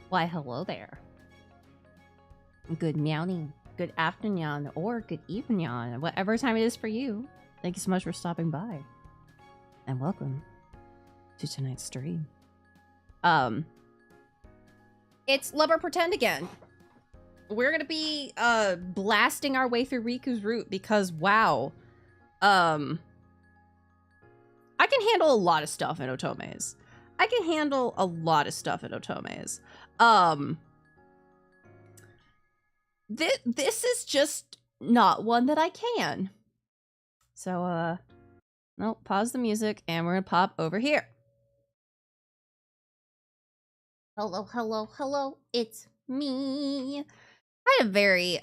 Why, hello there. Good meowing, good afternoon, or good evening, whatever time it is for you. Thank you so much for stopping by. And welcome to tonight's stream. It's Lover Pretend again. We're gonna be blasting our way through Riku's route because wow. I can handle a lot of stuff in otomes. This is just not one that I can. So, no, pause the music and we're gonna pop over here. Hello, it's me. I had a very,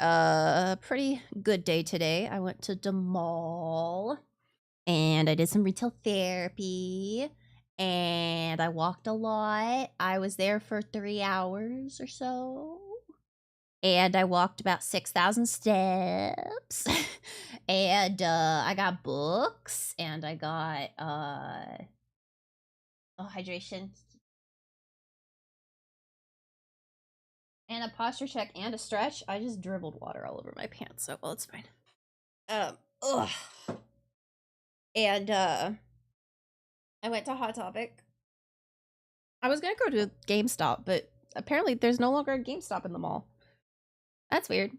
pretty good day today. I went to the mall and I did some retail therapy and I walked a lot. I was there for 3 hours or so. And I walked about 6,000 steps. And I got books and I got hydration and a posture check and a stretch. I just dribbled water all over my pants, so well, it's fine. Ugh. And I went to Hot Topic. I was gonna go to GameStop, but apparently there's no longer a GameStop in the mall. That's weird.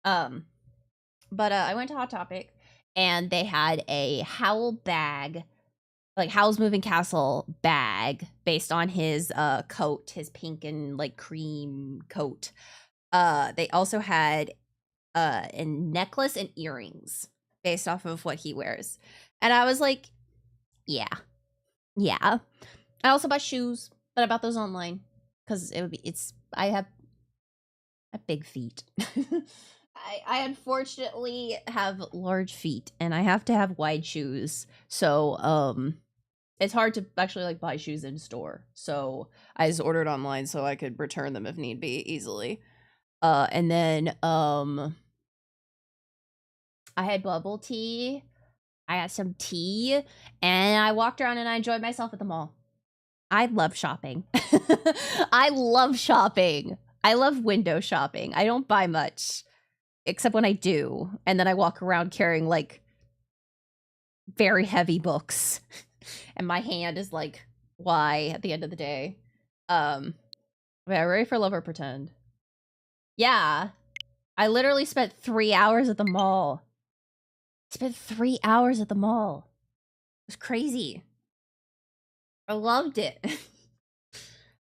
But I went to Hot Topic and they had a Howl bag, like Howl's Moving Castle bag based on his coat, his pink and like cream coat. They also had a necklace and earrings based off of what he wears. And I was like, yeah. I also bought shoes, but I bought those online because I have big feet. I unfortunately have large feet and I have to have wide shoes. So, it's hard to actually like buy shoes in store. So I just ordered online so I could return them if need be easily. And then, I had bubble tea. I had some tea and I walked around and I enjoyed myself at the mall. I love shopping. I love shopping. I love window shopping. I don't buy much, except when I do. And then I walk around carrying, like, very heavy books. And my hand is like, why at the end of the day? Yeah, ready for Love or Pretend? Yeah. I literally spent 3 hours at the mall. It was crazy. I loved it.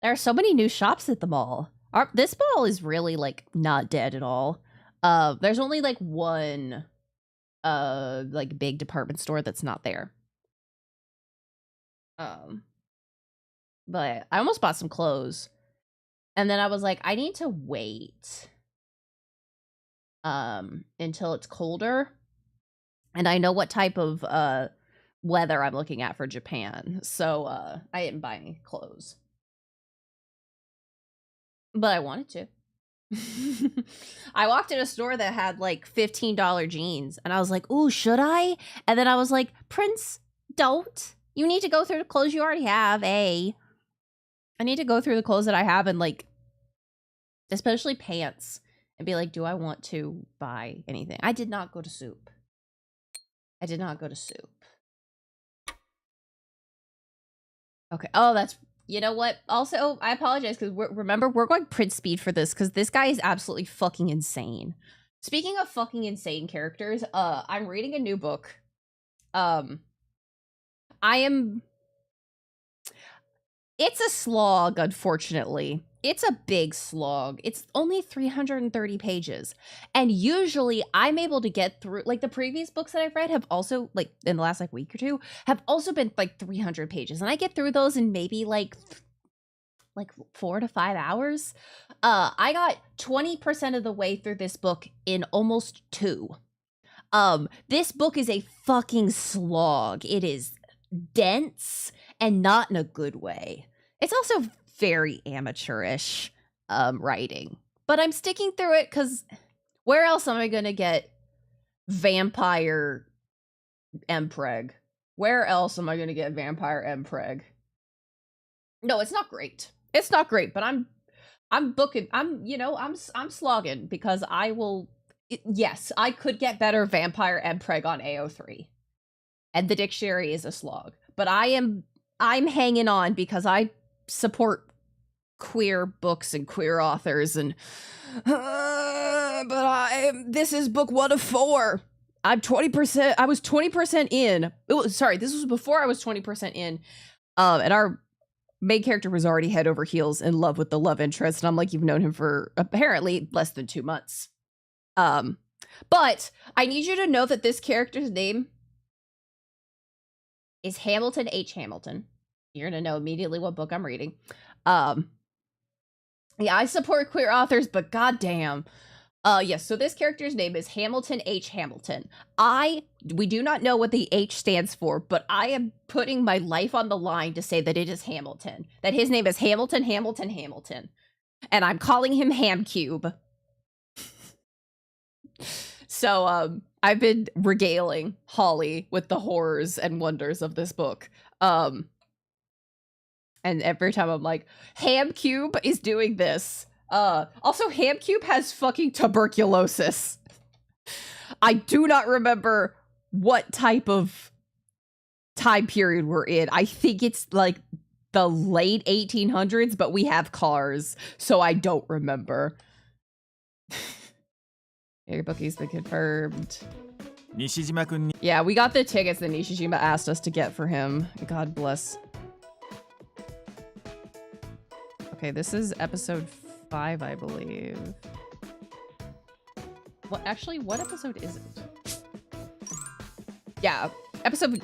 There are so many new shops at the mall. This mall is really, like, not dead at all. There's only, like, one, like, big department store that's not there. But I almost bought some clothes. And then I was like, I need to wait, until it's colder. And I know what type of, weather I'm looking at for Japan. So, I didn't buy any clothes. But I wanted to. I walked in a store that had like $15 jeans and I was like, ooh, should I? And then I was like, Prince, don't. You need to go through the clothes you already have, I need to go through the clothes that I have and like, especially pants, and be like, do I want to buy anything? I did not go to Soup. Okay. Oh, that's... You know what? Also, I apologize because remember, we're going Prince speed for this because this guy is absolutely fucking insane. Speaking of fucking insane characters, I'm reading a new book. It's a slog, unfortunately. It's a big slog. It's only 330 pages. And usually I'm able to get through, like the previous books that I've read have also, like in the last like week or two, have also been like 300 pages. And I get through those in maybe like 4 to 5 hours. I got 20% of the way through this book in almost 2. This book is a fucking slog. It is dense and not in a good way. It's also very amateurish writing, but I'm sticking through it because where else am I gonna get vampire Mpreg? Where else am I gonna get vampire Mpreg? No, it's not great. It's not great, but I'm I'm booking. I'm slogging because I will. Yes, I could get better vampire and preg on AO3, and the dictionary is a slog. But I'm hanging on because I support queer books and queer authors, and this is book 1 of 4. I'm 20%. I was 20% in. Sorry, this was before I was 20% in. And our main character was already head over heels in love with the love interest, and I'm like, you've known him for apparently less than 2 months. But I need you to know that this character's name is Hamilton H. Hamilton. You're gonna know immediately what book I'm reading. Yeah, I support queer authors, but goddamn. Yes, so this character's name is Hamilton H. Hamilton. We do not know what the H stands for, but I am putting my life on the line to say that it is Hamilton. That his name is Hamilton, Hamilton, Hamilton. And I'm calling him Hamcube. So, I've been regaling Holly with the horrors and wonders of this book. And every time I'm like, Hamcube is doing this. Also, Hamcube has fucking tuberculosis. I do not remember what type of time period we're in. I think it's like the late 1800s, but we have cars, so I don't remember. Your bookie's been confirmed. Yeah, we got the tickets that Nishijima asked us to get for him. God bless. Okay, this is episode 5, I believe. Well, actually, what episode is it? Yeah, episode...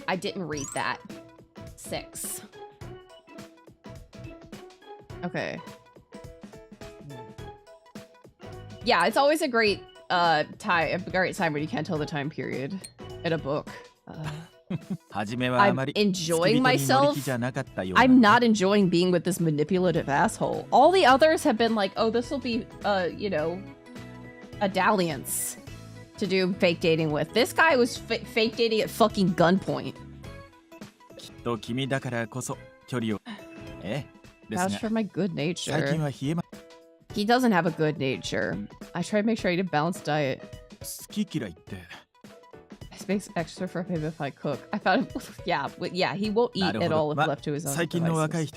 I didn't read that. 6. Okay. Yeah, it's always a great time when you can't tell the time period in a book. I'm enjoying myself. I'm not enjoying being with this manipulative asshole. All the others have been like, oh, this will be, a dalliance to do fake dating with. This guy was fake dating at fucking gunpoint. Vouch for my good nature. He doesn't have a good nature. I try to make sure I eat a balanced diet. He makes extra for him if I cook. I found him. Yeah, he won't eat at all if left to his own devices.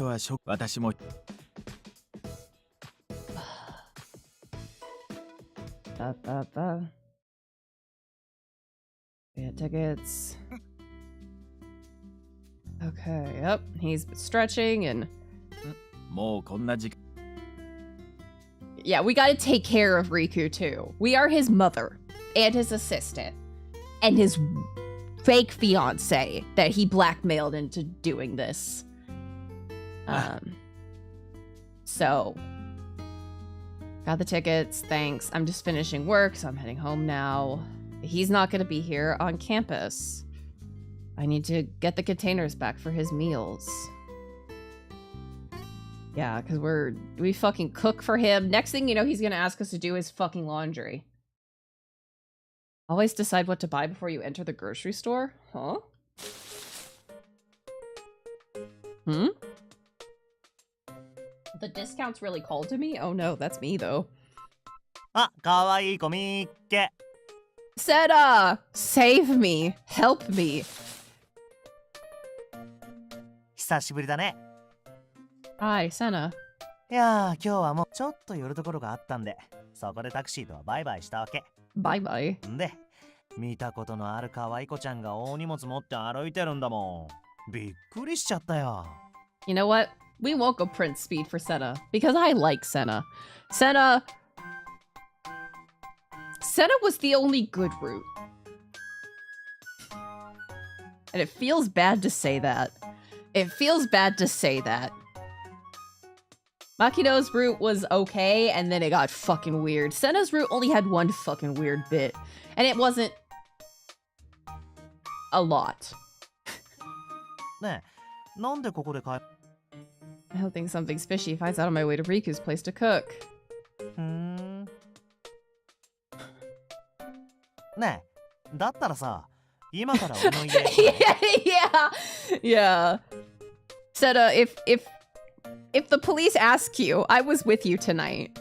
Yeah, tickets. Okay, yep. He's stretching and... Yeah, we gotta take care of Riku too. We are his mother and his assistant and his fake fiance that he blackmailed into doing this. So got the tickets, thanks. I'm just finishing work, so I'm heading home now. He's not gonna be here on campus. I need to get the containers back for his meals. Yeah, because we fucking cook for him. Next thing you know, he's gonna ask us to do his fucking laundry. Always decide what to buy before you enter the grocery store? Huh? Hmm? The discount's really called to me? Oh no, that's me though. Seta! Save me! Help me! Hi, Senna. いやー、今日はもうちょっと寄るところがあったんで、そこでタクシーとはバイバイしたわけ。バイバイ。んで、見たことのある可愛い子ちゃんが大荷物持って歩いてるんだもん。びっくりしちゃったよ。You know what? We won't go Prince Speed for Senna, because I like Senna. Senna was the only good route. And it feels bad to say that. It feels bad to say that. Makino's route was okay, and then it got fucking weird. Senna's route only had one fucking weird bit, and it wasn't a lot. I don't think something's fishy if I was out on my way to Riku's place to cook. Yeah. Said, if If the police ask you, I was with you tonight.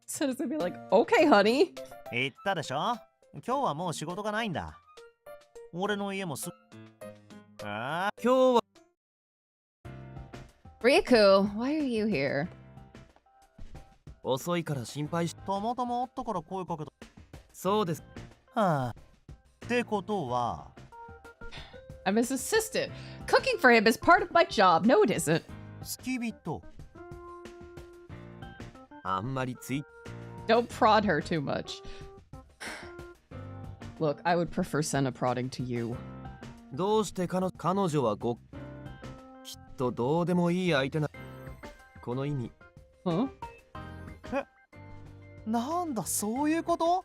So it's gonna be like, okay, honey. 言ったでしょ今日はもう仕事がないんだ。俺の家もす。ああ、今日は。Riku, why are you here? 遅いから心配し。たまたまあったから声かけた。そうです。はあ。ってことは。I'm his assistant. Cooking for him is part of my job. No, it isn't. 付き人。あんまりつい。Don't prod her too much. Look, I would prefer Senna prodding to you. どうして彼女はきっとどうでもいい相手な。この意味。Huh? なんだそういうこと？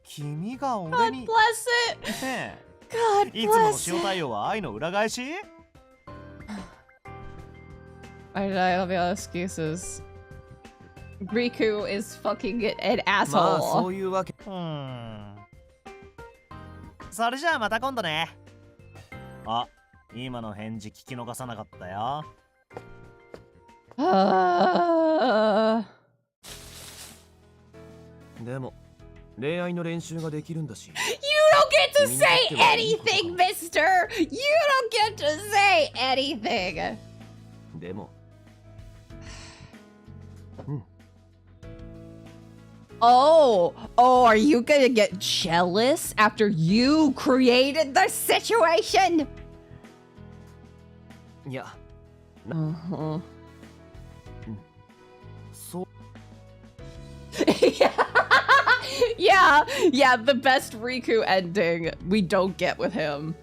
君が俺に。God bless it! ねえ。God いつもの bless 塩 it! 対応は愛の裏返し？ Why did I have all excuses? Riku is fucking an まあそ asshole. ういうわけ。それじゃあまた今度ね。あ、今の返事聞き逃さなかったよ。でも恋愛の練習ができるんだし。You don't get to say anything, mister! You don't get to say anything! でも。Oh, are you gonna get jealous after you created the situation? いや。Uh-huh. そう。yeah, the best Riku ending we don't get with him.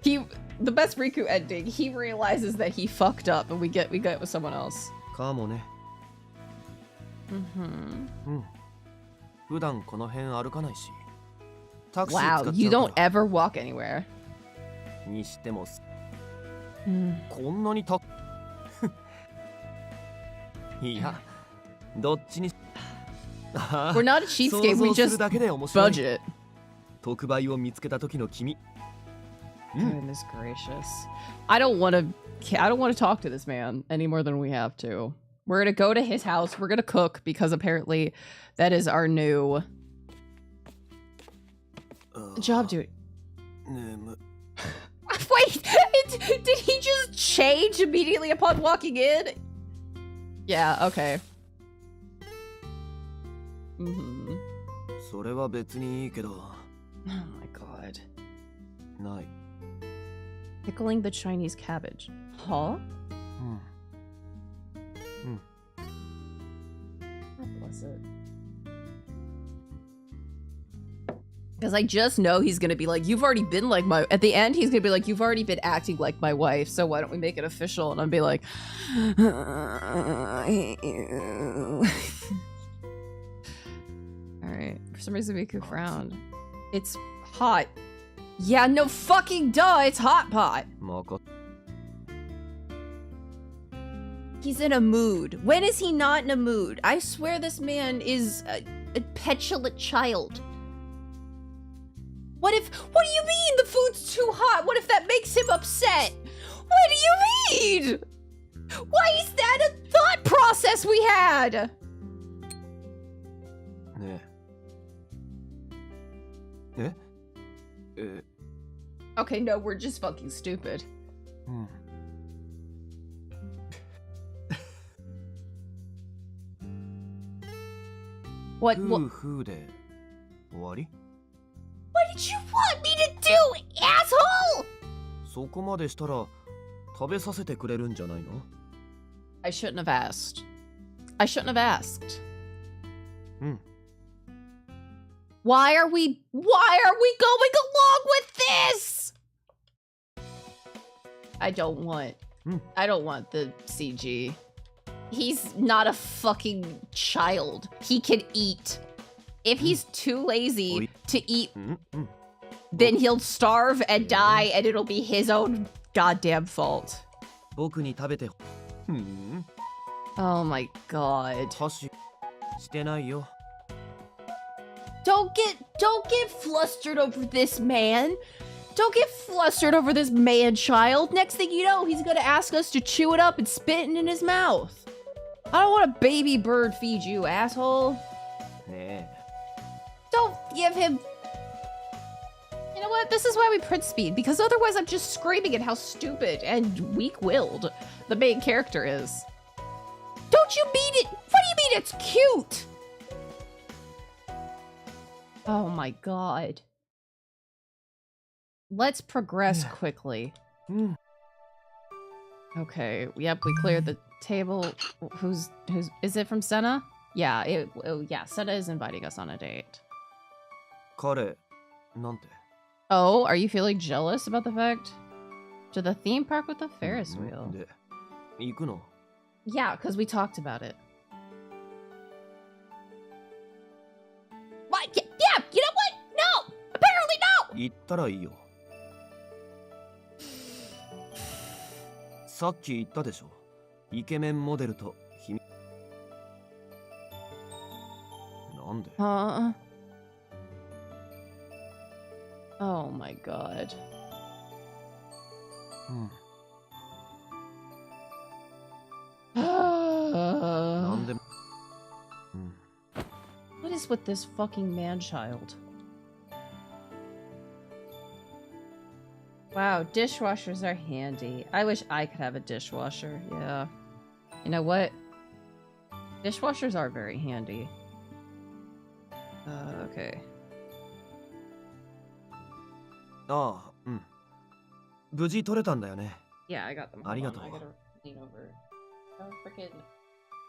The best Riku ending, he realizes that he fucked up and we get with someone else. かもね。Mm-hmm. 普段この辺歩かないし。タクシー Wow, 使っ you ちゃう don't から ever walk anywhere. にしても Mm. こんなにた。いや、どっちに。We're not a cheapskate, 想 we 像する just だけで面白い。 budget. 特売を見つけた時の君。Goodness gracious. I don't want to talk to this man any more than we have to. We're gonna go to his house. We're gonna cook because apparently that is our new job duty. 眠。 Wait, did he just change immediately upon walking in? Yeah, okay. Mm-hmm. それは別にいいけど。 Oh my god. ない。 Pickling the Chinese cabbage. Huh? うん。 God bless it. Because I just know he's gonna be like, you've already been like my. At the end, he's gonna be like, you've already been acting like my wife, so why don't we make it official? And I'll be like, I hate you. Alright. For some reason, Riku frowned. It's hot. Yeah, no fucking duh, it's hot pot. まか。 He's in a mood. When is he not in a mood? I swear this man is a petulant child. What do you mean the food's too hot? What if that makes him upset? What do you mean? Why is that a thought process we had? ねえ。え。 Okay, no, we're just fucking stupid. うん。 What 夫婦で終わり？ What did you want me to do, asshole? そこまでしたら食べさせてくれるんじゃないの？ I shouldn't have asked. I shouldn't have asked. うん。 Why are we going along with this? I don't want the CG. He's not a fucking child. He can eat. If he's too lazy to eat, うんうん。 then he'll starve and die and it'll be his own goddamn fault. 僕に食べて。ふん。 Oh my god. 箸してないよ。 Don't get flustered over this, man. Don't get flustered over this man-child. Next thing you know, he's gonna ask us to chew it up and spit it in his mouth. I don't want a baby bird feed you, asshole. Ne. Don't give him... You know what? This is why we print speed, because otherwise I'm just screaming at how stupid and weak-willed the main character is. Don't you mean it? What do you mean it's cute? Oh my god. Let's progress quickly. Okay, yep, we cleared the table. Who's is it from Senna? Yeah, yeah, Senna is inviting us on a date. 彼、なんて。 Oh, are you feeling jealous about the fact? To the theme park with the Ferris wheel. で、行くの? Yeah, because we talked about it. What? Yeah, you know what? No! Apparently no! 行ったらいいよ。さっき言ったでしょ。イケメンモデルと君。なんで? Oh my god. なんで? What is with this fucking man-child? Wow, dishwashers are handy. I wish I could have a dishwasher, yeah. You know what? Dishwashers are very handy. Okay. ああ、うん。無事取れたんだよね。Yeah, I got them. Hold on, I gotta lean over. Oh, freaking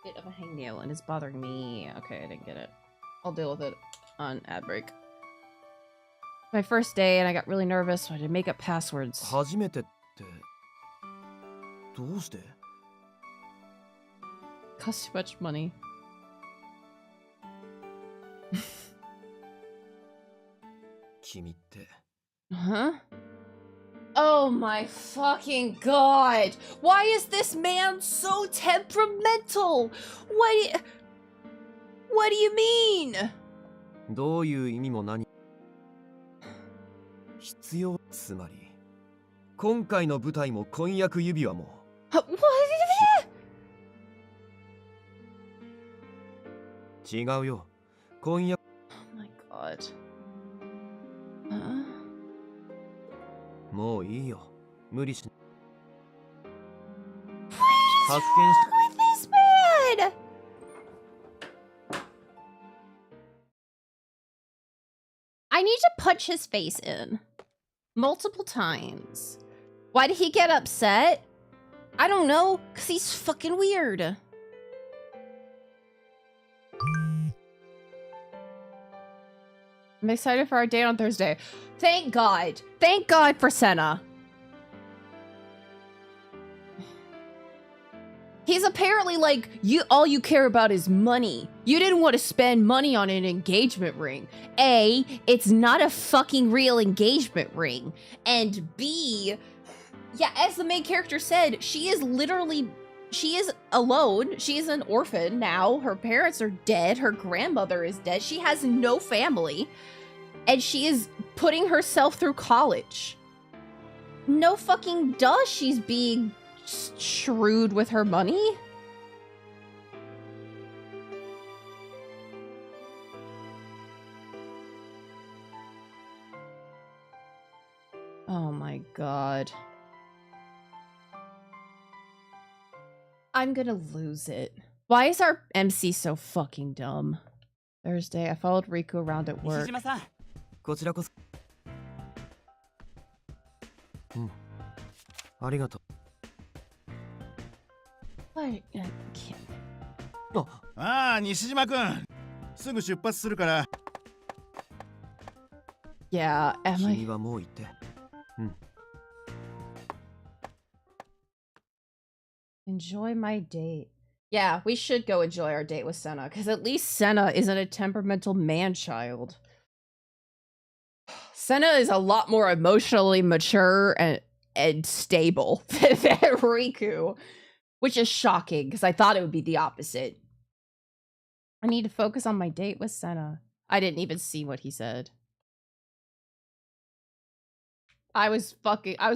bit of a hangnail and it's bothering me. Okay, I didn't get it. I'll deal with it on ad break. My first day and I got really nervous, so I had to make up passwords. 初めてって、どうして? Costs too much money. 君って。 Huh? Oh my fucking god! Why is this man so temperamental? What do you mean? どういう意味も何必要つまり今回の舞台も婚約指輪も What? 違うよ婚約 Oh my god. もういいよ無理し What is wrong with this man? I need to punch his face in. Multiple times. Why did he get upset? I don't know, because he's fucking weird. I'm excited for our date on Thursday. Thank God. Thank God for Senna. He's apparently like, all you care about is money. You didn't want to spend money on an engagement ring. A, it's not a fucking real engagement ring. And B, yeah, as the main character said, she is alone. She is an orphan now. Her parents are dead. Her grandmother is dead. She has no family. And she is putting herself through college. No fucking duh, she's being shrewd with her money. Oh my god. I'm gonna lose it. Why is our MC so fucking dumb? Thursday, I followed Riku around at work. こちらこそありがとう I can't. ああ、西島くん。すぐ出発するから。Yeah, am I? 君はもう行って。Enjoy my date. Yeah, we should go enjoy our date with Senna, because at least Senna isn't a temperamental man-child. Senna is a lot more emotionally mature and stable than Riku, which is shocking, because I thought it would be the opposite. I need to focus on my date with Senna. I didn't even see what he said. I was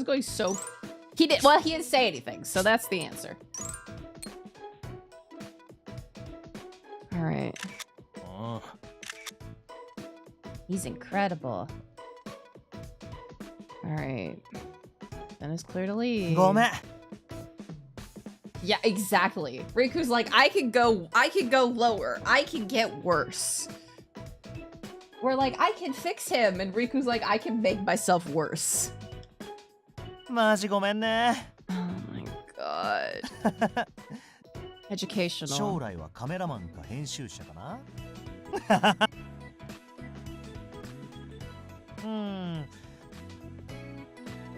going so... He didn't say anything, so that's the answer. Alright. Oh. He's incredible. Alright. Then it's clear to leave. ごめん。 Yeah, exactly. Riku's like, I can go lower. I can get worse. We're like, I can fix him, and Riku's like, I can make myself worse. マジごめんね。 Oh my god. 将 Educational. 来はカメラマンか編集者かな。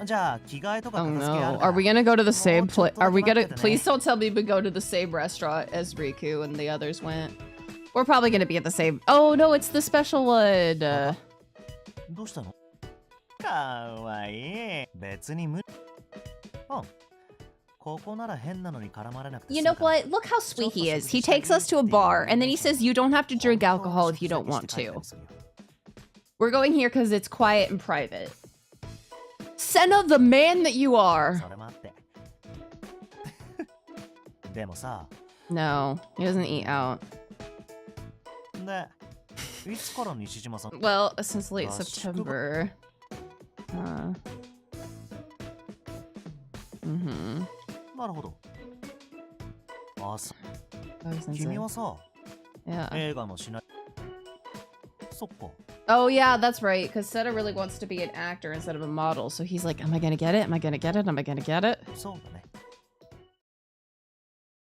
じゃあ着替えとか Oh 片付けある no. から Are we gonna go to the same place? Are we gonna... ちょっとだけ待っててね。 Please don't tell me we go to the same restaurant as Riku and the others went. We're probably gonna be at the same... Oh no, it's the special one. どうしたの？かわいい。別に無理。うん。ここなら変なのに絡まれなくて You 済む know から。 what? Look how sweet he is. He takes us to a bar, and then he says you don't have to drink alcohol if you don't want to. We're going here because it's quiet and private. Senna, the man that you are. それもあって。でもさ。 No, he doesn't eat out. で、いつから西島さん Well, since late Gosh. September. Mm-hmm. なるほど。あ、そ Oh, since 君はさ、 yeah. 映画のしない。そっか。 Oh, yeah, that's right. Because Senna really wants to be an actor instead of a model. So he's like, am I going to get it? Am I going to get it? Am I going to get it? そうだね。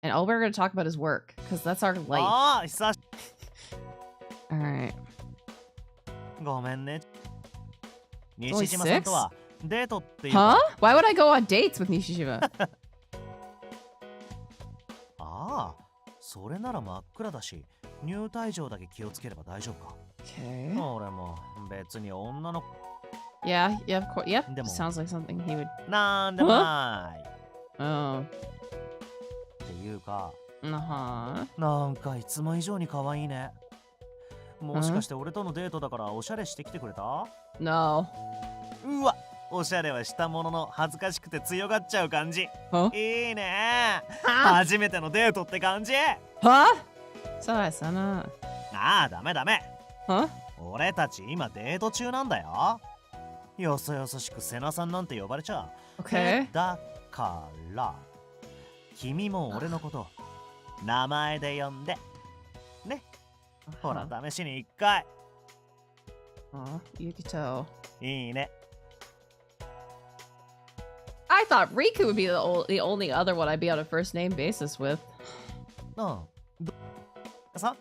And all we're going to talk about is work. Because that's our life. ああ、久し Alright. ごめんね。 Only 西島さん six? とはデートっていう Huh? か。 Why would I go on dates with Nishijima? ああ、それなら真っ暗だし、入退場だけ気をつければ大丈夫か。 Okay. 俺も別に女の Yeah, yeah, of course. Yep. Demo. Sounds like something he would... なんでもない。 Oh. っていうか、 Uh-huh. なんかいつも以上に可愛いね。もしかして俺とのデートだからおしゃれしてきてくれた？ No. うわ、おしゃれはしたものの恥ずかしくて強がっちゃう感じ。 Huh? いいね。 Huh? 初めてのデートって感じ。 Huh? Sorry, Sana. ああ、ダメダメ。 Huh? 俺たち今デート中なんだよ。よそよそしくセナさんなんて呼ばれちゃう。 Okay. だから、君も俺のこと名前で呼んで。ね。ほら、試しに一回。 Oh, you could tell. いいね。 I thought Riku would be the only other one I'd be on a first name basis with. うん。さ、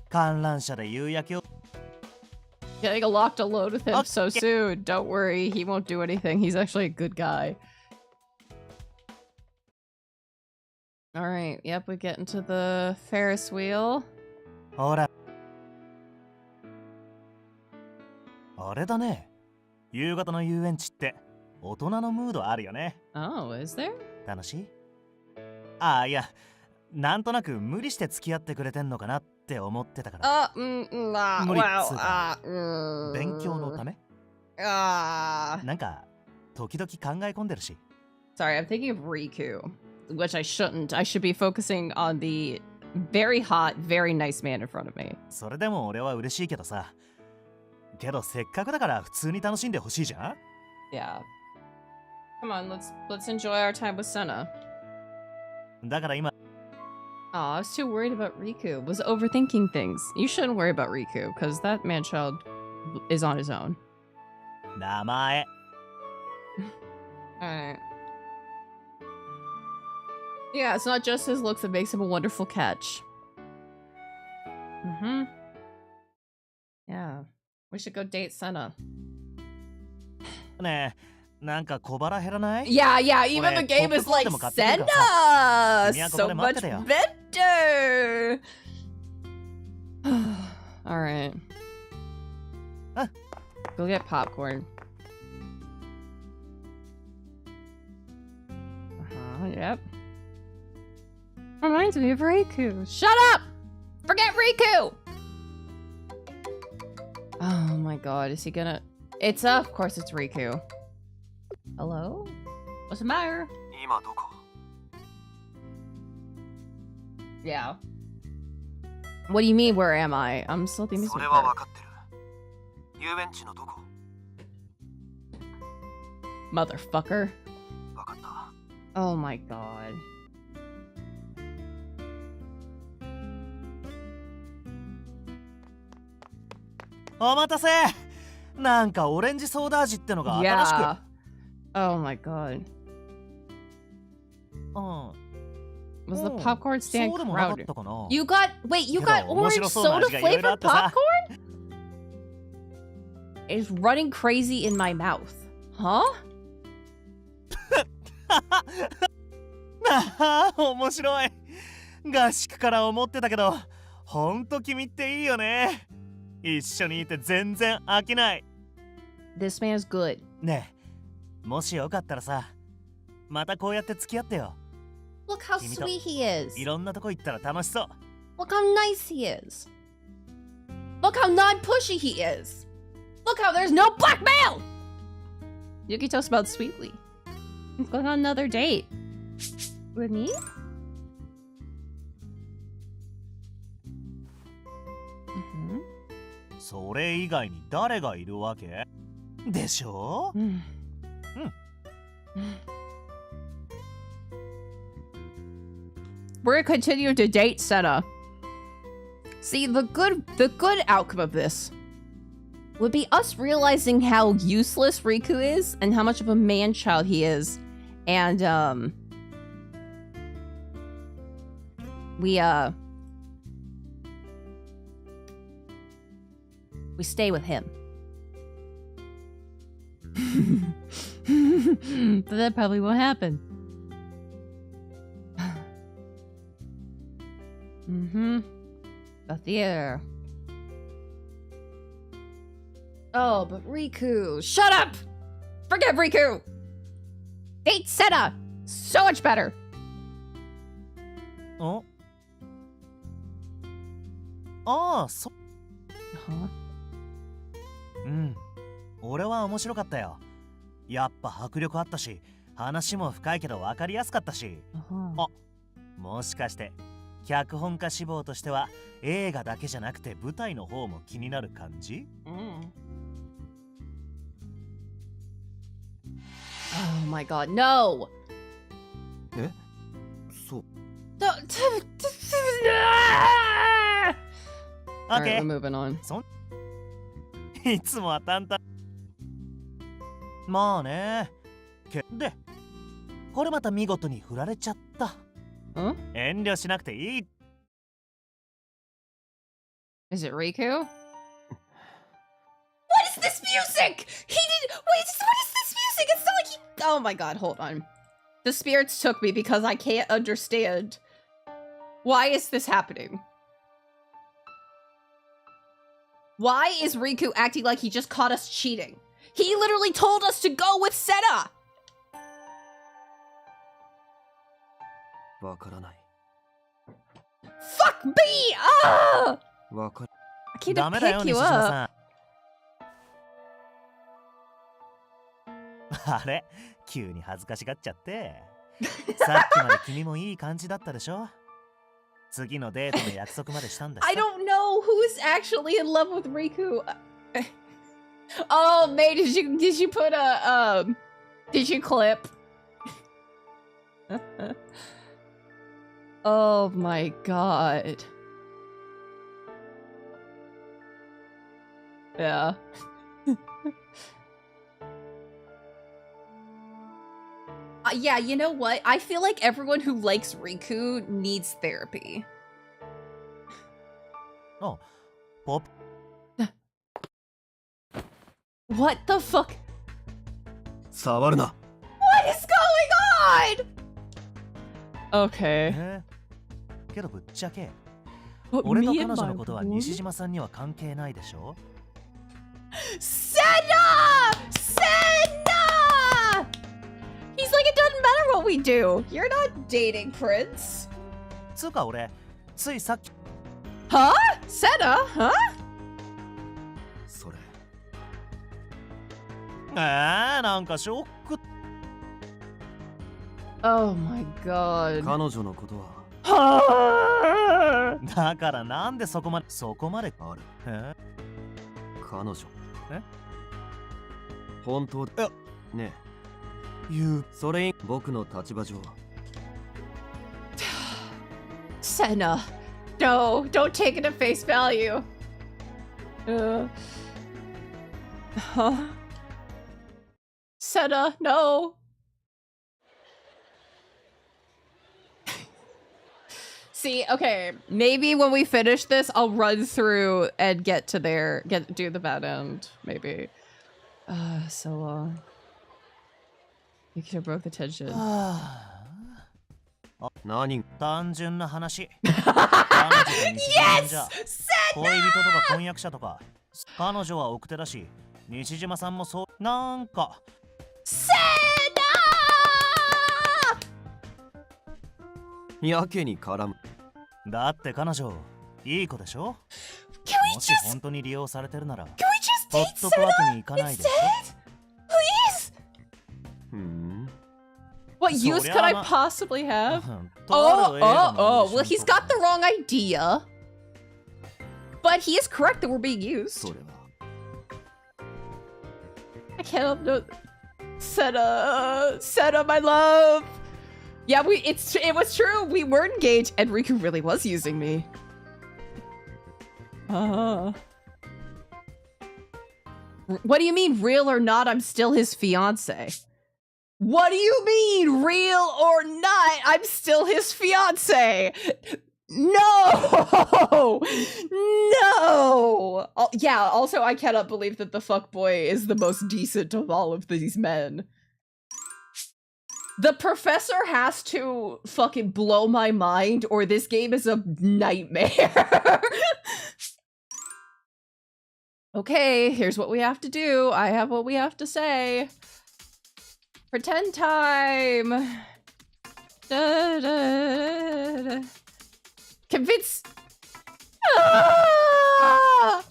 観覧車で夕焼けを。 Getting locked alone with him so Okay. soon. Don't worry, he won't do anything. He's actually a good guy. Alright, yep, we get into the Ferris wheel. ほら。あれだね。夕方の遊園地って大人のムードあるよね。 Oh, is there? 楽しい？ああ、いや、なんとなく無理して付き合ってくれてんのかなって思ってたから。無理っつうか勉強のため？なんか時々考え込んでるし。 Sorry, I'm thinking of Riku, which I shouldn't. I should be focusing on the very hot, very nice man in front of me. それでも俺は嬉しいけどさ。けどせっかくだから普通に楽しんでほしいじゃん？ Yeah. Come on, let's enjoy our time with Senna. だから今 Oh, I was too worried about Riku. Was overthinking things. You shouldn't worry about Riku, because that man-child is on his own. 名前。 Alright. Yeah, it's not just his looks that makes him a wonderful catch. Mm-hmm. Yeah. We should go date Senna. ねえ、なんか小腹減らない？ Yeah, yeah, even the game is like, Senna! So much better! Alright. Huh? Go get popcorn. Yep. Reminds me of Riku. Shut up! Forget Riku! Oh my god, is he gonna... Of course it's Riku. Hello? What's the matter? 今どこ Yeah. What do you mean, where am I? I'm still thinking それは分かってる。遊園地のどこ Motherfucker. 分かった。 Oh my god. お待たせ。なんかオレンジソーダ味ってのが新しく。 Yeah. Oh my god. うん。 Was the popcorn stand そうでもなかっ crowded? たかな。 You got wait, you got けど面 orange 白そうな soda 味がいろいろあ flavored ってさ。 popcorn? It's running crazy in my mouth. Huh? なあ、面白い。合宿から思ってたけど、ほんと君っていいよね。一緒にいて全然飽きない。 This man's good. ねえ、もしよかったらさ、またこうやって付き合ってよ。 Look how sweet he is. いろんなとこ行ったら楽しそう。 Look how nice he is. Look how non-pushy he is. Look how there's no blackmail. Yukito smelled sweetly. He's going on another date. With me? それ以外に誰がいるわけでしょ We're gonna continue to date Senna. See, the good outcome of this would be us realizing how useless Riku is and how much of a man-child he is. And, we stay with him. But that probably won't happen. But yeah. Oh, but Riku. Shut up! Forget Riku! Date Senna! So much better! おああ、Huh? うん。俺は面白かったよ。やっぱ迫力あったし、話も深いけど分かりやすかったし。あ、もしかして、脚本家志望としては映画だけじゃなくて舞台の方も気になる感じ？ Oh my god, no! えそう Alright, OK we're moving on. いつもは淡々。まあね。で、これまた見事に振られちゃった。Huh? 遠慮しなくていい。 Is it Riku? What is this music? He did. Wait, what is this music? It's not like he. Oh my god, hold on. The spirits took me because I can't understand. Why is this happening? Why is Riku acting like he just caught us cheating? He literally told us to go with Senna! わからない Fuck me! Ah! わか I came ダ to メだよ pick 西 you 島 up. さん。あれ急に恥ずかしがっちゃって。さっきまで君もいい感じだったでしょ。次のデートの約束までしたんだし I don't know who's actually in love with Riku. Oh, May, did you put a did you clip? Oh my god. Yeah. Yeah, you know what? I feel like everyone who likes Riku needs therapy. Oh, Pop. What the fuck? 触るな What is going on? Okay. けどぶっちゃけ、 But 俺と me 彼 and 女 my のことは woman? 西島さんには関係ないでしょ。 Senna! Senna! He's like, it doesn't matter what we do. You're not dating Prince. つうか俺、ついさっき。 Huh? Senna? Huh? それなんかショック。Oh my god. 彼女のことはだからなんでそこまである。え彼女。え本当だ。ね言う。それ僕の立場上。Senna. No, don't take it at face value. Senna, no. See, okay, maybe when we finish this, I'll run through and get to do the bad end, maybe. So long. You could have broke the tension. 何単純な話。彼女と日常じゃ Yes! 恋人とか婚約者とか。彼女は奥手だし、西島さんもそう。なんか。Senna! やけに絡む。だって彼女、いい子でしょ Can we もし just 本当に利用されてるなら、 can we ほ just っと date くわ Senna けにいかないでしょ instead? Please? What use could I possibly have? とある映画の Oh, オーディション well, he's got the wrong idea. But he is correct that we're being used. それは I can't help no. Senna, my love. Yeah, it was true. We were engaged, and Riku really was using me. What do you mean, real or not? I'm still his fiance. What do you mean, real or not? I'm still his fiance. No! No! Yeah, also, I cannot believe that the fuckboy is the most decent of all of these men. The professor has to fucking blow my mind, or this game is a nightmare. Okay, here's what we have to do. I have what we have to say. Pretend time. Da, da, da, da. Convince. Ah!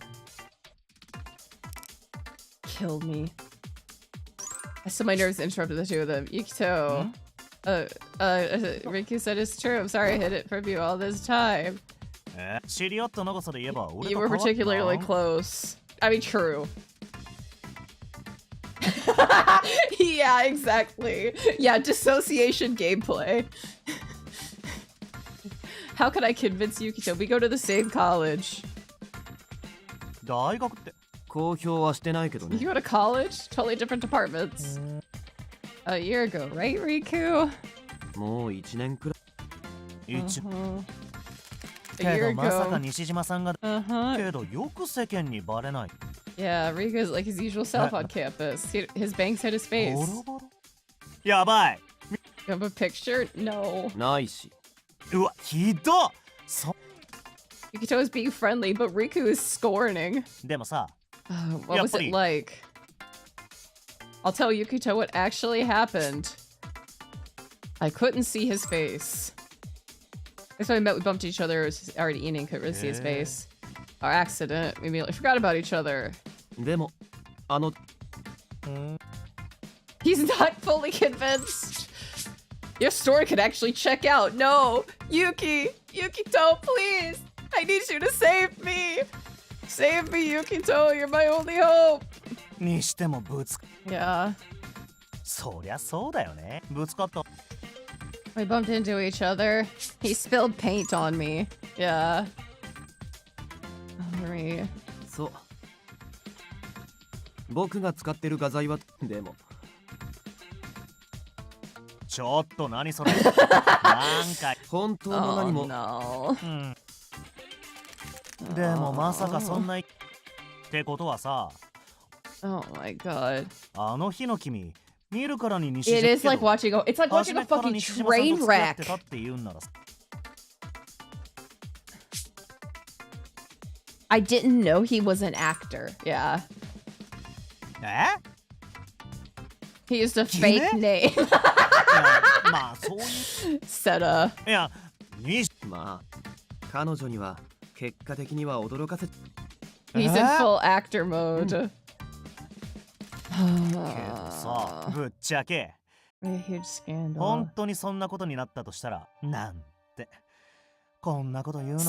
Kill me. I still my nerves interrupted the two of them. Yukito. Riku said it's true. I'm sorry I hid it from you all this time. 知り合った長さで言えば俺 You と were 変わった particularly close. I mean, true. Yeah, exactly. Yeah, dissociation gameplay. How could I convince Yukito? We go to the same college. 大学って 公表はしてないけどね。 You go to college? Totally different departments. A year ago, right, Riku? もう1年くらい。一 A け year どまさか ago. 西島さんが Uh-huh. けどよく世間にバレない Yeah, Riku's like his usual self on campus. His bangs hit his face. ボロボロやばい You have a picture? No. ないし。うわひどっそ Yukito is being friendly, but Riku is scorning. でもさ What was it like? I'll tell Yukito what actually happened. I couldn't see his face. That's why we met, we bumped each other, was already eating, couldn't really see his face. Our accident, we immediately forgot about each other. でも、あの、 He's not fully convinced. Your story could actually check out. No, Yukito, please. I need you to save me. Save me, Yukito. You're my only hope. にしてもぶつ Yeah. そりゃそうだよねぶつかった We bumped into each other. He spilled paint on me. Yeah. Marie. そう。僕が使ってる画材は、でも。ちょっと何それなんか本当の何も。Oh, no. うんでもまさかそんなってことはさ Oh my god. あの日の君見るからに西 It is like watching it's like watching a fucking train wreck. ってたって言うんなら I didn't know he was an actor. Yeah. え He used a fake name. まあそういう Seta. いやにまあ、彼女には結果的には驚かせ。 He's in full actor mode. けどさぶっちゃけ A huge scandal. 本当にそんなことになったとしたら、なんて。こんなこと言うの、脅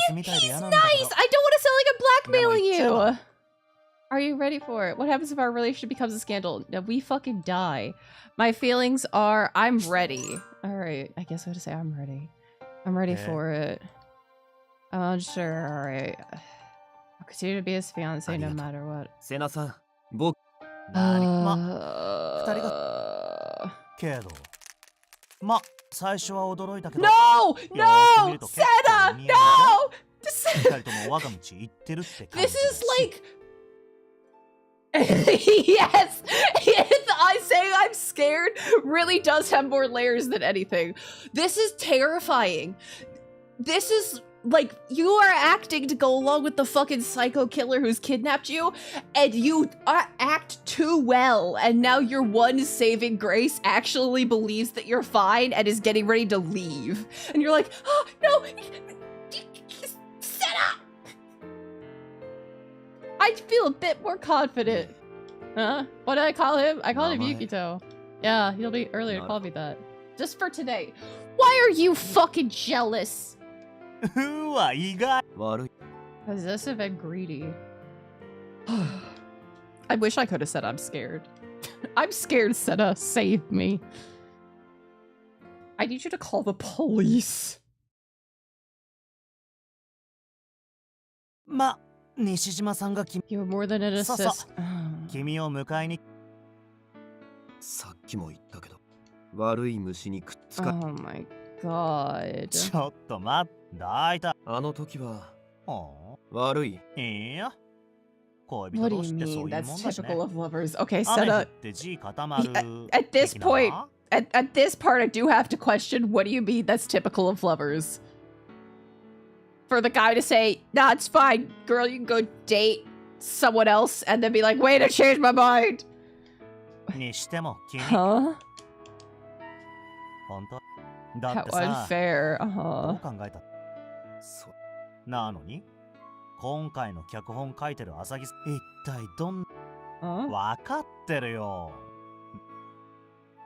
すみたいで嫌なんだけど。Nice! I don't want to sound like I'm blackmailing でも言っちゃえば。 you! Are you ready for it? What happens if our relationship becomes a scandal? No, we fucking die. My feelings are, I'm ready. Alright, I guess I have to say I'm ready. I'm ready for it. Sure, alright. I'll continue to be his fiance no matter what. セナさん、僕。何ま、二人が。けど。ま、最初は驚いたけど。No! よーく見 No! ると結構 Senna! 似合うじゃん。 No! 二人とも我が道行ってるって感じ This だし。 is like... Yes! I saying I'm scared really does have more layers than anything. This is terrifying. This is like you are acting to go along with the fucking psycho killer who's kidnapped you, and you act too well, and now your one saving grace actually believes that you're fine and is getting ready to leave. And you're like, oh, no! Set up! I feel a bit more confident. Huh? What did I call him? I called him Yukito. Yeah, he'll be earlier called me that. Just for today. Why are you fucking jealous? うわ、意外。悪い。 Possessive and greedy. I wish I could have said I'm scared. I'm scared, Senna. Save me. I need you to call the police. ま、西島さんが You're more than an そうそう assist. 君を迎えに。さっきも言ったけど、悪い虫にくっつか。 Oh my god. ちょっと待って、だいたい。あの時は、は悪い。いや。恋 What 人 do 同 you 士ってそう mean? いうもん That's だしね。 typical of lovers. Okay, 雨降っ Senna. て地固まる。 At this 的な。 point, at this part, I do have to question, what do you mean that's typical of lovers? For the guy to say, nah, it's fine, girl, you can go date someone else, and then be like, wait, I changed my mind. にしても君。 Huh? 本当だっ How てさ、 unfair. どう Uh-huh. 考えたそう。なのに今回の脚本書いてるアサギさん、一体どん Huh? わかってるよ。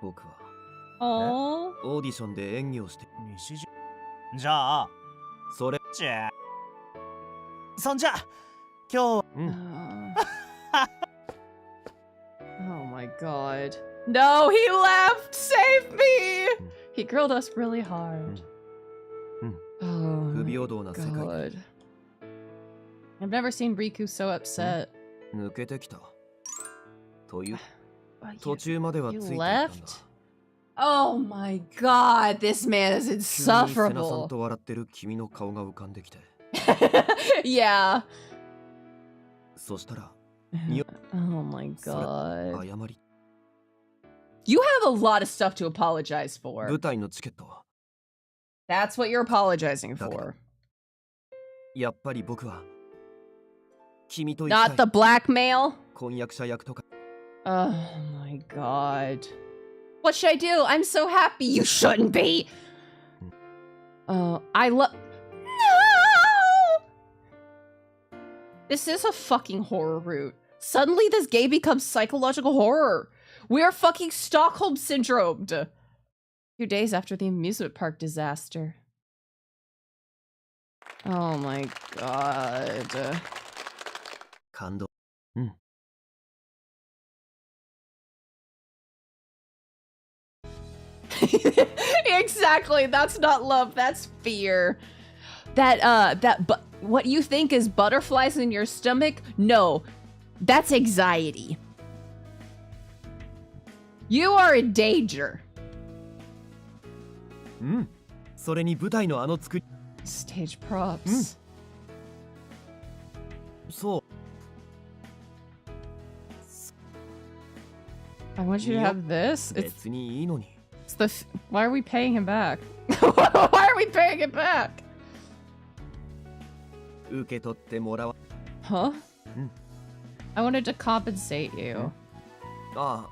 僕は Aww. オーディションで演技をして、西島。じゃあ、それ。じゃあ。そんじゃ、今日は。Oh my god. No, he left! Save me! He grilled us really hard. Oh 不 my 平等な世界 god. I've never seen Riku so upset. 抜けてきた。という But 途中まではつ you いていたんだ。 left? Oh my god, this man is 急にセナさん insufferable. と笑ってる君の顔が浮かんできて。Yeah. そしたら、 Oh my それ god. 謝り。 You have a lot of stuff to apologize 舞 for. 台のチケット。 That's what you're apologizing for. やっぱり僕は君と Not 一 the 緒 blackmail? 婚約者役とか。 Oh my god. What should I do? I'm so happy. You shouldn't be. I love. No! This is a fucking horror route. Suddenly, this game becomes psychological horror. We are fucking Stockholm syndromed. A few days after the amusement park disaster. Oh my god. 感動。 Exactly. That's not love. That's fear. But what you think is butterflies in your stomach? No, that's anxiety. You are in danger. それに舞台のあの作り。 Stage props. そう。 I want you to have this. It's 別にいいのに。 why are we paying him back? Why are we paying him back? 受け取ってもらわ。 Huh? I wanted to compensate you. あ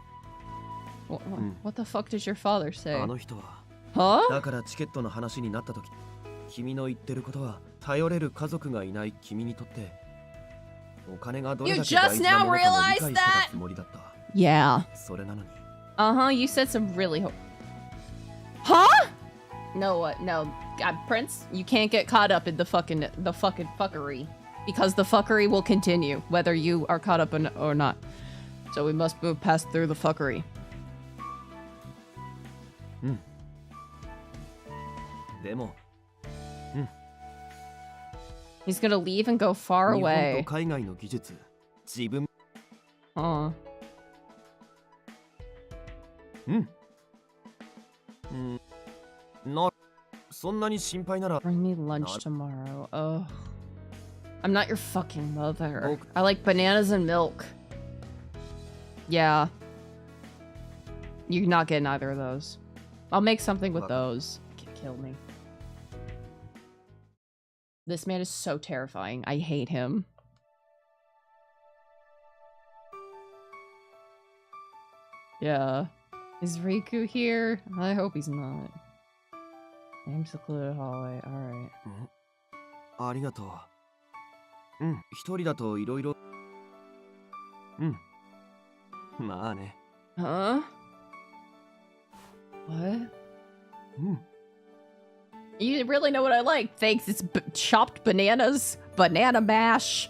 What the fuck did your father あ、 say? あの人は。 Huh? だからチケットの話になった時、君の言ってることは頼れる家族がいない君にとってお金がどれだけ You 大 just 事な now ものかも理解 realized してた that? つもりだった。 Yeah. それなのに Uh-huh, you said some really Huh? No, what? No. Prince, you can't get caught up in the fucking fuckery. Because the fuckery will continue, whether you are caught up in or not. So we must move past through the fuckery. He's gonna leave and go far away. Aw. Bring me lunch tomorrow. Oh. I'm not your fucking mother. I like bananas and milk. Yeah. You're not getting either of those. I'll make something with those. Kill me. This man is so terrifying. I hate him. Yeah. Is Riku here? I hope he's not. I'm secluded hallway. Alright. Huh? What? You really know what I like. Thanks. It's chopped bananas, banana mash,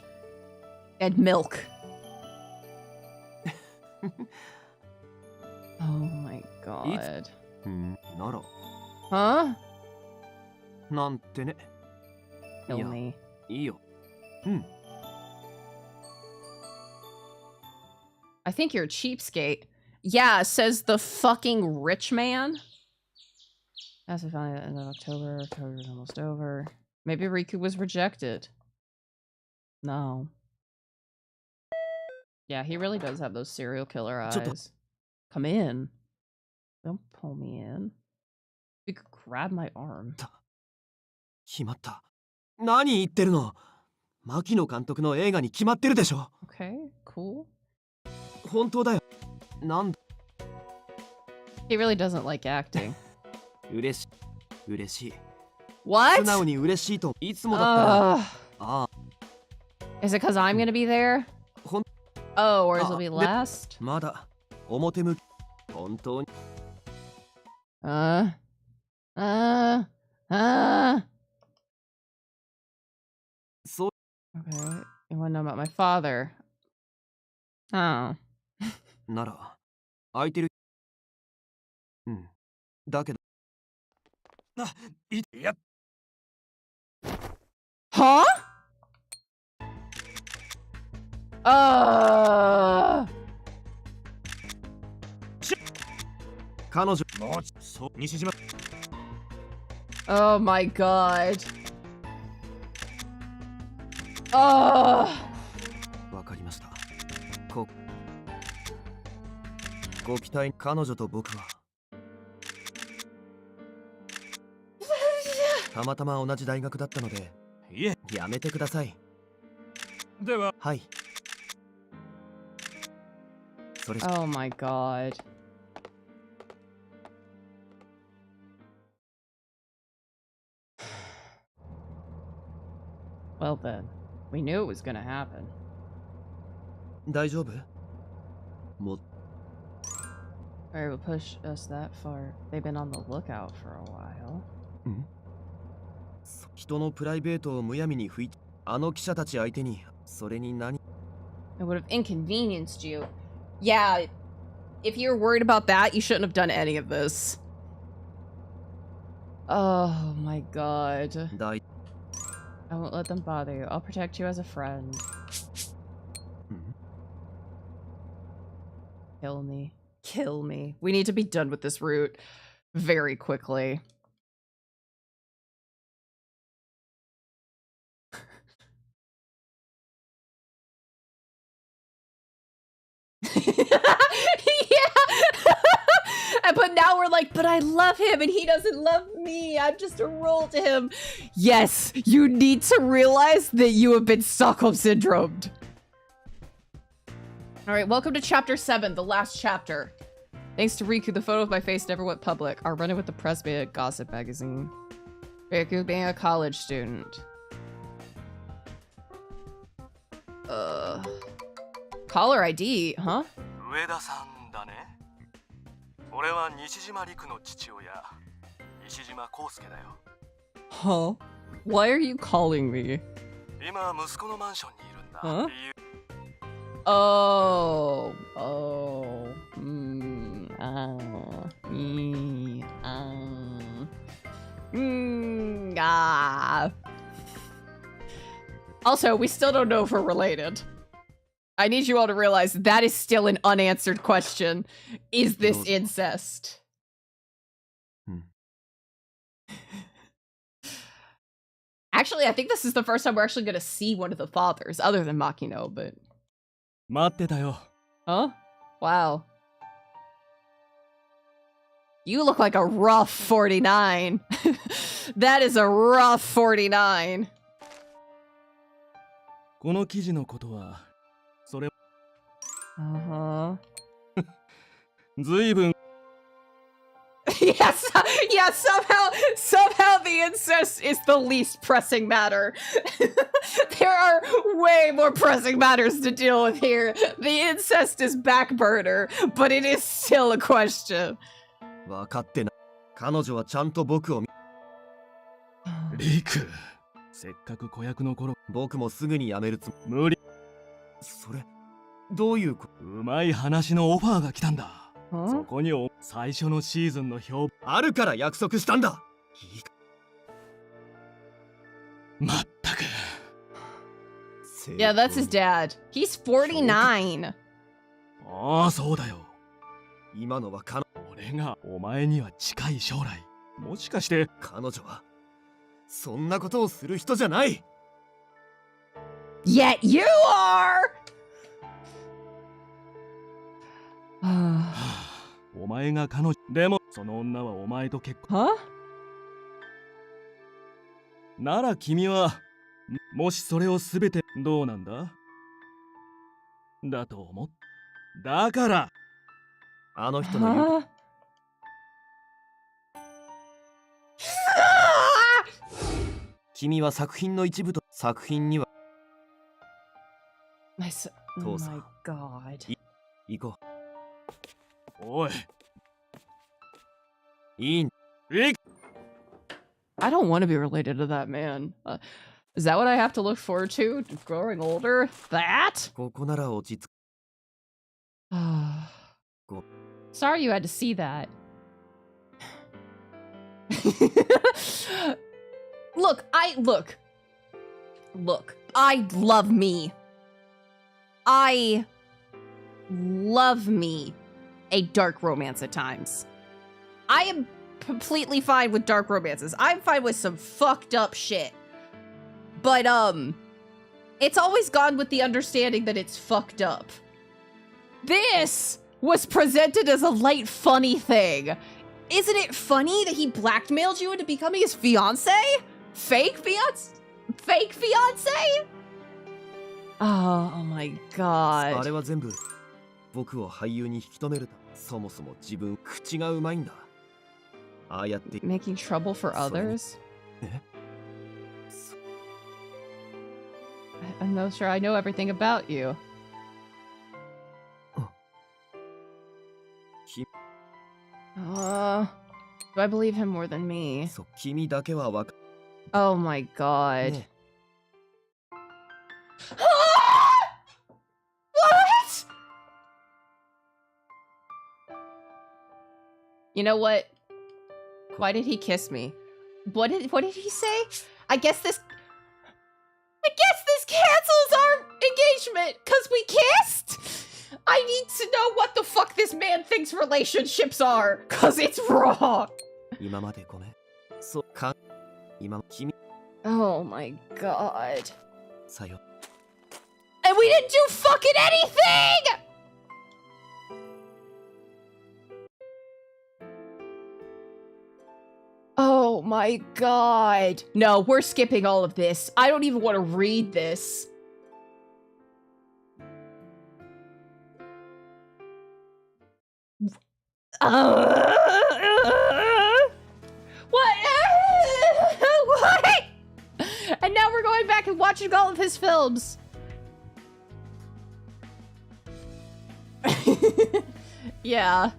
and milk. Oh my god. Huh? Kill me. I think you're a cheapskate. Yeah, says the fucking rich man. As we find it in October. October's almost over. Maybe Riku was rejected. No. Yeah, he really does have those serial killer eyes. Come in. Don't pull me in. You could grab my arm. Okay, cool. He really doesn't like acting. What? Is it because I'm gonna be there? Oh, or is it be last? Okay, you wanna know about my father? Oh. Huh? Oh my god. Oh my god. Well then, we knew it was gonna happen. Alright, we'll push us that far. They've been on the lookout for a while. It would have inconvenienced you. Yeah, if you're worried about that, you shouldn't have done any of this. Oh my god. I won't let them bother you. I'll protect you as a friend. Kill me. Kill me. We need to be done with this route very quickly. Yeah. But now we're like, but I love him and he doesn't love me. I'm just a role to him. Yes, you need to realize that you have been Stockholm syndromed. All right, welcome to chapter 7, the last chapter. Thanks to Riku, the photo of my face never went public. Our run-in with the press made a gossip magazine. Riku being a college student. Caller ID, huh? 俺は西島陸の父親、西島康介だよ。Huh? Why are you calling me? 今息子のマンションにいるんだ。Huh? 理由 Oh. Also, we still don't know if we're related. I need you all to realize that is still an unanswered question. Is this incest? Actually, I think this is the first time we're actually going to see one of the fathers, other than Makino, but... 待ってたよ。 Huh? Wow. You look like a rough 49. That is a rough 49. この記事のことは、それ、Uh-huh. ずいぶん Yes, yeah, somehow the incest is the least pressing matter. There are way more pressing matters to deal with here. The incest is back burner, but it is still a question. 分かってな。彼女はちゃんと僕を見。リク、せっかく子役の頃、僕もすぐに辞めるつもり。無理。それ、どういうこうまい話のオファーが来たんだ。Huh? そこに最初のシーズンの表あるから約束したんだ。いいか。まったく。Yeah, that's his dad. He's 49. ああ、そうだよ。今のは俺がお前には近い将来。もしかして彼女はそんなことをする人じゃない。Yet you are! お前が彼女でもその女はお前と結婚 Huh? なら君はもしそれを全てどうなんだだと思っだからあの人の言う Huh? 君は作品の一部と作品には My son. Oh my god. 行こおいいいん I don't want to be related to that man. Is that what I have to look forward to? Growing older? That? ここなら落ち着く Sorry you had to see that. Look, I love me. I love me a dark romance at times. I am completely fine with dark romances. I'm fine with some fucked up shit. But, it's always gone with the understanding that it's fucked up. This was presented as a light, funny thing. Isn't it funny that he blackmailed you into becoming his fiance? Fake fiance? Fake fiance? Oh my あ god. れは全部僕を俳優に引き止めるため。そもそも自分口がうまいんだ。ああやって Making trouble for others? え I'm not sure I know everything about you. き Do I believe him more than me? そう君だけはわか Oh my god. ね What? You know what? Why did he kiss me? What did he say? I guess this cancels our engagement because we kissed? I need to know what the fuck this man thinks relationships are, because it's wrong. 今までごめん。そうか今君 Oh my god. さよ And we didn't do fucking anything! Oh my god. No, we're skipping all of this. I don't even want to read this. What? What? And now we're going back and watching all of his films. Yeah.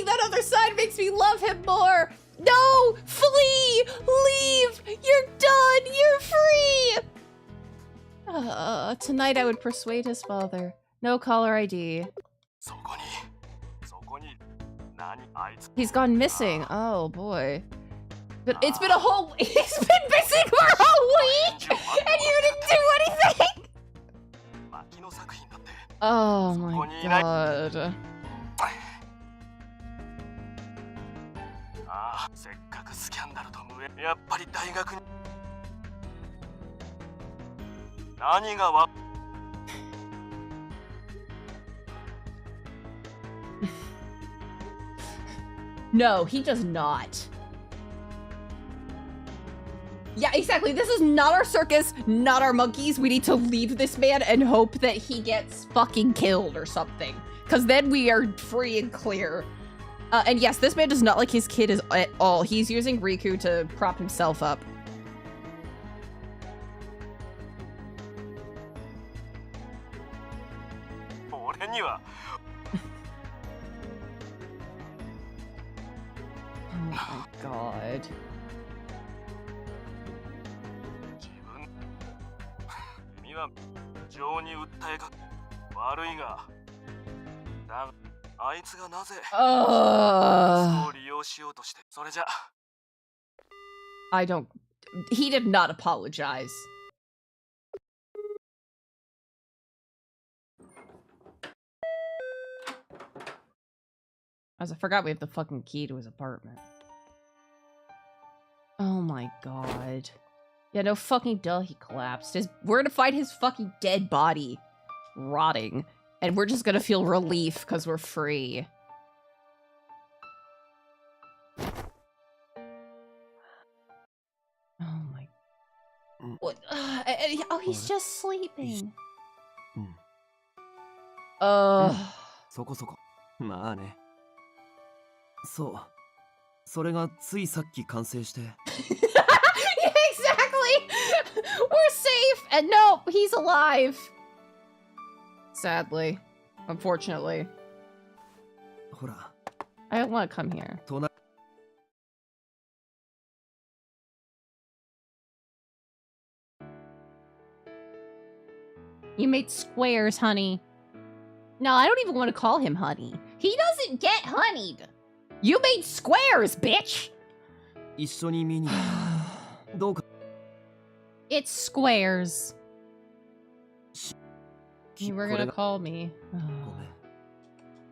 that other side makes me love him more. No! Flee! Leave! You're done! You're free! Tonight I would persuade his father. No caller ID. He's gone missing. Oh boy. But it's been a whole... He's been missing for a whole week! And you didn't do anything! Oh my god. No, he does not. Yeah, exactly. This is not our circus, not our monkeys. We need to leave this man and hope that he gets fucking killed or something. Because then we are free and clear. And yes, this man does not like his kid at all. He's using Riku to prop himself up. Oh my god. I don't... He did not apologize. As I forgot we have the fucking key to his apartment. Oh my god. Yeah, no fucking duh, he collapsed. We're gonna find his fucking dead body rotting. And we're just gonna feel relief because we're free. Oh my... What? Oh, he's just sleeping. そこそこ。まあね。そう。それがついさっき完成して。Yeah, exactly! We're safe! And no, he's alive! Sadly. Unfortunately. ほら。I don't want to come here. You made squares, honey. No, I don't even want to call him honey. He doesn't get honeyed. You made squares, bitch! 一緒に見にどうか It's squares. You were gonna call me.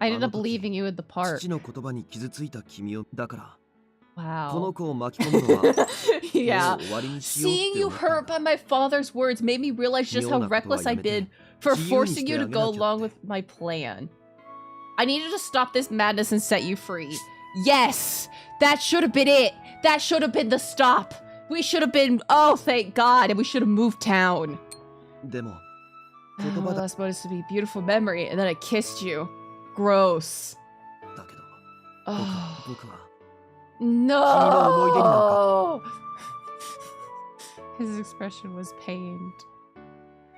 I ended up leaving you at the park. 父の言葉に傷ついた君をだから Wow. この子を巻き込むのは Yeah. もう終わりにしようっ Seeing て you 思った hurt by my father's words made me realize just how reckless I've been for forcing you to go along with my plan. I needed to stop this madness and set you free. Yes! That should have been it! That should have been the stop! We should have been... Oh, thank God! And we should have moved town. でも Oh, 言葉だ that's supposed to be a beautiful memory, and then I kissed you. Gross. だけど Oh. 僕は No! His expression was pained.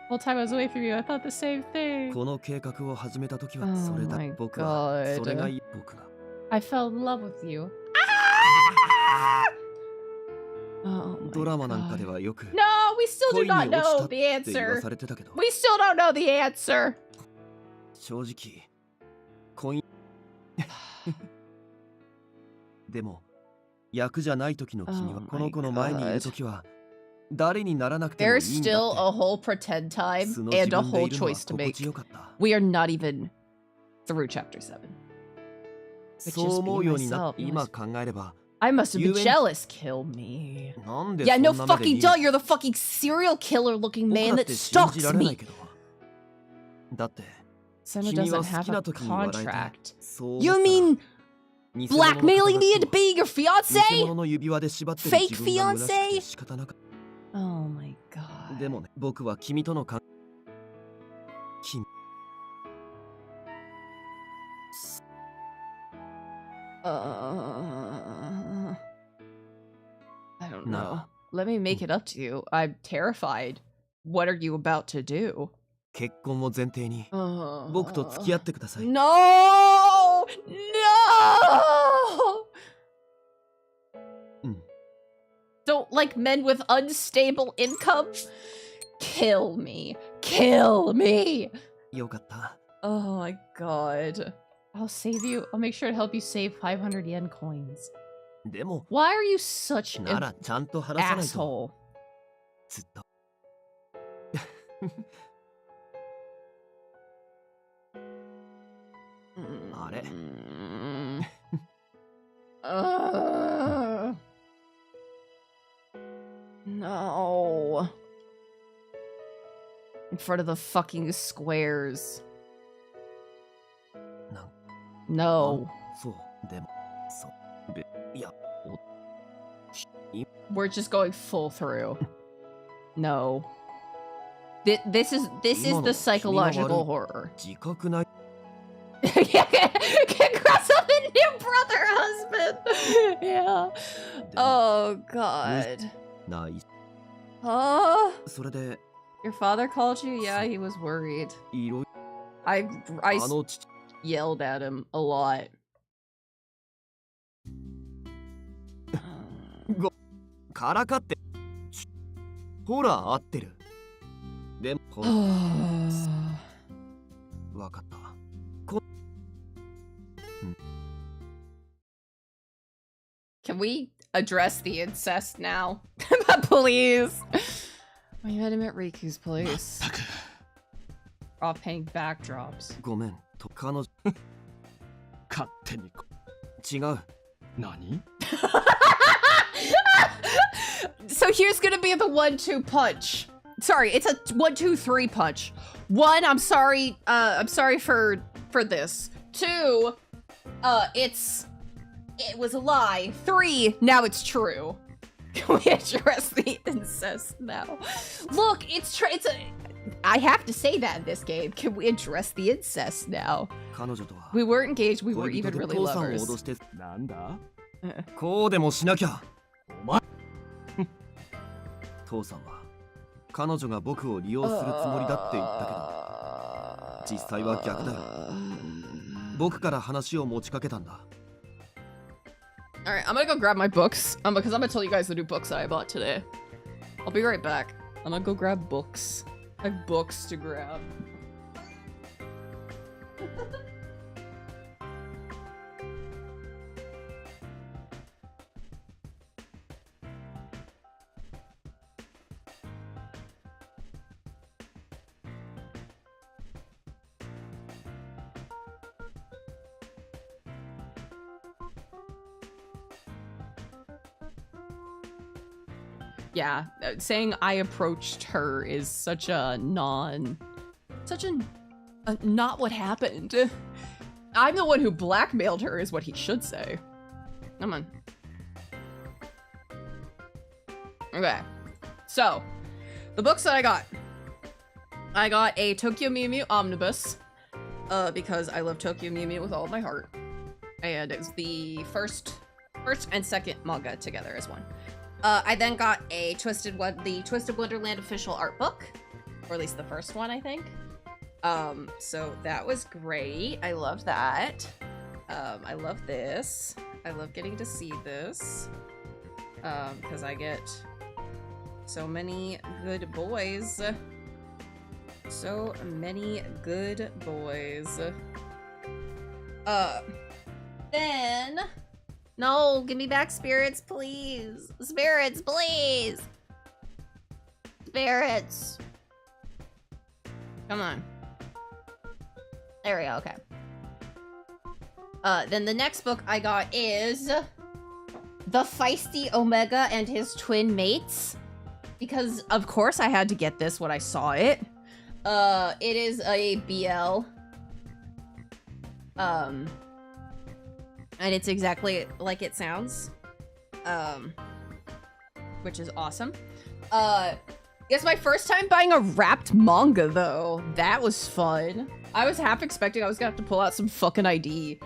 Whole time I was away from you, I thought the same thing. この計画を始めた時は Oh それだ my 僕は God. それがいい僕が I fell in love with you. Oh my ドラマなんかで God. はよく No, we still do 恋に not 落ちた know っ the て言わ answer. されてたけど We still don't know the answer. 正直恋でも役じゃない時の君は Oh この子の my 前にいる God. 時は誰にならなくてもいい There's んだ still って a whole pretend time 素の and 自 a 分で whole いるのは choice to 心 make. 地よかった We are not even through chapter 7. そう思うようにな myself. 今考えれば I must have been You jealous. Kill me. なんで Yeah, そん no な目で fucking 見る duh. You're the fucking serial killer looking 僕 man だっ that て信じ stalks られない me. me. けどだって Senna 君 doesn't は好 have きな a 時に笑えて contract. そう思 You ったら mean 偽物の blackmailing me 肩 into being your 書きと偽 fiance? 物の指輪で縛ってる Fake 自分が虚しくて fiancé? 仕方なかっ Oh my た god. でもね僕は君との関君 I don't No. know. Let me make it up to you. I'm terrified. What are you about to do? 結婚を前提に僕と付き合ってください No! No! don't like men with unstable income? Kill me. Kill me. よかった。 Oh my god. I'll save you. I'll make sure to help you save 500 yen coins. でも Why are you such な an らちゃんと話さないと asshole? ずっと。あれ No. In front of the fucking squares. なん No. そうでもそうべいやおしい We're just going full through. No. This is the psychological horror. 自覚ない Congrats on the new brother husband. Yeah. Oh god. ない Oh. それで Your father called you? Yeah, he was worried. いろ I あの父 yelled at him a lot. からかってほら合ってるでもほらわかった Can we address the incest now? Please. Well, you had him at Riku's place. Off paying backdrops. ごめんと彼女勝手にこ違う 何 So here's gonna be the 1-2 punch. Sorry, it's a 1-2-3 punch. 1, I'm sorry for this. 2, it was a lie. 3, now it's true. Can we address the incest now? Look, I have to say that in this game. Can we address the incest now? 彼女とは We weren't engaged, we weren't 恋人 even で really 父さんを lovers. 脅してなんだこうでもしなきゃお前父さんは彼女が僕を利用するつもりだって言ったけど実際は逆だよ僕から話を持ちかけたんだ Alright, I'm gonna go grab my books. Because I'm gonna tell you guys the new books that I bought today. I'll be right back. I'm gonna go grab books. I have books to grab. Yeah, saying I approached her is such a not what happened. I'm the one who blackmailed her is what he should say. Come on. Okay, so the books that I got a Tokyo Mew Mew Omnibus, because I love Tokyo Mew Mew with all of my heart, and it's the first and second manga together as one. I then got a the Twisted Wonderland official art book, or at least the first one, I think. So that was great. I loved that. I love this. I love getting to see this. Because I get so many good boys. So many good boys. Then... No, give me back spirits, please. Spirits, please. Spirits. Come on. There we go, okay. Then the next book I got is The Feisty Omega and His Twin Mates. Because, of course, I had to get this when I saw it. It is a BL. And it's exactly like it sounds. Which is awesome. It's my first time buying a wrapped manga, though. That was fun. I was half expecting I was gonna have to pull out some fucking ID.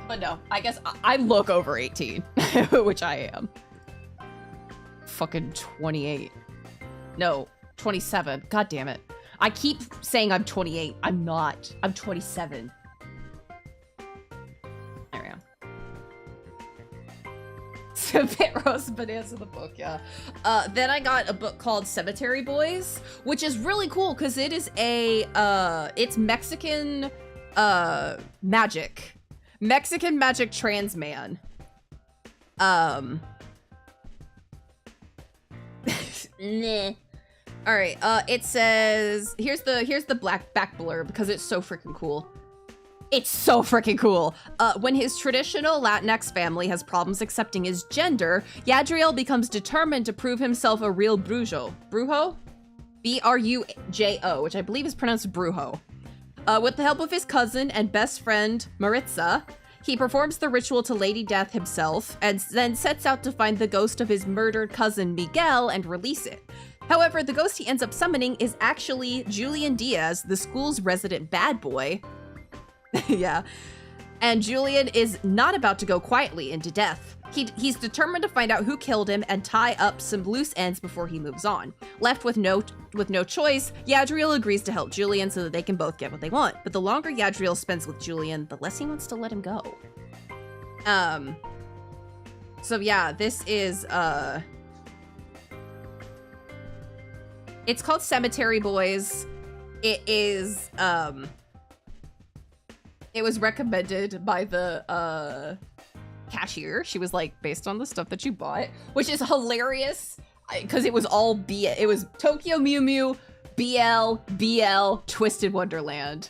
But no, I guess I look over 18. Which I am. Fucking 28. No, 27. God damn it. I keep saying I'm 28. I'm not. I'm 27. There we go. It's a bit Rose Bananas in the book, yeah. Then I got a book called Cemetery Boys, which is really cool because it is it's Mexican magic. Mexican magic trans man. Nah. All right. It says here's the black back blurb because it's so freaking cool. It's so freaking cool. When his traditional Latinx family has problems accepting his gender, Yadriel becomes determined to prove himself a real brujo. Brujo? B-R-U-J-O, which I believe is pronounced brujo. With the help of his cousin and best friend, Maritza, he performs the ritual to Lady Death himself and then sets out to find the ghost of his murdered cousin, Miguel, and release it. However, the ghost he ends up summoning is actually Julian Diaz, the school's resident bad boy. Yeah. And Julian is not about to go quietly into death. He's determined to find out who killed him and tie up some loose ends before he moves on. Left with no choice, Yadriel agrees to help Julian so that they can both get what they want. But the longer Yadriel spends with Julian, the less he wants to let him go. So yeah, this is it's called Cemetery Boys. It is it was recommended by the cashier. She was like, based on the stuff that you bought, which is hilarious because it was all it was Tokyo Mew Mew, BL, Twisted Wonderland.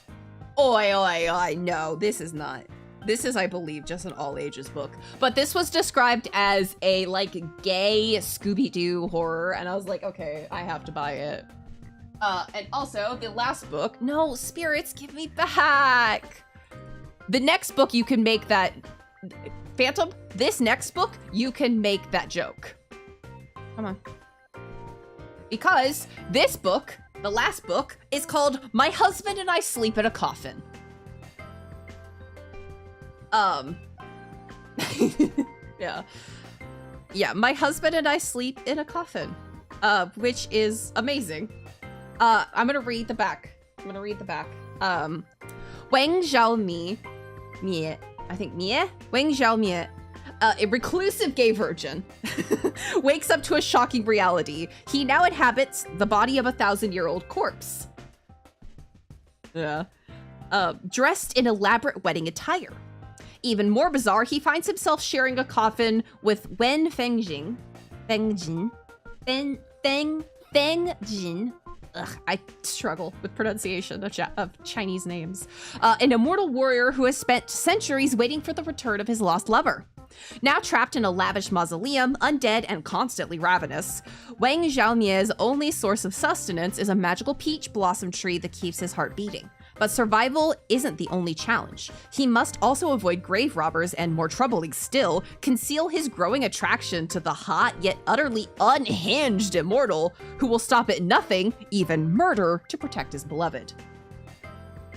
Oi, no, this is not. This is, I believe, just an all ages book. But this was described as a like gay Scooby-Doo horror, and I was like, okay, I have to buy it. And also the last book, no, spirits, give me back. The next book you can make that Phantom, this next book, you can make that joke. Come on. Because this book, the last book, is called My Husband and I Sleep in a Coffin. Yeah. Yeah, My Husband and I Sleep in a Coffin. Which is amazing. I'm gonna read the back. Wang Xiaomi, Wang Xiaomi, a reclusive gay virgin, wakes up to a shocking reality. He now inhabits the body of a 1,000-year-old corpse. Yeah. Dressed in elaborate wedding attire. Even more bizarre, he finds himself sharing a coffin with Wen Fengjin. Ugh, I struggle with pronunciation of Chinese names. An immortal warrior who has spent centuries waiting for the return of his lost lover. Now trapped in a lavish mausoleum, undead and constantly ravenous, Wang Xiaomie's only source of sustenance is a magical peach blossom tree that keeps his heart beating. But survival isn't the only challenge. He must also avoid grave robbers and, more troubling still, conceal his growing attraction to the hot yet utterly unhinged immortal who will stop at nothing, even murder, to protect his beloved.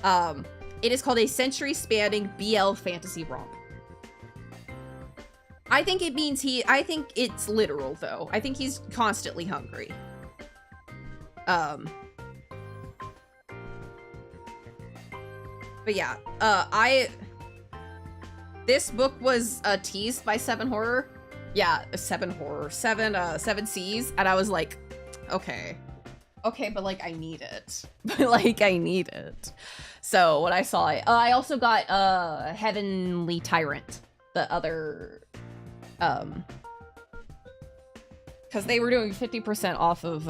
It is called a century-spanning BL fantasy romp. I think it means I think it's literal, though. I think he's constantly hungry. But yeah, this book was teased by Seven Horror. Yeah, Seven Seas, and I was like, okay, but like I need it. So when I saw it, I also got Heavenly Tyrant, the other, because they were doing 50% off of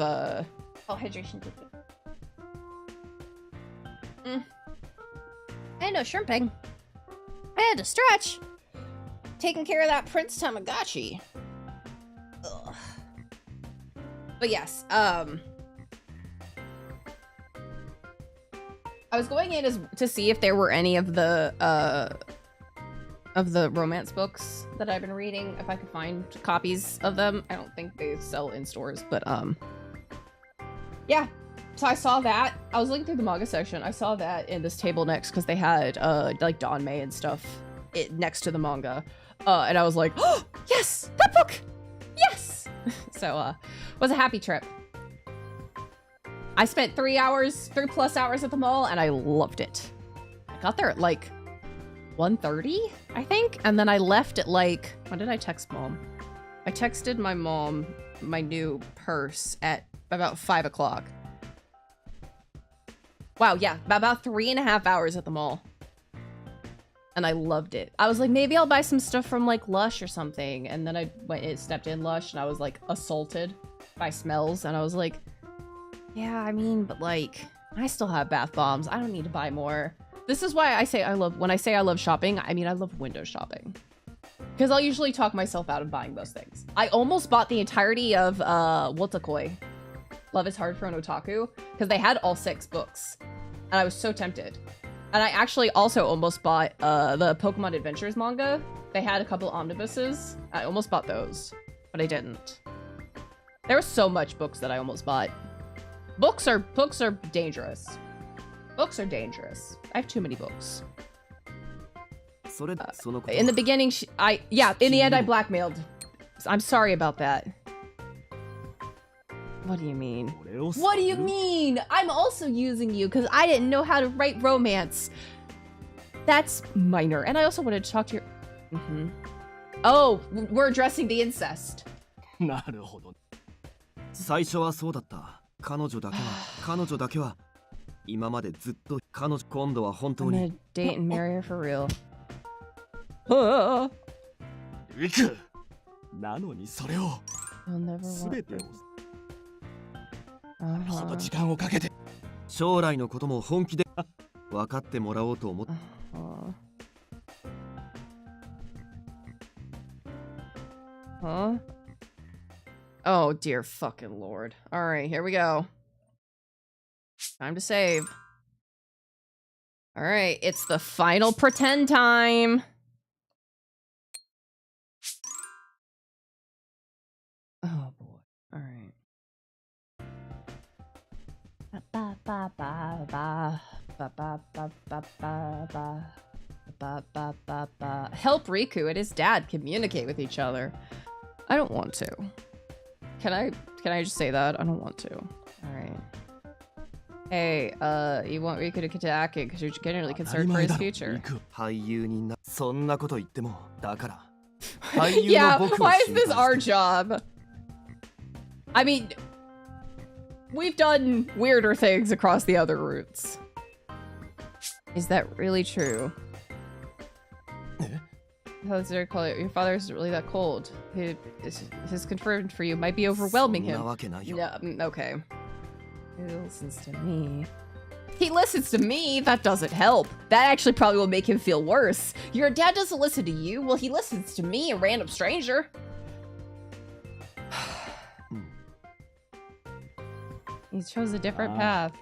hydration. I had no shrimping. I had to stretch. Taking care of that Prince Tamagotchi. Ugh. But yes, I was going in to see if there were any of the romance books that I've been reading, if I could find copies of them. I don't think they sell in stores, but yeah. So I saw that. I was looking through the manga section. I saw that in this table next because they had like Don May and stuff next to the manga. And I was like, oh, yes, that book! Yes! So it was a happy trip. I spent 3+ hours at the mall, and I loved it. I got there at like 1:30, I think. And then I left at like, when did I text mom? I texted my mom my new purse at about 5 o'clock. Wow, yeah, about 3.5 hours at the mall. And I loved it. I was like, maybe I'll buy some stuff from like Lush or something. And then I stepped in Lush and I was like assaulted by smells. And I was like, yeah, I mean, but like, I still have bath bombs. I don't need to buy more. This is why I say when I say I love shopping, I mean, I love window shopping. Because I'll usually talk myself out of buying those things. I almost bought the entirety of Wotakoi, Love is Hard for an Otaku, because they had all 6 books. And I was so tempted. And I actually also almost bought the Pokemon Adventures manga. They had a couple omnibuses. I almost bought those, but I didn't. There was so much books that I almost bought. Books are dangerous. Books are dangerous. I have too many books. In the beginning, in the end, I blackmailed. I'm sorry about that. What do you mean? What do you mean? I'm also using you because I didn't know how to write romance. That's minor. And I also wanted to talk to your... Oh, we're addressing the incest. なるほど。最初はそうだった。彼女だけは今までずっと今度は本当に I'm gonna date and marry her for real. リクなのにそれを You'll never 全てを want... ほど時間をかけて将来のことも本気で分かってもらおうと思って Huh? Oh, dear fucking lord. Alright, here we go. Time to save. Alright, it's the final pretend time. Oh boy. Alright. Ba ba ba ba ba ba ba ba ba ba ba ba ba. Help Riku and his dad communicate with each other. I don't want to. Can I just say that? I don't want to. Alright. Hey, you want Riku to get to acting because you're genuinely concerned for his future. Yeah, why is this our job? I mean, we've done weirder things across the other routes. Is that really true? Your father isn't really that cold. His confirmed for you might be overwhelming him. Yeah, okay. He listens to me. He listens to me? That doesn't help. That actually probably will make him feel worse. Your dad doesn't listen to you? Well, he listens to me, a random stranger. He chose a different path.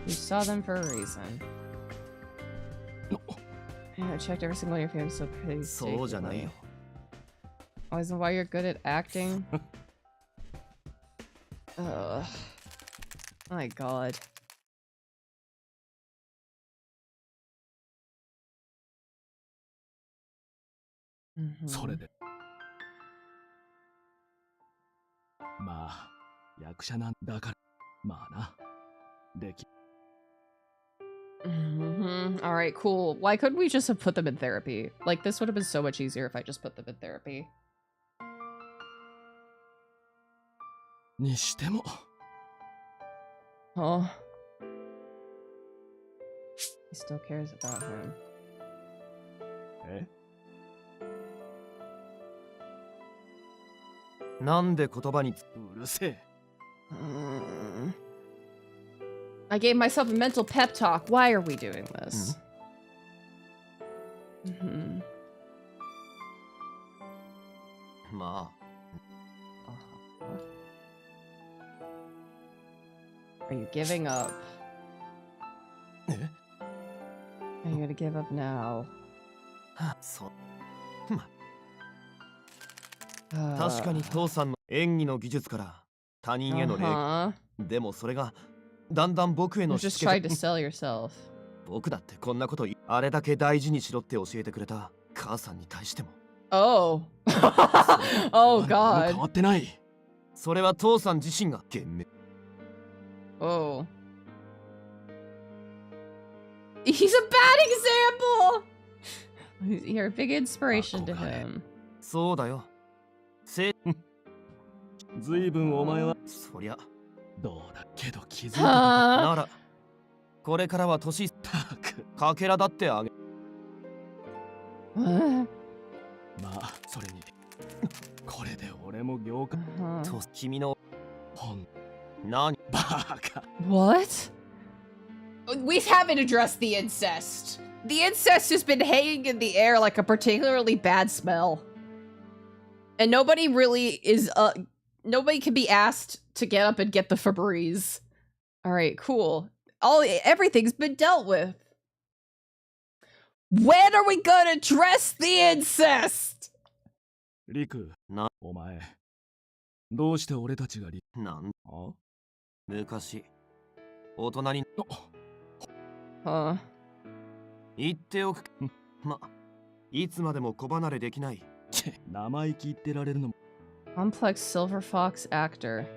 You saw them for a reason. I checked every single one of your films so pretty. Oh, isn't why you're good at acting? Ugh. My god. Mm-hmm. まあ、役者なんだから、まあな。でき Alright, cool. Why couldn't we just have put them in therapy? Like, this would have been so much easier if I just put them in therapy. にしても Oh. He still cares about him. えなんで言葉にうるせえ I gave myself a mental pep talk. Why are we doing this? Are you giving up? Are you gonna give up now? 確かに父さんの演技の技術から他人への礼でもそれがだんだん僕への just tried to sell yourself. 僕だってこんなことあれだけ大事にしろって教えてくれた母さんに対しても Oh. Oh god. 変わってない。それは父さん自身が幻滅 Oh. He's a bad example. You're a big inspiration to him. そうだよ。ずいぶんお前はそりゃ。どうだけど気づいたなら、これからは年たくかけらだってあげ。まあそれにこれで俺も業界と君の本何バカ What? We haven't addressed the incest. The incest has been hanging in the air like a particularly bad smell. And nobody really is, nobody can be asked to get up and get the Febreze. Alright, cool. Everything's been dealt with. When are we gonna address the incest? リクなお前どうして俺たちがなんあ昔大人に言っておくいつまでも子離れできない生意気言ってられるのも Complex Silver Fox actor.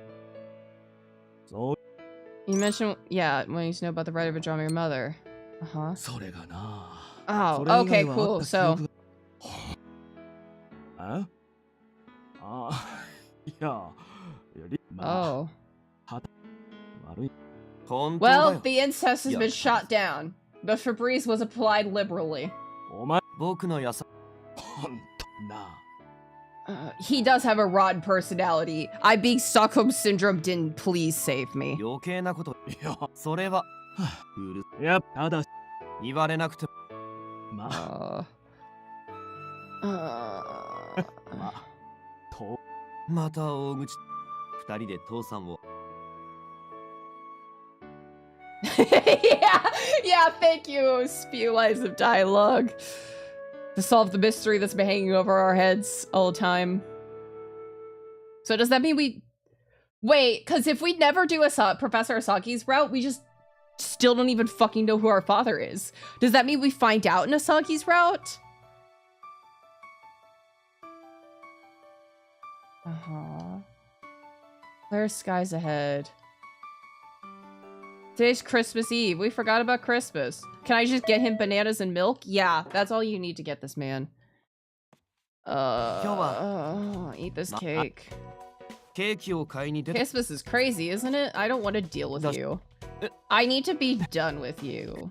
そう You mentioned, yeah, when you know about the right of a drama your mother. Uh-huh. それがな Oh, それ以外 okay, はあ cool. った記 So, 憶がああいやまあ oh. 本当だ Well, よ the incest has Yeah. been shot down. The Febreze was applied liberally. お前僕の優しほんとな He does have a rotten personality. I being Stockholm Syndrome didn't please save me. 余計なこといやそれはうるいやただ言われなくてまあ Uh, まあとまた大口二人で父さんを yeah, thank you. Spew lines of dialogue to solve the mystery that's been hanging over our heads all the time. So does that mean we wait? Because if we never do Professor Asagi's route, we just still don't even fucking know who our father is. Does that mean we find out in Asagi's route? Clear skies ahead. Today's Christmas Eve. We forgot about Christmas. Can I just get him bananas and milk? Yeah, that's all you need to get this man. Eat this cake. ケーキを買いに出て Christmas is crazy, isn't it? I don't want to deal with you. I need to be done with you.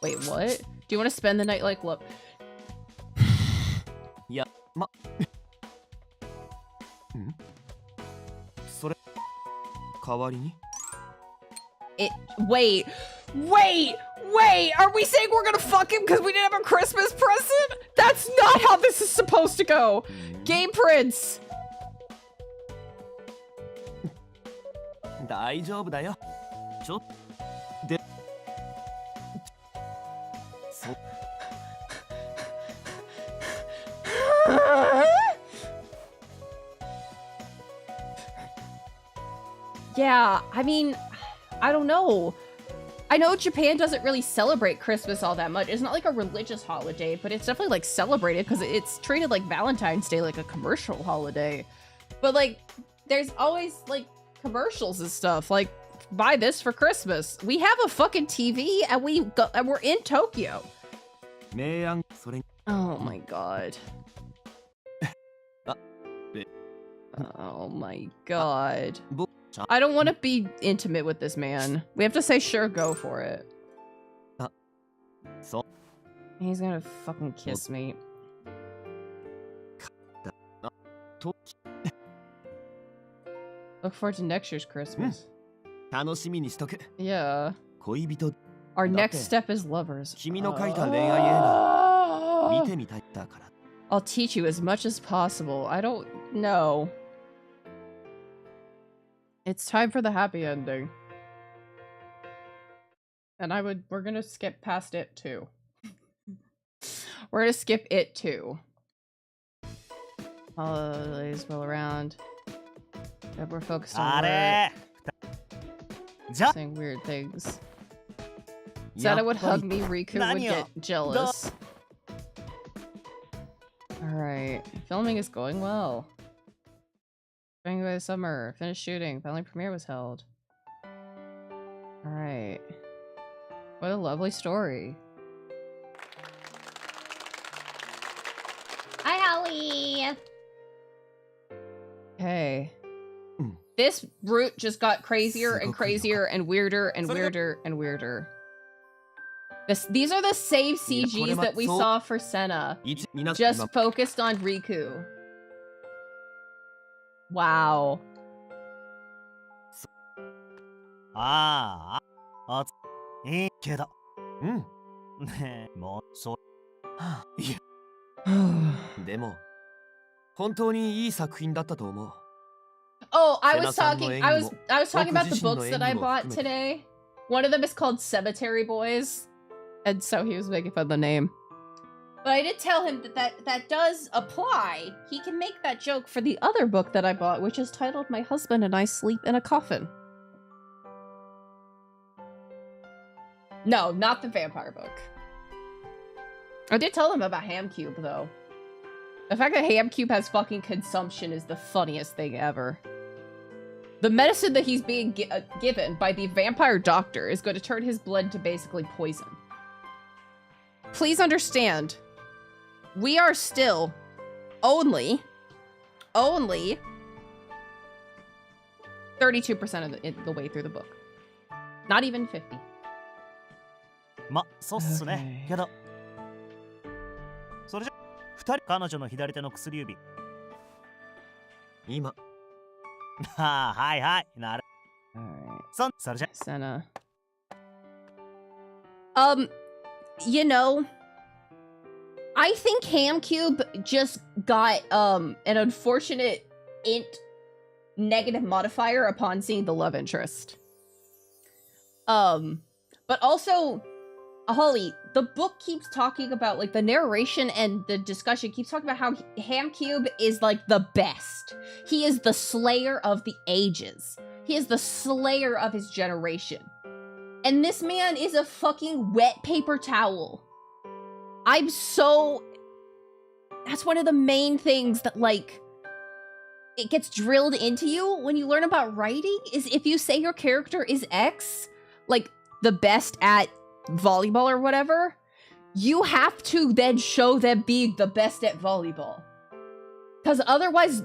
Wait, what? Do you want to spend the night like, look? いやんそれ代わりに Wait, are we saying we're gonna fuck him because we didn't have a Christmas present? That's not how this is supposed to go. Game Prince. 大丈夫だよちょっでそ Yeah, I mean, I don't know. I know Japan doesn't really celebrate Christmas all that much. It's not like a religious holiday, but it's definitely like celebrated because it's treated like Valentine's Day, like a commercial holiday. But like, there's always like commercials and stuff. Like, buy this for Christmas. We have a fucking TV and we're in Tokyo. 明暗それ Oh my god. あべ Oh my god. ぼちゃ I don't want to be intimate with this man. We have to say, sure, go for it. そう He's gonna fucking kiss me. と Look forward to next year's Christmas. 楽しみにしとく Yeah. 恋人 Our だって next step is lovers. 君の書いた恋愛映画見 Ah! てみたいだから I'll teach you as much as possible. I don't know. It's time for the happy ending. And we're gonna skip past it too. We're gonna skip it too. Holidays roll around. Yep, we're focused あ on れ work, じゃ saying weird things. や Zeta っ would ぱ hug り me, Riku would Nani get yo? jealous. Alright, filming is going well. Spring by the summer, finished shooting, family premiere was held. Alright. What a lovely story. Bye. Okay. Mm. This route just got crazier and crazier and weirder and weirder and weirder. These are the same CGs that we saw for Senna. Just focused on Riku. Wow. ああ、いいけど。うん。ねえ、もう、そう。いや。でも、本当にいい作品だったと思う。Oh, I was talking about the books that I bought today. One of them is called Cemetery Boys. And so he was making fun of the name. But I did tell him that does apply. He can make that joke for the other book that I bought, which is titled My Husband and I Sleep in a Coffin. No, not the vampire book. I did tell him about Hamcube, though. The fact that Hamcube has fucking consumption is the funniest thing ever. The medicine that he's being given by the vampire doctor is going to turn his blood into basically poison. Please understand, we are still only 32% of the way through the book. Not even 50. ま、そうっすね。けど、それじゃ、二人彼女の左手の薬指。今。はあ、はいはい、なる。それじゃ。Senna. You know, I think Hamcube just got an unfortunate int negative modifier upon seeing the love interest. But also, Holly, the book keeps talking about, like, the narration and the discussion keeps talking about how Hamcube is, like, the best. He is the slayer of the ages. He is the slayer of his generation. And this man is a fucking wet paper towel. That's one of the main things that, like, it gets drilled into you when you learn about writing, is if you say your character is X, like, the best at volleyball or whatever, you have to then show them being the best at volleyball. Because otherwise,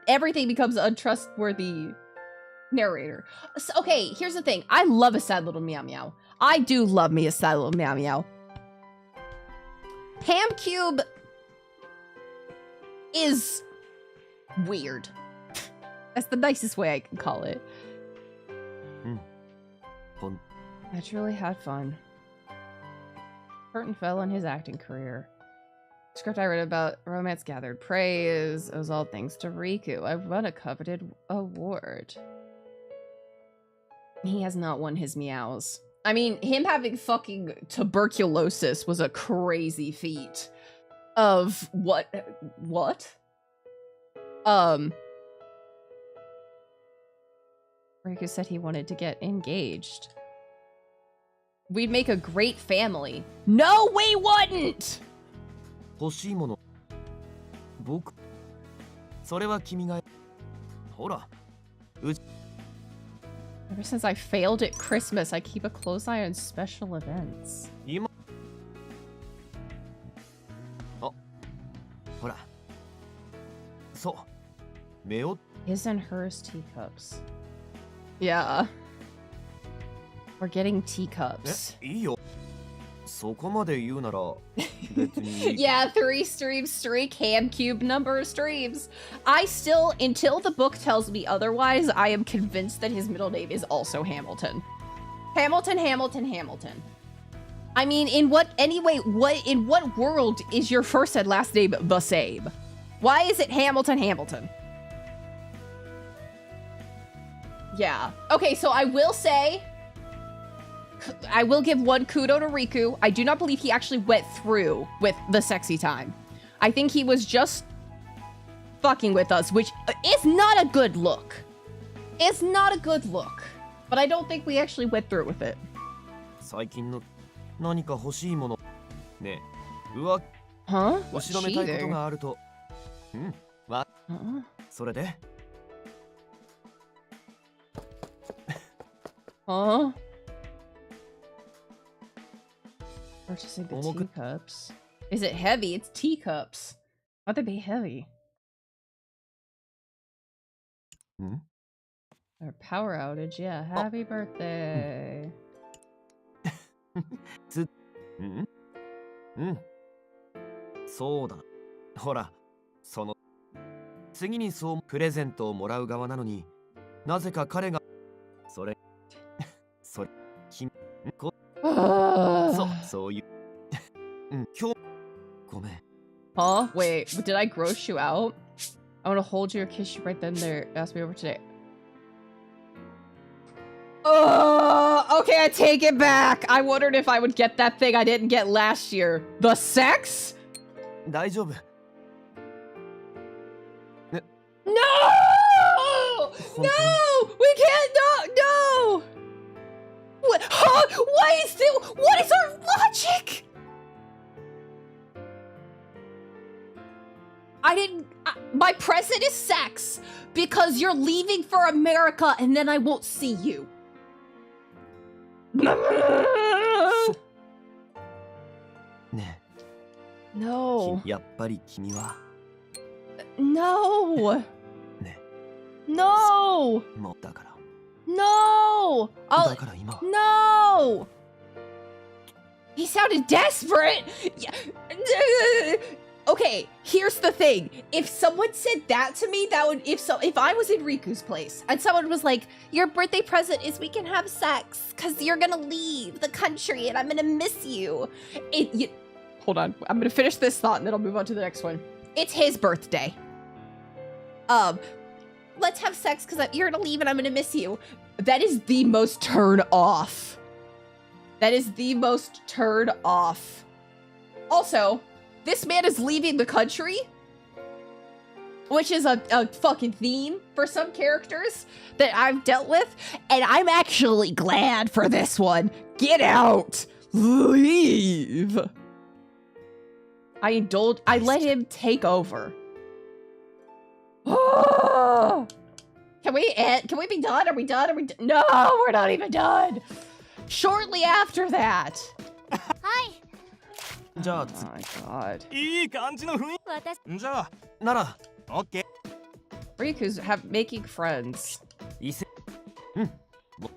everything becomes untrustworthy narrator. So, okay, here's the thing. I love a sad little meow meow. I do love me a sad little meow meow. Hamcube is weird. That's the nicest way I can call it. Fun. I truly had fun. Curtain fell on his acting career. Script I read about romance gathered praise. It was all thanks to Riku. I won a coveted award. He has not won his meows. I mean, him having fucking tuberculosis was a crazy feat. Of what? Riku said he wanted to get engaged. We'd make a great family. No, we wouldn't! 欲しいもの。僕。それは君が。ほら。Ever since I failed at Christmas, I keep a close eye on special events. 今。あ。ほら。そう。目を。His and hers teacups. Yeah. We're getting teacups. いいよ。そこまで言うなら別に Yeah, 3 streams streak, Hamcube number of streams. I still, until the book tells me otherwise, I am convinced that his middle name is also Hamilton. Hamilton. I mean, in what world is your first and last name the same? Why is it Hamilton? Yeah. Okay, so I will say, I will give one kudo to Riku. I do not believe he actually went through with the sexy time. I think he was just fucking with us, which is not a good look. It's not a good look. But I don't think we actually went through with it. 最近の何か欲しいものねえ、うわ、 Huh? おしろめたいことがあると。それで Huh? Purchasing the teacups. Is it heavy? It's teacups. Why'd they be heavy? Hmm? Or power outage, yeah. Happy birthday. うんうん。そうだな。ほら、次にそうプレゼントをもらう側なのになぜか彼がそれ君そういう今日ごめん。 Huh? Wait, did I gross you out? I want to hold you or kiss you right then there. Ask me over today. Okay, I take it back. I wondered if I would get that thing I didn't get last year. The sex? 大丈夫。 No! No! We can't, no! What? Huh? What is our logic? My present is sex because you're leaving for America and then I won't see you. No. やっぱり君は No. ね No. もうだから No. だから今 No. He sounded desperate. Yeah. Okay, here's the thing. If someone said that to me, that would if I was in Riku's place and someone was like, "Your birthday present is we can have sex cuz you're going to leave the country and I'm going to miss you." Hold on. I'm going to finish this thought and then I'll move on to the next one. It's his birthday. Let's have sex cuz you're going to leave and I'm going to miss you. That is the most turn off. That is the most turn off. Also, this man is leaving the country, which is a fucking theme for some characters that I've dealt with, and I'm actually glad for this one. Get out! Leave! I let him take over. Can we be done? Are we done? No, we're not even done. Shortly after that. Hi. じゃあ Oh my god. いい感じの雰囲私気じゃあなら OK Riku's making friends. いせ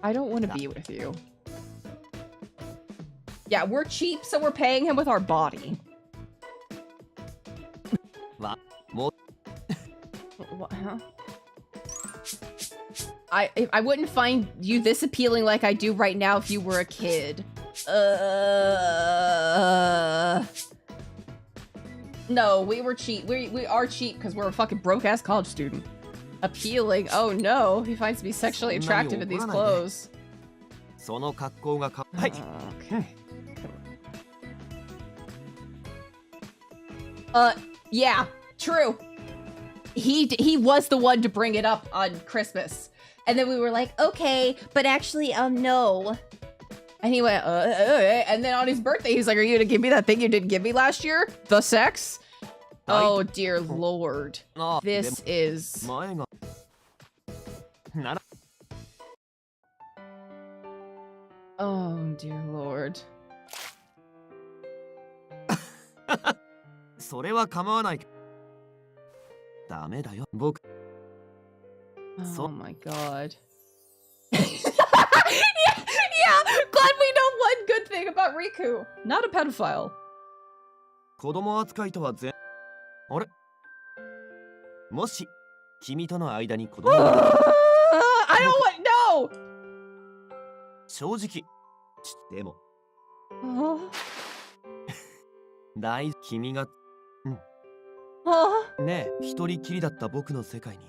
I don't want to be with you. Yeah, we're cheap, so we're paying him with our body. わもう What, huh? I wouldn't find you this appealing like I do right now if you were a kid. No, we were cheap. We are cheap because we're a fucking broke-ass college student. Appealing? Oh no, he finds me sexually attractive in these clothes. その格好がかはい Okay. Yeah, true. He was the one to bring it up on Christmas. And then we were like, okay, but actually, no. And he went, and then on his birthday, he's like, are you gonna give me that thing you didn't give me last year? The sex? Oh, dear Lord. あ This is... 前がなら Oh, dear Lord. それは構わないダメだよ僕 Oh my god. yeah, glad we know one good thing about Riku. Not a pedophile. 子供扱いとは全あれもし君との間に子供が I don't want... No! 正直でも Oh. 大君が Oh. ねえ一人きりだった僕の世界に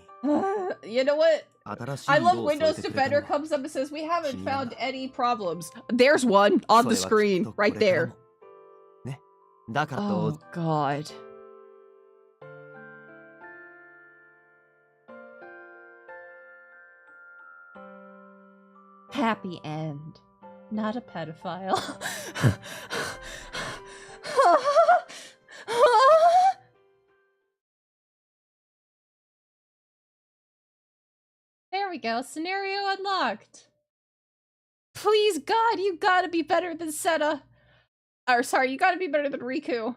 You know what? 新しい I 色 love を添え Windows てくれたの Defender は comes up and says, we haven't found any problems. There's one on the それはきっ screen とこ right れから there. もねだからどう Oh ぞ god. Happy end. Not a pedophile. There we go. Scenario unlocked. Please, God, you gotta be better than Seta. Or, sorry, you gotta be better than Riku.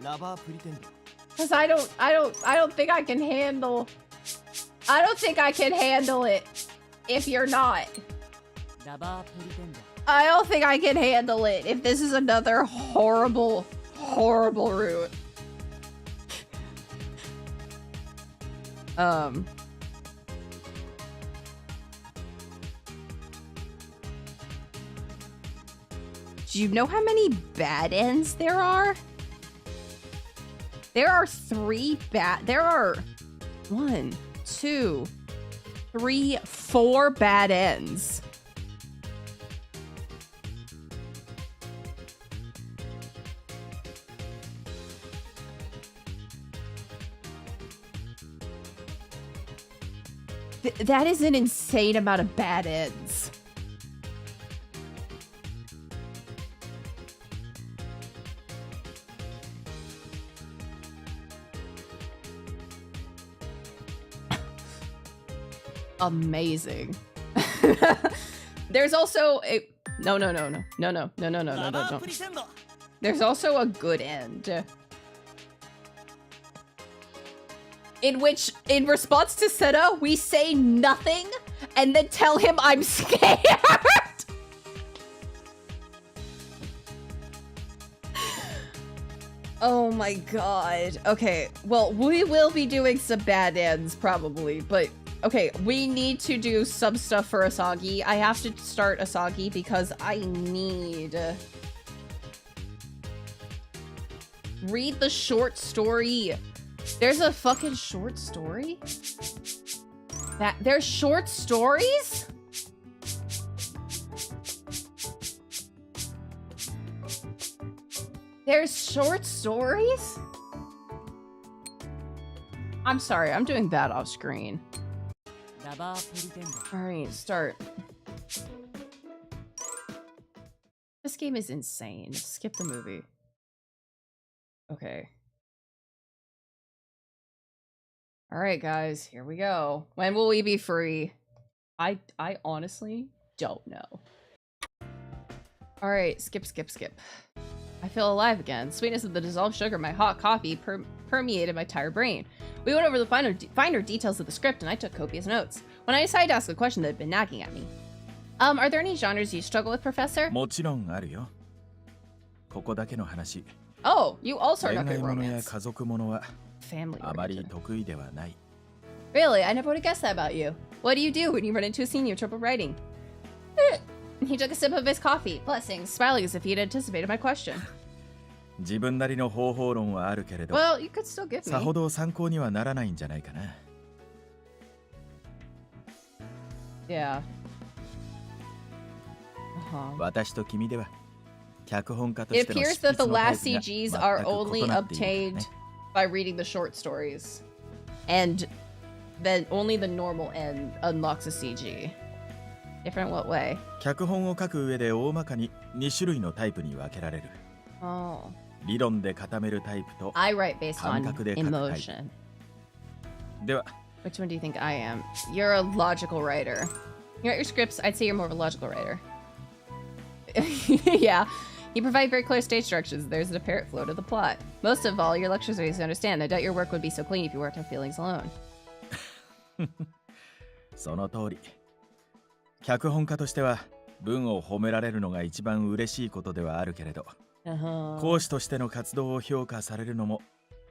ラバープリテンド Because I don't think I can handle... I don't think I can handle it if you're not. I don't think I can handle it if this is another horrible, horrible route. Do you know how many bad ends there are? There are 3 bad... There are 1, 2, 3, 4 bad ends. That is an insane amount of bad ends. Amazing. There's also a no. There's also a good end. In which, in response to Senna, we say nothing and then tell him I'm scared. Oh my god. Okay, well, we will be doing some bad ends probably, but okay, we need to do some stuff for Asagi. I have to start Asagi because I need... Read the short story. There's a fucking short story? There's short stories? There's short stories? I'm sorry, I'm doing that off screen. Alright, start. This game is insane. Skip the movie. Okay. Alright, guys, here we go. When will we be free? I honestly don't know. Alright, skip. I feel alive again. Sweetness of the dissolved sugar in my hot coffee permeated my tired brain. We went over the finer details of the script and I took copious notes. When I decided to ask a question that had been nagging at me. Are there any genres you struggle with, Professor? Oh, you also are not good at romance. Family oriented. Really? I never would have guessed that about you. What do you do when you run into a scene you have trouble writing? He took a sip of his coffee, blessing, smiling as if he had anticipated my question. Well, you could still give me. Yeah. It appears that the last CGs are only obtained by reading the short stories. And then only the normal end unlocks a CG. Different what way? Oh. I write based on emotion. Which one do you think I am? You're a logical writer. You write your scripts, I'd say you're more of a logical writer. Yeah. You provide very clear stage structures. There's an apparent flow to the plot. Most of all, your lectures are easy to understand. I doubt your work would be so clean if you worked on feelings alone. その通り。脚本家としては文を褒められるのが一番嬉しいことではあるけれど、講師としての活動を評価されるのも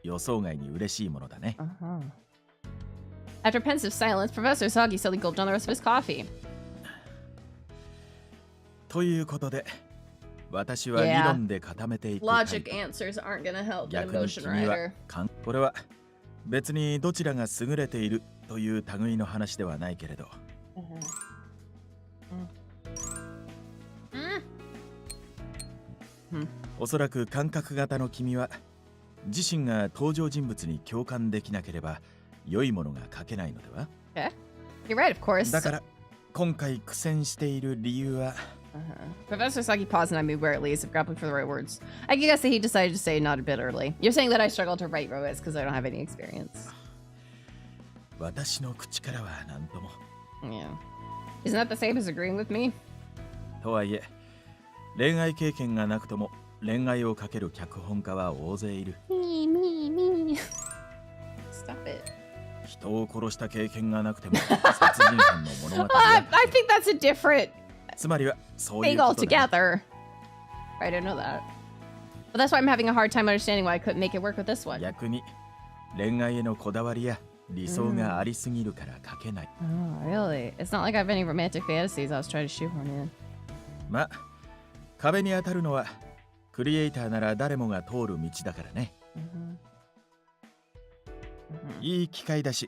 予想外に嬉しいものだね。After pensive silence, Professor Sagi suddenly gulped on the rest of his coffee. ということで、私は理論で固めていく。Logic answers aren't gonna help the emotion writer. これは別にどちらが優れているという類の話ではないけれど。おそらく感覚型の君は自身が登場人物に共感できなければ良いものが書けないのでは？ You're right, of course. だから今回苦戦している理由は。Professor Sagi paused and I moved warily as if grappling for the right words. I guess that he decided to say not a bit early. You're saying that I struggle to write romance because I don't have any experience. 私の口からは何とも。Yeah. Isn't that the same as agreeing with me? とはいえ、恋愛経験がなくとも恋愛をかける脚本家は大勢いる。Me. Stop it. 人を殺した経験がなくても殺人犯の物語 I だ。 think that's a different つまりはそうい thing うことだ。 altogether. I didn't know that. But that's why I'm having a hard time understanding why I couldn't make it work with this one. 逆に恋愛へのこだわりや理想がありすぎるから書けない。Oh, really? It's not like I have any romantic fantasies I was trying to shoehorn in. ま、壁に当たるのはクリエイターなら誰もが通る道だからね。いい機会だし、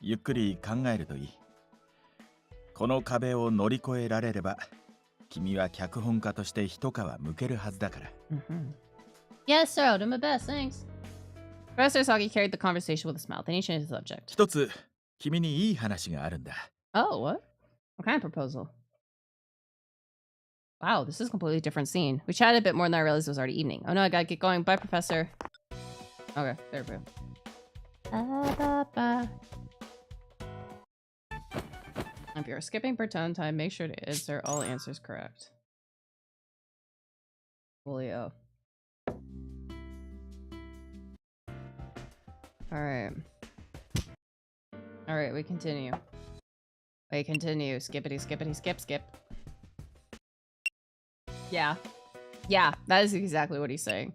ゆっくり考えるといい。この壁を乗り越えられれば、君は脚本家として一皮むけるはずだから。Yes, sir. I'll do my best. Thanks. Professor Sagi carried the conversation with a smile. Then he changed the subject. 一つ、君にいい話があるんだ。Oh, what? What kind of proposal? Wow, this is a completely different scene. We chatted a bit more than I realized it was already evening. Oh no, I gotta get going. Bye, Professor. Okay, there we go. If you're skipping pretend time, make sure to answer all answers correct. Julio. Alright. Alright, we continue. We continue. Skippity, skippity, skip, skip. Yeah. Yeah, that is exactly what he's saying.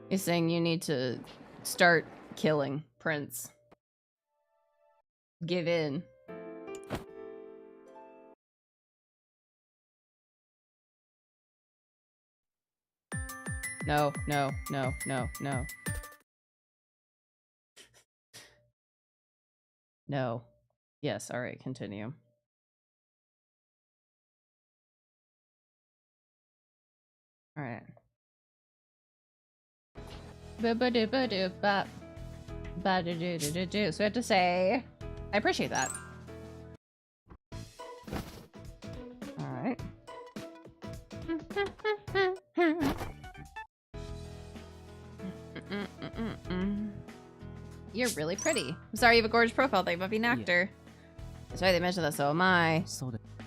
He's saying you need to start killing Prince. Give in. No, no, no, no, no. No. Yes, alright, continue. Alright. Ba-ba-do-ba-do-bop. Ba-do-do-do-do-do. So we have to say, I appreciate that. Alright. You're really pretty. I'm sorry you have a gorgeous profile. Think about being an actor. That's why they mentioned that, so am I.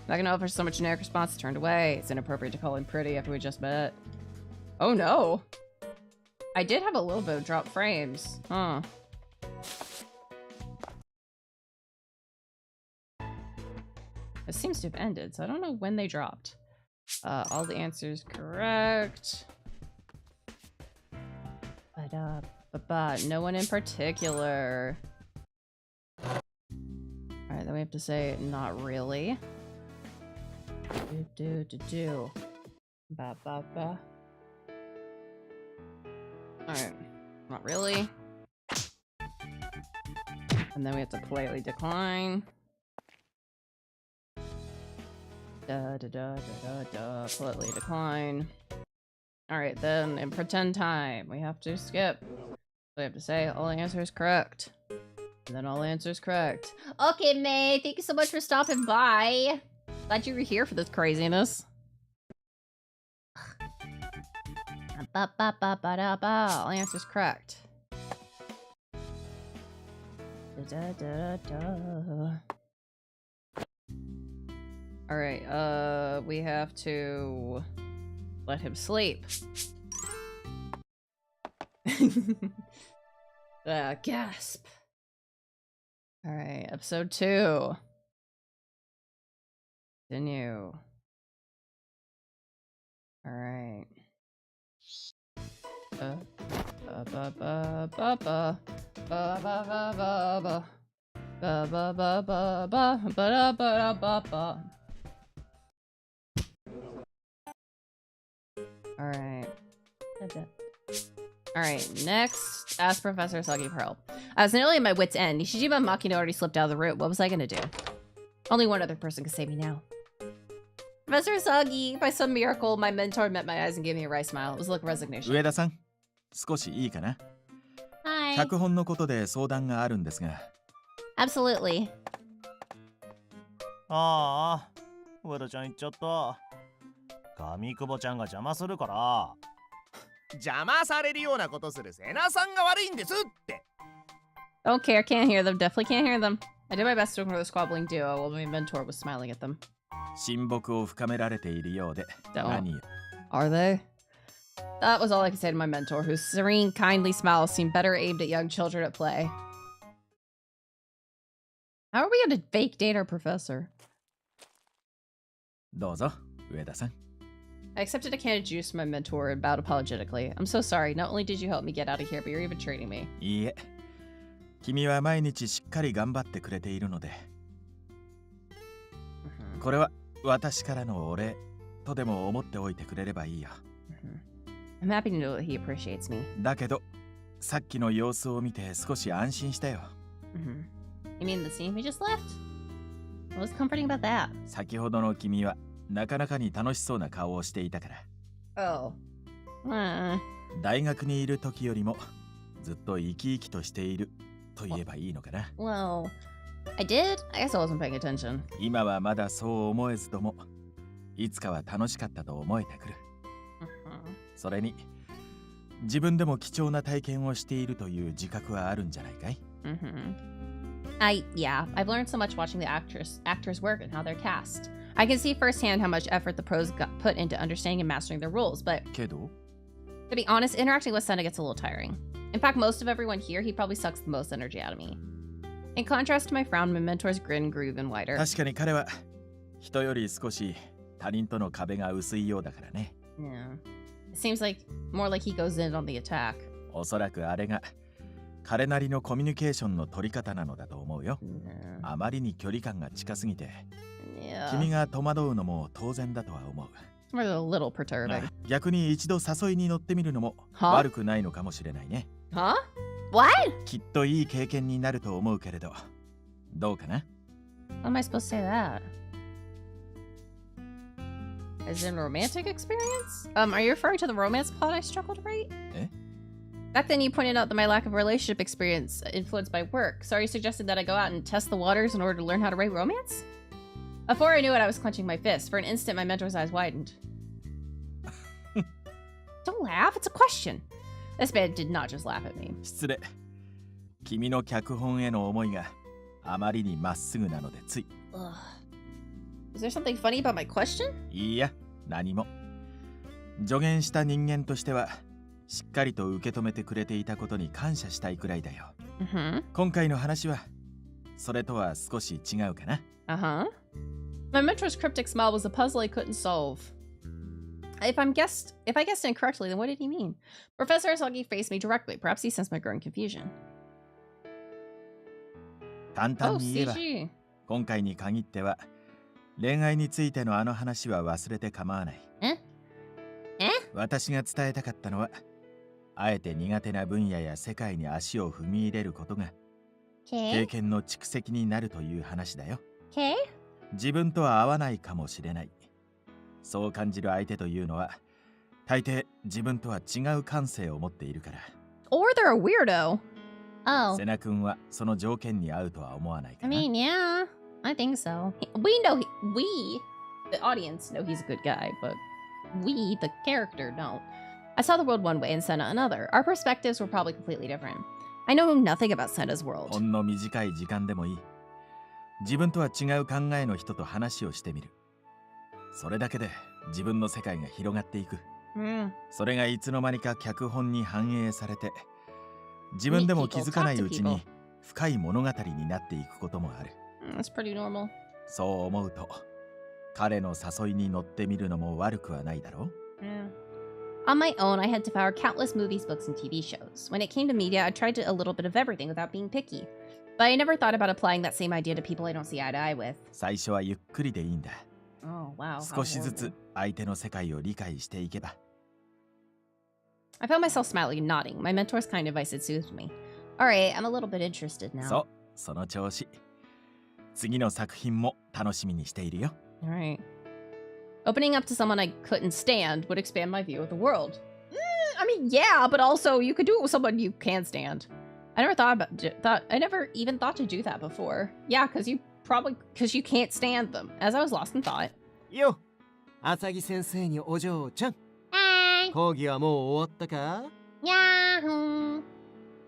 Not gonna offer so much generic response turned away. It's inappropriate to call him pretty after we just met. Oh no. I did have a little bit of drop frames. Huh. It seems to have ended, so I don't know when they dropped. All the answers correct. But no one in particular. Alright, then we have to say not really. Do. Ba. Alright, not really. And then we have to politely decline. Politely decline. Alright, then in pretend time, we have to skip. We have to say all answers correct. And then all answers correct. Okay, May, thank you so much for stopping by. Glad you were here for this craziness. All answers correct. Alright, we have to let him sleep. Gasp. Alright, episode 2. Continue. Alright. Alright. Alright, next, ask Professor Soggy for help. I was nearly at my wit's end. Nishijima and Makino already slipped out of the room. What was I gonna do? Only one other person could save me now. Professor Soggy, by some miracle, my mentor met my eyes and gave me a wry smile. It was a look of resignation. 上田さん、少しいいかな？ Hi. 脚本のことで相談があるんですが。Absolutely. ああ、上田ちゃん行っちゃった。上久保ちゃんが邪魔するから。邪魔されるようなことする瀬名さんが悪いんですって。Don't care, can't hear them, definitely can't hear them. I did my best to ignore the squabbling duo while my mentor was smiling at them. 親睦を深められているようで。何？ Are they? That was all I could say to my mentor, whose serene, kindly smile seemed better aimed at young children at play. How are we going to fake date our professor? どうぞ、上田さん。I accepted a can of juice from my mentor and bowed apologetically. I'm so sorry. Not only did you help me get out of here, but you're even training me. いいえ。君は毎日しっかり頑張ってくれているので。これは私からのお礼とでも思っておいてくれればいいよ。I'm happy to know that he appreciates me. だけど、さっきの様子を見て少し安心したよ。You mean the scene we just left? What was comforting about that? 先ほどの君はなかなかに楽しそうな顔をしていたから。Oh. 大学にいる時よりもずっと生き生きとしていると言えばいいのかな。Well, I did? I guess I wasn't paying attention. 今はまだそう思えずとも、いつかは楽しかったと思えてくる。それに、自分でも貴重な体験をしているという自覚はあるんじゃないかい？ Yeah, I've learned so much watching the actors work and how they're cast. I can see firsthand how much effort the pros got put into understanding and mastering their roles, but けど to be honest, interacting with Senna gets a little tiring. In fact, most of everyone here, he probably sucks the most energy out of me. In contrast to my frown, my mentor's grin grew even wider. 確かに彼は人より少し他人との壁が薄いようだからね。Yeah. It seems like more like he goes in on the attack. おそらくあれが彼なりのコミュニケーションの取り方なのだと思うよ。あまりに距離感が近すぎて、君が戸惑うのも当然だとは思う。A little perturbing. 逆に一度誘いに乗ってみるのも悪くないのかもしれないね。Huh? What? きっといい経験になると思うけれど、どうかな？ How am I supposed to say that? As in romantic experience? Are you referring to the romance plot I struggled to write? Eh? Back then you pointed out that my lack of relationship experience influenced my work. So are you suggesting that I go out and test the waters in order to learn how to write romance? Before I knew it, I was clenching my fist. For an instant, my mentor's eyes widened. Don't laugh, it's a question. This man did not just laugh at me. 失礼。君の脚本への思いがあまりにまっすぐなのでつい。Is there something funny about my question? いいや、何も。助言した人間としては、しっかりと受け止めてくれていたことに感謝したいくらいだよ。今回の話は、それとは少し違うかな。My mentor's cryptic smile was a puzzle I couldn't solve. If I guessed incorrectly, then what did he mean? Professor Asagi faced me directly. Perhaps he sensed my growing confusion. 簡単に言えば、 CG. 今回に限っては、恋愛についてのあの話は忘れて構わない。私が伝えたかったのは、あえて苦手な分野や世界に足を踏み入れることが、経験の蓄積になるという話だよ。自分とは合わないかもしれない。そう感じる相手というのは、大抵自分とは違う感性を持っているから。Or they're a weirdo. Oh. セナ君はその条件に合うとは思わないかな。I mean, yeah, I think so. We, the audience, know he's a good guy, but we, the character, don't. I saw the world one way and Senna another. Our perspectives were probably completely different. I know nothing about Senna's world. ほんの短い時間でもいい。自分とは違う考えの人と話をしてみる。それだけで自分の世界が広がっていく。それがいつの間にか脚本に反映されて、自分でも気づかないうちに深い物語になっていくこともある。That's pretty normal. そう思うと、彼の誘いに乗ってみるのも悪くはないだろう。On my own, I had devoured countless movies, books, and TV shows. When it came to media, I tried a little bit of everything without being picky. But I never thought about applying that same idea to people I don't see eye to eye with. 最初はゆっくりでいいんだ。Oh, wow. 少しずつ相手の世界を理解していけば。I found myself smiling and nodding. My mentor's kind advice had soothed me. Alright, I'm a little bit interested now. そう、その調子。次の作品も楽しみにしているよ。Alright. Opening up to someone I couldn't stand would expand my view of the world. I mean, yeah, but also you could do it with someone you can stand. I never even thought to do that before. Yeah, because you can't stand them. As I was lost in thought. よ、浅木先生にお嬢ちゃん。講義はもう終わったか？やーふん。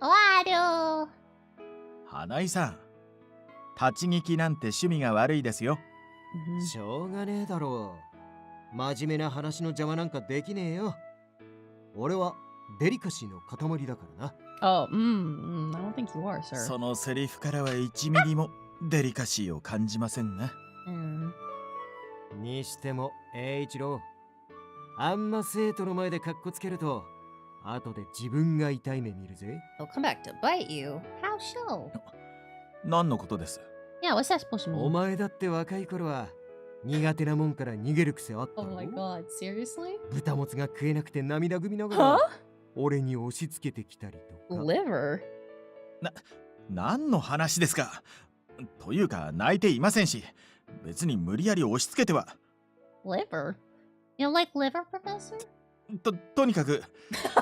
終わる。花井さん、立ち聞きなんて趣味が悪いですよ。しょうがねえだろう。真面目な話の邪魔なんかできねえよ。俺はデリカシーの塊だからな。Oh, I don't think you are, sir. そのセリフからは1ミリもデリカシーを感じませんな。にしても、栄一郎、あんま生徒の前でカッコつけると、後で自分が痛い目見るぜ。He'll come back to bite you. How so? 何のことです Yeah, what's that supposed to mean? お前だって若い頃は苦手なもんから逃げる癖あった Oh ろ。 my god, seriously? 豚もつが食えなくて涙ぐみながら、 Huh? 俺に押し付けてきたりとか。 Liver? 何の話ですかというか泣いていませんし、別に無理やり押し付けては。 Liver? You don't like liver, Professor? とにかく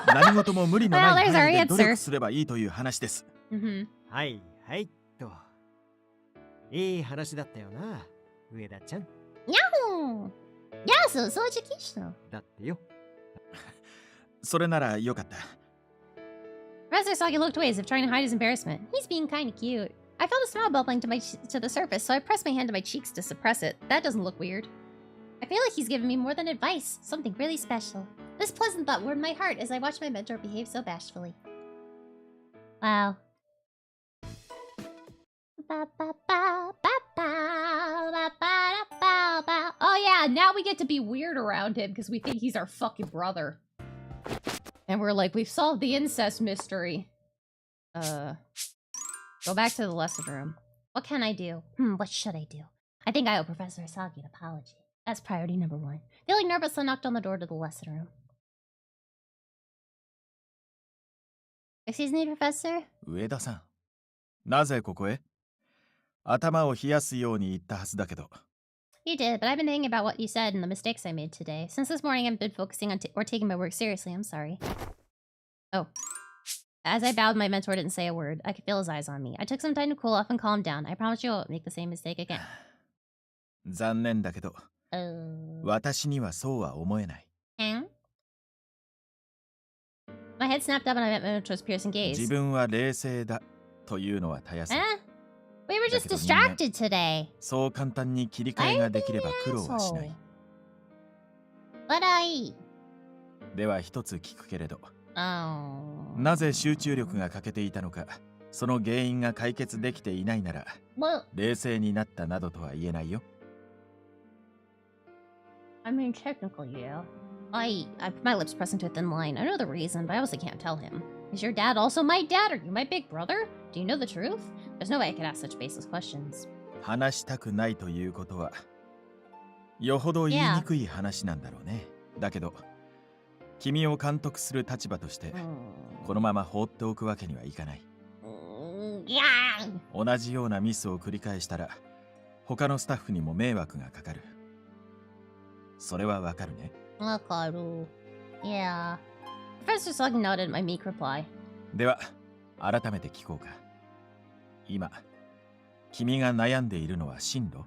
何事も無理のない Well, there's 範 our 囲で努 answer. 力すればいいという話です。はいはいと。いい話だったよな、上田ちゃん。 Yahoo! Yeah, so educational. だってよ。それならよかった。 Professor Sagi looked away as if trying to hide his embarrassment. He's being kind of cute. I felt a smile bubbling to the surface, so I pressed my hand to my cheeks to suppress it. That doesn't look weird. I feel like he's giving me more than advice, something really special. This pleasant thought warmed my heart as I watched my mentor behave so bashfully. Wow. Oh yeah, now we get to be weird around him because we think he's our fucking brother. And we're like, we've solved the incest mystery. Go back to the lesson room. What can I do? What should I do? I think I owe Professor Asagi an apology. That's priority number 1. Feeling nervous, I knocked on the door to the lesson room. Excuse me, Professor? 上田さん、なぜここへ？頭を冷やすように言ったはずだけど。You did, but I've been thinking about what you said and the mistakes I made today. Since this morning, I've been focusing on or taking my work seriously. I'm sorry. Oh. As I bowed, my mentor didn't say a word. I could feel his eyes on me. I took some time to cool off and calm down. I promise you I won't make the same mistake again. 残念だけど、私にはそうは思えない。My head snapped up and I met my mentor's piercing gaze. 自分は冷静だというのはたやすい。We were just distracted today. そう簡単に切り替えができれば苦労はしない。では一つ聞くけれど、なぜ集中力が欠けていたのか、その原因が解決できていないなら、冷静になったなどとは言えないよ。I mean, technically, yeah. I put my lips pressed into a thin line. I know the reason, but I also can't tell him. Is your dad also my dad? Are you my big brother? Do you know the truth? There's no way I could ask such baseless questions. 話したくないということは、よほど言いにくい話なんだろうね。だけど、君を監督する立場として、このまま放っておくわけにはいかない。同じようなミスを繰り返したら、他のスタッフにも迷惑がかかる。それはわかるね。わかる。Yeah. Professor Slug nodded my meek reply. では、改めて聞こうか。今、君が悩んでいるのは進路？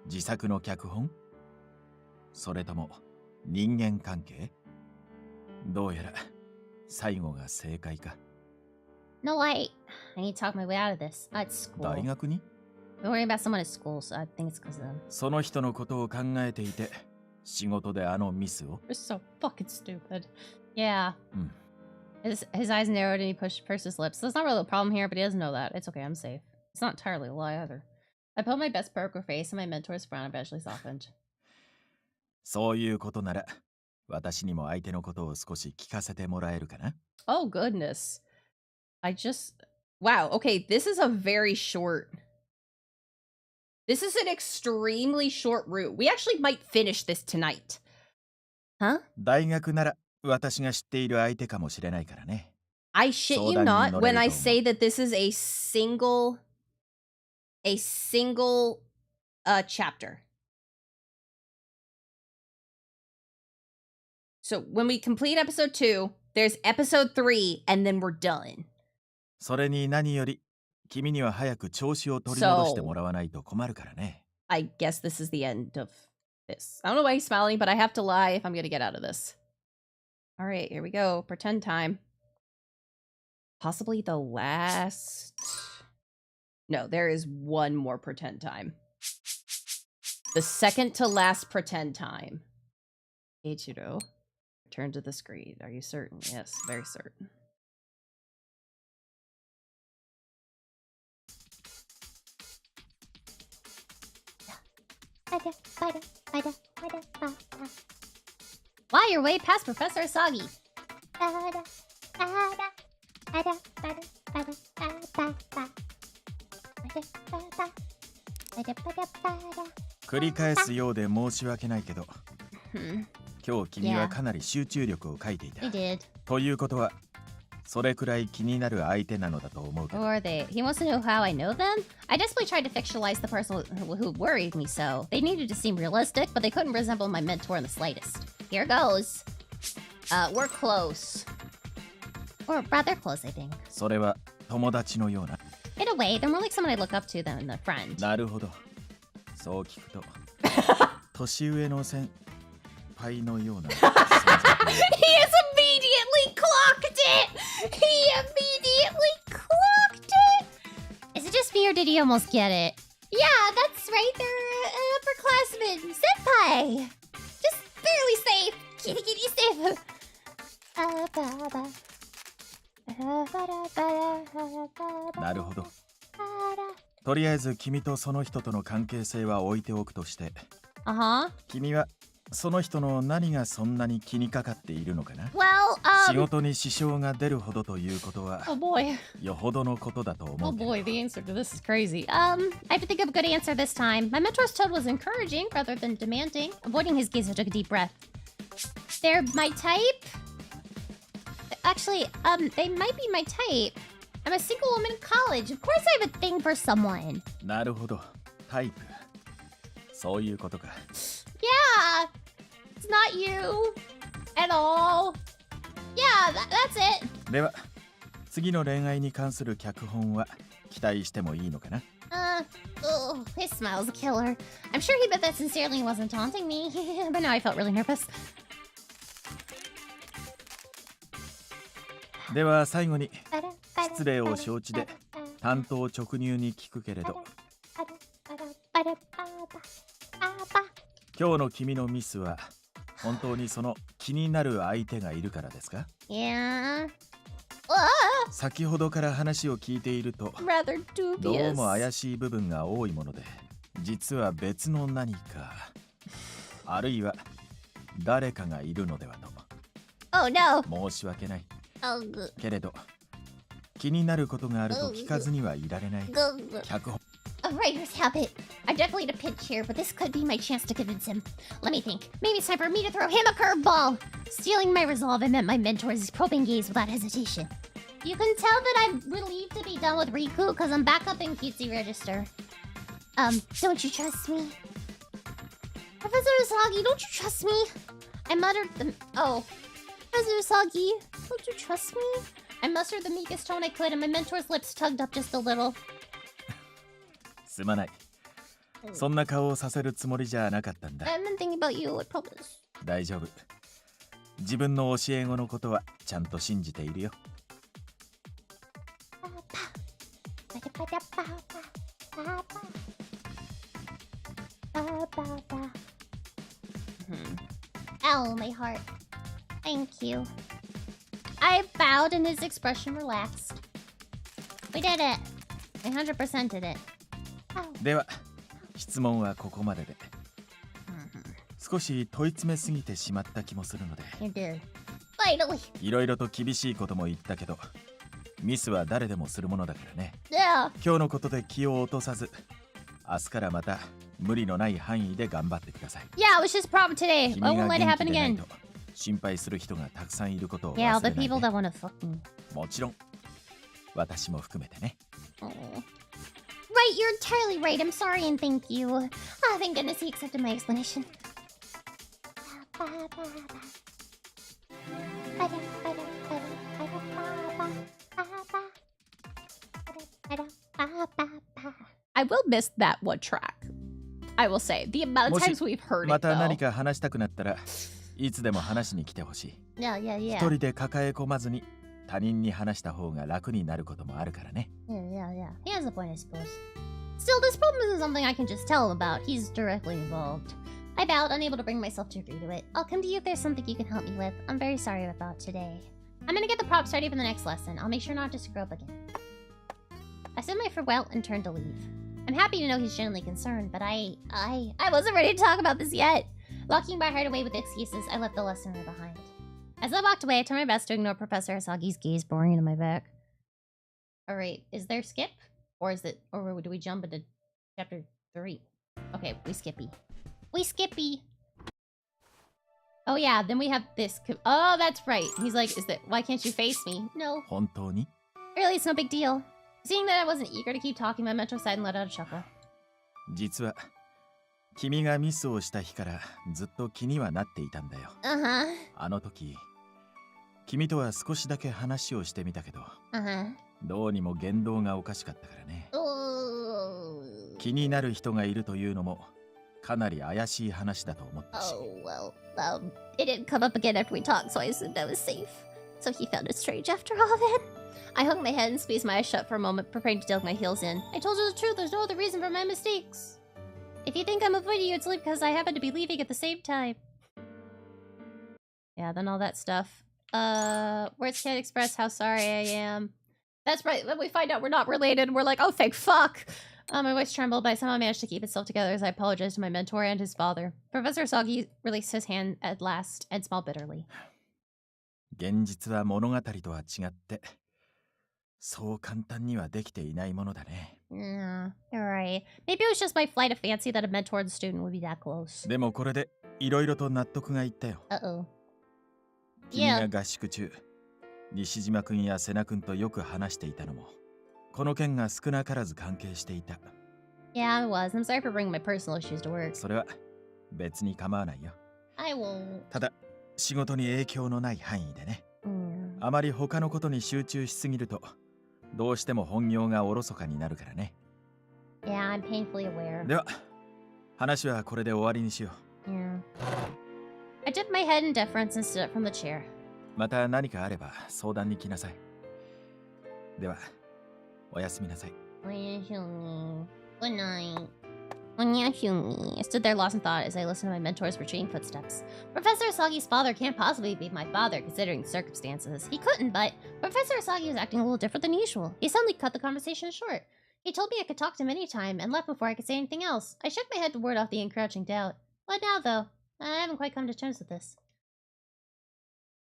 自作の脚本？それとも人間関係？どうやら最後が正解か。No, I need to talk my way out of this. At school. 大学に？ I'm worrying about someone at school, so I think it's because of them. その人のことを考えていて、仕事であのミスを？ You're so fucking stupid. Yeah. His eyes narrowed and he pursed his lips. That's not really a problem here, but he doesn't know that. It's okay, I'm safe. It's not entirely a lie either. I put my best poker face and my mentor's frown eventually softened. そういうことなら、私にも相手のことを少し聞かせてもらえるかな？ Oh, goodness. Wow, okay, this is a very short... This is an extremely short route. We actually might finish this tonight. Huh? 大学なら私が知っている相手かもしれないからね。I shit you not when I say that this is a single chapter. So when we complete episode 2, there's episode 3, and then we're done. それに何より、君には早く調子を取り戻してもらわないと困るからね。I guess this is the end of this. I don't know why he's smiling, but I have to lie if I'm gonna get out of this. Alright, here we go. Pretend time. Possibly the last... No, there is one more pretend time. The second to last pretend time. Eiichiro, return to the screen. Are you certain? Yes, very certain. Wow, you're way past Professor Asagi. Hmm. 繰り返すようで申し訳ないけど、今日君はかなり集中力を欠いていた。ということは、それくらい気になる相手なのだと思うけど。Who are they? He wants to know how I know them? I desperately tried to fictionalize the person who worried me so. They needed to seem realistic, but they couldn't resemble my mentor in the slightest. Here goes. We're close. Or rather close, I think. それは友達のような。In a way, they're more like someone I look up to than a friend. なるほど。そう聞くと、年上の先輩のような。He has immediately clocked it! He immediately clocked it! Is it just me or did he almost get it? Yeah, that's right. They're upperclassmen. Senpai! Just barely safe. Kitty kitty safe. なるほど。とりあえず君とその人との関係性は置いておくとして、君はその人の何がそんなに気にかかっているのかな？ 仕事に支障が出るほどということは、よほどのことだと思う。Oh boy, the answer to this is crazy. I have to think of a good answer this time. My mentor's tone was encouraging rather than demanding. Avoiding his gaze, I took a deep breath. They're my type? Actually, they might be my type. I'm a single woman in college. Of course I have a thing for someone. なるほど。タイプ。そういうことか。Yeah! It's not you at all. Yeah, that's it. では、次の恋愛に関する脚本は期待してもいいのかな？ His smile's a killer. I'm sure he meant that sincerely and wasn't taunting me. But now I felt really nervous. では最後に失礼を承知で担当直入に聞くけれど、今日の君のミスは本当にその気になる相手がいるからですか？ Yeah. 先ほどから話を聞いていると、Rather dubious. どうも怪しい部分が多いもので、実は別の何か、あるいは誰かがいるのではと。Oh no. 申し訳ない。Oh, けれど気になることがあると聞かずにはいられない。脚本。A writer's habit. I definitely had a pitch here, but this could be my chance to convince him. Let me think. Maybe it's time for me to throw him a curveball. Stealing my resolve, I met my mentor's probing gaze without hesitation. You can tell that I'm relieved to be done with Riku because I'm back up in cutesy register. Don't you trust me? Professor Usagi, don't you trust me? I muttered the... Oh. Professor Usagi, don't you trust me? I mustered the meekest tone I could and my mentor's lips tugged up just a little. すまない。そんな顔をさせるつもりじゃなかったんだ。I've been thinking about you, I promise. 大丈夫。自分の教え子のことはちゃんと信じているよ。Ow, my heart. Thank you. I bowed and his expression relaxed. We did it. 100% did it. では、質問はここまでで。少し問い詰めすぎてしまった気もするので。You did. Finally. いろいろと厳しいことも言ったけど、ミスは誰でもするものだからね。Yeah. 今日のことで気を落とさず、明日からまた無理のない範囲で頑張ってください。Yeah, it was just a problem today. I 君 won't が let it 元 happen 気でない again. と心配する人がたくさんいることを忘れ Yeah, な all い the で。 people that want to fuck me. もちろん、私も含めてね。Oh. Right, you're entirely right. I'm sorry and thank you. Oh, thank goodness he accepted my explanation. I will miss that one track. I will say the amount of times we've heard ま it た何 though. か話したくなったらいつでも話しに来てほしい。 Yeah, yeah, 一 yeah. 人で抱え込まずに他人に話した方が楽になることもあるからね。 Yeah, yeah, yeah. He has a point, I suppose. Still, this problem isn't something I can just tell him about. He's directly involved. I bowed, unable to bring myself to agree to it. I'll come to you if there's something you can help me with. I'm very sorry about today. I'm gonna get the props ready for the next lesson. I'll make sure not to screw up again. I said my farewell and turned to leave. I'm happy to know he's genuinely concerned, but I wasn't ready to talk about this yet. Locking my heart away with excuses, I left the lesson room behind. As I walked away, I tried my best to ignore Professor Asagi's gaze boring into my back. Alright, is there skip? Or do we jump into chapter 3? Okay, we skippy. We skippy! Oh yeah, then we have this. Oh, that's right. He's like, why can't you face me? No. 本当に? Really, it's no big deal. Seeing that I wasn't eager to keep talking, my mentor sighed and let out a chuckle. 実は君がミスをした日からずっと気にはなっていたんだよ。あの時、君とは少しだけ話をしてみたけど、どうにも言動がおかしかったからね。気になる人がいるというのもかなり怪しい話だと思ったし。It didn't come up again after we talked, so I assumed I was safe. So he found it strange after all then. I hung my head and squeezed my eyes shut for a moment, preparing to dug my heels in. I told you the truth, there's no other reason for my mistakes. If you think I'm avoiding you, it's only because I happen to be leaving at the same time. Yeah, then all that stuff. Words can't express how sorry I am. That's right, when we find out we're not related, we're like, oh, thank fuck! My voice trembled, but I somehow managed to keep itself together as I apologized to my mentor and his father. Professor Asagi released his hand at last and smiled bitterly. 現実は物語とは違って、そう簡単にはできていないものだね。Yeah, you're right. Maybe it was just my flight of fancy that a mentor and student would be that close. でもこれでいろいろと納得がいったよ。君が合宿中、西島君や瀬名君とよく話していたのも、この件が少なからず関係していた。Yeah, I was. I'm sorry for bringing my personal issues to work. それは別に構わないよ。I won't. ただ、仕事に影響のない範囲でね。あまり他のことに集中しすぎると、どうしても本業がおろそかになるからね。Yeah, I'm painfully aware. では、話はこれで終わりにしよう。Yeah. I dipped my head in deference and stood up from the chair. また何かあれば相談に来なさい。では、おやすみなさい。Good night. I stood there lost in thought as I listened to my mentor's retreating footsteps. Professor Asagi's father can't possibly be my father considering the circumstances. He couldn't, but Professor Asagi was acting a little different than usual. He suddenly cut the conversation short. He told me I could talk to him anytime and left before I could say anything else. I shook my head to ward off the encroaching doubt. What now, though? I haven't quite come to terms with this.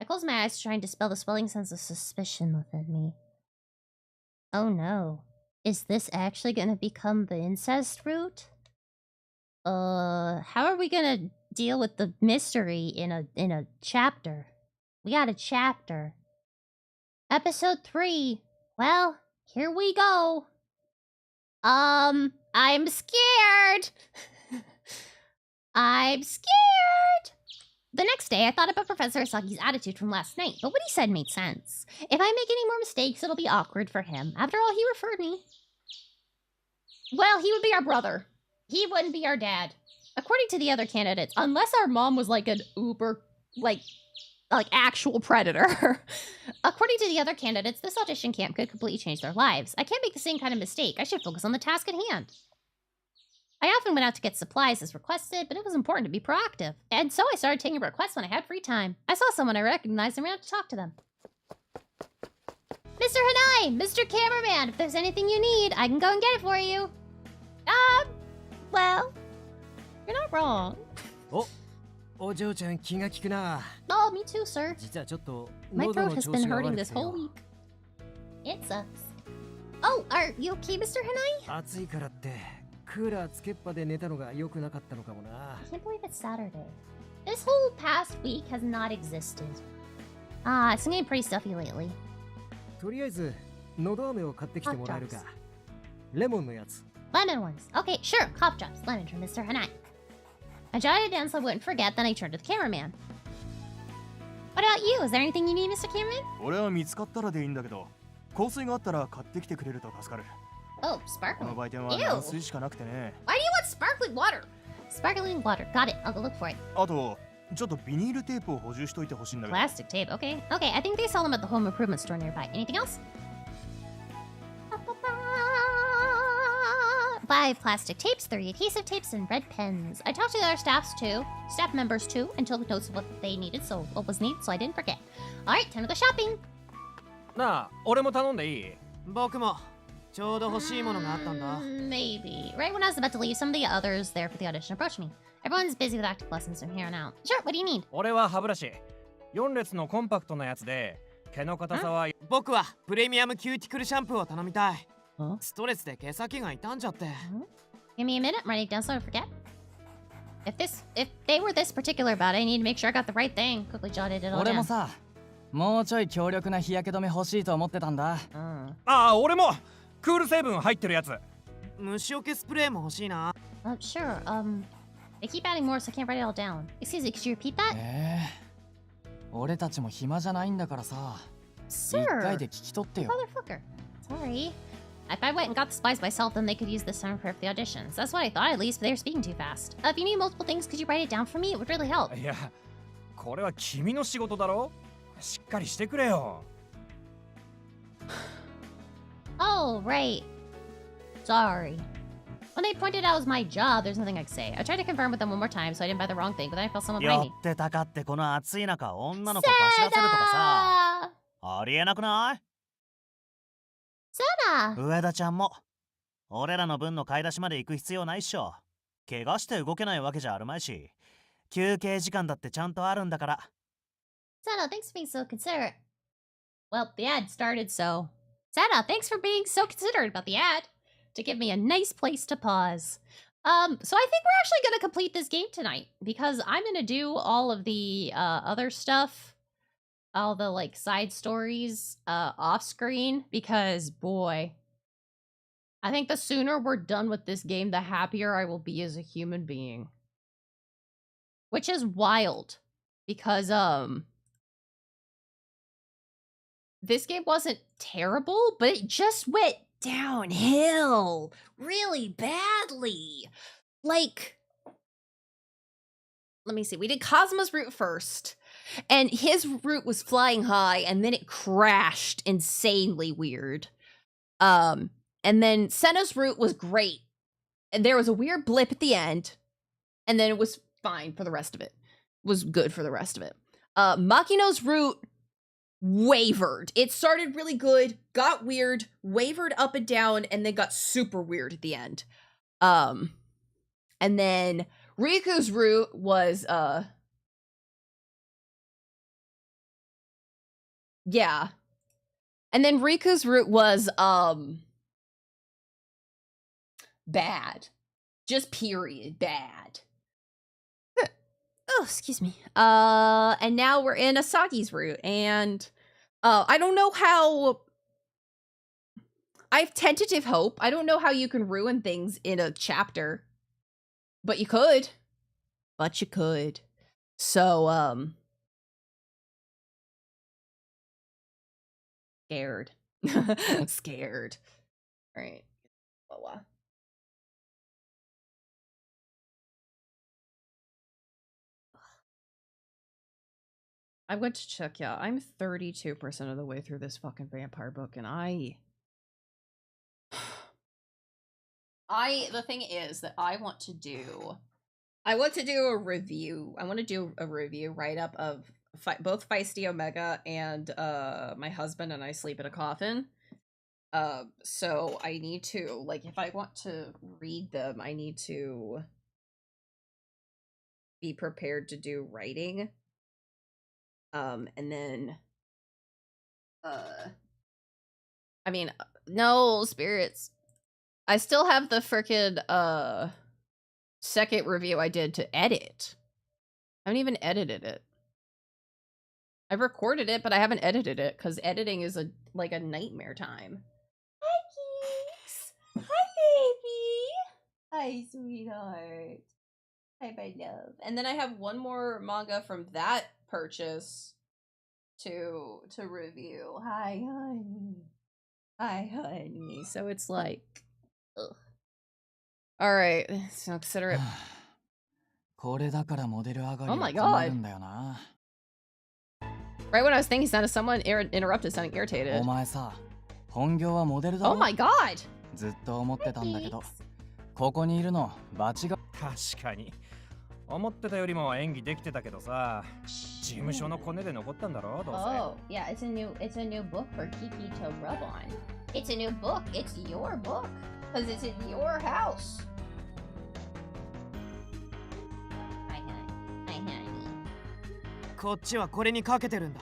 I closed my eyes to try and dispel the swelling sense of suspicion within me. Oh no. Is this actually gonna become the incest route? How are we gonna deal with the mystery in a chapter? We got a chapter. Episode 3. Well, here we go. I'm scared. I'm scared. The next day, I thought about Professor Asagi's attitude from last night, but what he said made sense. If I make any more mistakes, it'll be awkward for him. After all, he referred me. Well, he would be our brother. He wouldn't be our dad. According to the other candidates, unless our mom was like an uber, like actual predator. According to the other candidates, this audition camp could completely change their lives. I can't make the same kind of mistake. I should focus on the task at hand. I often went out to get supplies as requested, but it was important to be proactive. And so I started taking requests when I had free time. I saw someone I recognized and ran out to talk to them. Mr. Hanai! Mr. Cameraman! If there's anything you need, I can go and get it for you. Well, you're not wrong. Oh, Ojo-chan, 気が利くな. Oh, me too, sir. 実はちょっと My 喉 throat の has 調 been 子が hurting 悪く this て whole よ. week. It sucks. Oh, are you okay, Mr. Hanai? 暑いからってクーラーつけっぱで寝たのが良くなかったのかもな. I can't believe it's Saturday. This whole past week has not existed. It's getting pretty stuffy lately. とりあえず喉飴を買ってきてもらえるか. レモンのやつ. Lemon ones. Okay, sure. Cough drops. Lemon from Mr. Hanai. I jotted it down so I wouldn't forget, then I turned to the cameraman. What about you? Is there anything you need, Mr. Cameraman? 俺は見つかったらでいいんだけど、香水があったら買ってきてくれると助かる。 Oh, こ sparkling. の売店は Ew. 軟水しかなくてね。 Why do you want sparkling water? Sparkling water. Got it. I'll go look for it. あと、ちょっとビニールテープを補充しといてほしいんだけど。 Plastic tape. Okay. Okay, I think they sell them at the home improvement store nearby. Anything else? 5 plastic tapes, 3 adhesive tapes, and red pens. I talked to the other staff members too, and took notes of what they needed, what was needed, so I didn't forget. Alright, time to go shopping. なあ、俺も頼んでいい？僕もちょうど欲しいものがあったんだ。Maybe. Right when I was about to leave, some of the others there for the audition approached me. Everyone's busy with acting lessons from here on out. Sure, what do you need? 俺は歯ブラシ。4列のコンパクトなやつで、毛の硬さは。僕はプレミアムキューティクルシャンプーを頼みたい。ストレスで毛先が傷んじゃって。Give me a minute, I'm writing it down so I don't forget. If they were this particular about it, I need to make sure I got the right thing. Quickly jotted it all down. 俺もさ、もうちょい強力な日焼け止め欲しいと思ってたんだ。ああ、俺もクール成分入ってるやつ。虫除けスプレーも欲しいな。Sure. They keep adding more, so I can't write it all down. Excuse me, could you repeat that? 俺たちも暇じゃないんだからさ。Sir. 一回で聞き取ってよ。Motherfucker. Sorry. If I went and got the supplies myself, then they could use this time for the auditions. That's what I thought, at least, but they were speaking too fast. If you need multiple things, could you write it down for me? It would really help. いや、これは君の仕事だろ。しっかりしてくれよ。Oh, right. Sorry. When they pointed out it was my job, there's nothing I could say. I tried to confirm with them one more time, so I didn't buy the wrong thing, but then I felt someone behind me. 寄ってたかってこの暑い中女の子走らせるとかさ。ありえなくない？上田ちゃんも俺らの分の買い出しまで行く必要ないっしょ。怪我して動けないわけじゃあるまいし、休憩時間だってちゃんとあるんだから。Sada, thanks for being so considerate. Well, the ad started, so... Sada, thanks for being so considerate about the ad. To give me a nice place to pause. So I think we're actually gonna complete this game tonight, because I'm gonna do all of the other stuff, all the like side stories off screen, because boy, I think the sooner we're done with this game, the happier I will be as a human being. Which is wild, because this game wasn't terrible, but it just went downhill really badly. Like, let me see. We did Cosmo's route first, and his route was flying high, and then it crashed insanely weird. And then Senna's route was great, and there was a weird blip at the end, and then it was fine for the rest of it. It was good for the rest of it. Makino's route wavered. It started really good, got weird, wavered up and down, and then got super weird at the end. And then Riku's route was yeah. And then Riku's route was bad. Just period bad. Oh, excuse me. And now we're in Asagi's route, and I don't know how. I have tentative hope. I don't know how you can ruin things in a chapter, but you could. But you could. So, scared. Scared. All right. Oh, I went to check, yeah. I'm 32% of the way through this fucking vampire book, and the thing is that I want to do a review. I want to do a review write-up of both Feisty Omega and My Husband and I Sleep in a Coffin. So I need to, like, if I want to read them, I need to be prepared to do writing. And then, I mean, no, spirits. I still have the frickin', second review I did to edit. I haven't even edited it. I've recorded it, but I haven't edited it, because editing is like a nightmare time. Hi, Keeks! Hi, baby! Hi, sweetheart. Hi, my love. And then I have one more manga from that purchase to review. Hi, honey. Hi, honey. So it's like, ugh. All right, so consider it. Oh my god. Right when I was thinking, sounded someone interrupted, sounding irritated. Oh my god. ここにいるのバチが。確かに。思ってたよりも演技できてたけどさ、事務所のコネで残ったんだろ、どうせ。Oh, yeah, it's a new book for Kiki to rub on. It's a new book. It's your book. Because it's in your house. Hi, honey. こっちはこれにかけてるんだ。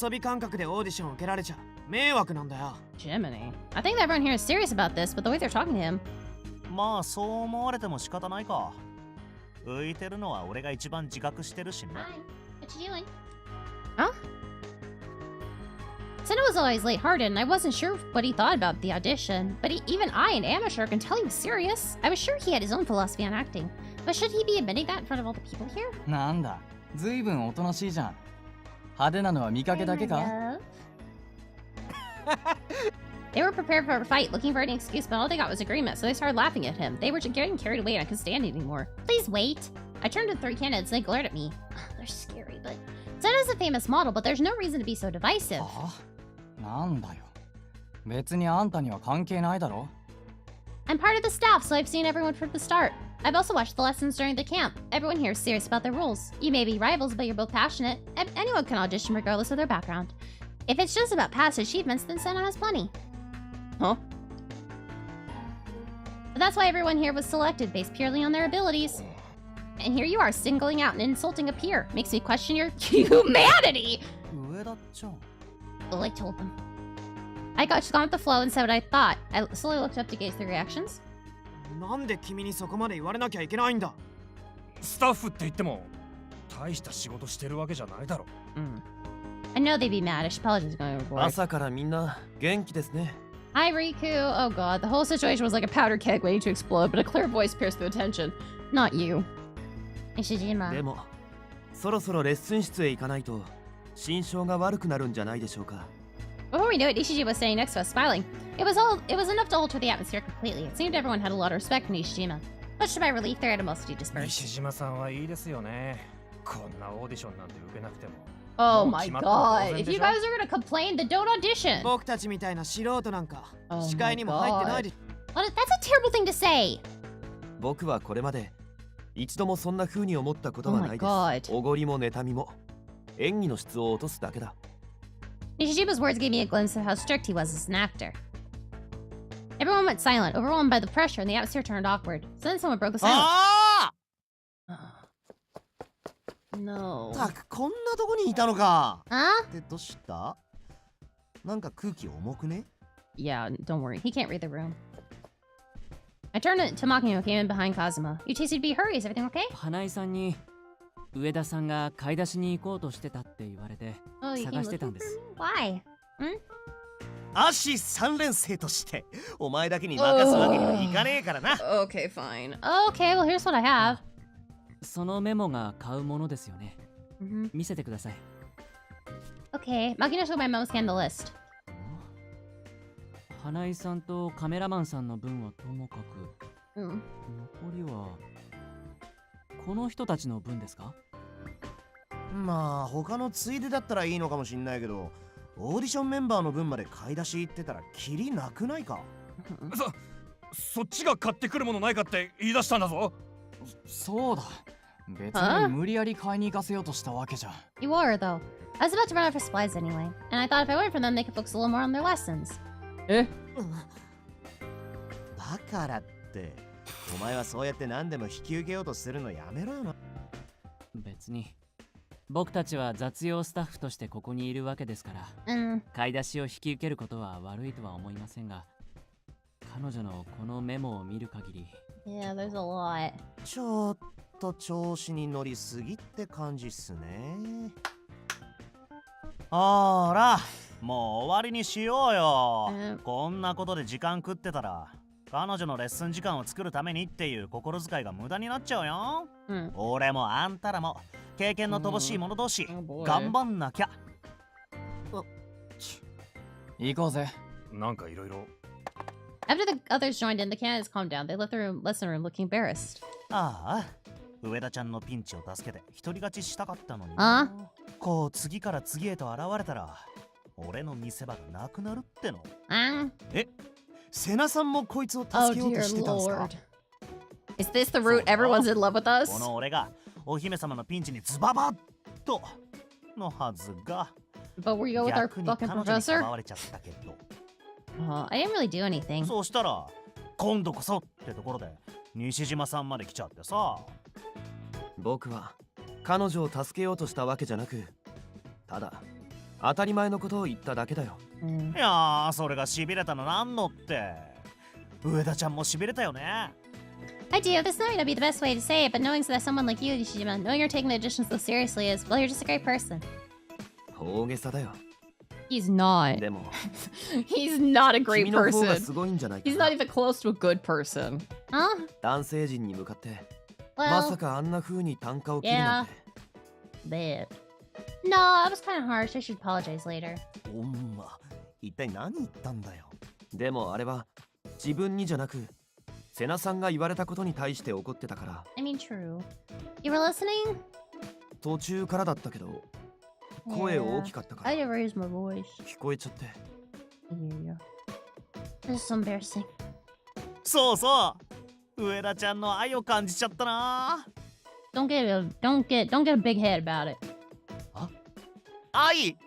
遊び感覚でオーディションを受けられちゃ迷惑なんだよ。Jiminy. I think that everyone here is serious about this, but the way they're talking to him. まあそう思われても仕方ないか。浮いてるのは俺が一番自覚してるしね。What you doing? Huh? Senna was always lighthearted, and I wasn't sure what he thought about the audition. But even I, an amateur, can tell he was serious. I was sure he had his own philosophy on acting. But should he be admitting that in front of all the people here? なんだ、ずいぶんおとなしいじゃん。派手なのは見かけだけか？ They were prepared for a fight, looking for an excuse, but all they got was agreement, so they started laughing at him. They were getting carried away and I couldn't stand it anymore. Please wait. I turned to the three candidates and they glared at me. They're scary, but... Senna's a famous model, but there's no reason to be so divisive. なんだよ。別にあんたには関係ないだろ。I'm part of the staff, so I've seen everyone from the start. I've also watched the lessons during the camp. Everyone here is serious about their roles. You may be rivals, but you're both passionate. Anyone can audition regardless of their background. If it's just about past achievements, then Senna has plenty. Huh? But that's why everyone here was selected, based purely on their abilities. And here you are, singling out and insulting a peer. Makes me question your humanity! 上田ちゃん。 Well, I told them. I got just gone with the flow and said what I thought. I slowly looked up to gauge their reactions. なんで君にそこまで言われなきゃいけないんだ。スタッフって言っても大した仕事してるわけじゃないだろ。I know they'd be mad. I should probably just go overboard. 朝からみんな元気ですね。 Hi, Riku. Oh god, the whole situation was like a powder keg waiting to explode, but a clear voice pierced through the tension. Not you. Ishijima. でも、そろそろレッスン室へ行かないと心象が悪くなるんじゃないでしょうか。 Before we knew it, Ishijima was standing next to us, smiling. It was enough to alter the atmosphere completely. It seemed everyone had a lot of respect for Ishijima. Much to my relief, their animosity dispersed. 西島さんはいいですよね。こんなオーディションなんて受けなくても。 Oh my god. If you guys are gonna complain, then don't audition. 僕たちみたいな素人なんか視界にも入ってないで。Well, that's a terrible thing to say. 僕はこれまで一度もそんな風に思ったことはないです。おごりも妬みも演技の質を落とすだけだ。 Nishijima's words gave me a glimpse of how strict he was as an actor. Everyone went silent, overwhelmed by the pressure, and the atmosphere turned awkward. Then someone broke the silence. No. たくこんなとこにいたのか。 Huh? ってどうした？なんか空気重くね？ Yeah, don't worry. He can't read the room. I turned to Makino, who came in behind Kazuma. You two seem to be hurry. Is everything okay? 花井さんに上田さんが買い出しに行こうとしてたって言われて Oh, you 探 came してたん looking で for す。 me? Why? 足3連生としてお前だけに任すわけにはいかねえからな。Okay, fine. Okay, well, here's what I have. そのメモが買うものですよね。 Mm-hmm. 見せてください。 Okay, Makino showed my mom scanned the list. 花井さんとカメラマンさんの分はともかく、 Mm. 残りはこの人たちの分ですか？まあ他のついでだったらいいのかもしんないけど、オーディションメンバーの分まで買い出し行ってたらキリなくないか？そっちが買ってくるものないかって言い出したんだぞ。そうだ。別に無理やり買いに行かせようとしたわけじゃ。You are, though. I was about to run out for supplies anyway, and I thought if I went for them, they could focus a little more on their lessons. え？だからって、お前はそうやって何でも引き受けようとするのやめろよな。別に僕たちは雑用スタッフとしてここにいるわけですから、買い出しを引き受けることは悪いとは思いませんが、彼女のこのメモを見る限り、 Yeah, there's a lot. ちょっと調子に乗りすぎって感じっすね。ほら、もう終わりにしようよ。こんなことで時間食ってたら、彼女のレッスン時間を作るためにっていう心遣いが無駄になっちゃうよ。俺もあんたらも経験の乏しい者同士、頑張んなきゃ。行こうぜ。なんかいろいろ。 After the others joined in, the candidates calmed down. They left the lesson room looking embarrassed. ああ、上田ちゃんのピンチを助けて独り勝ちしたかったのに。こう次から次へと現れたら、俺の見せ場がなくなるっての。え、セナさんもこいつを助けようとしてたんすか？ Is this the route everyone's in love with us? この俺がお姫様のピンチにズババッとのはずが But were you go with our 逆に fucking 彼女に professor? 奪われちゃったけど I didn't really do anything. そうしたら今度こそってところで西島さんまで来ちゃってさ。僕は彼女を助けようとしたわけじゃなく、ただ当たり前のことを言っただけだよ。いやー、それがしびれたのなんのって。上田ちゃんもしびれたよね。I do. This might not be the best way to say it, but knowing that someone like you, Nishijima, knowing you're taking the audition so seriously is, well, you're just a great person. 大げさだよ。 He's not. でも He's not a great 君の方が person. すごいんじゃないか He's な。 not even close to a good person. Huh? 男性陣に向かって、 Well, まさかあんな風に単価を切るなんて。 Bad. no, that was kind of harsh. I should apologize later. おんま、一体何言ったんだよ。でもあれは自分にじゃなく、セナさんが言われたことに対して怒ってたから。I mean, true. You were listening? 途中からだったけど、声大きかったか I ら did raise my voice. 聞こえちゃって。 Yeah. This is so embarrassing. そうそう、上田ちゃんの愛を感じちゃったな。 Don't get a big head about it. 愛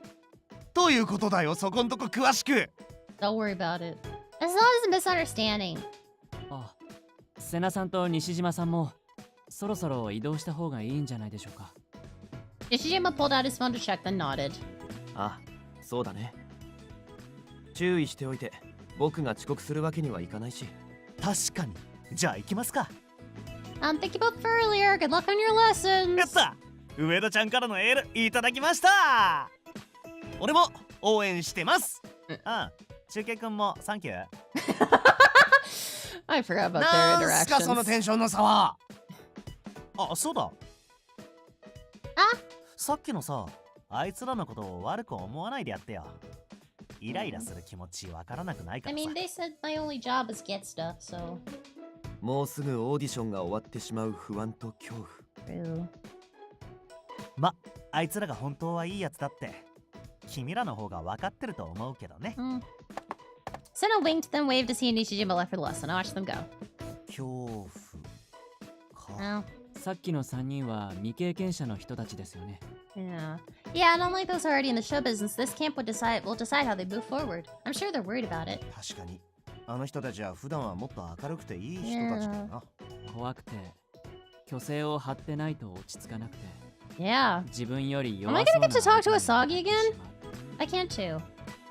ということだよ、そこんとこ詳しく。 Don't worry about it. It's not as a misunderstanding. あ、瀬名さんと西島さんもそろそろ移動した方がいいんじゃないでしょうか。Nishijima pulled out his phone to check, then nodded. あ、そうだね。注意しておいて、僕が遅刻するわけにはいかないし。確かに。じゃあ行きますか。Thank you both for earlier. Good luck on your lessons. やった、上田ちゃんからのエールいただきました。俺も応援してます。中継くんもサンキュー。I forgot about their なんすかその interactions. テンションの差は。あ、そうだ。さっきのさ、あいつらのことを悪く思わないでやってよ。イライラする気持ちわからなくないか I らさ。 mean, they said my only job is get stuff, so. もうすぐオーディションが終わってしまう不安と恐怖。 True. ま、あいつらが本当はいいやつだって君らの方が分かってると思うけどね。Senna winked, then waved to see Nishijima left for the lesson. I watched them go. 恐怖か。 Oh. さっきの3人は未経験者の人たちですよね。Yeah. Yeah, and unlike those already in the show business, this camp will decide how they move forward. I'm sure they're worried about it. 確かにあの人たちは普段はもっと明るくていい人たちだよな。怖くて虚勢を張ってないと落ち着かなくて。Yeah. 自分より Am I 弱そう gonna な get to talk to 相手 Asagi に again? I can't too.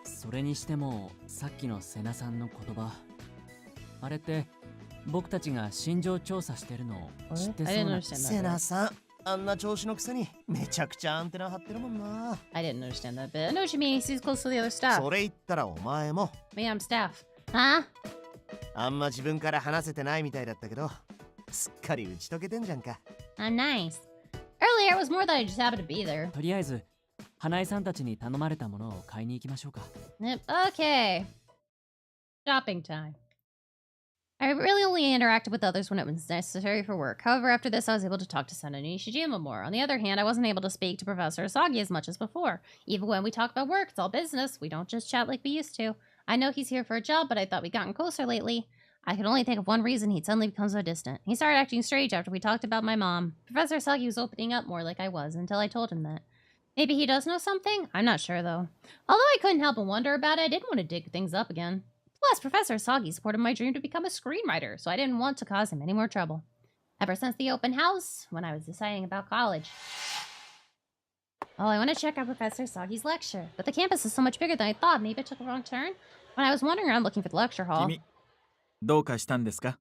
それにしてもさっきの瀬名さんの言葉、あれって僕たちが心情調査してるのを知ってそうな。セナさん、あんな調子のくせにめちゃくちゃアンテナ張ってるもんな。 I didn't understand that bit. I know what you mean. He's close to the other staff. それ言ったらお前も。 Me, I'm staff. Huh? あんま自分から話せてないみたいだったけど、すっかり打ち解けてんじゃんか。I'm nice. Earlier, it was more that I just happened to be there. とりあえず花江さんたちに頼まれたものを買いに行きましょうか。Yep. Okay. Shopping time. I really only interacted with others when it was necessary for work. However, after this, I was able to talk to Senna and Nishijima more. On the other hand, I wasn't able to speak to Professor Asagi as much as before. Even when we talk about work, it's all business. We don't just chat like we used to. I know he's here for a job, but I thought we'd gotten closer lately. I could only think of one reason he'd suddenly become so distant. He started acting strange after we talked about my mom. Professor Asagi was opening up more like I was until I told him that. Maybe he does know something? I'm not sure, though. Although I couldn't help but wonder about it, I didn't want to dig things up again. Plus, Professor Asagi supported my dream to become a screenwriter, so I didn't want to cause him any more trouble. Ever since the open house, when I was deciding about college. Oh, I want to check out Professor Asagi's lecture, but the campus is so much bigger than I thought. Maybe I took a wrong turn? When I was wandering around looking for the lecture hall... 君、どうかしたんですか?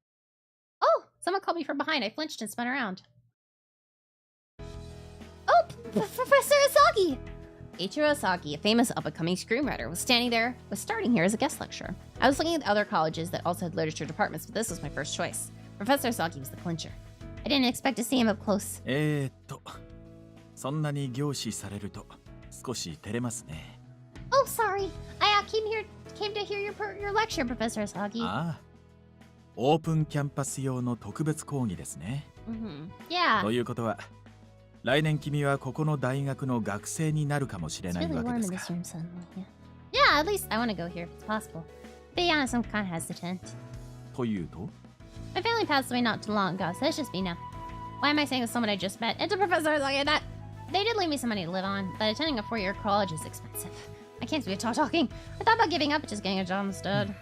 Oh! Someone called me from behind. I flinched and spun around. Oh! Professor Asagi! Ichiro Asagi, a famous up-and-coming screenwriter, was starting here as a guest lecturer. I was looking at other colleges that also had literature departments, but this was my first choice. Professor Asagi was the clincher. I didn't expect to see him up close. そんなに凝視されると少し照れますね。 Oh, sorry. I came to hear your lecture, Professor Asagi. ああ、オープンキャンパス用の特別講義ですね。Yeah. ということは、来年君はここの大学の学生になるかもしれ It's ない really わけ warm で in す this か。 room suddenly. Yeah, at least I want to go here if it's possible. To be honest, I'm kind of hesitant. というと、My family passed away not too long ago, so it's just me now. Why am I saying this to someone I just met? It's a professor like that. They did leave me some money to live on, but attending a 4-year college is expensive. I can't be talking. I thought about giving up and just getting a job instead.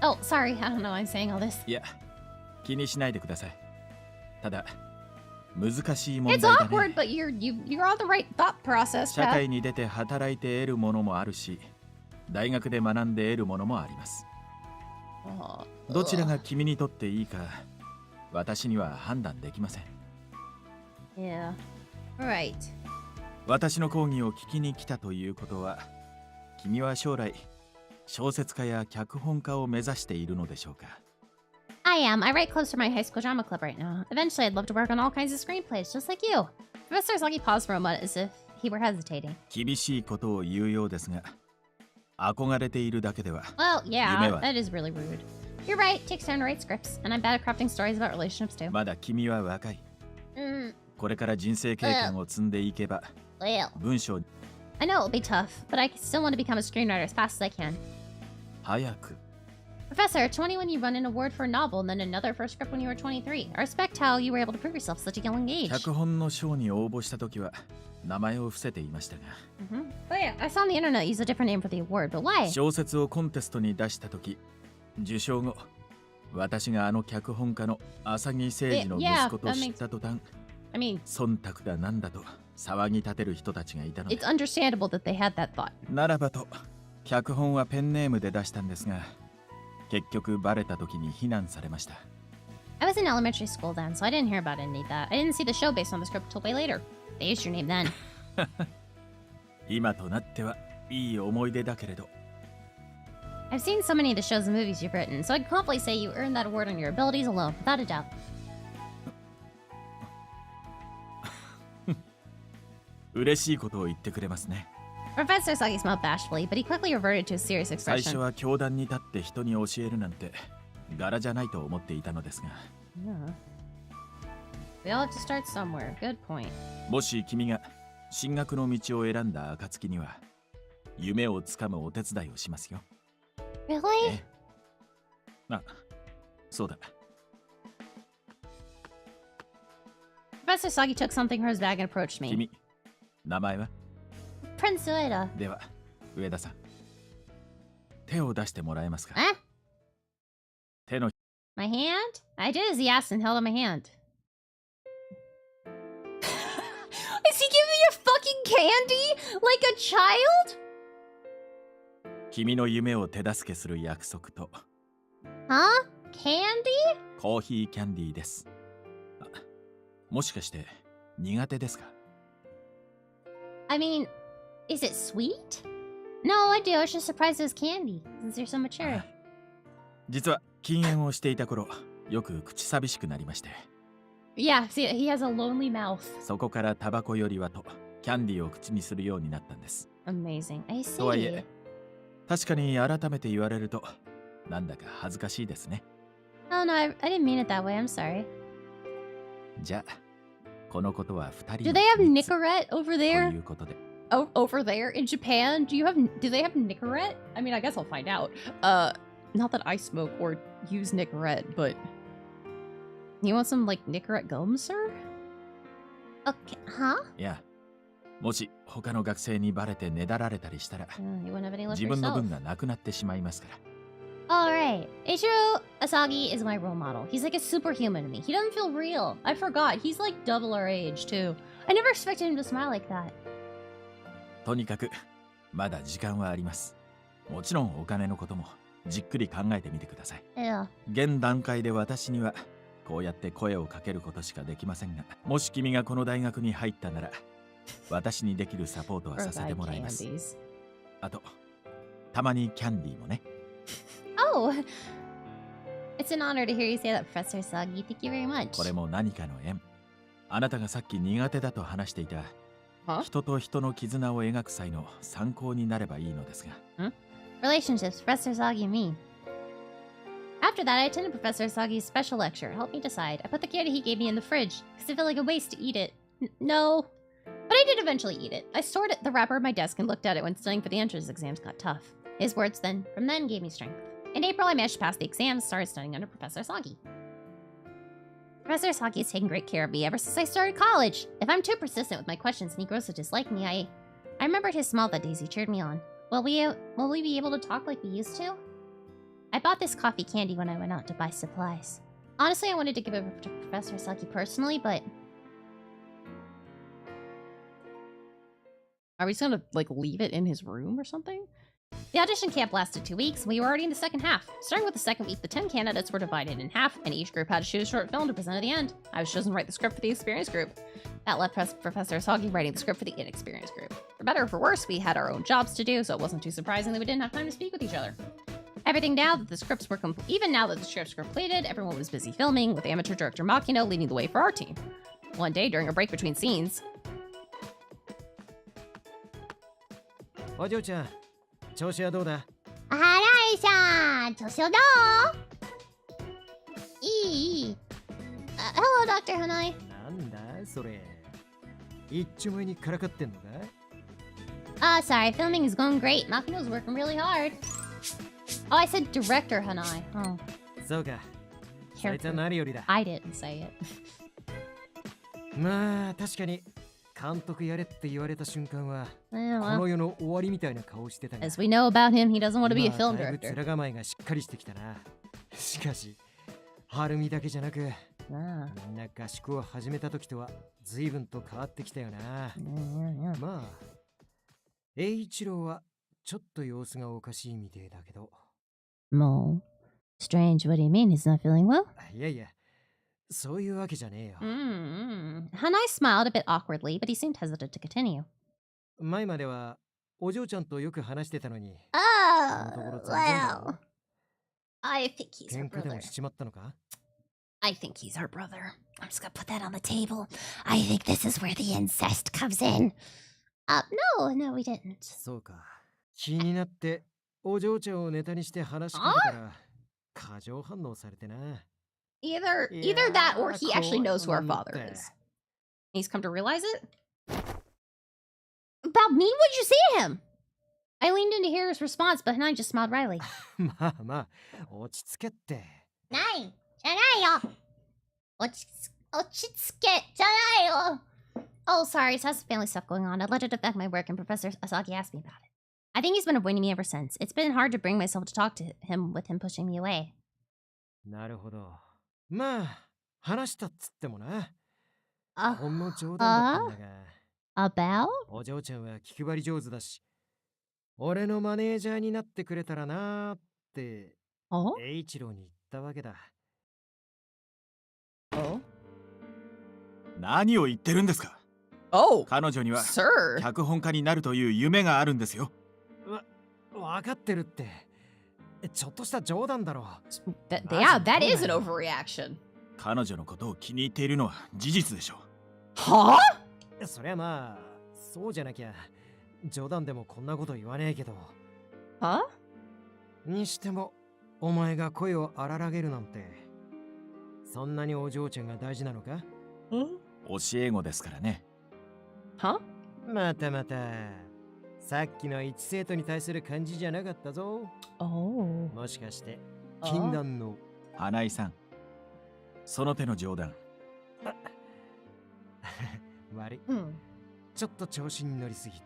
Oh, sorry. I don't know why I'm saying all this. いや、気にしないでください。ただ、難しい問題だ It's ね。awkward, but you're on the right thought process. 社会に出て働いて得るものもあるし、大学で学んで得るものもあります。どちらが君にとっていいか、私には判断できません。Yeah. Right. 私の講義を聞きに来たということは、君は将来小説家や脚本家を目指しているのでしょうか。I am. I write clubs for my high school drama club right now. Eventually, I'd love to work on all kinds of screenplays, just like you. Professor Saki paused for a moment as if he were hesitating. 厳しいことを言うようですが、憧れているだけでは。Well, yeah, that is really rude. You're right. It takes time to write scripts, and I'm bad at crafting stories about relationships too. まだ君は若い。これから人生経験を積んでいけば、文章 I know it'll be tough, but I still want to become a screenwriter as fast as I can. 早く。Professor, at 21 you won an award for a novel and then another for a script when you were 23. I respect how you were able to prove yourself at such a young age. 脚本の賞に応募したときは名前を伏せていましたが。Oh yeah, I saw on the internet use a different name for the award, but why? 小説をコンテストに出したとき、受賞後、私があの脚本家の浅木誠二の息子と知った途端、忖度だなんだと騒ぎ立てる人たちがいたので。It's understandable that they had that thought. ならばと、脚本はペンネームで出したんですが、結局バレた時に非難されました。I was in elementary school then, so I didn't hear about any of that. I didn't see the show based on the script till way later. They used your name then. 今となってはいい思い出だけれど。I've seen so many of the shows and movies you've written, so I can confidently say you earned that award on your abilities alone, without a doubt. 嬉しいことを言ってくれますね。Professor Sagi smiled bashfully, but he quickly reverted to a serious 最 expression. 初は教壇に立って人に教えるなんて柄じゃないと思っていたのですが。Yeah. We all have to start somewhere. Good point. もし君が進学の道を選んだ暁には、夢をつかむお手伝いをしますよ。Really? あ、そうだ。Professor Sagi took something from his bag and approached me. 君、名前は？ Prince Ueda. では、上田さん。手を出してもらえますか？ Huh? 手の。My hand? I did as he asked and held out my hand. Is he giving me a fucking candy? Like a child? 君の夢を手助けする約束と。Huh? Candy? コーヒーキャンディーです。あ、もしかして苦手ですか？ I mean, is it sweet? No, I do. I was just surprised it was candy, since you're so mature. 実は禁煙をしていた頃、よく口寂しくなりまして。Yeah, see, he has a lonely mouth. そこからタバコよりはとキャンディーを口にするようになったんです。Amazing. I see. とはいえ、確かに改めて言われると、なんだか恥ずかしいですね。Oh no, I didn't mean it that way. I'm sorry. じゃあ、このことは二人 Do they have Nicorette over と there? いうことで。Oh, over there in Japan? Do they have Nicorette? I mean, I guess I'll find out. Not that I smoke or use Nicorette, but you want some like Nicorette gum, sir? Okay, huh? いや、もし他の学生にバレてねだられたりしたら、 You wouldn't have any left 自分の yourself. 分がなくなってしまいますから。Alright. Eiichiro Asagi is my role model. He's like a superhuman to me. He doesn't feel real. I forgot. He's like double our age, too. I never expected him to smile like that. とにかく、まだ時間はあります。もちろんお金のこともじっくり考えてみてください。Yeah. 現段階で私にはこうやって声をかけることしかできませんが、もし君がこの大学に入ったなら、私にできるサポートはさせてもらいます。あと、たまにキャンディーもね。Oh! It's an honor to hear you say that, Professor Sagi. Thank you very much. これも何かの縁。あなたがさっき苦手だと話していた、人と人の絆を描く際の参考になればいいのですが。Relationships, Professor Sagi and me. After that, I attended Professor Sagi's special lecture. Help me decide. I put the candy he gave me in the fridge, because it felt like a waste to eat it. No. But I did eventually eat it. I stored it the wrapper on my desk and looked at it when studying for the entrance exams got tough. His words from then gave me strength. In April, I managed to pass the exams and started studying under Professor Sagi. Professor Saki's taken great care of me ever since I started college. If I'm too persistent with my questions and he grows to dislike me, I remembered his smile that days he cheered me on. Will we be able to talk like we used to? I bought this coffee candy when I went out to buy supplies. Honestly, I wanted to give it to Professor Saki personally, but... Are we just gonna, like, leave it in his room or something? The audition camp lasted 2 weeks, and we were already in the second half. Starting with the second week, the 10 candidates were divided in half, and each group had to shoot a short film to present at the end. I was chosen to write the script for the experienced group. That left Professor Saki writing the script for the inexperienced group. For better or for worse, we had our own jobs to do, so it wasn't too surprising that we didn't have time to speak with each other. Even now that the scripts were completed, everyone was busy filming, with amateur director Makino leading the way for our team. One day, during a break between scenes... お嬢ちゃん、調子はどうだ？新井さん、調子はどう？いい。Hello, Dr. Hanai. なんだそれ。一丁前にからかってんのか？ Sorry, filming is going great. Makino's working really hard. Oh, I said director Hanai. Oh. そうか。そいつは何よりだ。I didn't say it. まあ、確かに。監督やれって言われた瞬間は、この世の終わりみたいな顔してたが。As we know about him, he doesn't want to be a film director. だいぶ面構えがしっかりしてきたな。しかし、春美だけじゃなく、みんな合宿を始めた時とは随分と変わってきたよな。まあ、栄一郎はちょっと様子がおかしいみてえだけど。もう、strange, what do you mean he's not feeling well? いやいや。そういうわけじゃねえよ。Hanai smiled a bit awkwardly, but he seemed hesitant to continue. 前まではお嬢ちゃんとよく話してたのに。Well, I think he's her 喧嘩でも brother. しちまったのか？ I think he's her brother. I'm just gonna put that on the table. I think this is where the incest comes in. No, we didn't. そうか。気になってお嬢ちゃんをネタにして話しかけたら過剰反応されてな。Either that or he actually knows who our father is. He's come to realize it? About me? What'd you say to him? I leaned in to hear his response, but Hanai just smiled wryly. まあまあ、落ち着けって。ないじゃないよ。落ち着けじゃないよ。Oh, sorry, so has family stuff going on. I'd let it affect my work, and Professor Asaki asked me about it. I think he's been avoiding me ever since. It's been hard to bring myself to talk to him with him pushing me away. なるほど。まあ、話したっつってもな。ほんの冗談だったんだが。About? お嬢ちゃんは気配り上手だし、俺のマネージャーになってくれたらなーって、栄一郎に言ったわけだ。何を言ってるんですか？彼女には脚本家になるという夢があるんですよ。わかってるって。ちょっとした冗談だろ。Yeah, that is an overreaction. 彼女のことを気に入っているのは事実でしょう。はあ？そりゃまあ、そうじゃなきゃ冗談でもこんなこと言わねえけど。は？にしても、お前が声を荒らげるなんて、そんなにお嬢ちゃんが大事なのか？教え子ですからね。は？またまた。さっきの一生徒に対する感じじゃなかったぞ。もしかして、禁断の。花井さん、その手の冗談。悪い。ちょっと調子に乗りすぎた。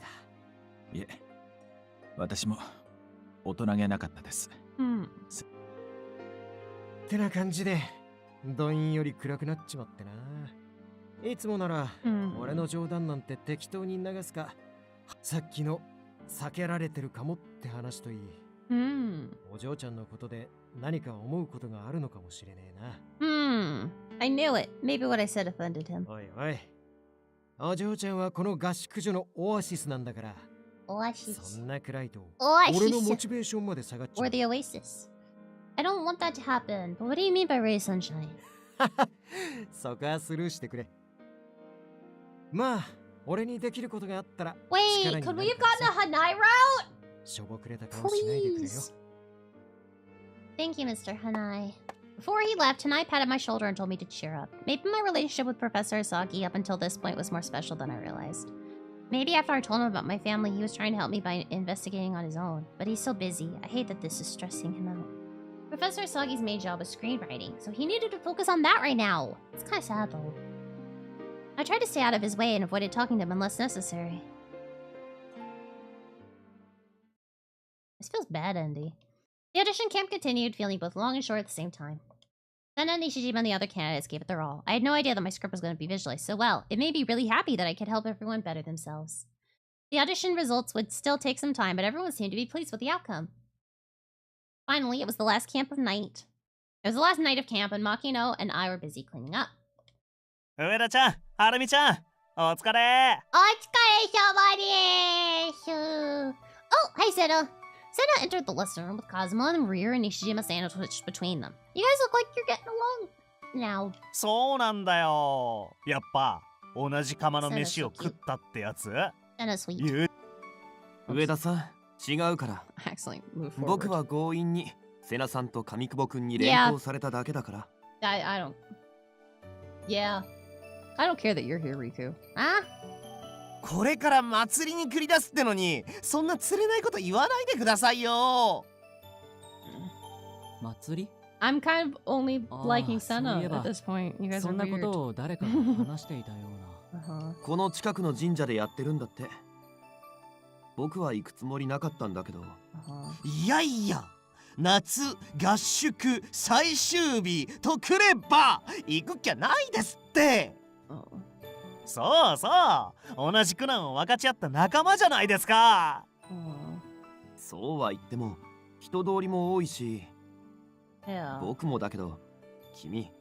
いえ、私も大人げなかったです。ってな感じで、どんより暗くなっちまってな。いつもなら、俺の冗談なんて適当に流すか、さっきの避けられてるかもって話といい。お嬢ちゃんのことで何か思うことがあるのかもしれねえな。I knew it. Maybe what I said offended him. おいおい。お嬢ちゃんはこの合宿所のオアシスなんだから。オアシス。そんなくらいと、俺のモチベーションまで下がっちゃう。Or the oasis. I don't want that to happen. But what do you mean by ray sunshine? そこはスルーしてくれ。まあ、俺にできることがあったら。Wait, could we have gotten a Hanai route? しょぼくれた顔しないでくれよ。Thank you, Mr. Hanai. Before he left, Hanai patted my shoulder and told me to cheer up. Maybe my relationship with Professor Asaki up until this point was more special than I realized. Maybe after I told him about my family, he was trying to help me by investigating on his own. But he's so busy. I hate that this is stressing him out. Professor Asagi's main job was screenwriting, so he needed to focus on that right now. It's kind of sad though. I tried to stay out of his way and avoided talking to him unless necessary. This feels bad, Andy. The audition camp continued, feeling both long and short at the same time. Senna, Nishijima, and the other candidates gave it their all. I had no idea that my script was going to be visualized so well. It made me really happy that I could help everyone better themselves. The audition results would still take some time, but everyone seemed to be pleased with the outcome. Finally, it was the last camp of night. It was the last night of camp, and Makino and I were busy cleaning up. Ueda-chan, Harumi-chan, お疲れ。お疲れ様です。Oh, hi, Senna. Senna entered the lesson room with Kazuma in the rear and Nishijima sandwiched between them. You guys look like you're getting along now. そうなんだよ。やっぱ同じ釜の飯を食ったってやつ。Senna's sweet. 上田さん、違うから。Actually, move forward. 僕は強引にセナさんと上久保くんに連行されただけだから。I don't. Yeah. I don't care that you're here, Riku. あ？これから祭りに繰り出すってのに、そんな釣れないこと言わないでくださいよ。祭り？ I'm kind of only liking Senna at this point. You guys are そんなこ weird. とを誰かが話していたような。この近くの神社でやってるんだって。僕は行くつもりなかったんだけど。いやいや、夏合宿最終日とくれば行くっきゃないですって。そうそう、同じ苦難を分かち合った仲間じゃないですか。そうは言っても人通りも多いし、僕もだけど、君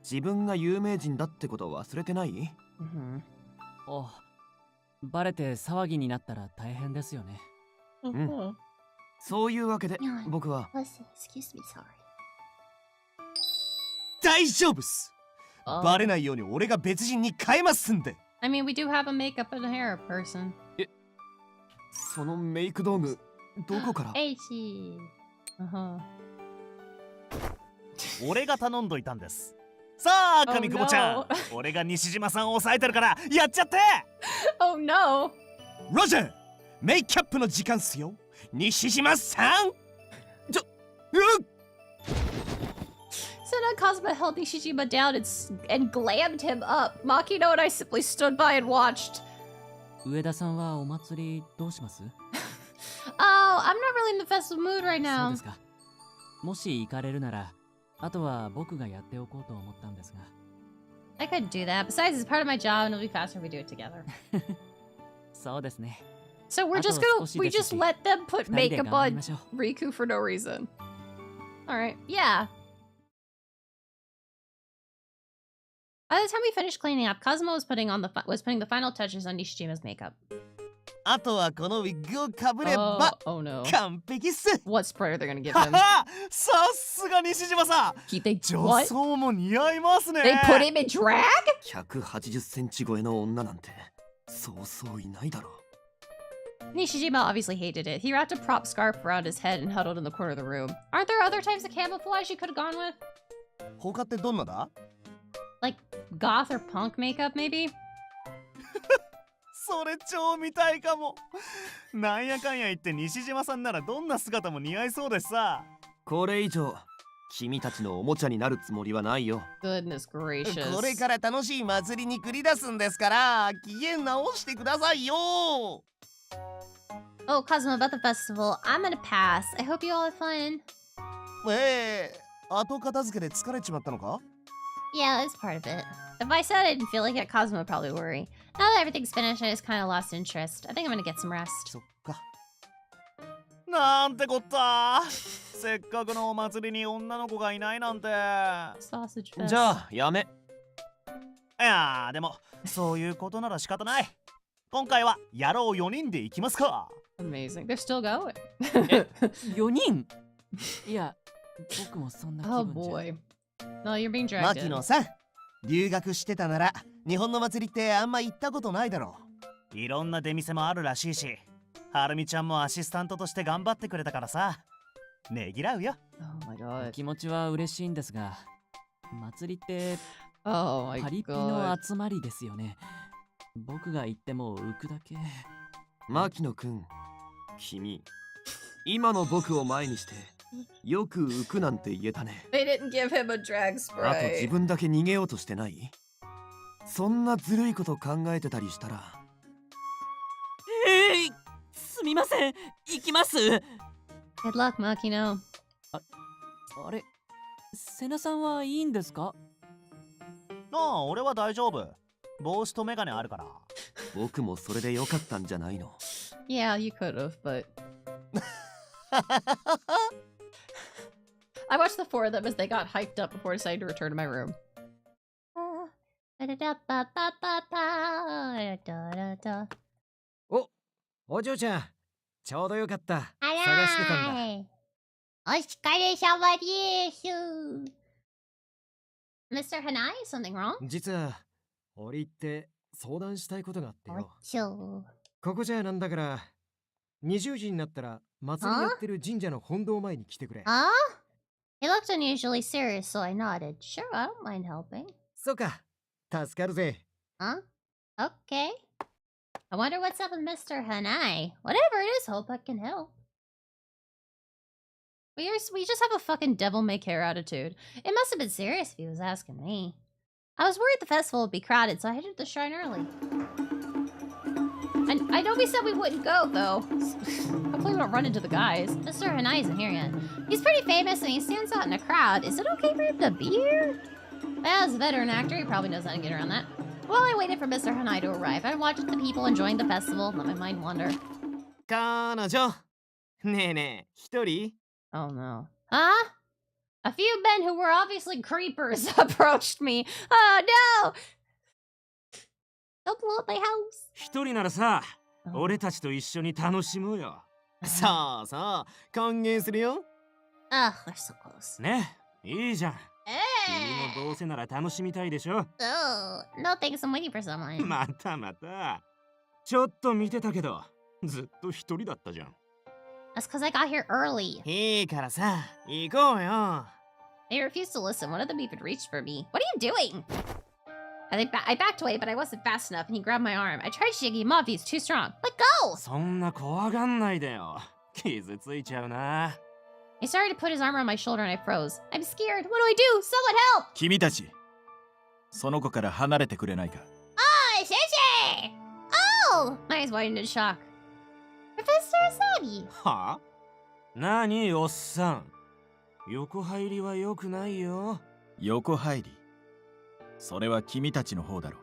自分が有名人だってことを忘れてない？あ、バレて騒ぎになったら大変ですよね。うん。そういうわけで僕は。Excuse me, sorry. 大丈夫っす。バレないように俺が別人に変えますんで。I mean, we do have a makeup and hair person. そのメイク道具どこから？俺が頼んどいたんです。さあ、上久保ちゃん、俺が西島さんを抑えてるからやっちゃって。Oh no! ロジャー、メイキャップの時間っすよ。西島さん。Senna and Kazuma held Nishijima down and glammed him up. Makino and I simply stood by and watched. 上田さんはお祭りどうします？ Oh, I'm not really in the festive mood right そう now. ですか。もし行かれるなら、あとは僕がやっておこうと思ったんですが。I could do that. Besides, it's part of my job and it'll be faster if we do it together. そうですね。So we just let them put makeup on Riku for no reason. Alright, yeah. By the time we finished cleaning up, Kazuma was putting the final touches on Nishijima's makeup. あとはこのウィッグをかぶれば Oh no. 完璧っす。 What spray are they gonna give him? さすが西島さん。女装も似合いますね。 They put him in drag? 180センチ超えの女なんてそうそういないだろう。 Nishijima obviously hated it. He wrapped a prop scarf around his head and huddled in the corner of the room. Aren't there other types of camouflage you could have gone with? 他ってどんなだ？ Like goth or punk makeup, maybe? それ超見たいかも。なんやかんや言って西島さんならどんな姿も似合いそうですさ。これ以上君たちのおもちゃになるつもりはないよ。 Goodness gracious. これから楽しい祭りに繰り出すんですから、機嫌直してくださいよ。Oh, Kazuma, about the festival. I'm gonna pass. I hope you all have fun. 後片付けで疲れちまったのか？ Yeah, it's part of it. If I said I didn't feel like it, Kazuma would probably worry. Now that everything's finished, I just kind of lost interest. I think I'm gonna get some rest. そっか。なんてこった。せっかくのお祭りに女の子がいないなんて。Sausage fest. じゃあやめ。いやーでもそういうことなら仕方ない。今回は野郎4人で行きますか。 Amazing. They're still going. 4人？いや、僕もそんな気 Oh 分じゃ。 boy. No, you're being dragged 牧 in. 野さん、留学してたなら日本の祭りってあんま行ったことないだろう。いろんな出店もあるらしいし、はるみちゃんもアシスタントとして頑張ってくれたからさ。ねぎらうよ。Oh my god. 気持ちは嬉しいんですが、祭りって Oh my パリピ god. の集まりですよね。僕が行っても浮くだけ。牧野くん、君今の僕を前にしてよく浮くなんて言えたね。 They didn't give him a drag あと spray. 自分だけ逃げようとしてない？そんなずるいこと考えてたりしたら。すみません、行きます。 Good luck, Makino. あれ、セナさんはいいんですか？ああ、俺は大丈夫。帽子とメガネあるから。僕もそれでよかったんじゃないの？ Yeah, you could have, but I watched the four of them as they got hyped up before deciding to return to my room. お嬢ちゃん、ちょうどよかった。あら探してたんだ。ーい。お疲れ様です。Mr. Hanai, something wrong? 実は、折り入って相談したいことがあっておよ。ちょ。ここじゃなんだから、20時になったら祭りやってる神社の本堂前に来てくれ。Huh? He looked unusually serious, so I nodded. Sure, I don't mind helping. そうか、助かるぜ。Huh? Okay. I wonder what's up with Mr. Hanai. Whatever it is, hope I can help. We just have a fucking devil may care attitude. It must have been serious if he was asking me. I was worried the festival would be crowded, so I headed to the shrine early. I know we said we wouldn't go, though. Hopefully we don't run into the guys. Mr. Hanai isn't here yet. He's pretty famous and he stands out in a crowd. Is it okay for him to be here? Well, as a veteran actor, he probably knows how to get around that. While I waited for Mr. Hanai to arrive, I watched the people enjoying the festival and let my mind wander. 彼女、ねえねえ、一人？ Oh no. Huh? A few men who were obviously creepers approached me. Oh no! Don't blow up my house. 一人ならさ、俺たちと一緒に楽しもうよ。そうそう、歓迎するよ。Ugh, we're so close. ね、いいじゃん。君もどうせなら楽しみたいでしょ。Oh, no thanks, I'm waiting for someone. またまた。ちょっと見てたけど、ずっと一人だったじゃん。That's because I got here early. いいからさ、行こうよ。They refused to listen. One of them even reached for me. What are you doing? I backed away, but I wasn't fast enough, and he grabbed my arm. I tried shaking him off. He's too strong. Let go! そんな怖がんないでよ。傷ついちゃうな。He started to put his arm around my shoulder, and I froze. I'm scared. What do I do? Someone help! 君たち、その子から離れてくれないか。Oh, Sensei! Oh! My eyes widened in shock. Professor Asagi! はあ？何おっさん。横入りは良くないよ。横入り。それは君たちの方だろう。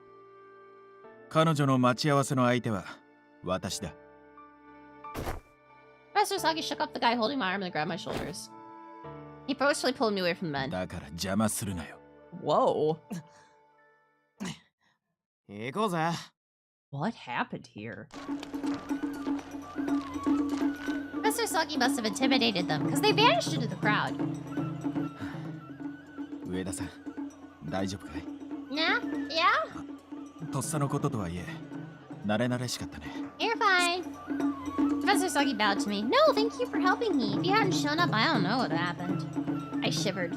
彼女の待ち合わせの相手は私だ。Professor Asagi shook up the guy holding my arm and grabbed my shoulders. He forcefully pulled me away from the men. だから邪魔するなよ。Whoa. 行こうぜ。What happened here? Professor Asagi must have intimidated them, because they vanished into the crowd. 上田さん、大丈夫かい？ Yeah? Yeah? とっさのこととはいえ、慣れ慣れしかったね。 You're fine. Professor Asagi bowed to me. No, thank you for helping me. If you hadn't shown up, I don't know what happened. I shivered,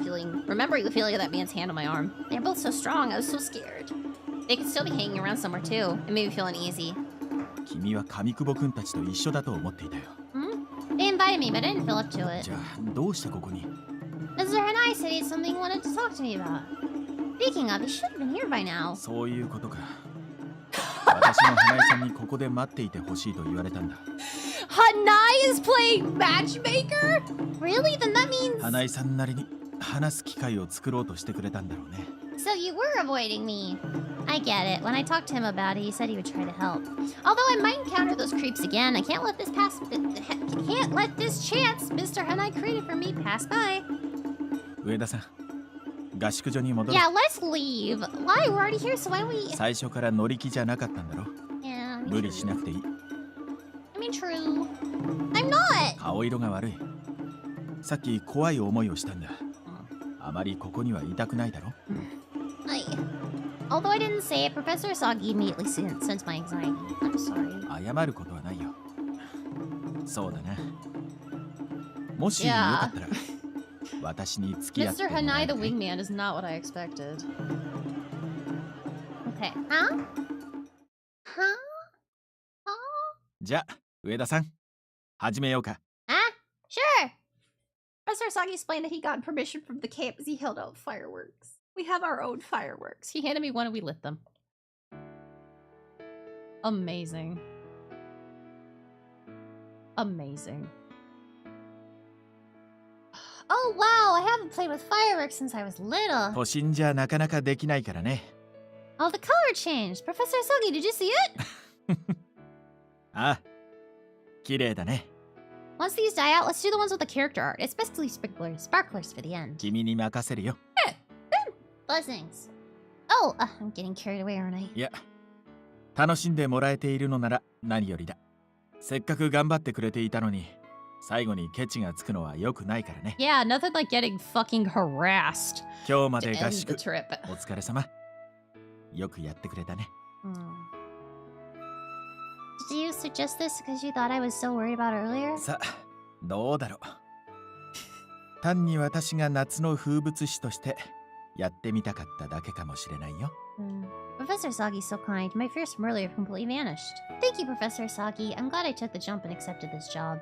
remembering the feeling of that man's hand on my arm. They're both so strong, I was so scared. They could still be hanging around somewhere too. It made me feel uneasy. 君は上久保君たちと一緒だと思っていたよ。They invited me, but I didn't feel up to it. じゃあ、どうしてここに？ Mr. Hanai said he had something he wanted to talk to me about. Speaking of, he should have been here by now. そういうことか。私の花井さんにここで待っていてほしいと言われたんだ。Hanai is playing matchmaker? Really? Then that means... 花井さんなりに話す機会を作ろうとしてくれたんだろうね。So you were avoiding me. I get it. When I talked to him about it, he said he would try to help. Although I might encounter those creeps again, I can't let this chance Mr. Hanai created for me pass by. 上田さん、合宿所に戻る。 Yeah, let's leave. Why? We're already here, so why don't we... 最初から乗り気じゃなかったんだろ。Yeah, 無理しなくていい。I mean, true. I'm not! 顔色が悪い。さっき怖い思いをしたんだ。あまりここにはいたくないだろ。Although I didn't say it, Professor Asagi immediately sensed my anxiety. I'm sorry. 謝ることはないよ。そうだな。もしよかったら、私に付き合って Mr. Hanai the wingman is not what I expected. Okay. Huh? Huh? Huh? じゃあ、上田さん、始めようか。Sure. Professor Asagi explained that he got permission from the camp as he held out fireworks. We have our own fireworks. He handed me one and we lit them. Amazing. Amazing. Oh wow, I haven't played with fireworks since I was little. 都心じゃなかなかできないからね。 Oh, the color changed. Professor Asagi, did you see it? あ、綺麗だね。 Once these die out, let's do the ones with the character art. It's basically sparklers for the end. 君に任せるよ。 Blessings. Oh, I'm getting carried away, aren't I? いや、楽しんでもらえているのなら何よりだ。せっかく頑張ってくれていたのに、最後にケチがつくのは良くないからね。Yeah, nothing like getting fucking harassed. 今日まで合宿、 the trip. お疲れ様。よくやってくれたね。Did you suggest this because you thought I was so worried about earlier? さあ、どうだろう。単に私が夏の風物詩としてやってみたかっただけかもしれないよ。Professor Sagi's so kind. My fears from earlier completely vanished. Thank you, Professor Sagi. I'm glad I took the jump and accepted this job.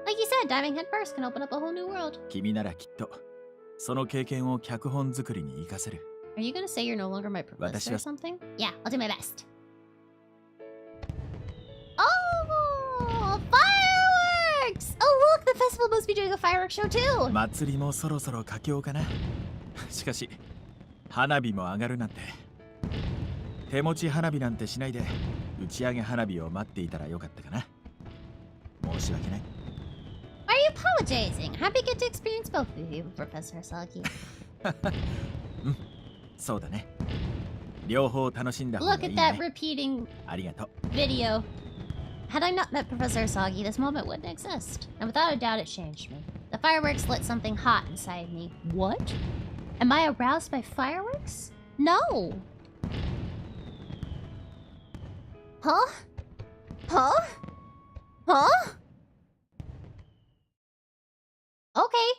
Like you said, diving headfirst can open up a whole new world. 君ならきっとその経験を脚本作りに活かせる。Are you gonna say you're no longer my professor or something? Yeah, I'll do my best. Oh, fireworks! Oh, look, the festival must be doing a fireworks show too. 祭りもそろそろ佳境かな。しかし花火も上がるなんて。手持ち花火なんてしないで打ち上げ花火を待っていたらよかったかな。申し訳ない。Why are you apologizing? Happy get to experience both of you, Professor Sagi. うん、そうだね。両方楽しんだ方がい Look い at ね。 that repeating ありがとう。 video. Had I not met Professor Sagi, this moment wouldn't exist. And without a doubt, it changed me. The fireworks lit something hot inside me. What? Am I aroused by fireworks? No. Huh? Huh? Huh? Okay,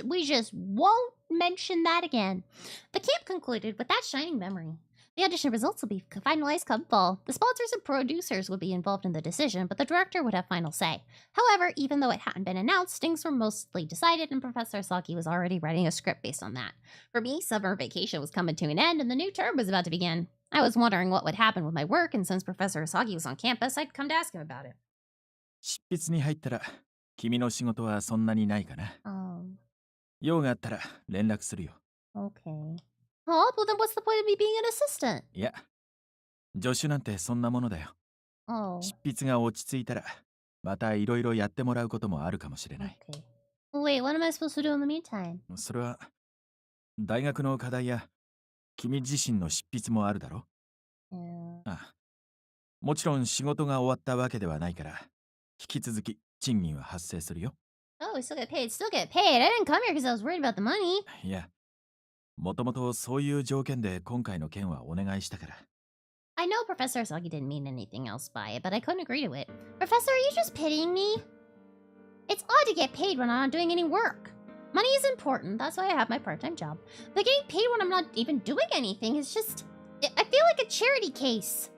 we just won't mention that again. The camp concluded with that shining memory. The audition results will be finalized come fall. The sponsors and producers would be involved in the decision, but the director would have final say. However, even though it hadn't been announced, things were mostly decided, and Professor Saki was already writing a script based on that. For me, summer vacation was coming to an end, and the new term was about to begin. I was wondering what would happen with my work, and since Professor Asagi was on campus, I'd come to ask him about it. 執筆に入ったら君の仕事はそんなにないかな。用があったら連絡するよ。Okay. Oh, well then what's the point of me being an assistant? いや、助手なんてそんなものだよ。執筆が落ち着いたらまたいろいろやってもらうこともあるかもしれない。Okay. Wait, what am I supposed to do in the meantime? それは大学の課題や君自身の執筆もあるだろ。ああ、もちろん仕事が終わったわけではないから引き続き賃金は発生するよ。Oh, we still get paid. Still get paid. I didn't come here because I was worried about the money. いや、もともとそういう条件で今回の件はお願いしたから。I know Professor Sagi didn't mean anything else by it, but I couldn't agree to it. Professor, are you just pitying me? It's odd to get paid when I'm not doing any work. Money is important, that's why I have my part-time job. But getting paid when I'm not even doing anything is just... I feel like a charity case.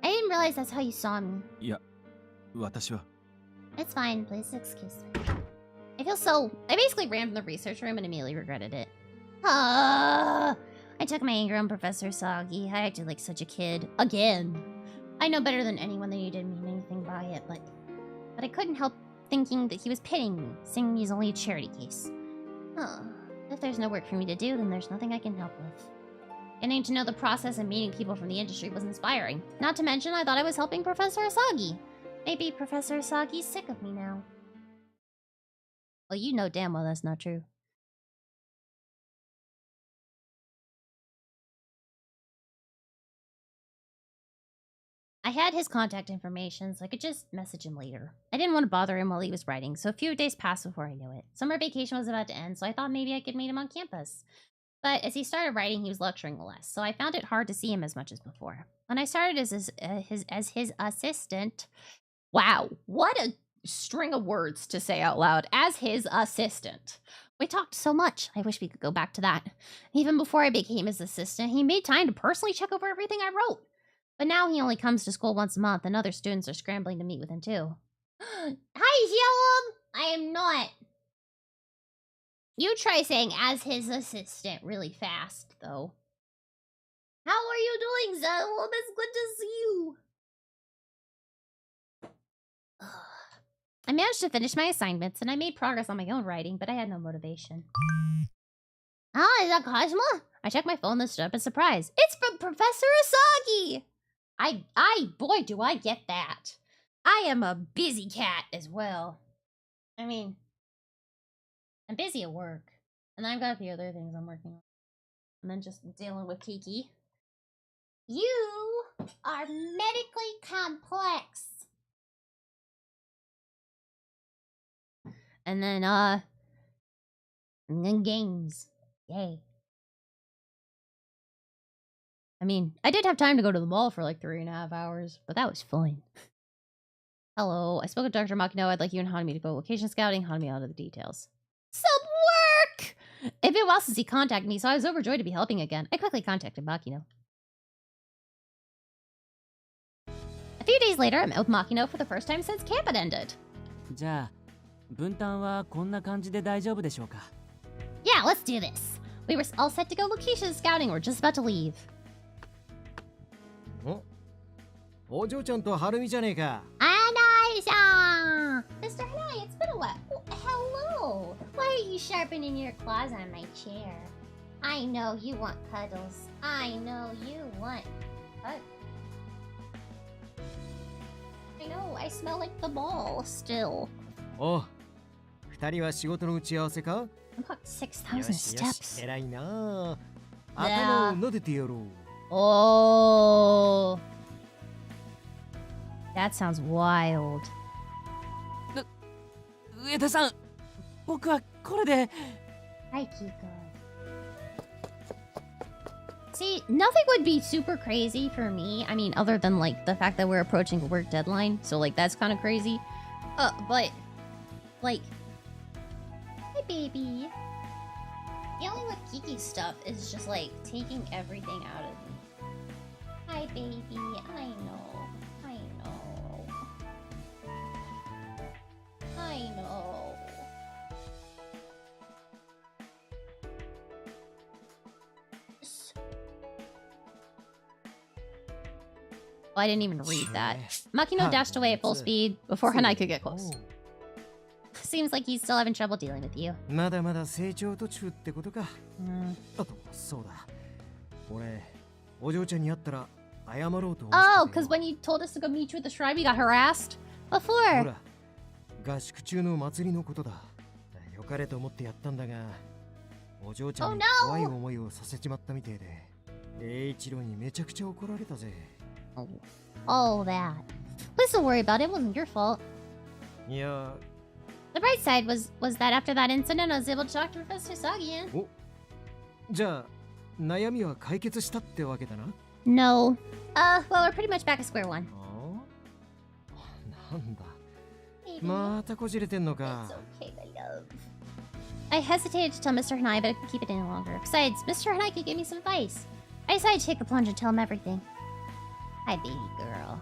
I didn't realize that's how you saw me. いや、私は。It's fine, please excuse me. I feel so... I basically ran from the research room and immediately regretted it. I took my anger on Professor Sagi. I acted like such a kid. Again. I know better than anyone that he didn't mean anything by it, but I couldn't help thinking that he was pitying me, saying he's only a charity case. If there's no work for me to do, then there's nothing I can help with. Getting to know the process and meeting people from the industry was inspiring. Not to mention, I thought I was helping Professor Asagi. Maybe Professor Asagi's sick of me now. Well, you know damn well that's not true. I had his contact information, so I could just message him later. I didn't want to bother him while he was writing, so a few days passed before I knew it. Summer vacation was about to end, so I thought maybe I could meet him on campus. But as he started writing, he was lecturing less, so I found it hard to see him as much as before. When I started as his assistant... Wow, what a string of words to say out loud. As his assistant. We talked so much. I wish we could go back to that. Even before I became his assistant, he made time to personally check over everything I wrote. But now he only comes to school once a month, and other students are scrambling to meet with him too. Hi, Yellow! I am not. You try saying as his assistant really fast, though. How are you doing, Zettle? It's good to see you. I managed to finish my assignments, and I made progress on my own writing, but I had no motivation. Ah, is that Kazuma? I checked my phone and stood up in surprise. It's from Professor Asagi! Boy, do I get that. I am a busy cat as well. I mean, I'm busy at work, and I've got a few other things I'm working on. And then just dealing with Kiki. You are medically complex. And then games. Yay. I mean, I did have time to go to the mall for like 3.5 hours, but that was fun. Hello, I spoke with Dr. Makino. I'd like you and Hanami to go location scouting. Hanami out of the details. Some work! It's been a while since he contacted me, so I was overjoyed to be helping again. I quickly contacted Makino. A few days later, I met with Makino for the first time since camp had ended. じゃあ、分担はこんな感じで大丈夫でしょうか? Yeah, let's do this. We were all set to go location scouting. We're just about to leave. お嬢ちゃんとはるみじゃねえか。Anai-san! Mr. Hanai, it's been a while. Oh, hello. Why are you sharpening your claws on my chair? I know you want cuddles. I know you want cuddles. I know, I smell like the mall still. おう、二人は仕事の打ち合わせか? About 6,000 steps. 偉いな。頭を撫でてやろう。Oh. That sounds wild. 上田さん、僕はこれで。Hi, Kiko. See, nothing would be super crazy for me. I mean, other than like the fact that we're approaching a work deadline, so like that's kind of crazy. But like, hi, baby. Dealing with Kiki stuff is just like taking everything out of me. Hi, baby. I know. I know. Oh, I didn't even read that. Makino dashed away at full speed before Hanai could get close. Seems like he's still having trouble dealing with you. まだまだ成長途中ってことか。あと、そうだ。俺、お嬢ちゃんに会ったら謝ろうと思ってたよ。Oh, because when you told us to go meet you at the shrine, we got harassed? What for? ほら、合宿中の祭りのことだ。よかれと思ってやったんだが、お嬢ちゃんに怖い思いをさせちまったみてえで、栄一郎にめちゃくちゃ怒られたぜ。Oh, that. Please don't worry about it. It wasn't your fault. いや。The bright side was that after that incident, I was able to talk to Professor Sagi. お、じゃあ悩みは解決したってわけだな。No. Well, we're pretty much back at square one. なんだ。またこじれてんのか。It's okay, my love. I hesitated to tell Mr. Hanai, but I couldn't keep it any longer. Besides, Mr. Hanai could give me some advice. I decided to take the plunge and tell him everything. Hi, baby girl.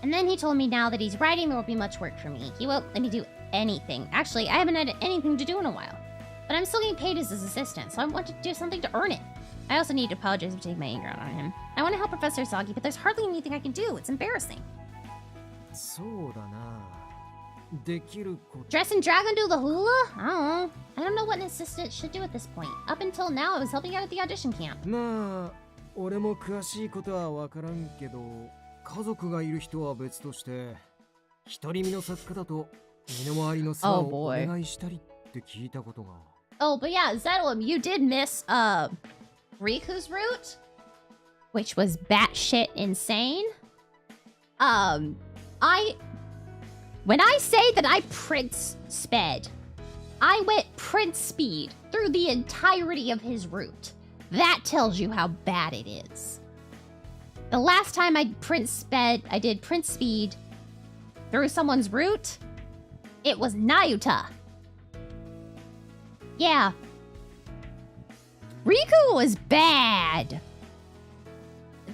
And then he told me now that he's writing, there won't be much work for me. He won't let me do anything. Actually, I haven't had anything to do in a while. But I'm still getting paid as his assistant, so I want to do something to earn it. I also need to apologize for taking my anger out on him. I want to help Professor Sagi, but there's hardly anything I can do. It's embarrassing. そうだな。できること。 Dress and drag and do the hula? I don't know what an assistant should do at this point. Up until now, I was helping out at the audition camp. まあ、俺も詳しいことはわからんけど、家族がいる人は別として、独り身の作家だと身の回りの世話をお願いしたりって聞いたことが。Oh, but yeah, Zettlum, you did miss Riku's route, which was batshit insane. When I say that I Prince sped, I went Prince speed through the entirety of his route. That tells you how bad it is. The last time I did Prince speed through someone's route, it was Nayuta. Yeah. Riku was bad.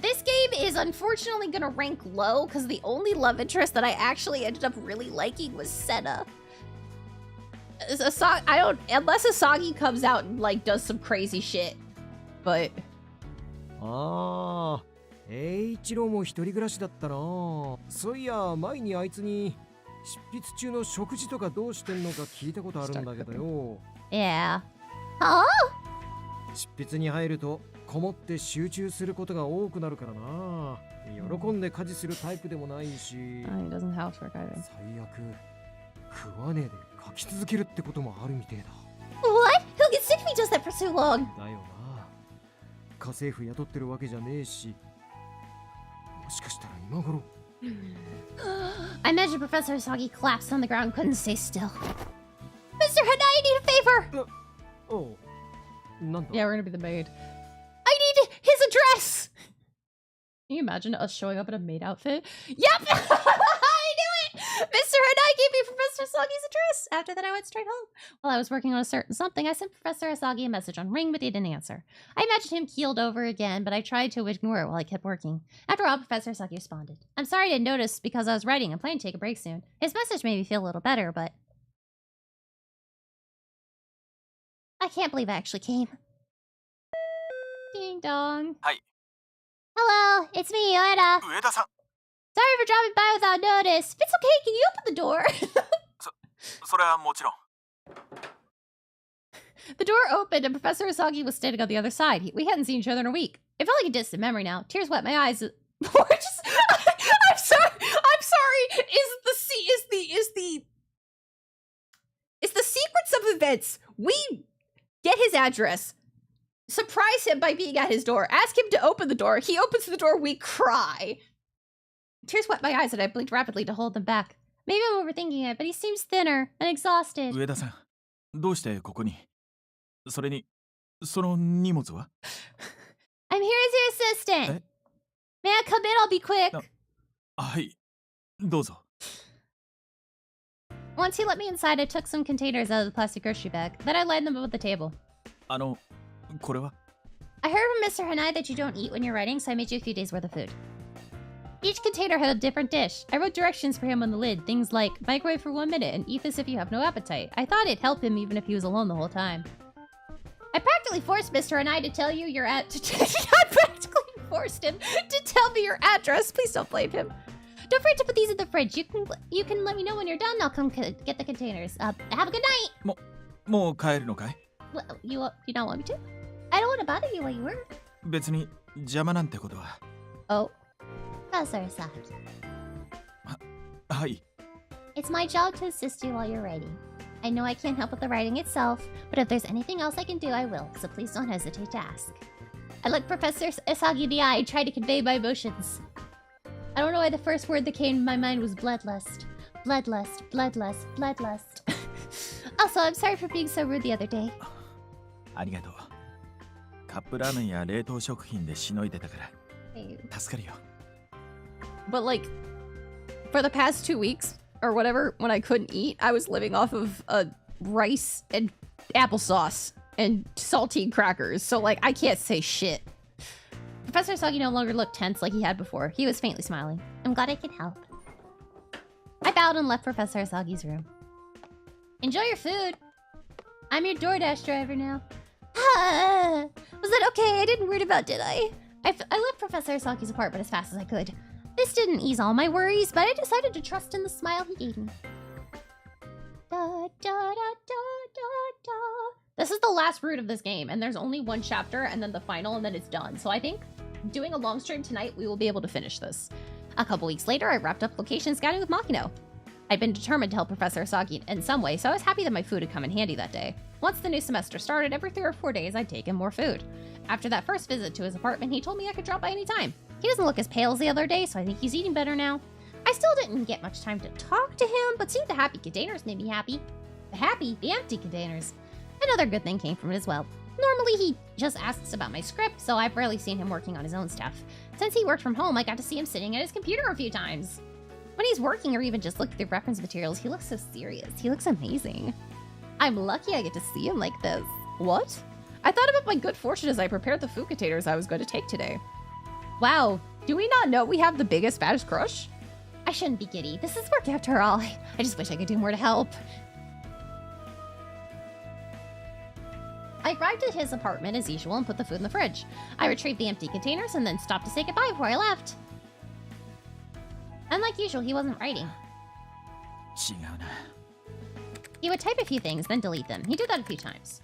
This game is unfortunately gonna rank low because the only love interest that I actually ended up really liking was Senna. I don't, unless Asagi comes out and like does some crazy shit. But ああ、一郎も一人暮らしだったな。そういや、前にあいつに執筆中の食事とかどうしてんのか聞いたことあるんだけどよ。Yeah. Huh? 執筆に入るとこもって集中することが多くなるからな。喜んで家事するタイプでもないし。he doesn't housework either. 最悪、食わねえで書き続けるってこともあるみてえだ。What? He'll get sick if he does that for too long. だよな。家政婦雇ってるわけじゃねえし。もしかしたら今頃。I imagine Professor Asagi collapsed on the ground and couldn't stay still. Mr. Hanai, I need a favor! Oh. Yeah, we're gonna be the maid. I need his address! Can you imagine us showing up in a maid outfit? Yep! I knew it! Mr. Hanai gave me Professor Asagi's address! After that, I went straight home. While I was working on a certain something, I sent Professor Asagi a message on Ring, but he didn't answer. I imagined him keeled over again, but I tried to ignore it while I kept working. After a while, Professor Asagi responded. I'm sorry I didn't notice because I was writing and planning to take a break soon. His message made me feel a little better, but... I can't believe I actually came. Ding dong. Hi. Hello, it's me, Ueda. Ueda-san. Sorry for dropping by without notice. If it's okay, can you open the door? それはもちろん。 The door opened and Professor Asagi was standing on the other side. We hadn't seen each other in a week. It felt like a distant memory now. Tears wet my eyes. I'm sorry. Is the sequence of events. We get his address. Surprise him by being at his door. Ask him to open the door. He opens the door. We cry. Tears wet my eyes and I blinked rapidly to hold them back. Maybe I'm overthinking it, but he seems thinner and exhausted. 上田さん、どうしてここに？それに、その荷物は？ I'm here as your assistant. May I come in? I'll be quick. はい、どうぞ。 Once he let me inside, I took some containers out of the plastic grocery bag. Then I lined them up at the table. これは？ I heard from Mr. Hanai that you don't eat when you're writing, so I made you a few days worth of food. Each container had a different dish. I wrote directions for him on the lid, things like microwave for 1 minute and eat this if you have no appetite. I thought it'd help him even if he was alone the whole time. I practically forced Mr. Hanai to tell you your I practically forced him to tell me your address. Please don't blame him. Don't forget to put these in the fridge. You can let me know when you're done. I'll come get the containers. Have a good night. もう帰るのかい？ Well, you don't want me to? I don't want to bother you while you work. 別に邪魔なんてことは。Oh. Professor Asagi. はい。 It's my job to assist you while you're writing. I know I can't help with the writing itself, but if there's anything else I can do, I will, so please don't hesitate to ask. I looked Professor Asagi in the eye and tried to convey my emotions. I don't know why the first word that came to my mind was bloodlust. Bloodlust, bloodlust, bloodlust. Also, I'm sorry for being so rude the other day. ありがとう。カップラーメンや冷凍食品でしのいでたから。助かるよ。 But like, for the past 2 weeks or whatever, when I couldn't eat, I was living off of rice and applesauce and saltine crackers. So like, I can't say shit. Professor Asagi no longer looked tense like he had before. He was faintly smiling. I'm glad I could help. I bowed and left Professor Asagi's room. Enjoy your food. I'm your DoorDash driver now. Was that okay? I didn't weird about, did I? I left Professor Asagi's apartment as fast as I could. This didn't ease all my worries, but I decided to trust in the smile he gave me. This is the last route of this game, and there's only one chapter, and then the final, and then it's done. So I think doing a long stream tonight, we will be able to finish this. A couple weeks later, I wrapped up location scouting with Makino. I'd been determined to help Professor Asagi in some way, so I was happy that my food had come in handy that day. Once the new semester started, every 3 or 4 days, I'd take in more food. After that first visit to his apartment, he told me I could drop by any time. He doesn't look as pale as the other day, so I think he's eating better now. I still didn't get much time to talk to him, but seeing the happy containers made me happy. The empty containers. Another good thing came from it as well. Normally, he just asks about my script, so I've rarely seen him working on his own stuff. Since he worked from home, I got to see him sitting at his computer a few times. When he's working or even just looking through reference materials, he looks so serious. He looks amazing. I'm lucky I get to see him like this. What? I thought about my good fortune as I prepared the food containers I was going to take today. Wow, do we not know we have the biggest, fattest crush? I shouldn't be giddy. This is work after all. I just wish I could do more to help. I arrived at his apartment as usual and put the food in the fridge. I retrieved the empty containers and then stopped to say goodbye before I left. Unlike usual, he wasn't writing. He would type a few things, then delete them. He did that a few times.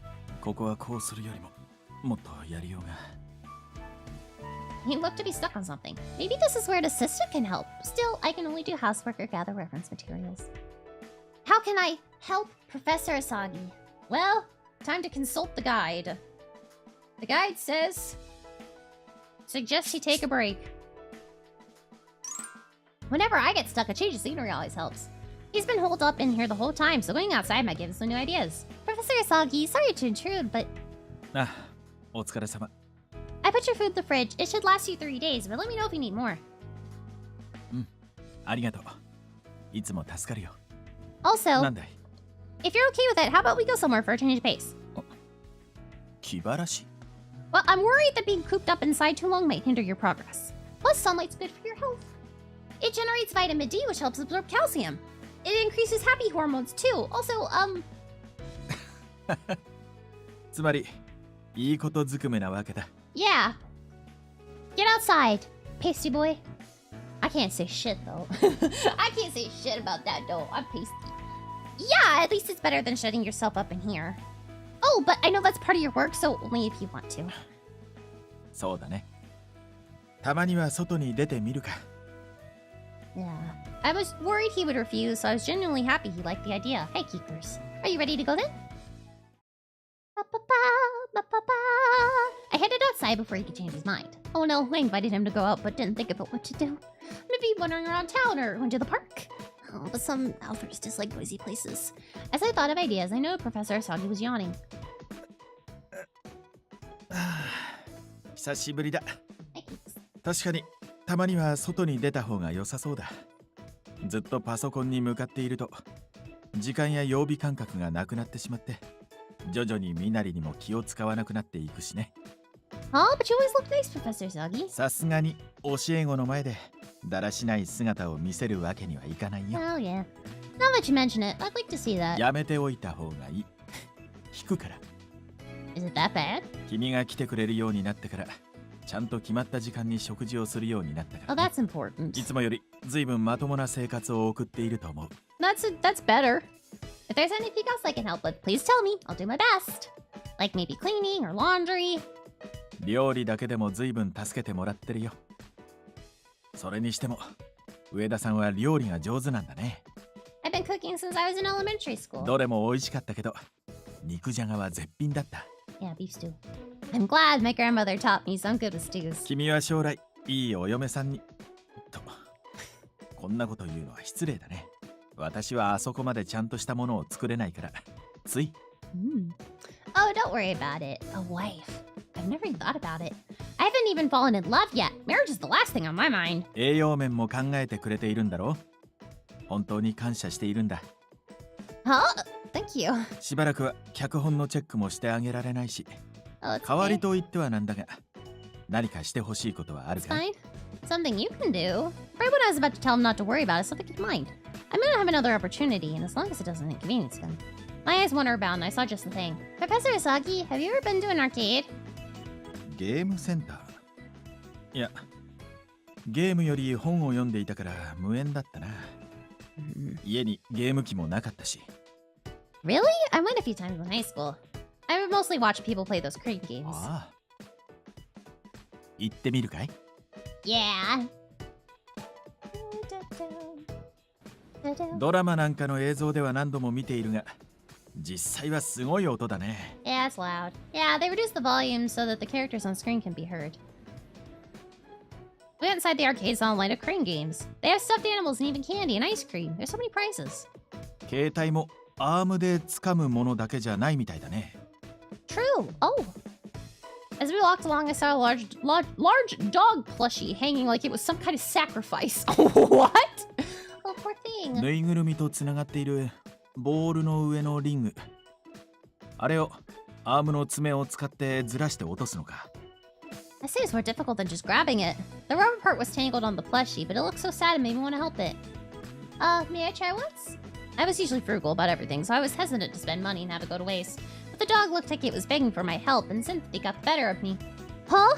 He looked to be stuck on something. Maybe this is where an assistant can help. Still, I can only do housework or gather reference materials. How can I help Professor Asagi? Well, time to consult the guide. The guide says, suggests he take a break. Whenever I get stuck, a change of scenery always helps. He's been holed up in here the whole time, so going outside might give him some new ideas. Professor Asagi, sorry to intrude, but... I put your food in the fridge. It should last you 3 days, but let me know if you need more. Also, if you're okay with it, how about we go somewhere for a change of pace? Well, I'm worried that being cooped up inside too long might hinder your progress. Plus, sunlight's good for your health. It generates vitamin D, which helps absorb calcium. It increases happy hormones, too. Also, yeah. Get outside, pasty boy. I can't say shit, though. I can't say shit about that, though. I'm pasty. Yeah, at least it's better than shutting yourself up in here. Oh, but I know that's part of your work, so only if you want to. Yeah. I was worried he would refuse, so I was genuinely happy he liked the idea. Hey, Keepers. Are you ready to go then? I headed outside before he could change his mind. Oh no, I invited him to go out but didn't think about what to do. Maybe wandering around town or going to the park. Oh, but some Alphers dislike noisy places. As I thought of ideas, I noted Professor Asagi was yawning. Oh, but you always look nice, Professor Asagi. Well, yeah. Now that you mention it, I'd like to see that. Is it that bad? Oh, that's important. That's better. If there's anything else I can help with, please tell me. I'll do my best. Like maybe cleaning or laundry. I've been cooking since I was in elementary school. Yeah, beef stew. I'm glad my grandmother taught me some good with stews. Oh, don't worry about it. A wife. I've never even thought about it. I haven't even fallen in love yet. Marriage is the last thing on my mind. Huh? Thank you. Oh, it's fine. Something you can do. Right when I was about to tell him not to worry about it, something in mind. I might have another opportunity, and as long as it doesn't inconvenience him. My eyes wander about, and I saw just the thing. Professor Asagi, have you ever been to an arcade? Game center? Yeah. Really? I went a few times in high school. I would mostly watch people play those crane games. Yeah. Yeah, it's loud. Yeah, they reduced the volume so that the characters on screen can be heard. We went inside the arcade, saw a line of crane games. They have stuffed animals and even candy and ice cream. There's so many prizes. True. Oh. As we walked along, I saw a large dog plushie hanging like it was some kind of sacrifice. What? Oh, poor thing. I say it's more difficult than just grabbing it. The rubber part was tangled on the plushie, but it looked so sad it made me want to help it. May I try once? I was usually frugal about everything, so I was hesitant to spend money and have it go to waste. But The dog looked like it was begging for my help, and sympathy got the better of me. Huh?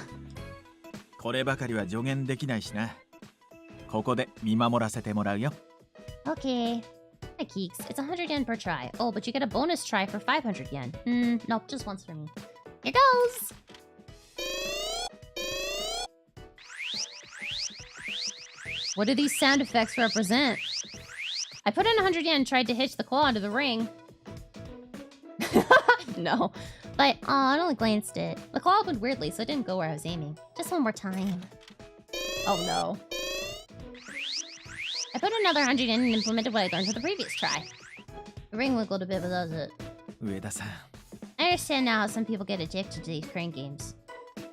こればかりは助言できないしな。ここで見守らせてもらうよ。Okay. Hi, Keeks. It's 100 yen per try. Oh, but you get a bonus try for 500 yen. Nope, just once for me. Here goes! What do these sound effects represent? I put in 100 yen and tried to hitch the claw into the ring. No. But, I only glanced it. The claw opened weirdly, so it didn't go where I was aiming. Just one more time. Oh no. I put another 100 in and implemented what I learned from the previous try. The ring wiggled a bit, but that was it. 上田さん。 I understand now how some people get addicted to these crane games.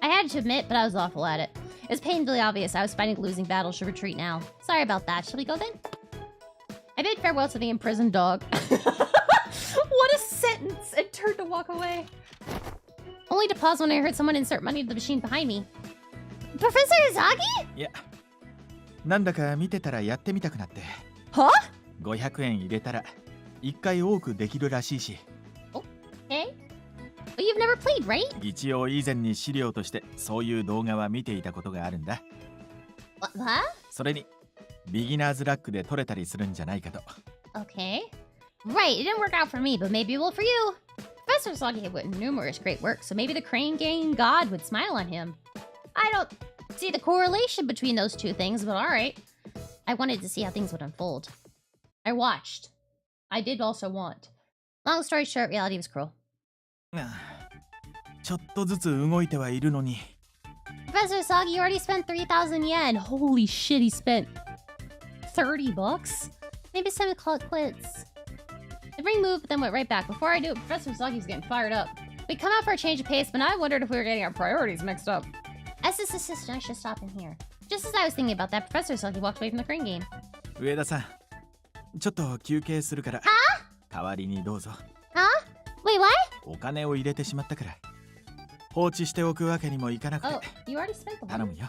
I had to admit, but I was awful at it. It's painfully obvious I was fighting a losing battle. Should retreat now. Sorry about that. Shall we go then? I bid farewell to the imprisoned dog. What a sentence! And turned to walk away. Only to pause when I heard someone insert money into the machine behind me. Professor Izagi? いや、なんだか見てたらやってみたくなって。は？500円入れたら1回多くできるらしいし。Okay. But you've never played, right? 一応以前に資料としてそういう動画は見ていたことがあるんだ。What? それにビギナーズラックで取れたりするんじゃないかと。Okay. Right, it didn't work out for me, but maybe it will for you. Professor Izagi had written numerous great works, so maybe the crane game god would smile on him. I don't see the correlation between those two things, but alright. I wanted to see how things would unfold. I watched. I did also want. Long story short, reality was cruel. ちょっとずつ動いてはいるのに。 Professor Izagi, you already spent 3,000 yen. Holy shit, he spent 30 bucks? Maybe it's time to call it quits. The ring moved, but then went right back. Before I knew it, Professor Izagi was getting fired up. We'd come out for a change of pace, but now I wondered if we were getting our priorities mixed up. As his assistant, I should stop in here. Just as I was thinking about that, Professor Izagi walked away from the crane game. 上田さん、ちょっと休憩するから。は？代わりにどうぞ。Huh? Wait, what? お金を入れてしまったから。放置しておくわけにもいかなくて。Oh, you already spent the money. 頼むよ。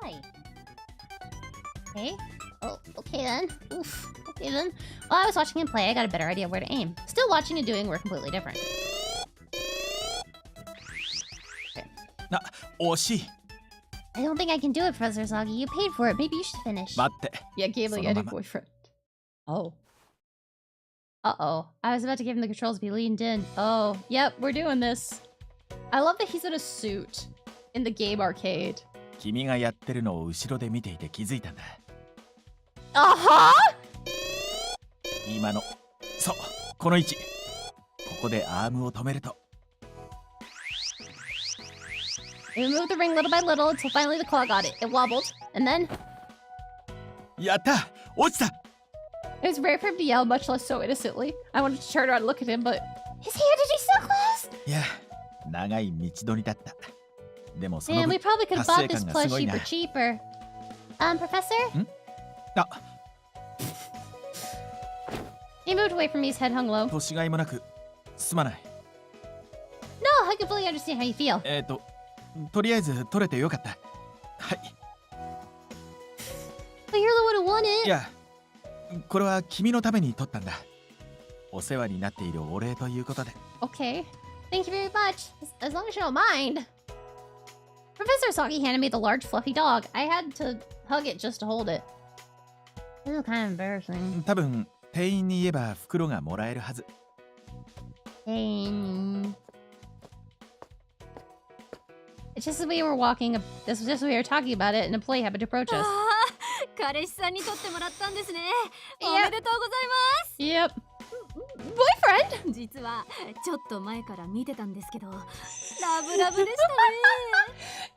Why? Okay. Oh, okay then. Oof. Okay then. While I was watching him play, I got a better idea of where to aim. Still watching and doing were completely different. あ、惜しい。I don't think I can do it, Professor Izagi. You paid for it. Maybe you should finish. 待って。 Yeah, gave like any boyfriend. Oh. Uh-oh. I was about to give him the controls, but he leaned in. Oh, yep, we're doing this. I love that he's in a suit in the game arcade. 君がやってるのを後ろで見ていて気づいたんだ。Uh-huh! 今の、そう、この位置。ここでアームを止めると。We moved the ring little by little until finally the claw got it. It wobbled, and then... やった！落ちた！ It was rare for him to yell, much less so innocently. I wanted to turn around and look at him, but... His hand is so close! いや、長い道のりだった。でもその Man, 分、 we probably could have 達 bought 成 this 感がすごい plushie な。 for cheaper. Professor? あ、 He moved away from me, his head hung low. 年がいもなく、すまない。No, I completely understand how you feel. とりあえず取れてよかった。はい。But you're the one who won it. いや、これは君のために取ったんだ。お世話になっているお礼ということで。Okay. Thank you very much. As long as you don't mind. Professor Izagi handed me the large fluffy dog. I had to hug it just to hold it. This is kind of embarrassing. 多分、店員に言えば袋がもらえるはず。It's just as we were walking, this was just as we were talking about it, and a employee happened to approach us. 彼氏さんに撮ってもらったんですね。Yep. おめでとうございます。 Yep. Boyfriend? 実はちょっと前から見てたんですけど、ラブラブでしたね。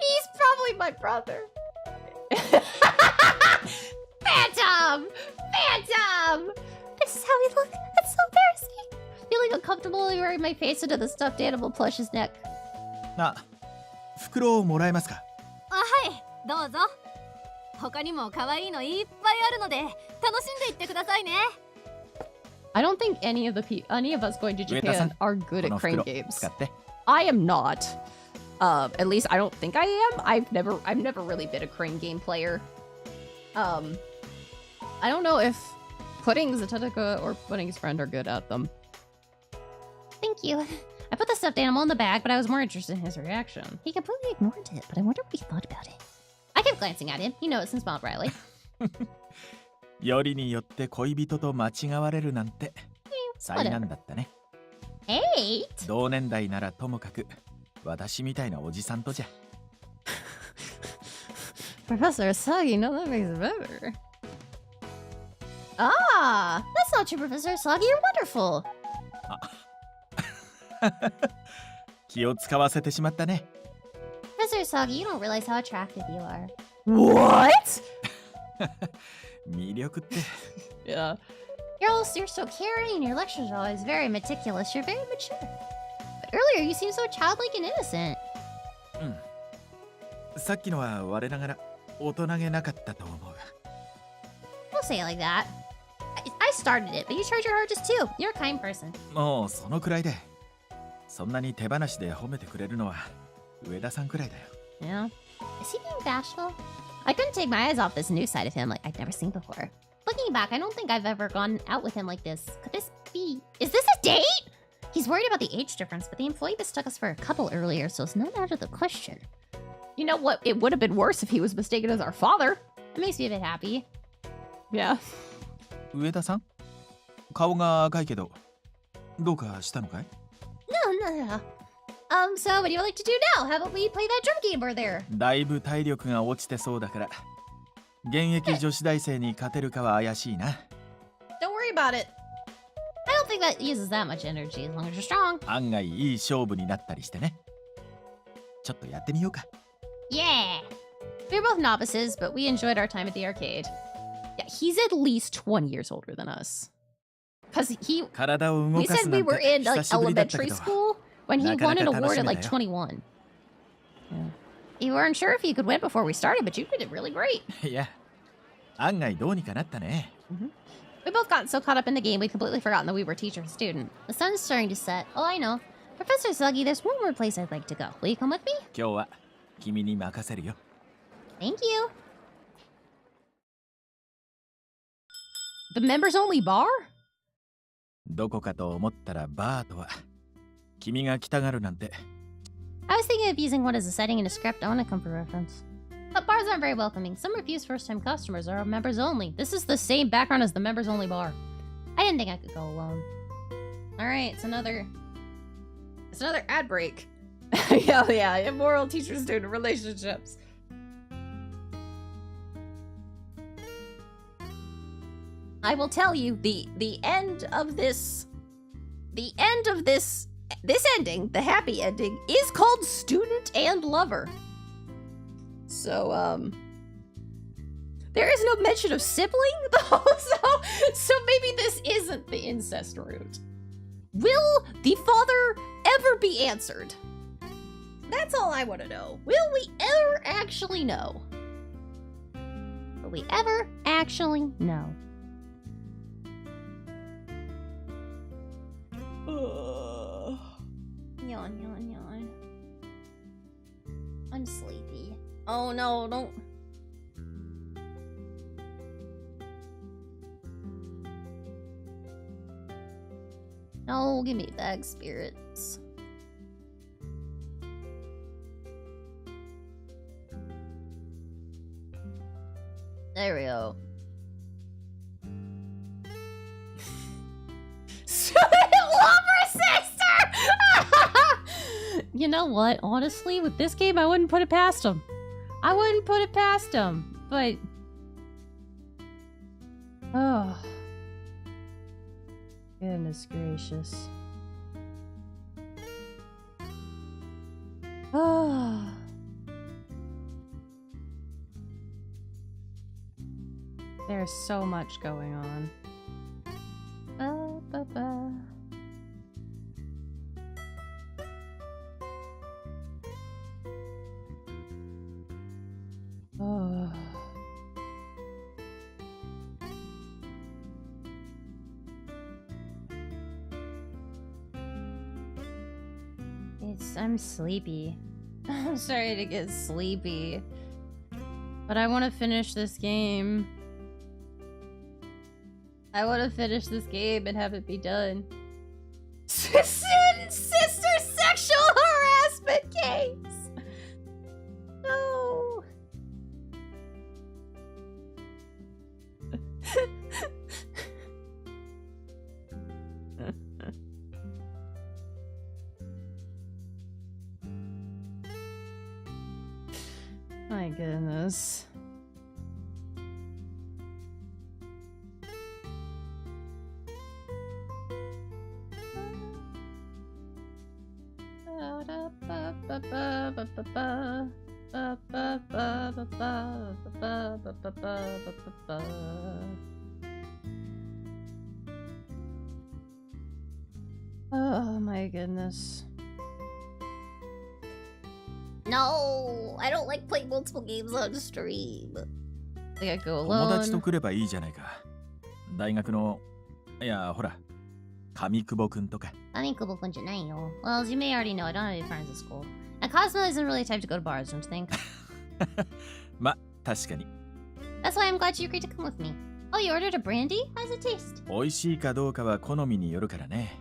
He's probably my brother. Phantom! Phantom! This is how we look. That's so embarrassing. Feeling uncomfortable wearing my face into the stuffed animal plush's neck. あ、袋をもらえますか？あ、はい、どうぞ。他にも可愛いのいっぱいあるので、楽しんでいってくださいね。I don't think any of us going to Japan are good at crane games. I am not. At least I don't think I am. I've never really been a crane game player. I don't know if Pudding's Atetica or Pudding's friend are good at them. Thank you. I put the stuffed animal in the bag, but I was more interested in his reaction. He completely ignored it, but I wonder what he thought about it. I kept glancing at him. He noticed and smiled brightly. よりによって恋人と間違われるなんて災難だったね。Hey! 同年代ならともかく私みたいなおじさんとじゃ。Professor Asagi, no, that makes it better. Ah! That's not true, Professor Asagi. You're wonderful. 気を使わせてしまったね。Professor Asagi, you don't realize how attractive you are. What? 魅力って。Yeah. You're so caring, and your lectures are always very meticulous. You're very mature. But earlier, you seemed so childlike and innocent. うん。さっきのは我ながら大人げなかったと思う。Don't say it like that. I started it, but you tried your hardest too. You're a kind person. もうそのくらいで。そんなに手放しで褒めてくれるのは上田さんくらいだよ。Yeah. Is he being bashful? I couldn't take my eyes off this new side of him like I'd never seen before. Looking back, I don't think I've ever gone out with him like this. Could this be... Is this a date? He's worried about the age difference, but the employee mistook us for a couple earlier, so it's not out of the question. You know what? It would have been worse if he was mistaken as our father. It makes me a bit happy. Yeah. 上田さん、顔が赤いけど、どうかしたのかい？ No. So what do you like to do now? How about we play that drum game over there? だいぶ体力が落ちてそうだから、現役女子大生に勝てるかは怪しいな。Don't worry about it. I don't think that uses that much energy as long as you're strong. 案外いい勝負になったりしてね。ちょっとやってみようか。Yeah. We're both novices, but we enjoyed our time at the arcade. Yeah, he's at least 20 years older than us. Because we said we were in like elementary school when he won an award at like 21. Yeah. You weren't sure if you could win before we started, but you did it really great. Yeah. 案外どうにかなったね。We both got so caught up in the game we'd completely forgotten that we were teacher and student. The sun's starting to set. Oh, I know. Professor Suggy, there's one more place I'd like to go. Will you come with me? 今日は君に任せるよ。Thank you. The members only bar? どこかと思ったらバーとは。君が来たがるなんて。I was thinking of using one as a setting in a script. I want to come for reference. But bars aren't very welcoming. Some refuse first-time customers or are members only. This is the same background as the members only bar. I didn't think I could go alone. Alright, it's another ad break. yeah, immoral teacher-student relationships. I will tell you, the end of this ending, the happy ending, is called Student and Lover. So, there is no mention of sibling, though, so maybe this isn't the incest route. Will the father ever be answered? That's all I want to know. Will we ever actually know? Will we ever actually know? Yawn. I'm sleepy. Oh no, don't. No, give me bag spirits. There we go. You know what? Honestly, with this game, I wouldn't put it past him. But... Oh. Goodness gracious. Oh. There's so much going on. Oh. I'm sleepy. I'm starting to get sleepy. But I want to finish this game. I want to finish this game and have it be done. Sisters My goodness. Oh my goodness. No, I don't like playing multiple games on stream. I gotta go 友達と alone. 来ればいいじゃないか。大学の、いや、ほら、上久保くんとか。 Well, as you may already know, I don't have any friends at school. And Cosmo isn't really the type to go to bars, don't you think? ま、確かに。 That's why I'm glad you agreed to come with me. Oh, you ordered a brandy? How's it taste? 美味しいかどうかは好みによるからね。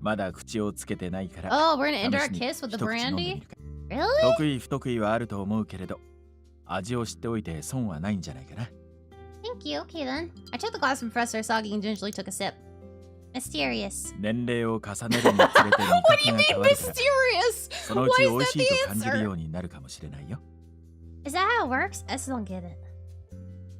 まだ口をつけてないから。 Oh, we're gonna end our 試しに kiss with the 一口飲んでみ brandy? るか Really? 得意不得意はあると思うけれど、味を知っておいて損はないんじゃないかな。 Thank you. Okay then. I took the glass from Professor Asagi and gingerly took a sip. Mysterious. 年齢を重ねるにつれて味覚が変わるから、 Mysterious! そのう Why ち is 美味 that しい the と感じる answer? ようになるかもしれないよ。 Is that how it works? I still don't get it.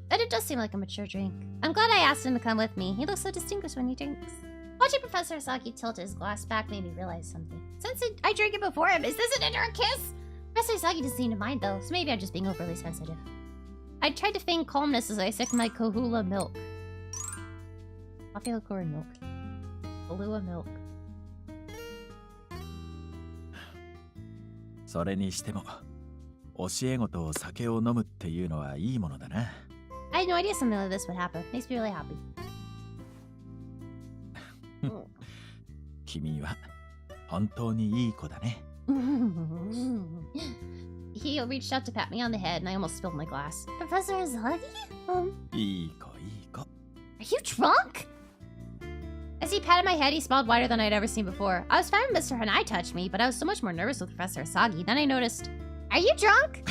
But it does seem like a mature drink. I'm glad I asked him to come with me. He looks so distinguished when he drinks. Watching Professor Asagi tilt his glass back made me realize something. Since I drank it before him, is this an indirect kiss? Professor Asagi doesn't seem to mind though, so maybe I'm just being overly sensitive. I tried to feign calmness as I sipped my Kahula milk. Popular corn milk. Kahlua milk. それにしても、教え子と酒を飲むっていうのはいいものだな。I had no idea something like this would happen. Makes me really happy. 君は本当にいい子だね。He reached out to pat me on the head and I almost spilled my glass. Professor Asagi? いい子いい子。 Are you drunk? As he patted my head, he smiled wider than I'd ever seen before. I was fine when Mr. Hanai touched me, but I was so much more nervous with Professor Asagi. Then I noticed, are you drunk?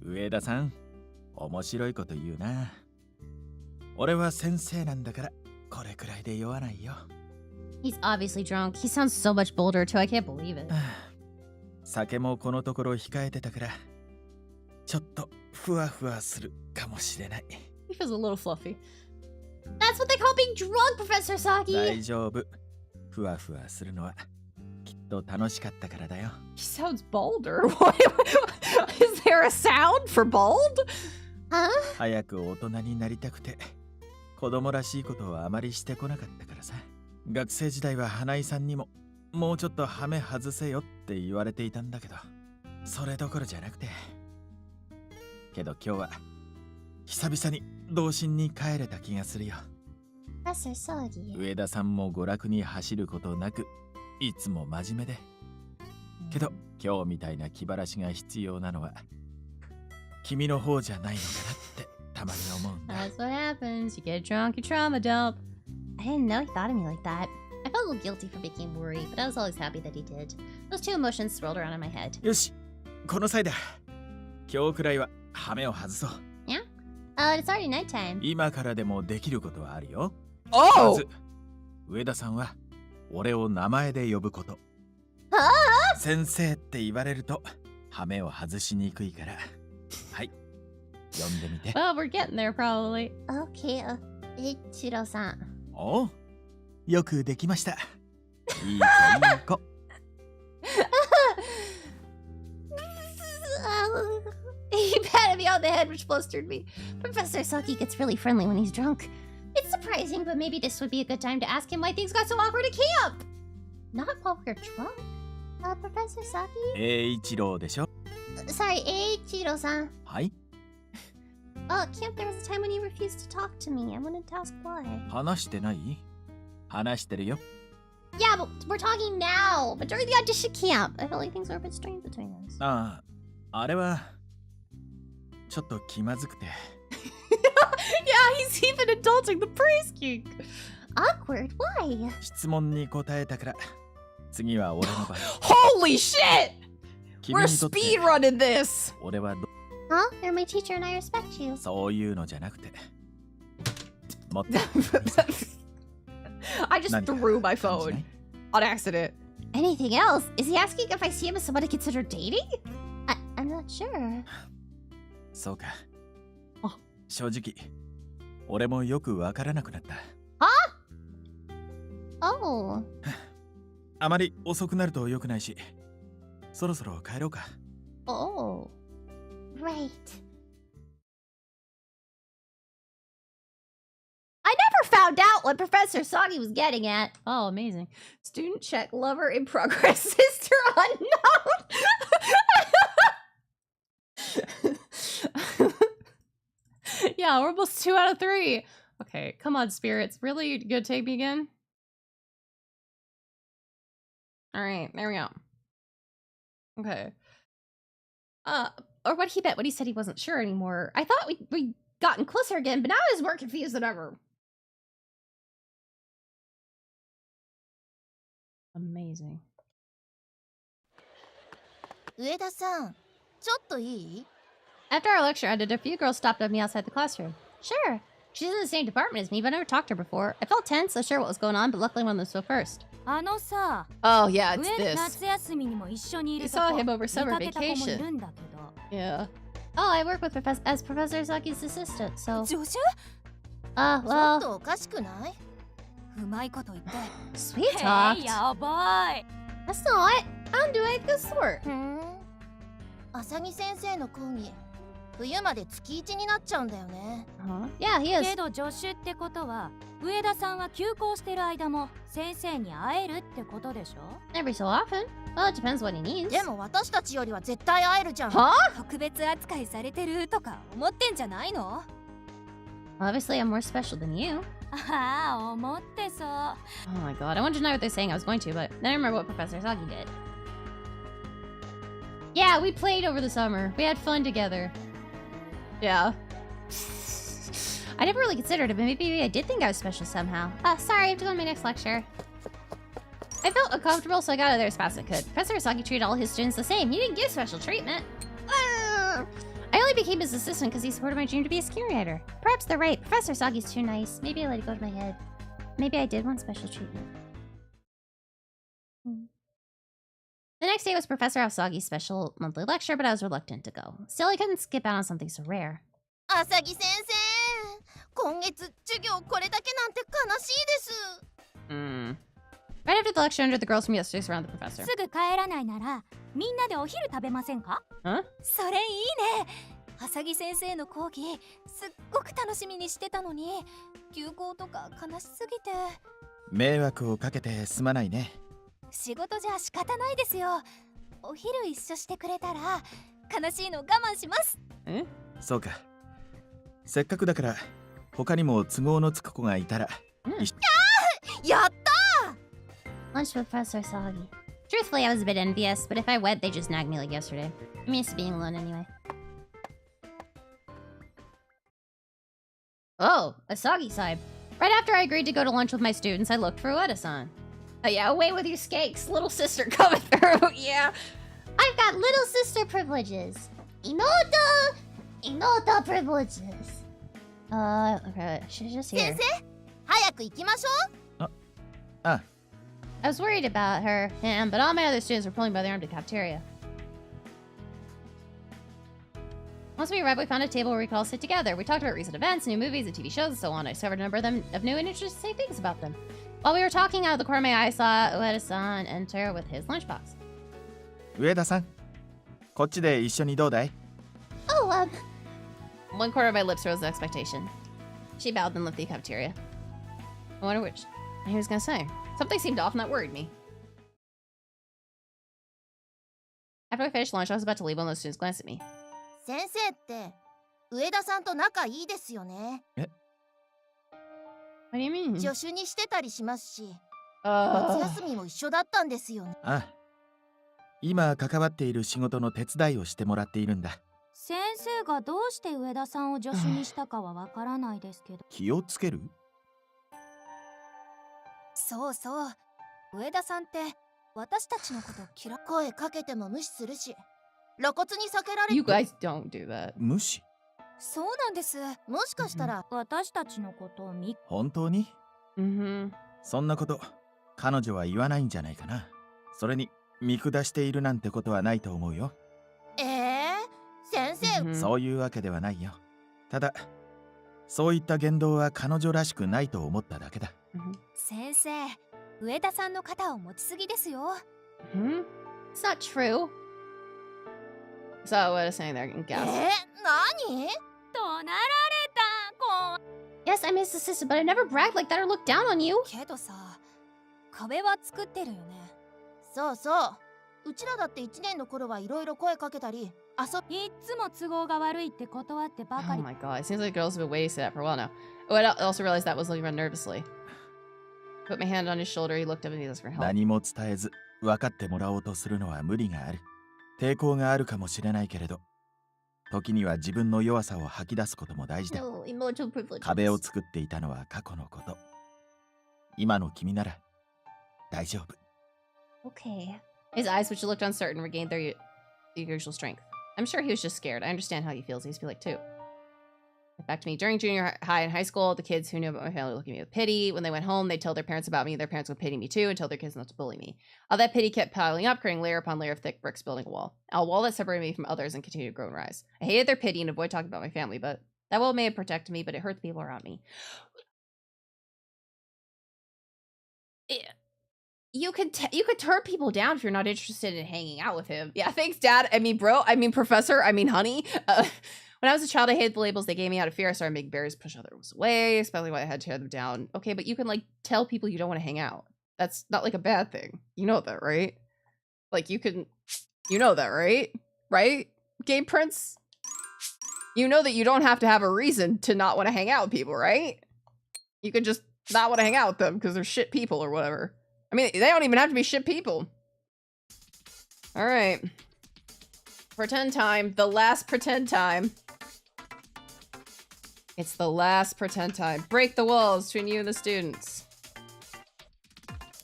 上田さん、面白いこと言うな。俺は先生なんだから、これくらいで酔わないよ。He's obviously drunk. He sounds so much bolder too. I can't believe it. 酒もこのところ控えてたから、ちょっとふわふわするかもしれない。He feels a little fluffy. That's what they call being drunk, Professor Asagi. 大丈夫。ふわふわするのはきっと楽しかったからだよ。He sounds bolder. Is there a sound for bald? Huh? 早く大人になりたくて、子供らしいことをあまりしてこなかったからさ。学生時代は花井さんにも、もうちょっとハメ外せよって言われていたんだけど、それどころじゃなくて。けど今日は、久々に童心に帰れた気がするよ。Professor Asagi. 上田さんも娯楽に走ることなく、いつも真面目で。けど、今日みたいな気晴らしが必要なのは、君の方じゃないのかなってたまに思うんだ。 That's what happens. You get drunk, you trauma dump. I didn't know he thought of me like that. I felt a little guilty for making him worry, but I was always happy that he did. Those two emotions swirled around in my head. よし、この際だ。今日くらいはハメを外そう。Yeah? It's already nighttime. 今からでもできることはあるよ。ま Oh! ず、上田さんは俺を名前で呼ぶこと。先生って言われるとハメを外しにくいから。はい、呼んでみて。 Well, we're getting there probably. Okay, Ichiro-san. おう、よくできました。いい子いい子。He patted me on the head, which flustered me. Professor Asagi gets really friendly when he's drunk. It's surprising, but maybe this would be a good time to ask him why things got so awkward at camp. Not while we're drunk. Professor Asagi? 一郎でしょ。 Sorry, Ichiro-san. はい。 At camp there was a time when he refused to talk to me. I wanted to ask why. 話してない？話してるよ。 Yeah, but we're talking now. But during the audition camp, I felt like things were a bit strange between us. ああ、あれはちょっと気まずくて。Yeah, he's even indulging the praise king. Awkward? Why? 質問に答えたから。次は俺の番。 Holy shit! 君 We're にとって speedrunning this! 俺は Huh? You're my teacher and I respect you. そういうのじゃなくて。もっと I just threw my phone on accident. Anything else? Is he asking if I see him as someone to consider dating? I'm not sure. そうか。あ、正直、俺もよくわからなくなった。Oh. あまり遅くなると良くないし、そろそろ帰ろうか。Oh. Right. I never found out what Professor Sagi was getting at. Oh, amazing. Student check, lover in progress, sister unknown. Yeah, we're almost 2 out of 3. Okay, come on, spirits. Really gonna take me again? All right, there we go. Okay. Or what he bet when he said he wasn't sure anymore. I thought we'd gotten closer again, but now I was more confused than ever. Amazing. Ueda-san, ちょっといい? After our lecture ended, a few girls stopped at me outside the classroom. Sure. She's in the same department as me, but I never talked to her before. I felt tense, unsure what was going on, but luckily one of them spoke first. あのさ、 Oh, yeah, it's 上 this. 夏休みにも一緒にい We ると saw こ him over 見 summer かけた子もい vacation. るんだけど。 Yeah. Oh, I work with as Professor Saki's assistant, so... 助手? well... ちょっとおかしくない?うまいこと言って。 Sweet talked. やばい。 That's not. I don't do anything of the sort. 浅木先生の講義、冬まで月1になっちゃうんだよね。Yeah, he is. けど助手ってことは、上田さんは休校してる間も先生に会えるってことでしょ? Every so often. Well, it depends what he needs. でも私たちよりは絶対会えるじゃん。は? 特別扱いされてるとか思ってんじゃないの? Obviously, I'm more special than you. ああ、思ってそう。Oh my god, I wanted to know what they're saying. I was going to, but then I remember what Professor Sagi did. Yeah, we played over the summer. We had fun together. Yeah. I never really considered it, but maybe I did think I was special somehow. Sorry, I have to go to my next lecture. I felt uncomfortable, so I got out of there as fast as I could. Professor Sagi treated all his students the same. He didn't give special treatment. I only became his assistant because he supported my dream to be a screenwriter. Perhaps they're right. Professor Sagi's too nice. Maybe I let it go to my head. Maybe I did want special treatment. The next day was Professor Asagi's special monthly lecture, but I was reluctant to go. Still, I couldn't skip out on something so rare. 浅木先生、今月授業これだけなんて悲しいです。Right after the lecture ended, the girls from yesterday surrounded the professor. すぐ帰らないなら、みんなでお昼食べませんか? Huh? それいいね。浅木先生の講義、すっごく楽しみにしてたのに、休校とか悲しすぎて。迷惑をかけてすまないね。仕事じゃ仕方ないですよ。お昼一緒してくれたら悲しいの我慢します。そうか。せっかくだから他にも都合のつく子がいたら。やったー! Lunch with Professor Sagi. Truthfully, I was a bit envious, but if I went, they just nagged me like yesterday. I'm used to being alone anyway. Oh, Asagi side. Right after I agreed to go to lunch with my students, I looked for Ueda-san. Oh yeah, away with your skanks, little sister coming through, yeah. I've got little sister privileges. Inota privileges. Okay, she's just here. 先生、早く行きましょう。あ。I was worried about her, but all my other students were pulling by the arm to the cafeteria. Once we arrived, we found a table where we could all sit together. We talked about recent events, new movies, and TV shows, and so on. I discovered a number of new and interesting things about them. While we were talking, out of the corner of my eye, I saw Ueda-san enter with his lunchbox. 上田さん、こっちで一緒にどうだい? Oh, One corner of my lips rose with expectation. She bowed and left the cafeteria. I wonder what he was gonna say. Something seemed off and that worried me. After I finished lunch, I was about to leave when those students glanced at me. 先生って上田さんと仲いいですよね。What do you mean? 助手にしてたりしますし、夏休みも一緒だったんですよね。ああ。今関わっている仕事の手伝いをしてもらっているんだ。先生がどうして上田さんを助手にしたかはわからないですけど。気をつける? そうそう。上田さんって私たちのこと嫌い。声かけても無視するし、露骨に避けられる。You guys don't do that. 無視? そうなんです。もしかしたら私たちのことを本当に? Mm-hmm. そんなこと彼女は言わないんじゃないかな。それに見下しているなんてことはないと思うよ。そういうわけではないよ。ただ、そういった言動は彼女らしくないと思っただけだ。先生、上田さんの肩を持ちすぎですよ。It's not true. So what is saying there? Guess. 何？怒鳴られた。Yes, I miss the sister, but I never bragged like that or looked down on you. けどさ、壁は作ってるよね。そうそう。うちらだって1年の頃はいろいろ声かけたり、いつも都合が悪いって断ってばかり。Oh my god, it seems like girls have been waiting to say that for a while now. Oh, I also realized that was looking around nervously. Put my hand on his shoulder, he looked up and he asked for help. 何も伝えず、分かってもらおうとするのは無理がある。抵抗があるかもしれないけれど、時には自分の弱さを吐き出すことも大事だ。壁を作っていたのは過去のこと。今の君なら大丈夫。Okay. His eyes, which looked uncertain, regained their usual strength. I'm sure he was just scared. I understand how he feels. He used to be like, too. Back to me. During junior high and high school, the kids who knew about my family looked at me with pity. When they went home, they'd tell their parents about me. Their parents would pity me, too, and tell their kids not to bully me. All that pity kept piling up, creating layer upon layer of thick bricks, building a wall. A wall that separated me from others and continued to grow and rise. I hated their pity and avoided talking about my family, but that wall may have protected me, but it hurt the people around me. You could turn people down if you're not interested in hanging out with him. Yeah, thanks, Dad. I mean, bro. I mean, Professor. I mean, honey. When I was a child, I hated the labels they gave me out of fear. I started making barriers push others away, especially when I had to tear them down. Okay, but you can, like, tell people you don't want to hang out. That's not, like, a bad thing. You know that, right? Like, you know that, right? Right? Game Prince? You know that you don't have to have a reason to not want to hang out with people, right? You could just not want to hang out with them because they're shit people or whatever. I mean, they don't even have to be shit people. All right. Pretend time. The last pretend time. It's the last pretend time. Break the walls between you and the students.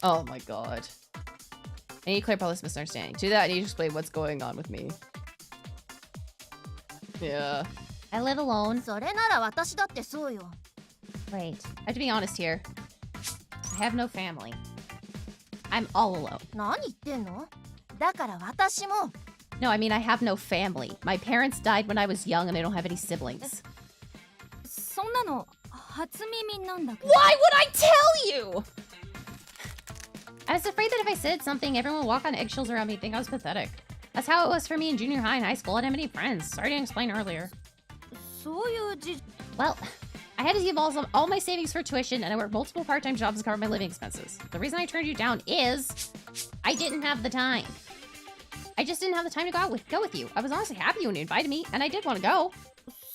Oh my god. I need to clear up all this misunderstanding. To do that, I need to explain what's going on with me. Yeah. I live alone. それなら私だってそうよ。 Wait, I have to be honest here. I have no family. I'm all alone. 何言ってんの？だから私も。No, I mean I have no family. My parents died when I was young and I don't have any siblings. そんなの初耳なんだけど。Why would I tell you? I was afraid that if I said something, everyone would walk on eggshells around me and think I was pathetic. That's how it was for me in junior high and high school. I didn't have any friends. Sorry I didn't explain earlier. そういうじ。Well, I had to give all my savings for tuition, and I worked multiple part-time jobs to cover my living expenses. The reason I turned you down is I didn't have the time. I just didn't have the time to go with you. I was honestly happy when you invited me, and I did want to go.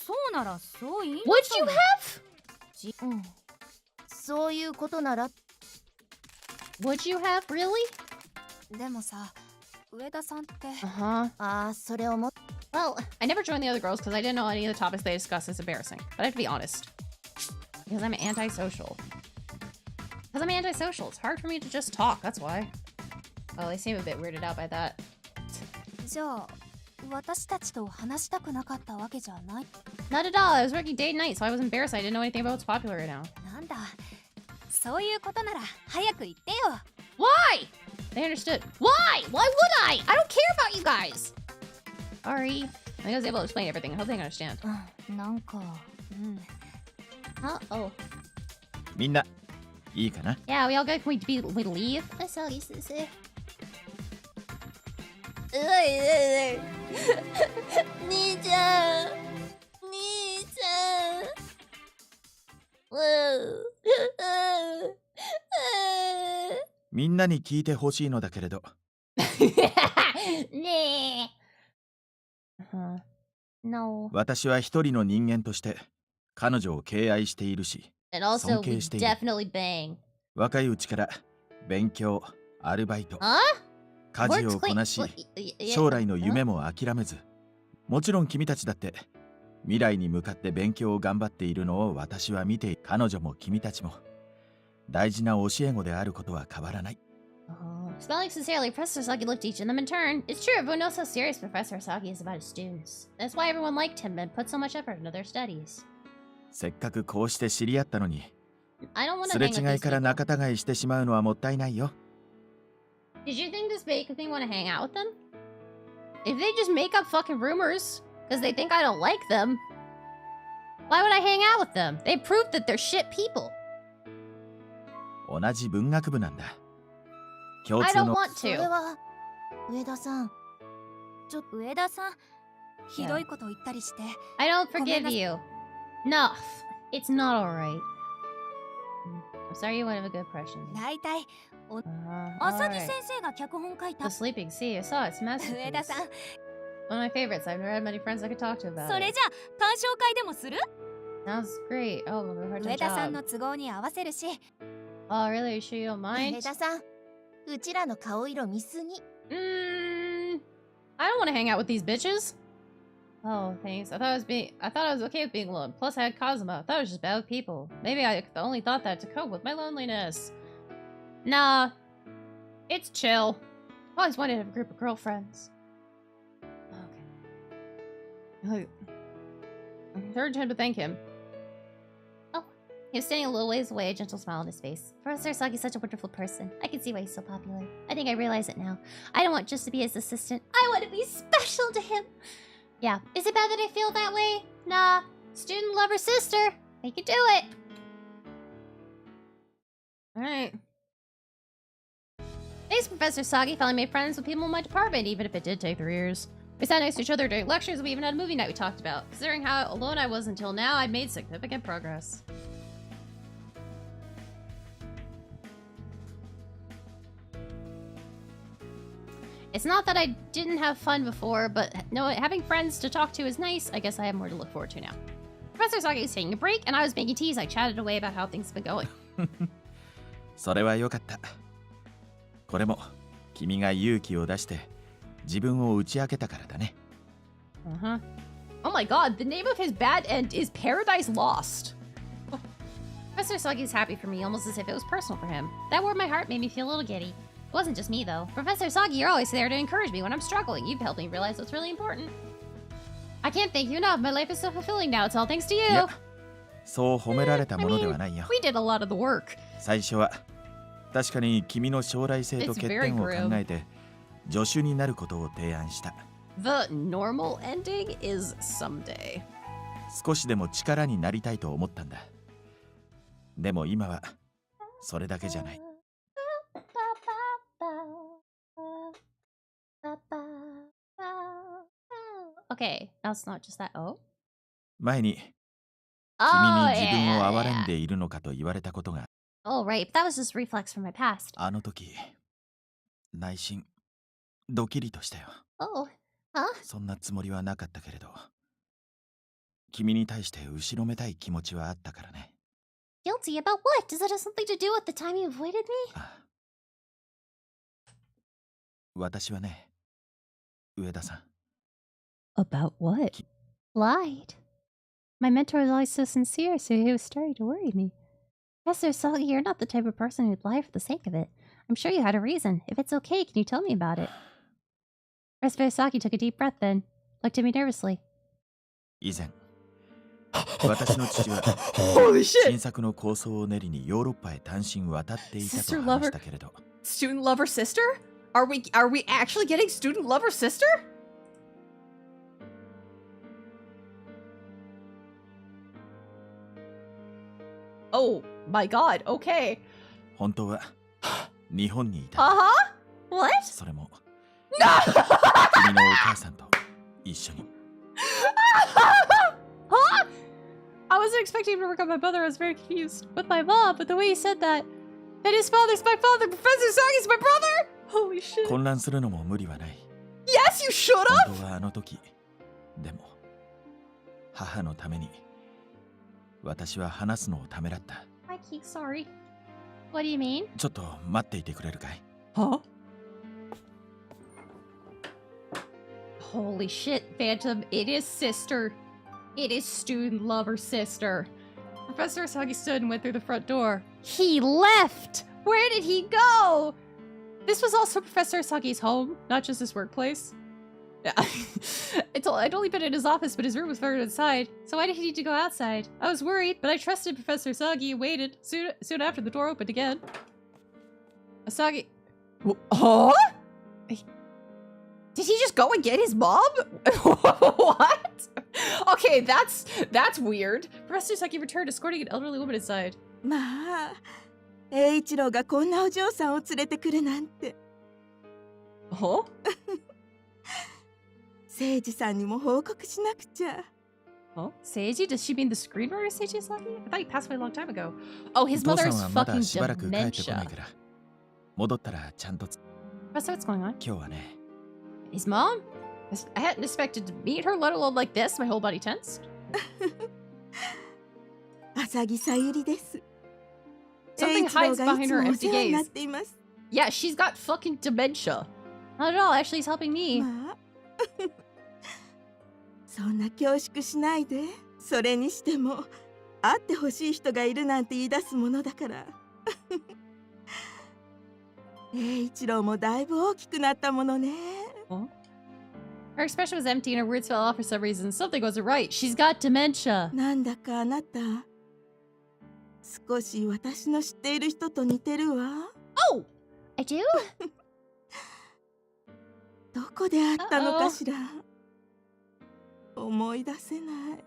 そうならそう言いな Would さい。 you have? そういうことなら。Would you have, really? でもさ、上田さんって。Uh-huh. ああ、それをも。Well, I never joined the other girls because I didn't know any of the topics they discussed is embarrassing. But I have to be honest. Because I'm antisocial. Because I'm antisocial. It's hard for me to just talk, that's why. Oh, they seem a bit weirded out by that. じゃあ、私たちと話したくなかったわけじゃない？ Not at all. I was working day and night, so I was embarrassed. I didn't know anything about what's popular right now. なんだ、そういうことなら早く言ってよ。Why? They understood. Why? Why would I? I don't care about you guys. Sorry. I think I was able to explain everything. I hope they can understand. なんか、Oh. みんな、いいかな？ Yeah, we all good. Can we leave? そうです。兄ちゃん。兄ちゃん。みんなに聞いてほしいのだけれど。ねえ。No. 私は一人の人間として彼女を敬愛しているし、 And also, 尊 we 敬している。 definitely bang. 若いうちから勉強、アルバイト、 Huh? 家事をこなし、将来の夢も諦めず、もちろん君たちだって未来に向かって勉強を頑張っているのを私は見て、彼女も君たちも大事な教え子であることは変わらない。Smiling sincerely, Professor Saki looked at each of them in turn. It's true, everyone knows how serious Professor Saki is about his students. That's why everyone liked him and put so much effort into their studies. せっかくこうして知り合ったのに、 I don't want to すれ hang with 違い these から people. 仲違いしてしまうのはもったいないよ。Did you think this make me want to hang out with them? If they just make up fucking rumors, Because they think I don't like them. Why would I hang out with them? They proved that they're shit people. 同じ文学部なんだ。共 I 通 don't の want それ to. は上田さん上田さんひどいこと言ったりして I don't forgive you. No, it's not alright. I'm sorry you wouldn't have a good impression. 大体 Alright. 浅木先生が脚本書い The た Sleeping Sea, I saw it. It's 上田 masterpiece. さん One of my favorites. I've never had many friends I could talk to about それ it. じゃ鑑賞会でもする Sounds great. Oh, we'll have 上 a 田さん job. の都合に合わせるし Oh, really? You sure you don't 上 mind? 田さんうちらの顔色見すぎ I don't want to hang out with these bitches. Oh, thanks. I thought I was okay with being alone. Plus, I had Kazuma. I thought I was just bad with people. Maybe I only thought that to cope with my loneliness. Nah, it's chill. I always wanted to have a group of girlfriends. Okay. Third time to thank him. Oh, he was standing a little ways away, a gentle smile on his face. Professor Sagi's such a wonderful person. I can see why he's so popular. I think I realize it now. I don't want just to be his assistant. I want to be special to him. Yeah. Is it bad that I feel that way? Nah. Student lover sister. I can do it. Alright. Thanks, Professor Sagi. Finally made friends with people in my department, even if it did take 3 years. We sat next to each other during lectures, and we even had a movie night we talked about. Considering how alone I was until now, I'd made significant progress. It's not that I didn't have fun before, but no, having friends to talk to is nice. I guess I have more to look forward to now. Professor Sagi was taking a break, and I was making teas. I chatted away about how things have been going. それは良かった。これも君が勇気を出して自分を打ち明けたからだね。Uh-huh. Oh my god, the name of his bad end is Paradise Lost. Professor Sagi is happy for me, almost as if it was personal for him. That warmed my heart, made me feel a little giddy. It wasn't just me, though. Professor Sagi, you're always there to encourage me when I'm struggling. You've helped me realize what's really important. I can't thank you enough. My life is so fulfilling now. It's all thanks to you. いや、そう褒められたものではないよ。We did a lot of the work. 最初は確かに君の将来性と欠点を考えて助手になることを提案した。The normal ending is someday. 少しでも力になりたいと思ったんだ。でも今はそれだけじゃない。Okay, now it's not just that. Oh? 前に君に自分を憐れんでいるのかと言われたことが。Oh, right. But that was just reflex from my past. あの時、内心ドキリとしたよ。Oh, huh? そんなつもりはなかったけれど、君に対して後ろめたい気持ちはあったからね。Guilty about what? Does that have something to do with the time you avoided me? 私はね、上田さん。About what? Lied. My mentor was always so sincere, so he was starting to worry me. Professor Sagi, you're not the type of person who'd lie for the sake of it. I'm sure you had a reason. If it's okay, can you tell me about it? Professor Sagi took a deep breath then, looked at me nervously. 以前、私の父は新作の構想を練りにヨーロッパへ単身渡っていたと話したけれど。Student lover sister? Are we actually getting student lover sister? Oh my god, okay. 本当は日本にいた。What? それも君のお母さんと一緒に。Huh? I wasn't expecting him to work on my brother. I was very confused with my mom, but the way he said that his father's my father, Professor Sagi's my brother? Holy shit. 混乱するのも無理はない。 Yes, you should have! 本当はあの時、でも母のために私は話すのをためらった。I keep sorry. What do you mean? ちょっと待っていてくれるかい？ Huh? Holy shit, Phantom, it is sister. It is student lover sister. Professor Sagi stood and went through the front door. He left! Where did he go? This was also Professor Sagi's home, not just his workplace. Yeah. I'd only been in his office, but his room was further inside. So why did he need to go outside? I was worried, but I trusted Professor Sagi and waited. Soon after, the door opened again. Sagi... Huh? Did he just go and get his mom? What? Okay, that's weird. Professor Saki returned, escorting an elderly woman inside. まあ、栄一郎がこんなお嬢さんを連れてくるなんて。Huh? 聖司さんにも報告しなくちゃ。Huh? Seiji? Does she mean the screenwriter Seiji Saki? I thought he passed away a long time ago. Oh, his mother is fucking dementia. 戻ったらちゃんと。Professor, what's going on? 今日はね。His mom? I hadn't expected to meet her, let alone like this. My whole body tensed. 浅木さゆりです。 Something hides behind her empty gaze. Yeah, she's got fucking dementia. Not at all. Actually, he's helping me. まあ、そんな恐縮しないで。それにしても、会ってほしい人がいるなんて言い出すものだから。栄一郎もだいぶ大きくなったものね。Her expression was empty and her words fell off for some reason. Something wasn't right. She's got dementia. なんだかあなた、少し私の知っている人と似てるわ。Oh! I do? どこで会ったのかしら。思い出せない。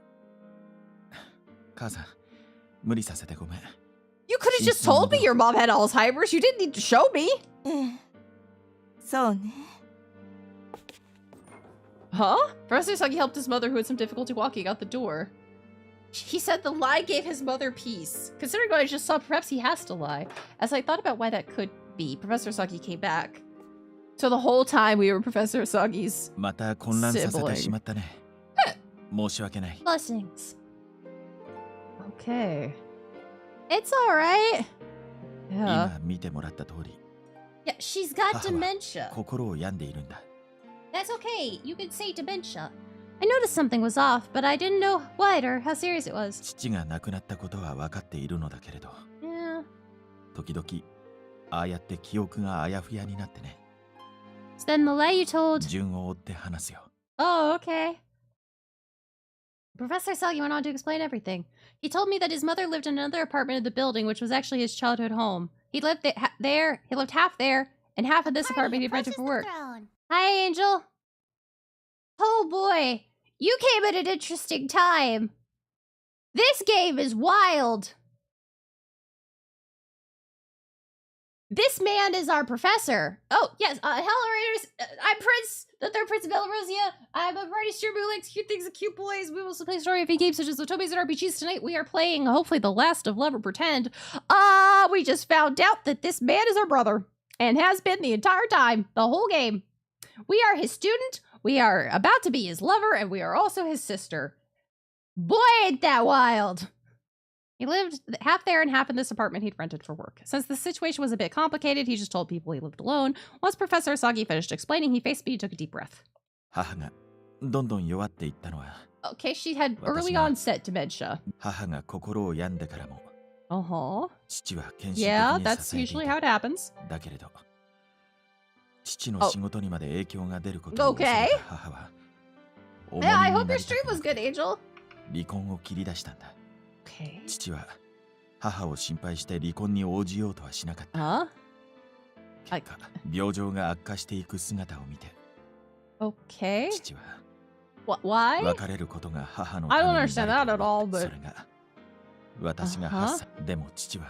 母さん、無理させてごめん。You could have just told me your mom had Alzheimer's. You didn't need to show me. ええ、そうね。Huh? Professor Saki helped his mother, who had some difficulty walking, out the door. He said the lie gave his mother peace. Considering what I just saw, perhaps he has to lie. As I thought about why that could be, Professor Saki came back. So the whole time we were Professor Sagi's また混乱させてしまったね。申し訳ない。Blessings. Okay. It's alright. Yeah. 今見てもらった通り。Yeah, she's got dementia. 心を病んでいるんだ。That's okay. You could say dementia. I noticed something was off, but I didn't know what or how serious it was. 父が亡くなったことは分かっているのだけれど。Yeah. 時々、ああやって記憶があやふやになってね。So then the lie you told... 順を追って話すよ。Oh, okay. Professor Sagi went on to explain everything. He told me that his mother lived in another apartment in the building, which was actually his childhood home. He lived there, he lived half there, and half of this apartment he'd rented for work. Hi, Angel. Oh boy, you came at an interesting time. This game is wild. This man is our professor. Oh, yes. Hello, Raiders. I'm Prince, the third Prince of Belarusia. I'm a party streamer who likes cute things and cute boys. We also play story games such as otomes and RPGs. Tonight we are playing, hopefully, The Last of Love or Pretend. We just found out that this man is our brother and has been the entire time, the whole game. We are his student, we are about to be his lover, and we are also his sister. Boy, ain't that wild. He lived half there and half in this apartment he'd rented for work. Since the situation was a bit complicated, he just told people he lived alone. Once Professor Sagi finished explaining, he faced me and took a deep breath. 母がどんどん弱っていったのは。Okay, she had early onset dementia. 母が心を病んでからも。父は献身的に支えていた。Yeah, that's usually how it happens. だけれど、父の仕事にまで影響が出ることを恐れた母は。Yeah, I hope your stream was good, Angel. 離婚を切り出したんだ。Okay. 父は母を心配して離婚に応じようとはしなかった。結果、病状が悪化していく姿を見て。Okay. 父は Why? 別れることが母の I don't understand that at all, but それが私が8歳でも父は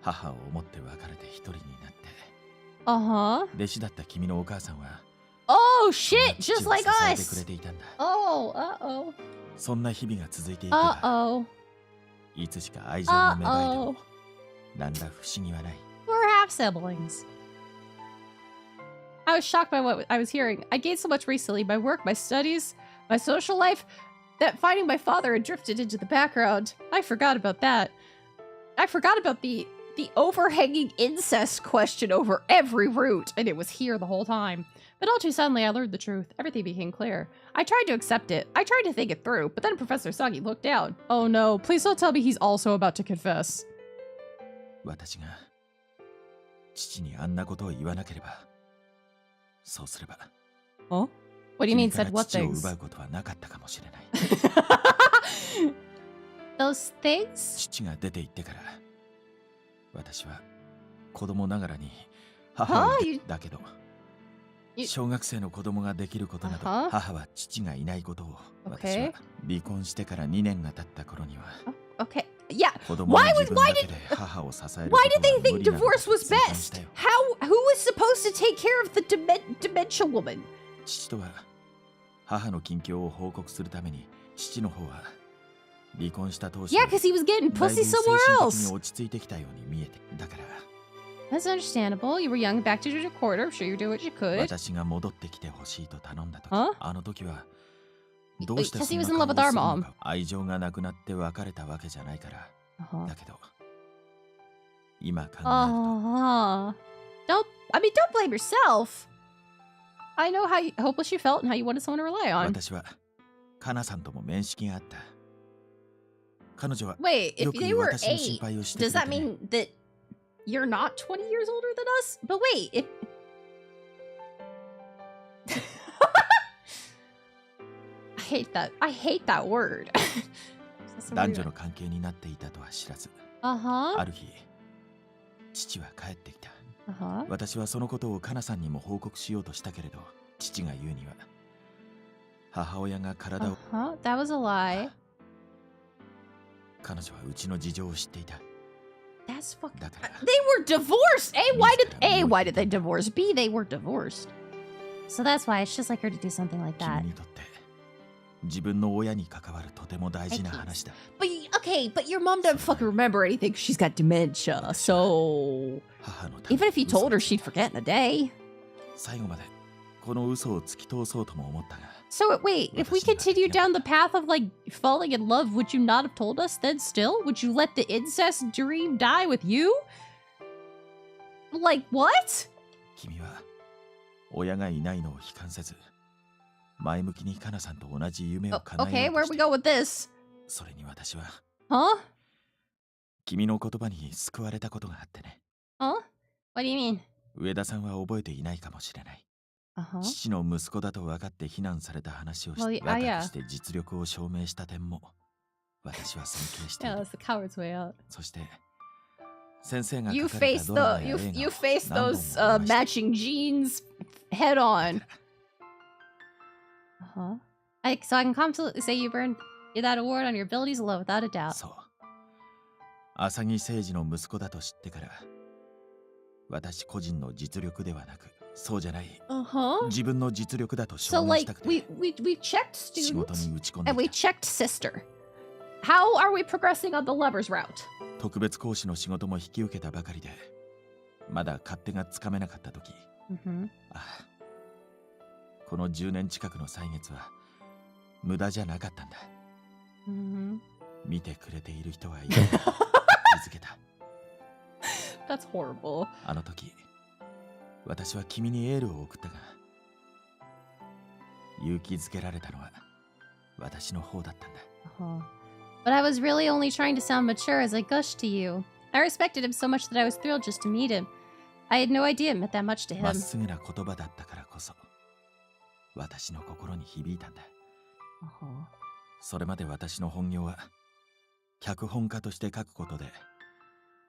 母を思って別れて一人になって。弟子だった君のお母さんは Oh shit, just like 支えて us. くれていたんだ。Oh. そんな日々が続いていけば、いつしか愛情が芽生えても、なんら不思議はない。We're half siblings. I was shocked by what I was hearing. I gained so much recently, my work, my studies, my social life, that finding my father had drifted into the background. I forgot about that. I forgot about the overhanging incest question over every root, and it was here the whole time. But all too suddenly, I learned the truth. Everything became clear. I tried to accept it. I tried to think it through, but then Professor Sagi looked down. Oh no, please don't tell me he's also about to confess. 私が父にあんなことを言わなければ、そうすれば。What do you mean said what 父を things? 奪うことはなかったかもしれない。Those things? 父が出て行ってから、私は子供ながらに母をだけど。小学生の子供ができることなど、母は父がいないことを、私は離婚してから2年が経った頃には。Okay. Yeah. 子供の自分だけで母を支えることは無理なこと。 Why did they think divorce was best? Who was supposed to take care of the dementia woman? 父とは母の近況を報告するために、父の方は離婚した当初、 Yeah, because he was getting pussy somewhere else. 落ち着いてきたように見えて、だから。That's understandable. You were young, back to your quarter. I'm sure you do what you could. 私が戻ってきてほしいと頼んだ時、あの時はどうしてそんな顔をするのか。愛情がなくなって別れたわけじゃないから。だけど今考えると、don't blame yourself. I know how hopeless you felt and how you wanted someone to rely on. 私はカナさんとも面識があった。彼女は Wait, if よく they were 私の心配をしてくれ 8, て does that mean that you're not 20 years older than us? But wait, if I hate that word. 男女の関係になっていたとは知らず、ある日父は帰ってきた。私はそのことをカナさんにも報告しようとしたけれど、父が言うには母親が体を、That was a lie. 彼女はうちの事情を知っていた。 That's fucking. だから They were divorced. Why did they divorce? B, they were divorced. So that's why it's just like her to do something like that. 君にとって自分の親に関わるとても大事な話だ。But your mom doesn't fucking remember anything. She's got dementia. So even if you told her, she'd forget in a day. 最後までこの嘘を突き通そうとも思ったが。 So wait, if we continue down the path of like falling in love, would you not have told us then still? Would you let the incest dream die with you? Like what? 君は親がいないのを悲観せず、前向きにカナさんと同じ夢を叶えようとして。 Okay, where we go with this? それに私は、君の言葉に救われたことがあってね。What do you mean? 上田さんは覚えていないかもしれない。父の息子だと分かって非難された話をして、若くして実力を証明した点も私は尊敬している。そして先生が書かれたドラマや映画を You face those matching genes head on. So I can confidently say you earned that award on your abilities alone without a doubt. そう。浅木誠二の息子だと知ってから、私個人の実力ではなく、そうじゃない。自分の実力だと証明したくて。So like we checked 仕事 students に打ち込んで and we checked sister. How are we progressing on the lover's route? 特別講師の仕事も引き受けたばかりで、まだ勝手がつかめなかった時、この10年近くの歳月は無駄じゃなかったんだ。見てくれている人はいる。気づけた。That's horrible. あの時、私は君にエールを送ったが、勇気づけられたのは私の方だったんだ。But I was really only trying to sound mature as I gushed to you. I respected him so much that I was thrilled just to meet him. I had no idea it meant that much to まっ him. すぐな言葉だったからこそ、私の心に響いたんだ。それまで私の本業は脚本家として書くことで、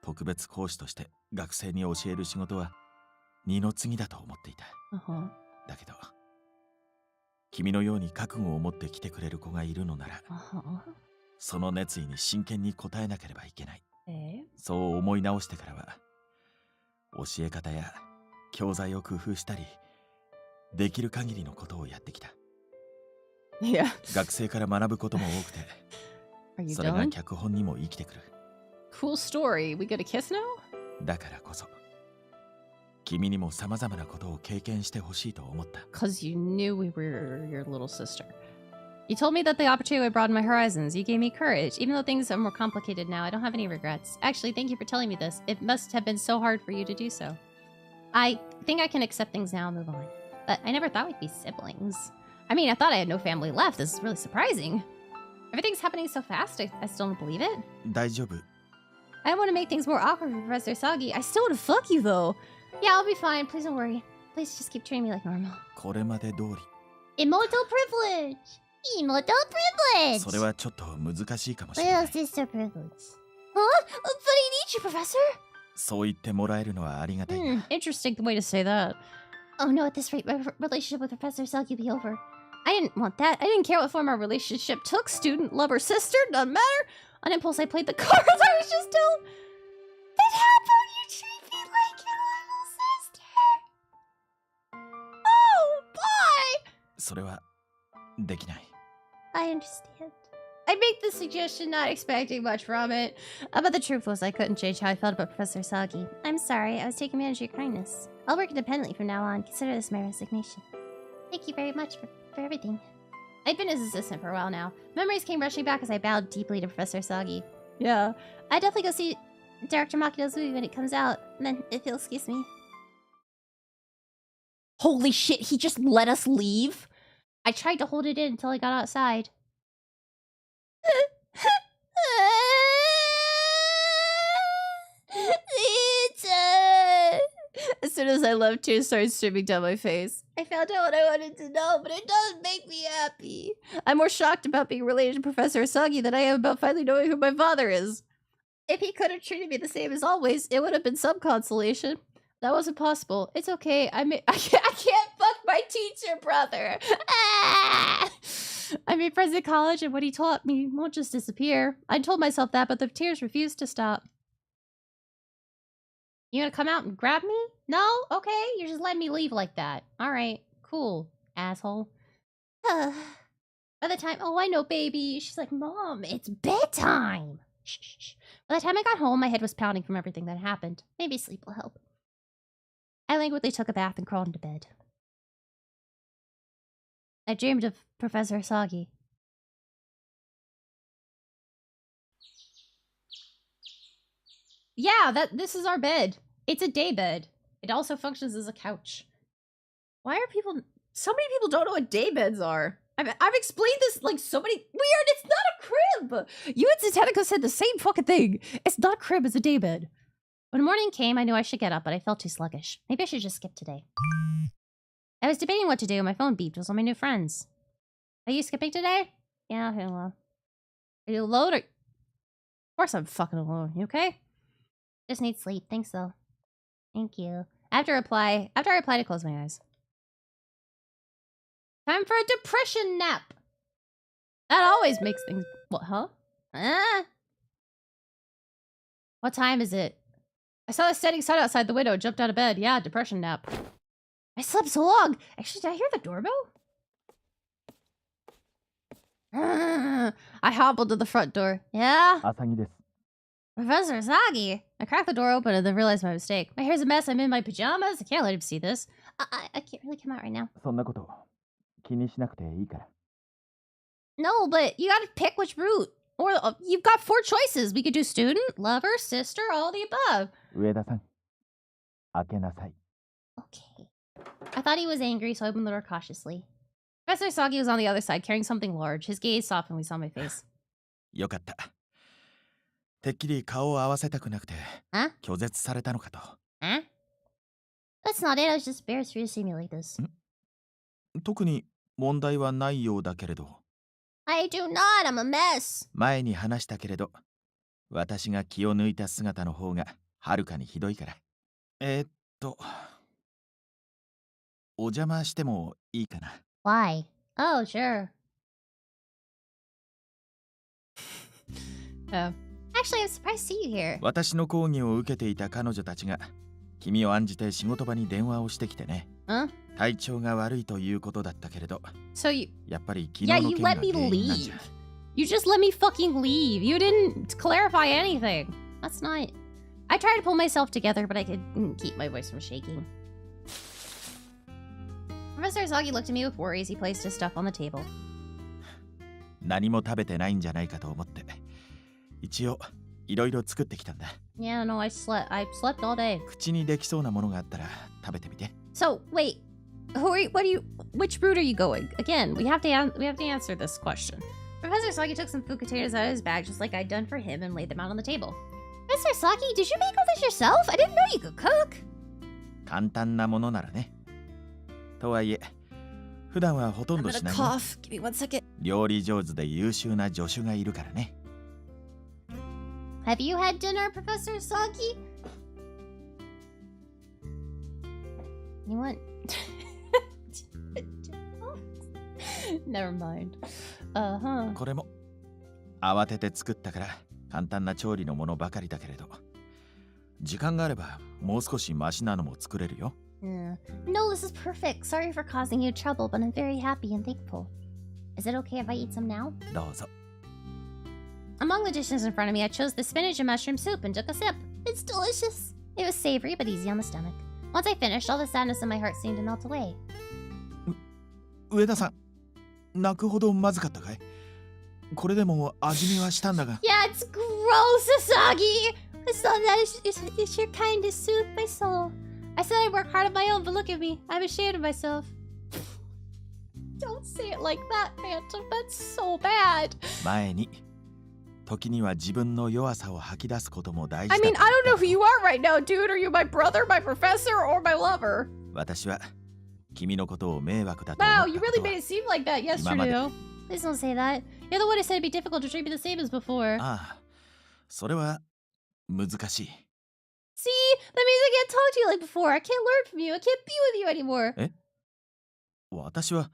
特別講師として学生に教える仕事は二の次だと思っていた。だけど、君のように覚悟を持って来てくれる子がいるのなら、その熱意に真剣に応えなければいけない。そう思い直してからは、教え方や教材を工夫したり、できる限りのことをやってきた。学生から学ぶことも多くて、それが脚本にも生きてくる。Cool story. We get a kiss now? だからこそ、君にも様々なことを経験してほしいと思った。 Because you knew we were your little sister. You told me that the opportunity would broaden my horizons. You gave me courage. Even though things are more complicated now, I don't have any regrets. Actually, thank you for telling me this. It must have been so hard for you to do so. I think I can accept things now and move on. But I never thought we'd be siblings. I mean, I thought I had no family left. This is really surprising. Everything's happening so fast, I still don't believe it. 大丈夫。I don't want to make things more awkward for Professor Sagi. I still want to fuck you, though. Yeah, I'll be fine. Please don't worry. Please just keep treating me like normal. これまで通り。Immortal privilege! Immortal privilege! それはちょっと難しいかもしれない。Little sister privilege. Huh? But I need you, Professor! そう言ってもらえるのはありがたいな。Interesting way to say that. Oh no, at this rate, my relationship with Professor Saki will be over. I didn't want that. I didn't care what form our relationship took. Student, lover, sister, doesn't matter. On impulse, I played the cards I was just told. Then how about you treat me like your little sister? Oh, bye! それはできない。 I understand. I make the suggestion not expecting much from it. But the truth was I couldn't change how I felt about Professor Sagi. I'm sorry, I was taking advantage of your kindness. I'll work independently from now on. Consider this my resignation. Thank you very much for everything. I've been his assistant for a while now. Memories came rushing back as I bowed deeply to Professor Sagi. Yeah, I'd definitely go see Director Makino's movie when it comes out. And then, if you'll excuse me. Holy shit, he just let us leave? I tried to hold it in until I got outside. As soon as I left, tears started streaming down my face. I found out what I wanted to know, but it doesn't make me happy. I'm more shocked about being related to Professor Asagi than I am about finally knowing who my father is. If he could have treated me the same as always, it would have been some consolation. That wasn't possible. It's okay. I can't fuck my teacher brother. Ah! I made friends in college, and what he taught me won't just disappear. I told myself that, but the tears refused to stop. You gonna come out and grab me? No? Okay, you're just letting me leave like that. Alright, cool, asshole. By the time— oh, I know, baby. She's like, Mom, it's bedtime. Shh, shh, shh. By the time I got home, my head was pounding from everything that happened. Maybe sleep will help. I languidly took a bath and crawled into bed. I dreamed of Professor Asagi. Yeah, this is our bed. It's a day bed. It also functions as a couch. Why are people— so many people don't know what day beds are. I've explained this like so many— weird, it's not a crib! You and Satanico said the same fucking thing. It's not a crib, it's a day bed. When morning came, I knew I should get up, but I felt too sluggish. Maybe I should just skip today. I was debating what to do when my phone beeped. It was on my new friends. Are you skipping today? Yeah, okay, well. Are you alone or— of course I'm fucking alone. You okay? Just need sleep. Thanks, though. Thank you. After I reply to close my eyes. Time for a depression nap. That always makes things— what, huh? What time is it? I saw the setting sun outside the window, jumped out of bed. Yeah, depression nap. I slept so long. Actually, did I hear the doorbell? I hobbled to the front door. Yeah? Professor Asagi. I cracked the door open and then realized my mistake. My hair's a mess. I'm in my pajamas. I can't let him see this. I can't really come out right now. No, but you gotta pick which route. Or you've got 4 choices. We could do student, lover, sister, all the above. Okay. I thought he was angry, so I opened the door cautiously. Professor Asagi was on the other side, carrying something large. His gaze softened when he saw my face. よかった。てっきり顔を合わせたくなくて、拒絶されたのかと。Huh? That's not it. I was just embarrassed for you to see me like this. 特に問題はないようだけれど。I do not. I'm a mess. 前に話したけれど、私が気を抜いた姿の方がはるかにひどいから。お邪魔してもいいかな。Why? Oh, sure. Actually, I'm surprised to see you here. 私の講義を受けていた彼女たちが君を案じて仕事場に電話をしてきてね。体調が悪いということだったけれど。So you— やっぱり昨日の件が原因なんじゃ。You just let me fucking leave. You didn't clarify anything. That's not— I tried to pull myself together, but I couldn't keep my voice from shaking. Professor Asagi looked at me with worry as he placed his stuff on the table. 何も食べてないんじゃないかと思って。一応いろいろ作ってきたんだ。Yeah, no, I slept all day. 口にできそうなものがあったら食べてみて。So, wait. Which route are you going? Again, we have to answer this question. Professor Asagi took some food containers out of his bag just like I'd done for him and laid them out on the table. Professor Asagi, did you make all this yourself? I didn't know you could cook. 簡単なものならね。とはいえ、普段はほとんどしない。Give me 1 second. 料理上手で優秀な助手がいるからね。Have you had dinner, Professor Asagi? You want Never mind. これも慌てて作ったから簡単な調理のものばかりだけれど、時間があればもう少しマシなのも作れるよ。No, this is perfect. Sorry for causing you trouble, but I'm very happy and thankful. Is it okay if I eat some now? どうぞ。Among the dishes in front of me, I chose the spinach and mushroom soup and took a sip. It's delicious. It was savory but easy on the stomach. Once I finished, all the sadness in my heart seemed to melt away. 上田さん、泣くほどまずかったかい？これでも味見はしたんだが。Yeah, it's gross, Asagi. I saw that it's your kind to soothe my soul. I said I'd work hard on my own, but look at me. I'm ashamed of myself. Don't say it like that, Phantom. That's so bad. 前に時には自分の弱さを吐き出すことも大事だ。I mean, I don't know who you are right now, dude. Are you my brother, my professor, or my lover? 私は君のことを迷惑だと Wow, 思 you ったこ really とは made it seem like that yesterday, though. Please don't say that. You're the one who said it'd be difficult to treat me the same as before. ああ、それは難しい。See? That means I can't talk to you like before. I can't learn from you. I can't be with you anymore. え？私は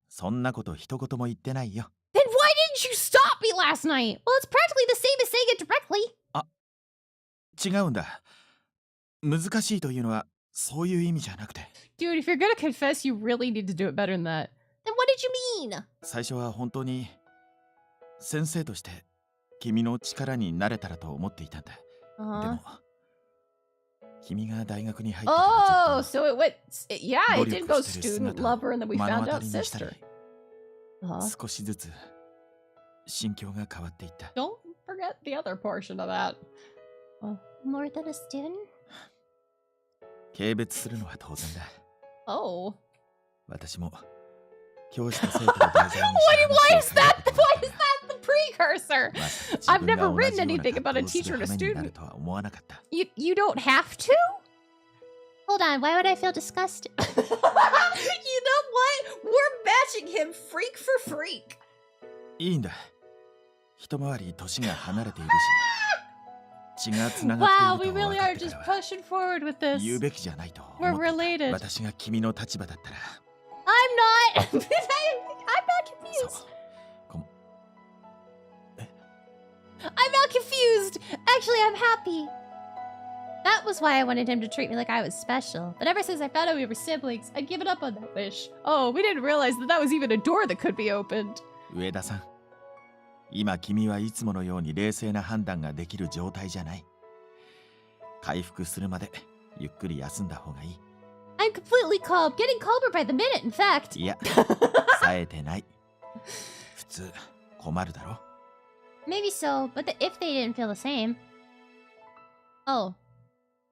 そんなこと一言も言ってないよ。Then why didn't you stop me last night? Well, it's practically the same as saying it directly. あ、違うんだ。難しいというのはそういう意味じゃなくて。Dude, if you're gonna confess, you really need to do it better than that. Then what did you mean? 最初は本当に先生として君の力になれたらと思っていたんだ。でも君が大学に入ってからずっと so it went, yeah, it did go student lover, and then we found out sister. 少しずつ心境が変わっていった。Don't forget the other portion of that. More than a student? 軽蔑するのは当然だ。Oh. 私も教師と生徒を題材にした Why is that the precursor? I've never written anything about a teacher and a student. You don't have to? Hold on, why would I feel disgusted? You know what? We're matching him freak for freak. いいんだ。一回り年が離れているし、血がつながっていると分かってからは言うべきじゃないと思ってた。私が君の立場だったら。I'm not confused. I'm not confused. Actually, I'm happy. That was why I wanted him to treat me like I was special. But ever since I found out we were siblings, I'd given up on that wish. Oh, we didn't realize that was even a door that could be opened. 上田さん、今君はいつものように冷静な判断ができる状態じゃない。回復するまでゆっくり休んだ方がいい。I'm completely calm, getting calmer by the minute, in fact. いや、冴えてない。普通困るだろ。Maybe so, but if they didn't feel the same. Oh.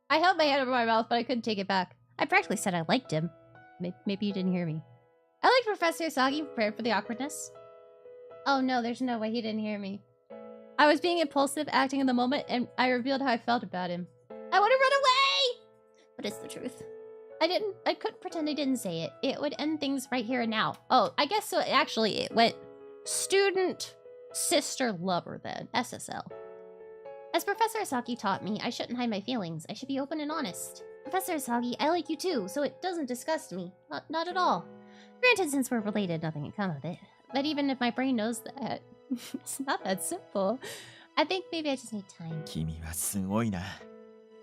I held my hand over my mouth, but I couldn't take it back. I practically said I liked him. Maybe you didn't hear me. I liked Professor Asagi, prepared for the awkwardness. Oh no, there's no way he didn't hear me. I was being impulsive, acting in the moment, and I revealed how I felt about him. I want to run away! But it's the truth. I couldn't pretend I didn't say it. It would end things right here and now. Oh, I guess so. Actually, it went student, sister, lover then. SSL. As Professor Asagi taught me, I shouldn't hide my feelings. I should be open and honest. Professor Asagi, I like you too, so it doesn't disgust me. Not at all. Granted, since we're related, nothing can come of it. But even if my brain knows that, it's not that simple. I think maybe I just need time. 君はすごいな。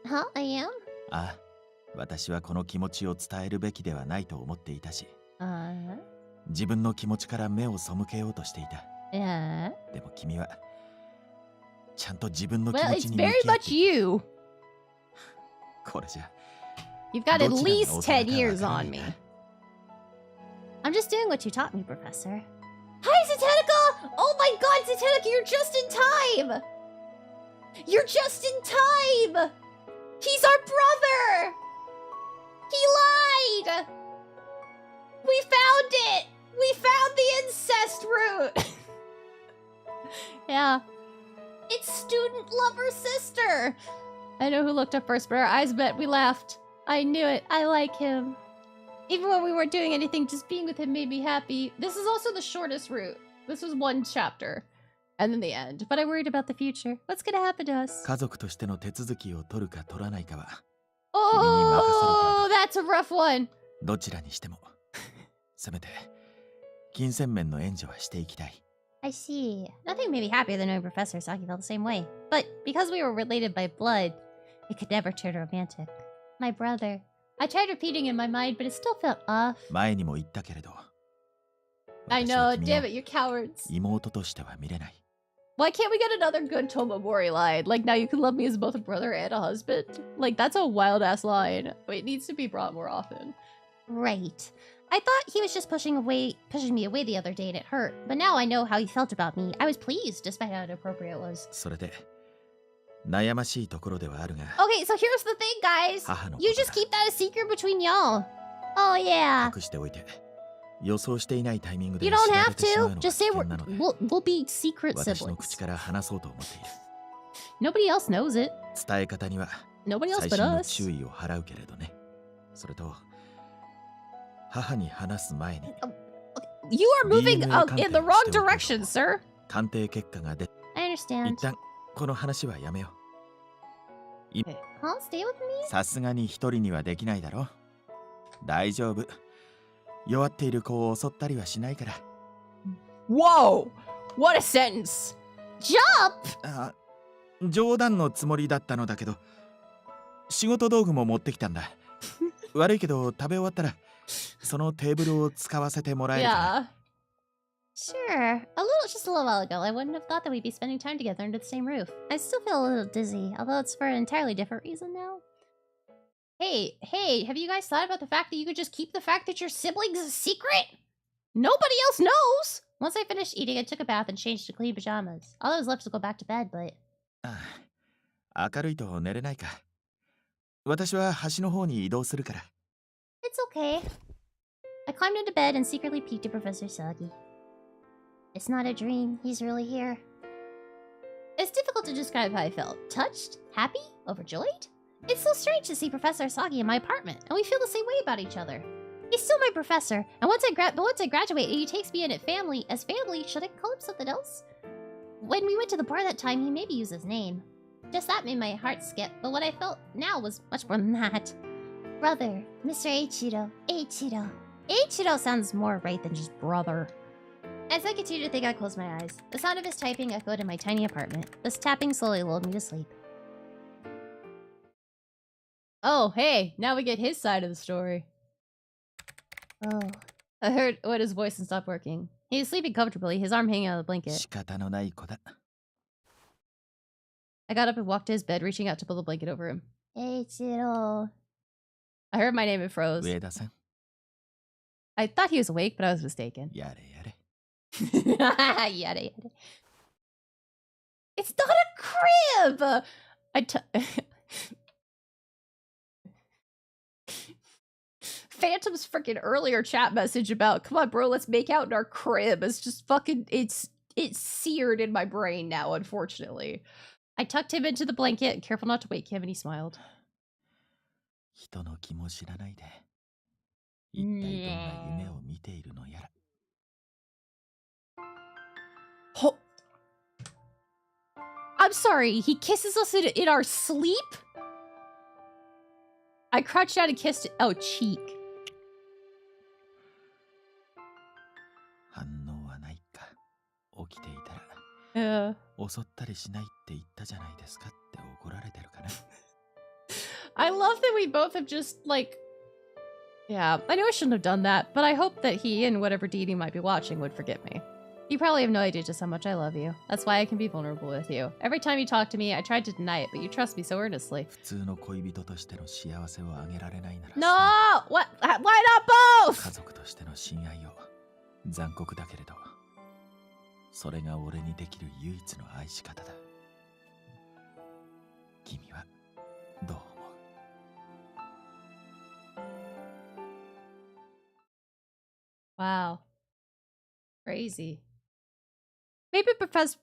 Huh? I am? ああ、私はこの気持ちを伝えるべきではないと思っていたし。自分の気持ちから目を背けようとしていた。でも君はちゃんと自分の気持ちに向き合って。Well, it's very much you. これじゃ。You've got at least 10 years on me. I'm just doing what you taught me, Professor. Hi, Zatenica! Oh my god, Zatenica, you're just in time! You're just in time! He's our brother! He lied! We found it! We found the incest route! Yeah. It's student lover sister! I know who looked up first, but our eyes met. We laughed. I knew it. I like him. Even when we weren't doing anything, just being with him made me happy. This is also the shortest route. This was one chapter. And then the end. But I worried about the future. What's gonna happen to us? 家族としての手続きを取るか取らないかは Oh, that's a rough one. どちらにしてもせめて金銭面の援助はしていきたい。I see. Nothing made me happier than knowing Professor Saki felt the same way. But because we were related by blood, it could never turn romantic. My brother. I tried repeating in my mind, but it still felt off. 前にも言ったけれど。I know, damn it, you cowards. 妹としては見れない。Why can't we get another good Tomomori line? Like, now you can love me as both a brother and a husband? Like, that's a wild-ass line. It needs to be brought more often. Right. I thought he was just pushing me away the other day and it hurt. But now I know how he felt about me. I was pleased, despite how inappropriate it was. それで、悩ましいところではあるが。Okay, so here's the thing, guys. You just keep that a secret between y'all. Oh, yeah. 隠しておいて。予想していないタイミングで You 知 don't ら have れてしまう to. のが Just 危 say 険なので。we'll be secret 私の siblings. 口から話そうと思っている。 Nobody else knows it. 伝え方には Nobody else 細 but 心の us. 注意を払うけれどね。それと、母に話す前に。You are moving in the wrong direction, sir. 鑑定結果が出。I understand. 一旦この話はやめよう。Huh? Stay with me? さすがに一人にはできないだろ。大丈夫。弱っている子を襲ったりはしないから。Whoa! What a sentence! Jump! あ、冗談のつもりだったのだけど、仕事道具も持ってきたんだ。悪いけど食べ終わったらそのテーブルを使わせてもらえるかな。Sure. Just a little while ago, I wouldn't have thought that we'd be spending time together under the same roof. I still feel a little dizzy, although it's for an entirely different reason now. Hey, have you guys thought about the fact that you could just keep the fact that you're siblings a secret? Nobody else knows! Once I finished eating, I took a bath and changed to clean pajamas. All I was left to go back to bed, but... 明るいと寝れないか。私は端の方に移動するから。It's okay. I climbed into bed and secretly peeked at Professor Sagi. It's not a dream. He's really here. It's difficult to describe how I felt. Touched? Happy? Overjoyed? It's so strange to see Professor Sagi in my apartment, and we feel the same way about each other. He's still my professor, and once I graduate and he takes me in as family, should I call him something else? When we went to the bar that time, he maybe used his name. Just that made my heart skip, but what I felt now was much more than that. Brother, Mr. Eiichiro. Eiichiro. Eiichiro sounds more right than just brother. As I continued to think, I closed my eyes. The sound of his typing echoed in my tiny apartment. This tapping slowly lulled me to sleep. Oh, hey, now we get his side of the story. Oh. I heard what his voice and stopped working. He was sleeping comfortably, his arm hanging out of the blanket. I got up and walked to his bed, reaching out to pull the blanket over him. Eiichiro. I heard my name and froze. I thought he was awake, but I was mistaken. Yare yare. Yada yada. It's not a crib! Phantom's freaking earlier chat message about, come on bro, let's make out in our crib. It's just fucking, it's seared in my brain now, unfortunately. I tucked him into the blanket, careful not to wake him, and he smiled. Oh. I'm sorry, he kisses us in our sleep? I crouched down and kissed it. Oh, cheek. I love that we both have just, like... Yeah, I know I shouldn't have done that, but I hope that he and whatever deity might be watching would forgive me. You probably have no idea just how much I love you. That's why I can be vulnerable with you. Every time you talk to me, I tried to deny it, but you trust me so earnestly. No! What? Why not both? それが俺にできる唯一の愛し方だ。君はどう思う？ Wow. Crazy. Maybe because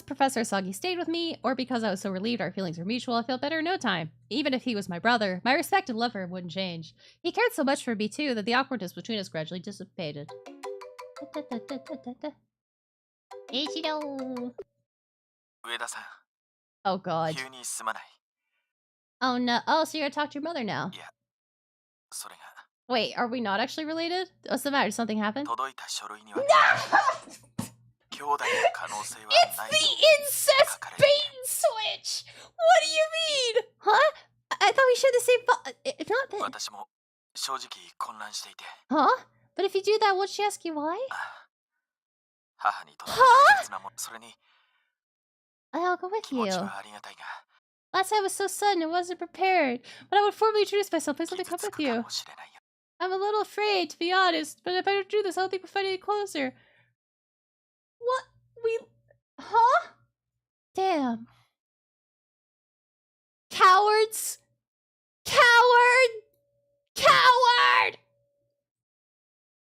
Professor Sagi stayed with me, or because I was so relieved our feelings were mutual, I felt better in no time. Even if he was my brother, my respect and love for him wouldn't change. He cared so much for me too that the awkwardness between us gradually dissipated. Eiichiro. Oh god. Oh no. Oh, so you're gonna talk to your mother now? Wait, are we not actually related? What's the matter? Did something happen? No! It's the incest bait and switch! What do you mean? Huh? I thought we shared the same if not that... Huh? But if you do that, won't she ask you why? Huh? I'll go with you. Last time was so sudden, I wasn't prepared. But I would formally introduce myself. Please let me come with you. I'm a little afraid, to be honest. But if I don't do this, I don't think we'll find any closer. What? Huh? Damn. Cowards! Coward! Coward!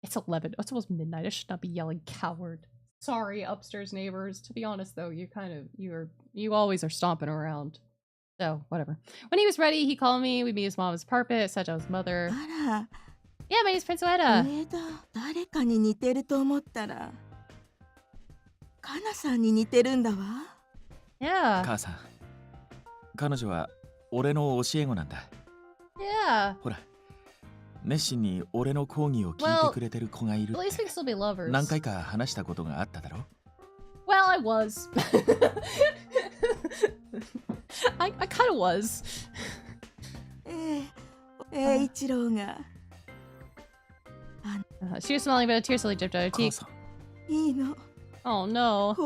It's 11. It's almost midnight. I should not be yelling coward. Sorry, upstairs neighbors. To be honest, though, you always are stomping around. So, whatever. When he was ready, he called me. We meet his mom's apartment, such as his mother. Yeah, my name's Prince Ueda. Yeah. 母さん、彼女は俺の教え子なんだ。Yeah. ほら、熱心に俺の講義を聞いてくれてる子がいるって。At least we can still be lovers. 何回か話したことがあっただろ。Well, I was. I kind of was. She was smiling, but a tear slowly dripped down her cheek. Oh no.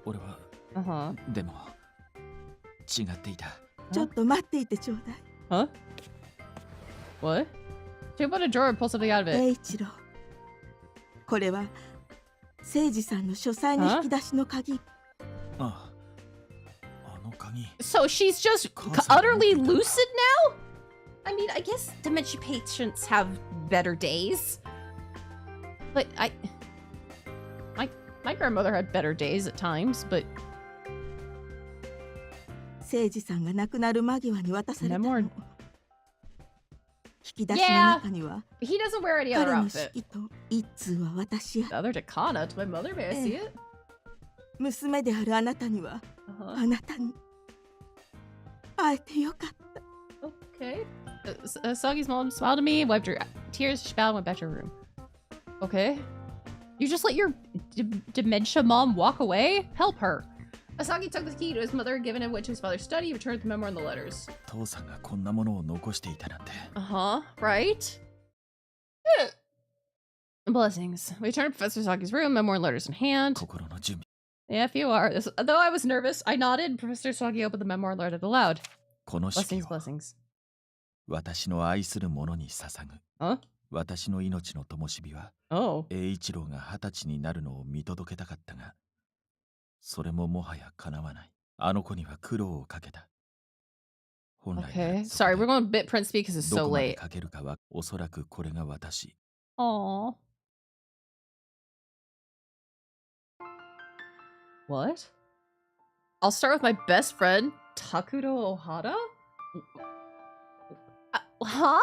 俺は、でも違っていた。ちょっと待っていてちょうだい。Huh? What? She opened a drawer and pulled something out of it. 栄一郎。これは誠司さんの書斎の引き出しの鍵。あの鍵。So she's just utterly lucid now? I mean, I guess dementia patients have better days. But my grandmother had better days at times, but 誠司さんが亡くなる間際に渡されたの。引き出しの Yeah, 中には he doesn't wear any other 彼の outfit. 式と一通は私や The other Takana to my mother, may I see it? 娘であるあなたには、あなたに会えてよかった。Okay. Sagi's mom smiled at me, wiped her tears, she bowed and went back to her room. Okay. You just let your dementia mom walk away? Help her. Asagi took the key to his mother, given him went to his father's study, returned the memoir and the letters. 父さんがこんなものを残していたなんて。Right? Blessings. We returned to Professor Sagi's room, memoir and letters in hand. 心の準備。Yeah, if you are. Though I was nervous, I nodded. Professor Sagi opened the memoir and read it aloud. この式 Blessings, blessings. 私の愛する者に捧ぐ。Huh? 私の命の灯火は、栄一郎が20歳になるのを見届けたかったが、それももはや叶わない。あの子には苦労をかけた。Okay. Sorry, we're going to bit print speak because it's so late. かけるかはおそらくこれが私。Aww. What? I'll start with my best friend, Takuro Ohara? Huh?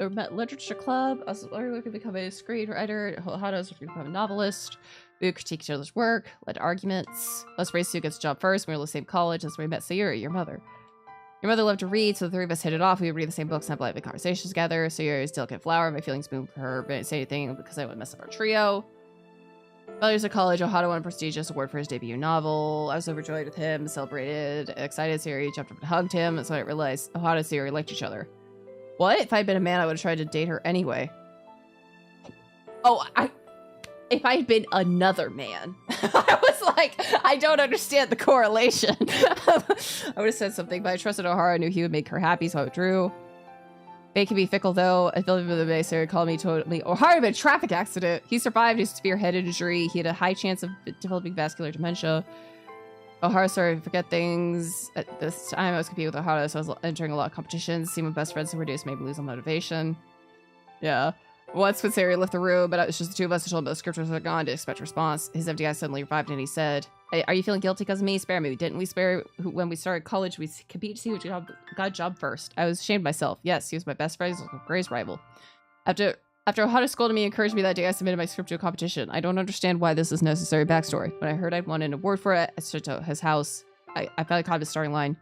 I met literature club. I was looking to become a screenwriter. Ohara was looking to become a novelist. We would critique each other's work, led arguments. Let's race who gets a job first. We were in the same college. That's where we met Sayuri, your mother. Your mother loved to read, so the three of us hit it off. We would read the same books and have lively conversations together. Sayuri's delicate flower. My feelings moved for her, but I didn't say anything because I wouldn't mess up our trio. While he was at college, Ohara won a prestigious award for his debut novel. I was overjoyed with him, celebrated, excited. Sayuri jumped up and hugged him, and so I realized Ohara and Sayuri liked each other. What? If I'd been a man, I would have tried to date her anyway. Oh, if I had been another man, I was like, I don't understand the correlation. I would have said something, but I trusted Ohara, knew he would make her happy, so I withdrew. Fate can be fickle, though. I felt the day Sayuri called me totally. Ohara had a traffic accident. He survived a severe head injury. He had a high chance of developing vascular dementia. Ohara started to forget things. At this time, I was competing with Ohara, so I was entering a lot of competitions. Seeing my best friends who reduced made me lose all motivation. Yeah. Once when Sayuri left the room, but it was just the two of us, I told him the script was gone to expect a response. His empty eyes suddenly revived and he said, hey, are you feeling guilty because of me? Spare me. Didn't we spare when we started college? We competed to see who got a job first. I was ashamed of myself. Yes, he was my best friend. He was my greatest rival. After Ohara scolded me and encouraged me that day, I submitted my script to a competition. I don't understand why this is necessary backstory. When I heard I'd won an award for it, I stood to his house. I finally caught his starting line.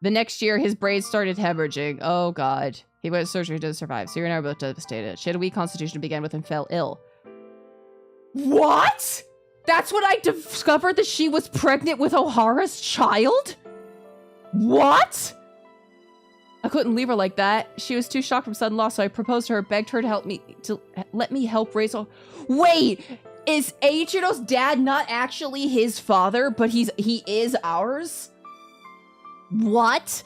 The next year, his brain started hemorrhaging. Oh, God. He went to surgery and didn't survive. So you're and I are both devastated. She had a weak constitution to begin with and fell ill. What? That's when I discovered that she was pregnant with Ohara's child? What? I couldn't leave her like that. She was too shocked from sudden loss, so I proposed to her, begged her to let me help raise her. Wait, is Eiichiro's dad not actually his father, but he is ours? What?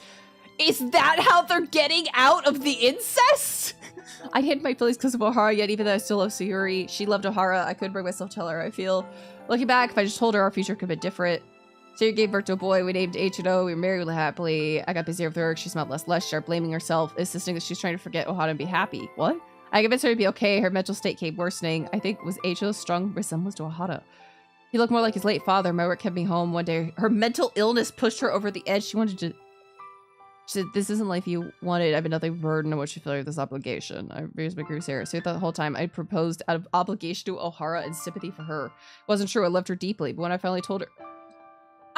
Is that how they're getting out of the incest? I hid my feelings because of Ohara, yet even though I still love Sayuri, she loved Ohara. I couldn't bring myself to tell her how I feel. Looking back, if I just told her, our future could have been different. Sayuri gave birth to a boy. We named Eiichiro. We were married happily. I got busier with work. She smelled less lush, started blaming herself, insisting that she's trying to forget Ohara and be happy. What? I convinced her to be okay. Her mental state came worsening. I think it was Eiichiro's strong resemblance to Ohara. He looked more like his late father. My work kept me home. One day, her mental illness pushed her over the edge. She said, this isn't life you wanted. I've been nothing but burden on what you feel like this obligation. I raised my griefs here. So the whole time I proposed out of obligation to Ohara and sympathy for her. It wasn't true. I loved her deeply. But when I finally told her...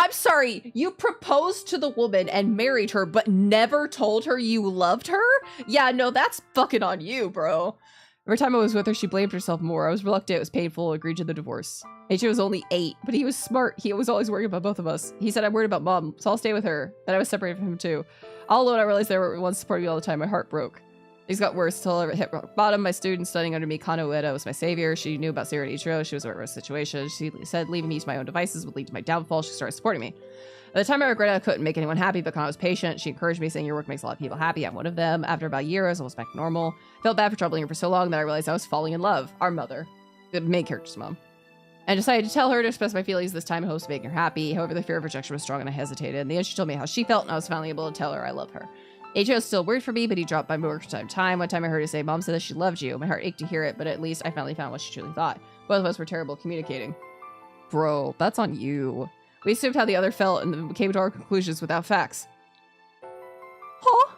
I'm sorry, you proposed to the woman and married her, but never told her you loved her? Yeah, no, that's fucking on you, bro. Every time I was with her, she blamed herself more. I was reluctant, it was painful, agreed to the divorce. Eiichiro was only 8, but he was smart. He was always worried about both of us. He said, I'm worried about mom, so I'll stay with her. Then I was separated from him too. All alone, I realized they were once supporting me all the time. My heart broke. Things got worse until I hit rock bottom. My student studying under me, Kano Ueda, was my savior. She knew about Sayuri and Eiichiro. She was aware of the situation. She said leaving me to my own devices would lead to my downfall. She started supporting me. At the time, I regretted I couldn't make anyone happy, but Kano was patient. She encouraged me, saying your work makes a lot of people happy. I'm one of them. After about a year, I was almost back to normal. Felt bad for troubling her for so long that I realized I was falling in love. Our mother. The main character's mom. And decided to tell her to express my feelings this time in hopes of making her happy. However, the fear of rejection was strong and I hesitated. In the end, she told me how she felt, and I was finally able to tell her I love her. Eiichiro was still worried for me, but he dropped by work from time to time. One time I heard her say, Mom said that she loved you. My heart ached to hear it, but at least I finally found what she truly thought. Both of us were terrible at communicating. Bro, that's on you. We assumed how the other felt and then came to our conclusions without facts. Huh?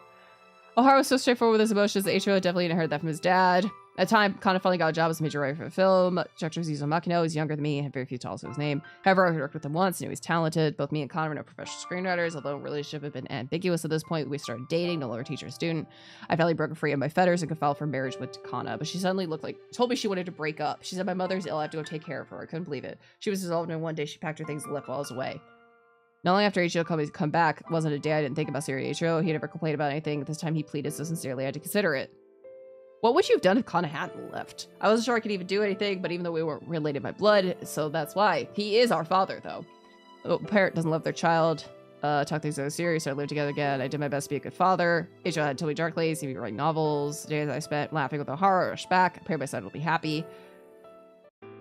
Ohara was so straightforward with his emotions that Eiichiro definitely didn't heard that from his dad. At the time, Kano finally got a job as a major writer for the film. Director was Yuzo Makino. He was younger than me and had very few titles to his name. However, I worked with him once and knew he was talented. Both me and Kano were no professional screenwriters. Although our relationship had been ambiguous at this point, we started dating, no longer teacher and student. I finally broke free of my fetters and could file for marriage with Kana, but she suddenly told me she wanted to break up. She said, my mother's ill, I have to go take care of her. I couldn't believe it. She was dissolved, and one day she packed her things and left while I was away. Not long after Eiichiro come back, wasn't a day I didn't think about Sayuri Eiichiro. He never complained about anything. This time he pleaded so sincerely I had to consider it. What would you have done if Kana hadn't left? I wasn't sure I could even do anything, but even though we weren't related by blood, so that's why. He is our father, though. A parent doesn't love their child. Talk things so serious, so I lived together again. I did my best to be a good father. Eiichiro had totally dark days. He would write novels. Days I spent laughing with Ohara, rushed back. I prayed my son will be happy.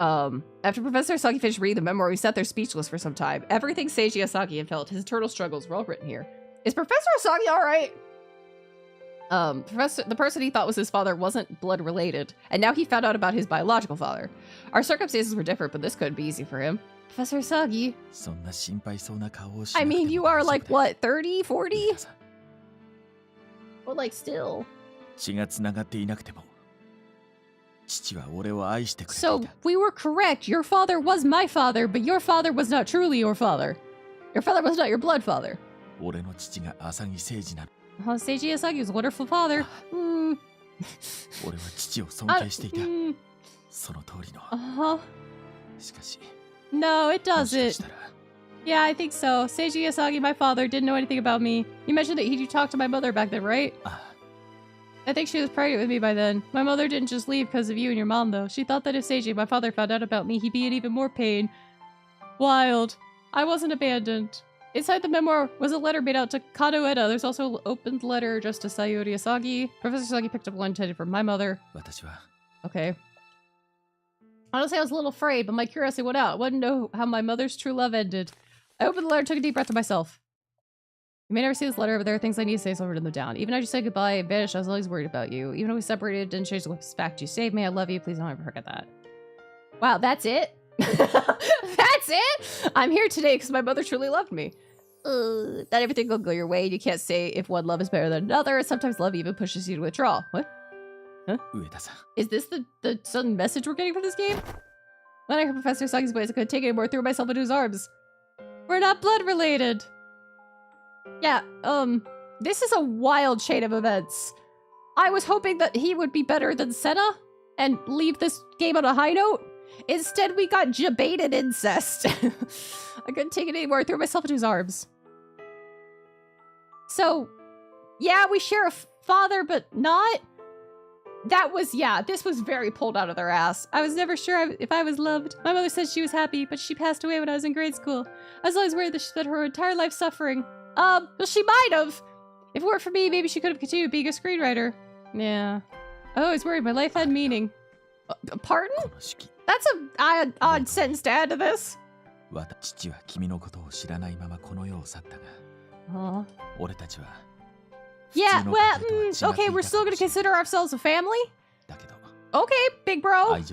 After Professor Asagi finished reading the memoir, we sat there speechless for some time. Everything Seiji Asagi had felt, his eternal struggles were all written here. Is Professor Asagi alright? The person he thought was his father wasn't blood related, and now he found out about his biological father. Our circumstances were different, but this couldn't be easy for him. Professor Asagi. I mean, you are like, what, 30, 40? Well, like, still. So, we were correct. Your father was my father, but your father was not truly your father. Your father was not your blood father. Seiji Asagi was a wonderful father. No, it doesn't. Yeah, I think so. Seiji Asagi, my father, didn't know anything about me. You mentioned that you talked to my mother back then, right? I think she was pregnant with me by then. My mother didn't just leave because of you and your mom, though. She thought that if Seiji, my father, found out about me, he'd be in even more pain. Wild. I wasn't abandoned. Inside the memoir was a letter made out to Kano Ueda. There's also an opened letter addressed to Sayuri Asagi. Professor Asagi picked up one intended for my mother. Okay. Honestly, I was a little afraid, but my curiosity went out. I wanted to know how my mother's true love ended. I opened the letter and took a deep breath to myself. You may never see this letter, but there are things I need to say, so I've written them down. Even after you said goodbye and vanished, I was always worried about you. Even though we separated, it didn't change the fact you saved me. I love you. Please don't ever forget that. Wow, that's it? That's it? I'm here today because my mother truly loved me. Not everything will go your way. You can't say if one love is better than another. Sometimes love even pushes you to withdraw. What? Huh? Is this the sudden message we're getting from this game? When I heard Professor Asagi's voice, I couldn't take it anymore. I threw myself into his arms. We're not blood related. Yeah, this is a wild chain of events. I was hoping that he would be better than Senna and leave this game on a high note. Instead, we got jebaited incest. I couldn't take it anymore. I threw myself into his arms. So, yeah, we share a father, but not. That was, yeah, this was very pulled out of their ass. I was never sure if I was loved. My mother said she was happy, but she passed away when I was in grade school. I was always worried that she spent her entire life suffering. Well, she might have. If it weren't for me, maybe she could have continued being a screenwriter. Yeah. I was worried my life had meaning. Pardon? That's an odd sentence to add to this. Yeah, well, okay, we're still gonna consider ourselves a family? Okay, big bro. It's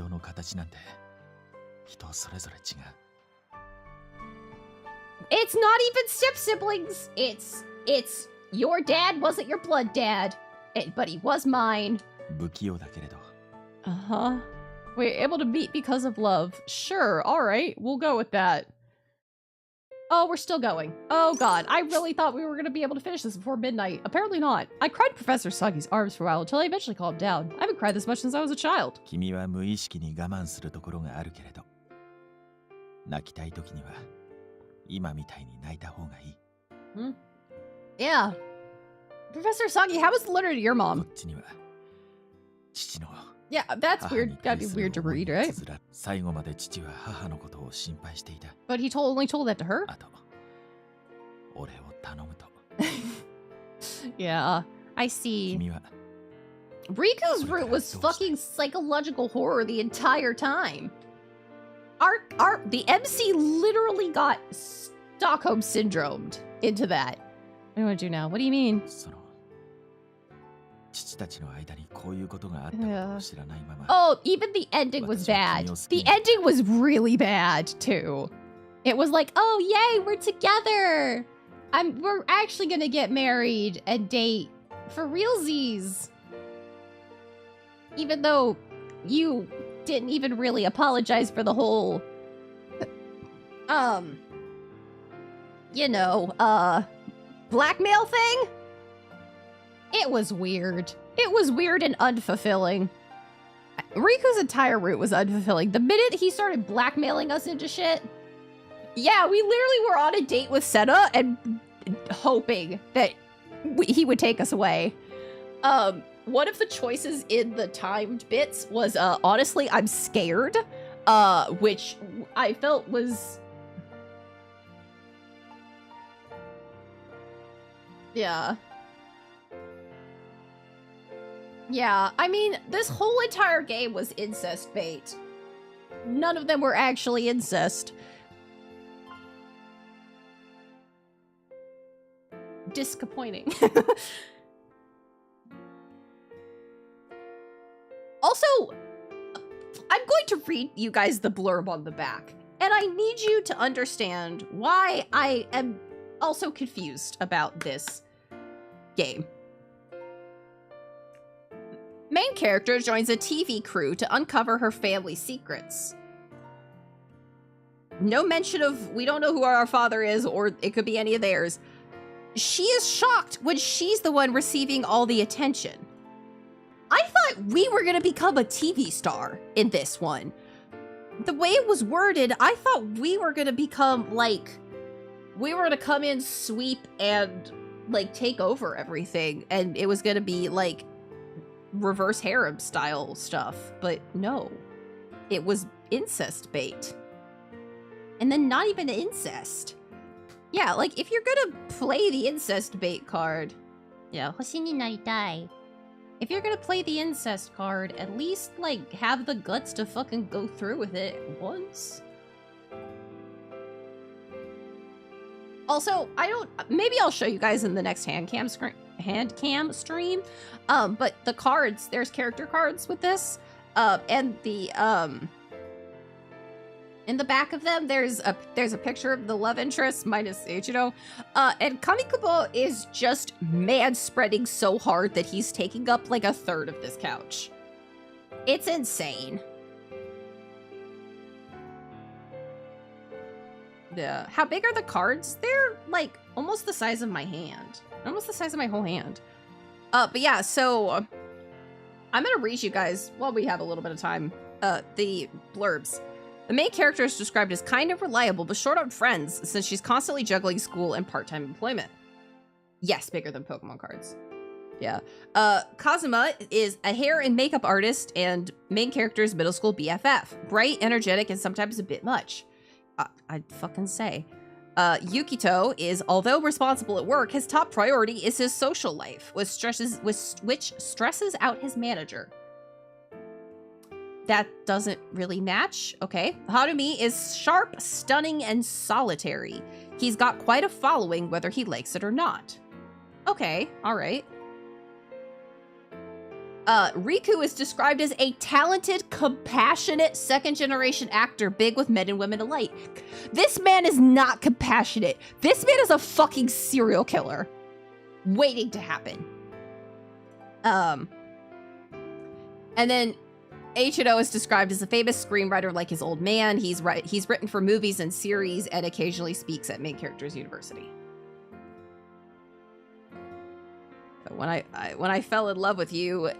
not even step-siblings. It's your dad wasn't your blood dad, but he was mine. Uh-huh. We're able to meet because of love. Sure, alright, we'll go with that. Oh, we're still going. Oh god, I really thought we were going to be able to finish this before midnight. Apparently not. I cried in Professor Sagi's arms for a while until I eventually calmed down. I haven't cried this much since I was a child. Hmm? Yeah. Professor Sagi, how was the letter to your mom? Yeah, that's weird. Gotta be weird to read, right? But he only told that to her? Yeah, I see. Riku's route was fucking psychological horror the entire time. The MC literally got Stockholm syndromed into that. What do you want to do now? What do you mean? Yeah. Oh, even the ending was bad. The ending was really bad, too. It was like, oh, yay, we're together. We're actually gonna get married and date for realsies. Even though you didn't even really apologize for the whole, blackmail thing. It was weird. It was weird and unfulfilling. Riku's entire route was unfulfilling. The minute he started blackmailing us into shit, yeah, we literally were on a date with Senna and hoping that he would take us away. One of the choices in the timed bits was, honestly, I'm scared, which I felt was... Yeah. Yeah, I mean, this whole entire game was incest bait. None of them were actually incest. Disappointing. Also, I'm going to read you guys the blurb on the back, and I need you to understand why I am also confused about this game. Main character joins a TV crew to uncover her family's secrets. No mention of, we don't know who our father is, or it could be any of theirs. She is shocked when she's the one receiving all the attention. I thought we were gonna become a TV star in this one. The way it was worded, I thought we were gonna become, like, we were gonna come in, sweep, and, like, take over everything, and it was gonna be, like, reverse harem style stuff, but no, it was incest bait. And then not even incest. Yeah, like if you're gonna play the incest bait card, yeah, hoshi ni naritai. If you're gonna play the incest card, at least like have the guts to fucking go through with it once. Also, maybe I'll show you guys in the next hand cam stream. But the cards, there's character cards with this. And the in the back of them, there's a picture of the love interest minus Ichiro. And Kamikubo is just mad spreading so hard that he's taking up like a third of this couch. It's insane. Yeah. How big are the cards? They're like almost the size of my hand. Almost the size of my whole hand. But yeah, so I'm gonna read you guys, while we have a little bit of time, the blurbs. The main character is described as kind of reliable, but short on friends, since she's constantly juggling school and part-time employment. Yes, bigger than Pokemon cards. Yeah. Kazuma is a hair and makeup artist, and main character is middle school BFF. Bright, energetic, and sometimes a bit much. I'd fucking say. Yukito is, although responsible at work, his top priority is his social life, which stresses out his manager. That doesn't really match. Okay. Harumi is sharp, stunning, and solitary. He's got quite a following, whether he likes it or not. Okay, all right. Riku is described as a talented, compassionate second-generation actor, big with men and women alike. This man is not compassionate. This man is a fucking serial killer waiting to happen. And then Ichido is described as a famous screenwriter like his old man. He's written for movies and series and occasionally speaks at main characters university. So when I fell in love with you,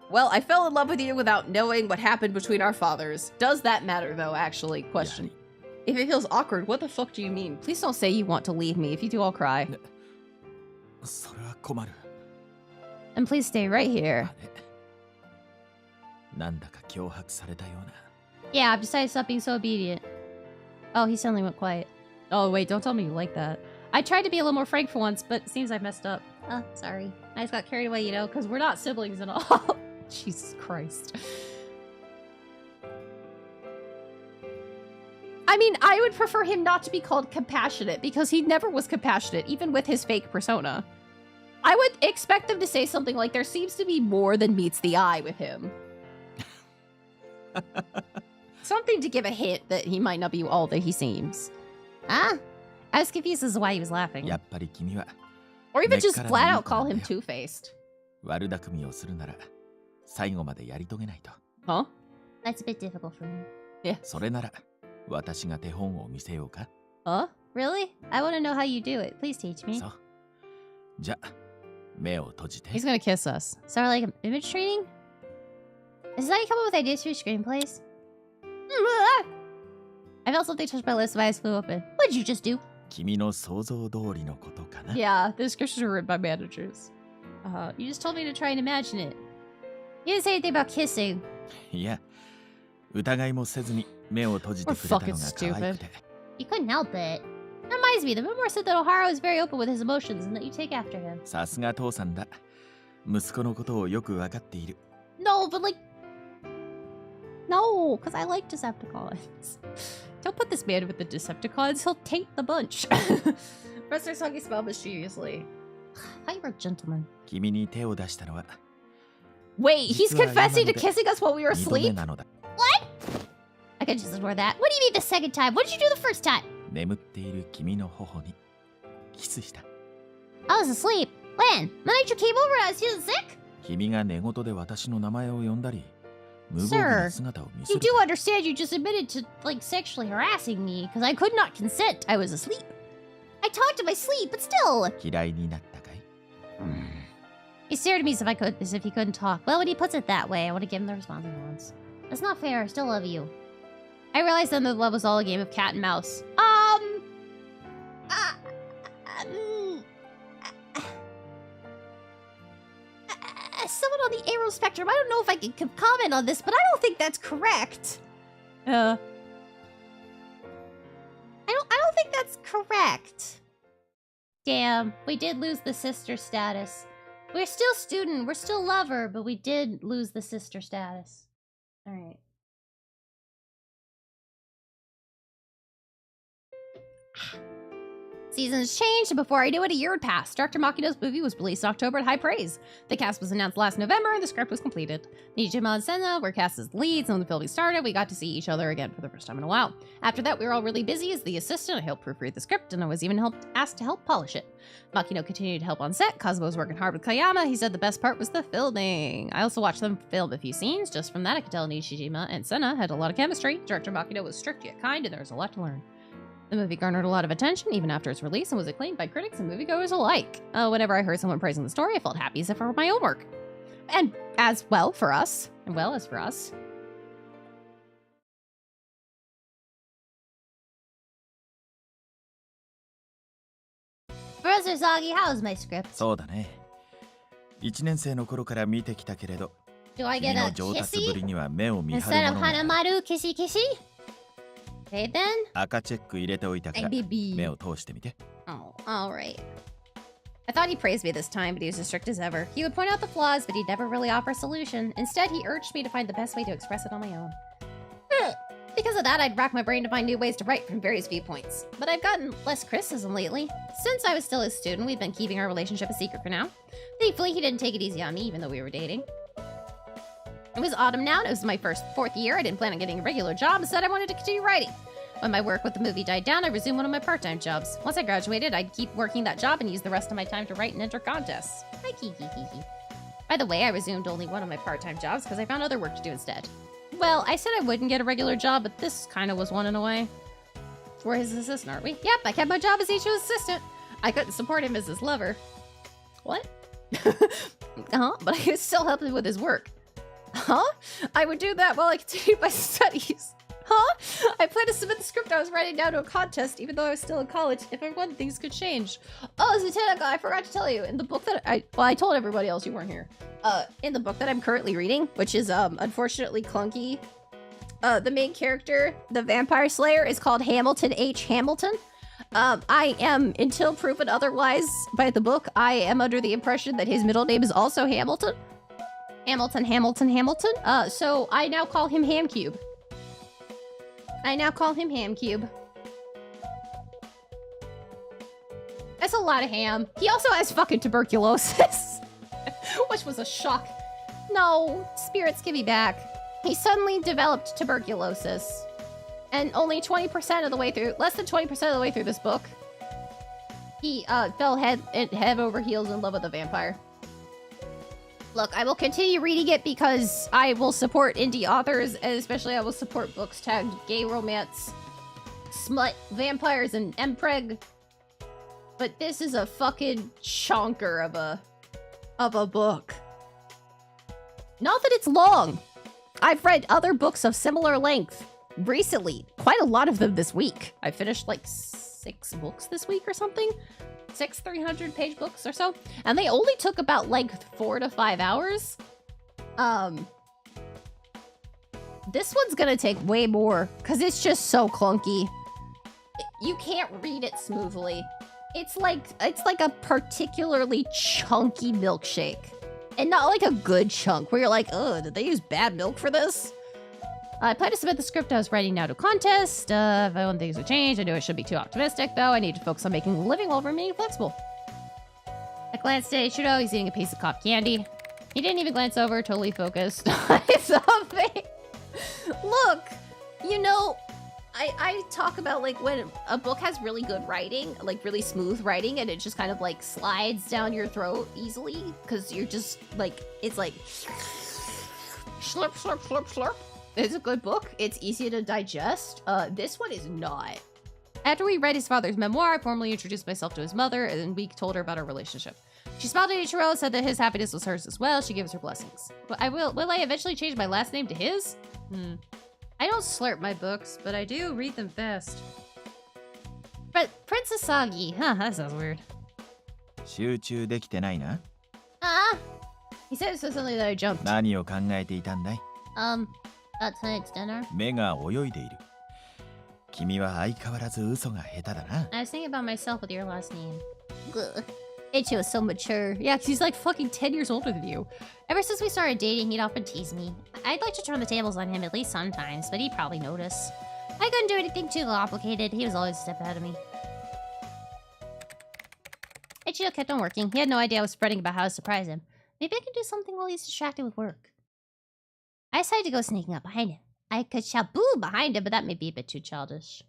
well, I fell in love with you without knowing what happened between our fathers. Does that matter though, actually? Question. If it feels awkward, what the fuck do you mean? Please don't say you want to leave me. If you do, I'll cry. And please stay right here. Yeah, I've decided to stop being so obedient. Oh, he suddenly went quiet. Oh, wait, don't tell me you like that. I tried to be a little more frank for once, but it seems I messed up. Oh, sorry. I just got carried away, you know, because we're not siblings at all. Jesus Christ. I mean, I would prefer him not to be called compassionate, because he never was compassionate, even with his fake persona. I would expect them to say something like, there seems to be more than meets the eye with him. Something to give a hint that he might not be all that he seems. Ah, I was confused as to why he was laughing. Or even just flat out call him two-faced. Huh? That's a bit difficult for me. Yeah. Huh? Really? I want to know how you do it. Please teach me. He's gonna kiss us. So like image training? Is that how you come up with ideas for your screenplays? I felt something touch my lips, my eyes flew open. What did you just do? Yeah, the descriptions were written by managers. You just told me to try and imagine it. You didn't say anything about kissing. Yeah. We're fucking stupid. You couldn't help it. That reminds me, the memoir said that Ohara is very open with his emotions and that you take after him. No, but like... No, because I like Decepticons. Don't put this man with the Decepticons, he'll taint the bunch. Professor Soggy smiled mischievously. I thought you were a gentleman. Wait, he's confessing to kissing us while we were asleep? What? I could just ignore that. What do you mean the second time? What did you do the first time? I was asleep. When? The night you came over and I was feeling sick? Sir, you do understand you just admitted to, like, sexually harassing me because I could not consent. I was asleep. I talked in my sleep, but still. He stared at me as if he couldn't talk. Well, when he puts it that way, I want to give him the response he wants. That's not fair. I still love you. I realized then that love was all a game of cat and mouse. As someone on the Aero spectrum, I don't know if I can comment on this, but I don't think that's correct. I don't think that's correct. Damn, we did lose the sister status. We're still student, we're still lover, but we did lose the sister status. Alright. Seasons changed, and before I knew it, a year had passed. Dr. Makino's movie was released in October at high praise. The cast was announced last November, and the script was completed. Nijima and Senna were cast as leads, and when the filming started, we got to see each other again for the first time in a while. After that, we were all really busy as the assistant. I helped proofread the script, and I was even asked to help polish it. Makino continued to help on set. Kazuma was working hard with Kayama. He said the best part was the filming. I also watched them film a few scenes. Just from that, I could tell Nijima and Senna had a lot of chemistry. Director Makino was strict yet kind, and there was a lot to learn. The movie garnered a lot of attention even after its release and was acclaimed by critics and moviegoers alike. Whenever I heard someone praising the story, I felt happy as if it were my own work. And as well for us. And well as for us. Professor Sagi, how's my script? そうだね。1年生の頃から見てきたけれど、 Do I 君 get の a 上達ぶり kissy には目を見張 instead る of ものがある。 Hanamaru kissy kissy? Okay then. 赤チェック入れておいたから BB 目を通してみて。 Oh, alright. I thought he praised me this time, but he was as strict as ever. He would point out the flaws, but he'd never really offer a solution. Instead, he urged me to find the best way to express it on my own. Because of that, I'd rack my brain to find new ways to write from various viewpoints. But I've gotten less criticism lately. Since I was still his student, we've been keeping our relationship a secret for now. Thankfully, he didn't take it easy on me, even though we were dating. It was autumn now, and it was my fourth year. I didn't plan on getting a regular job, instead I wanted to continue writing. When my work with the movie died down, I resumed one of my part-time jobs. Once I graduated, I'd keep working that job and use the rest of my time to write and enter contests. Hi, Kiki. By the way, I resumed only one of my part-time jobs because I found other work to do instead. Well, I said I wouldn't get a regular job, but this kind of was one in a way. We're his assistant, aren't we? Yep, I kept my job as Ichigo's assistant. I couldn't support him as his lover. What? But I could still help him with his work. Huh? I would do that while I continued my studies. Huh? I plan to submit the script I was writing down to a contest, even though I was still in college. If I won, things could change. Oh, Zutenaka, I forgot to tell you. In the book that I told everybody else you weren't here. In the book that I'm currently reading, which is unfortunately clunky, the main character, the vampire slayer, is called Hamilton H. Hamilton. I am, until proven otherwise by the book, I am under the impression that his middle name is also Hamilton. Hamilton. So I now call him Hamcube. That's a lot of ham. He also has fucking tuberculosis. Which was a shock. No, spirits give me back. He suddenly developed tuberculosis. And only 20% of the way through, less than 20% of the way through this book, he fell head over heels in love with a vampire. Look, I will continue reading it because I will support indie authors, and especially I will support books tagged gay romance, smut, vampires, and empreg. But this is a fucking chonker of a book. Not that it's long. I've read other books of similar length recently. Quite a lot of them this week. I finished like 6 books this week or something. 6 300-page books or so. And they only took about like 4 to 5 hours. This one's gonna take way more because it's just so clunky. You can't read it smoothly. It's like a particularly chunky milkshake. And not like a good chunk where you're like, oh, did they use bad milk for this? I plan to submit the script I was writing now to a contest. If I want things to change, I knew I should be too optimistic, though. I need to focus on making a living while remaining flexible. I glanced at Ichiro. He's eating a piece of cop candy. He didn't even glance over, totally focused on something. Look, you know, I talk about like when a book has really good writing, like really smooth writing, and it just kind of like slides down your throat easily because you're just like, it's like slurp, slurp, slurp, slurp. It's a good book. It's easy to digest. This one is not. After we read his father's memoir, I formally introduced myself to his mother, and we told her about our relationship. She smiled at Ichiro and said that his happiness was hers as well. She gave us her blessings. But will I eventually change my last name to his? I don't slurp my books, but I do read them fast. But Princess Sagi, huh, that sounds weird. 集中できてないな。He said it so suddenly that I jumped. 何を考えていたんだい？ About tonight's dinner. 目が泳いでいる。君は相変わらず嘘が下手だな。I was thinking about myself with your last name. Ichiro is so mature. Yeah, 'cause he's like fucking 10 years older than you. Ever since we started dating, he'd often tease me. I'd like to turn the tables on him at least sometimes, but he'd probably notice. I couldn't do anything too complicated. He was always a step ahead of me. Ichiro kept on working. He had no idea I was spreading about how to surprise him. Maybe I can do something while he's distracted with work. I decided to go sneaking up behind him. I could shout boo behind him, but that may be a bit too childish.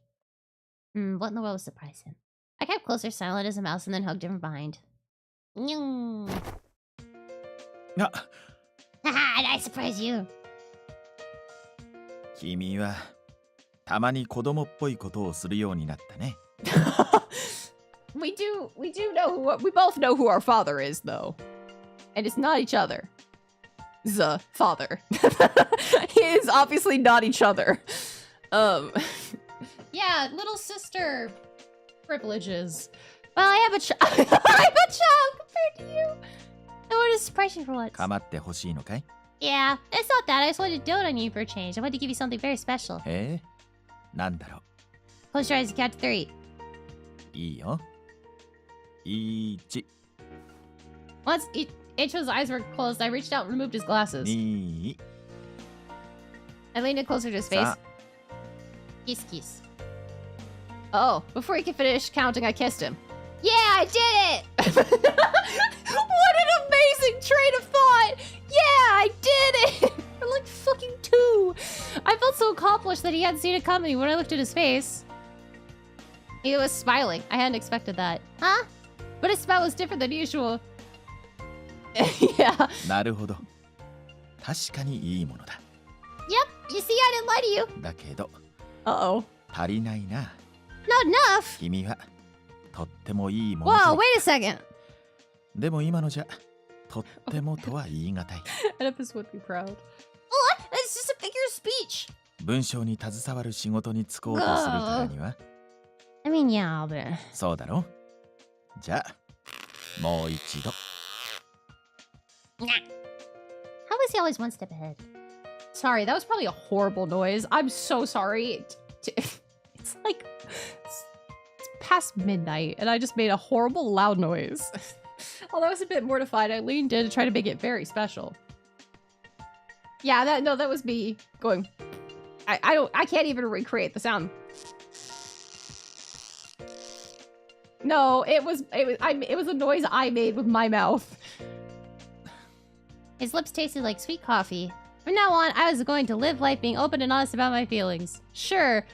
What in the world would surprise him? I kept closer, silent as a mouse, and then hugged him from behind. Haha, did I surprise you? 君はたまに子供っぽいことをするようになったね。We do know we both know who our father is, though. And it's not each other. The father. He is obviously not each other. Yeah, little sister privileges. Well, I have a child. I have a child compared to you. I wanted to surprise you for once. かまってほしいのかい？ Yeah, it's not that. I just wanted to do it on you for a change. I wanted to give you something very special. へえ、なんだろ Close your eyes and count to 3. う。いいよ。1、 Once Icho's eyes were closed, I reached out and removed his glasses. 2、 I leaned in closer to his face. 3。 Kiss, kiss. Oh, before he could finish counting, I kissed him. Yeah, I did it! What an amazing train of thought! Yeah, I did it! I'm like fucking 2. I felt so accomplished that he hadn't seen it coming when I looked at his face. He was smiling. I hadn't expected that. Huh? But his smile was different than usual. Yeah. なるほど。確かにいいものだ。 Yep, you see, I didn't lie to you. だけど、 Uh-oh. 足りないな。 Not enough. 君はとってもいいもの Whoa, だ。 wait a second. でも今のじゃとってもとは言い難い。Oedipus would be proud. What? That's just a figure of speech. 文章に携わる仕事に就こうとするからには。 I mean, yeah, but... そうだろ？じゃあ、もう一度。 How is he always one step ahead? Sorry, that was probably a horrible noise. I'm so sorry. It's like... It's past midnight, and I just made a horrible loud noise. Although I was a bit mortified, I leaned in to try to make it very special. Yeah, that was me going... I can't even recreate the sound. No, it was a noise I made with my mouth. His lips tasted like sweet coffee. From now on, I was going to live life being open and honest about my feelings. Sure.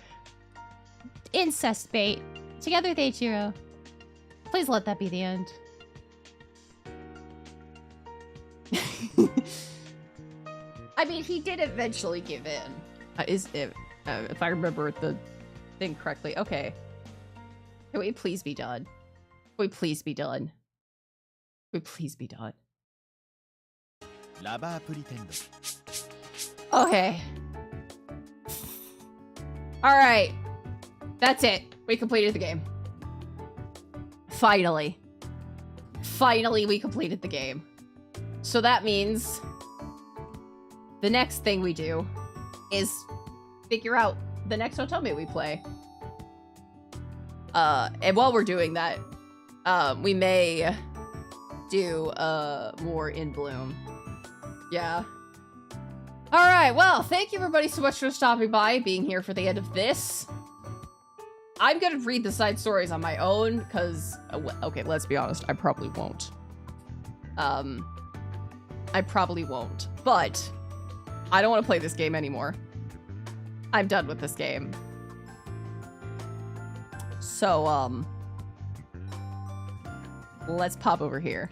Incest bait. Together with Eiichiro. Please let that be the end. I mean, he did eventually give in. If I remember the thing correctly. Okay. Can we please be done? Can we please be done? Can we please be done? Okay. Alright. That's it. We completed the game. Finally. Finally, we completed the game. So that means the next thing we do is figure out the next otome we play. And while we're doing that, we may do more In Bloom. Yeah. Alright, well, thank you everybody so much for stopping by, being here for the end of this. I'm gonna read the side stories on my own, because, okay, let's be honest, I probably won't. I probably won't, but I don't want to play this game anymore. I'm done with this game. So, let's pop over here.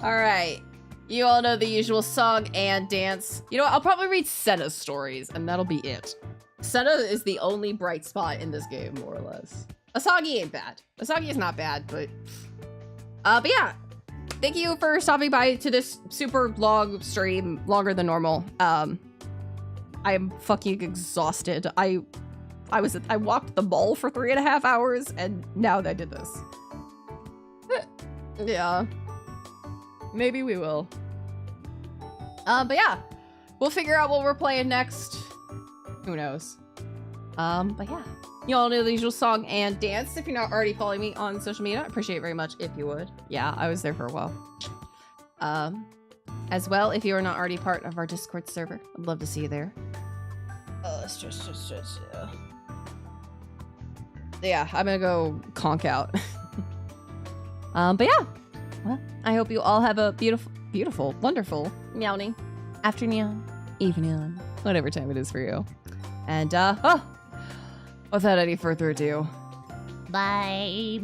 Alright. You all know the usual song and dance. You know what? I'll probably read Senna's stories, and that'll be it. Senna is the only bright spot in this game, more or less. Asagi ain't bad. Asagi is not bad, but yeah. Thank you for stopping by to this super long stream, longer than normal. I am fucking exhausted. I walked the mall for 3.5 hours, and now I did this. Yeah. Maybe we will. But yeah. We'll figure out what we're playing next. Who knows? But yeah. You all know the usual song and dance. If you're not already following me on social media, I appreciate it very much if you would. Yeah, I was there for a while. As well, if you are not already part of our Discord server, I'd love to see you there. Let's just yeah, I'm gonna go conk out. But yeah. Well, I hope you all have a beautiful, wonderful meowing afternoon, evening, whatever time it is for you. And without any further ado, Bye.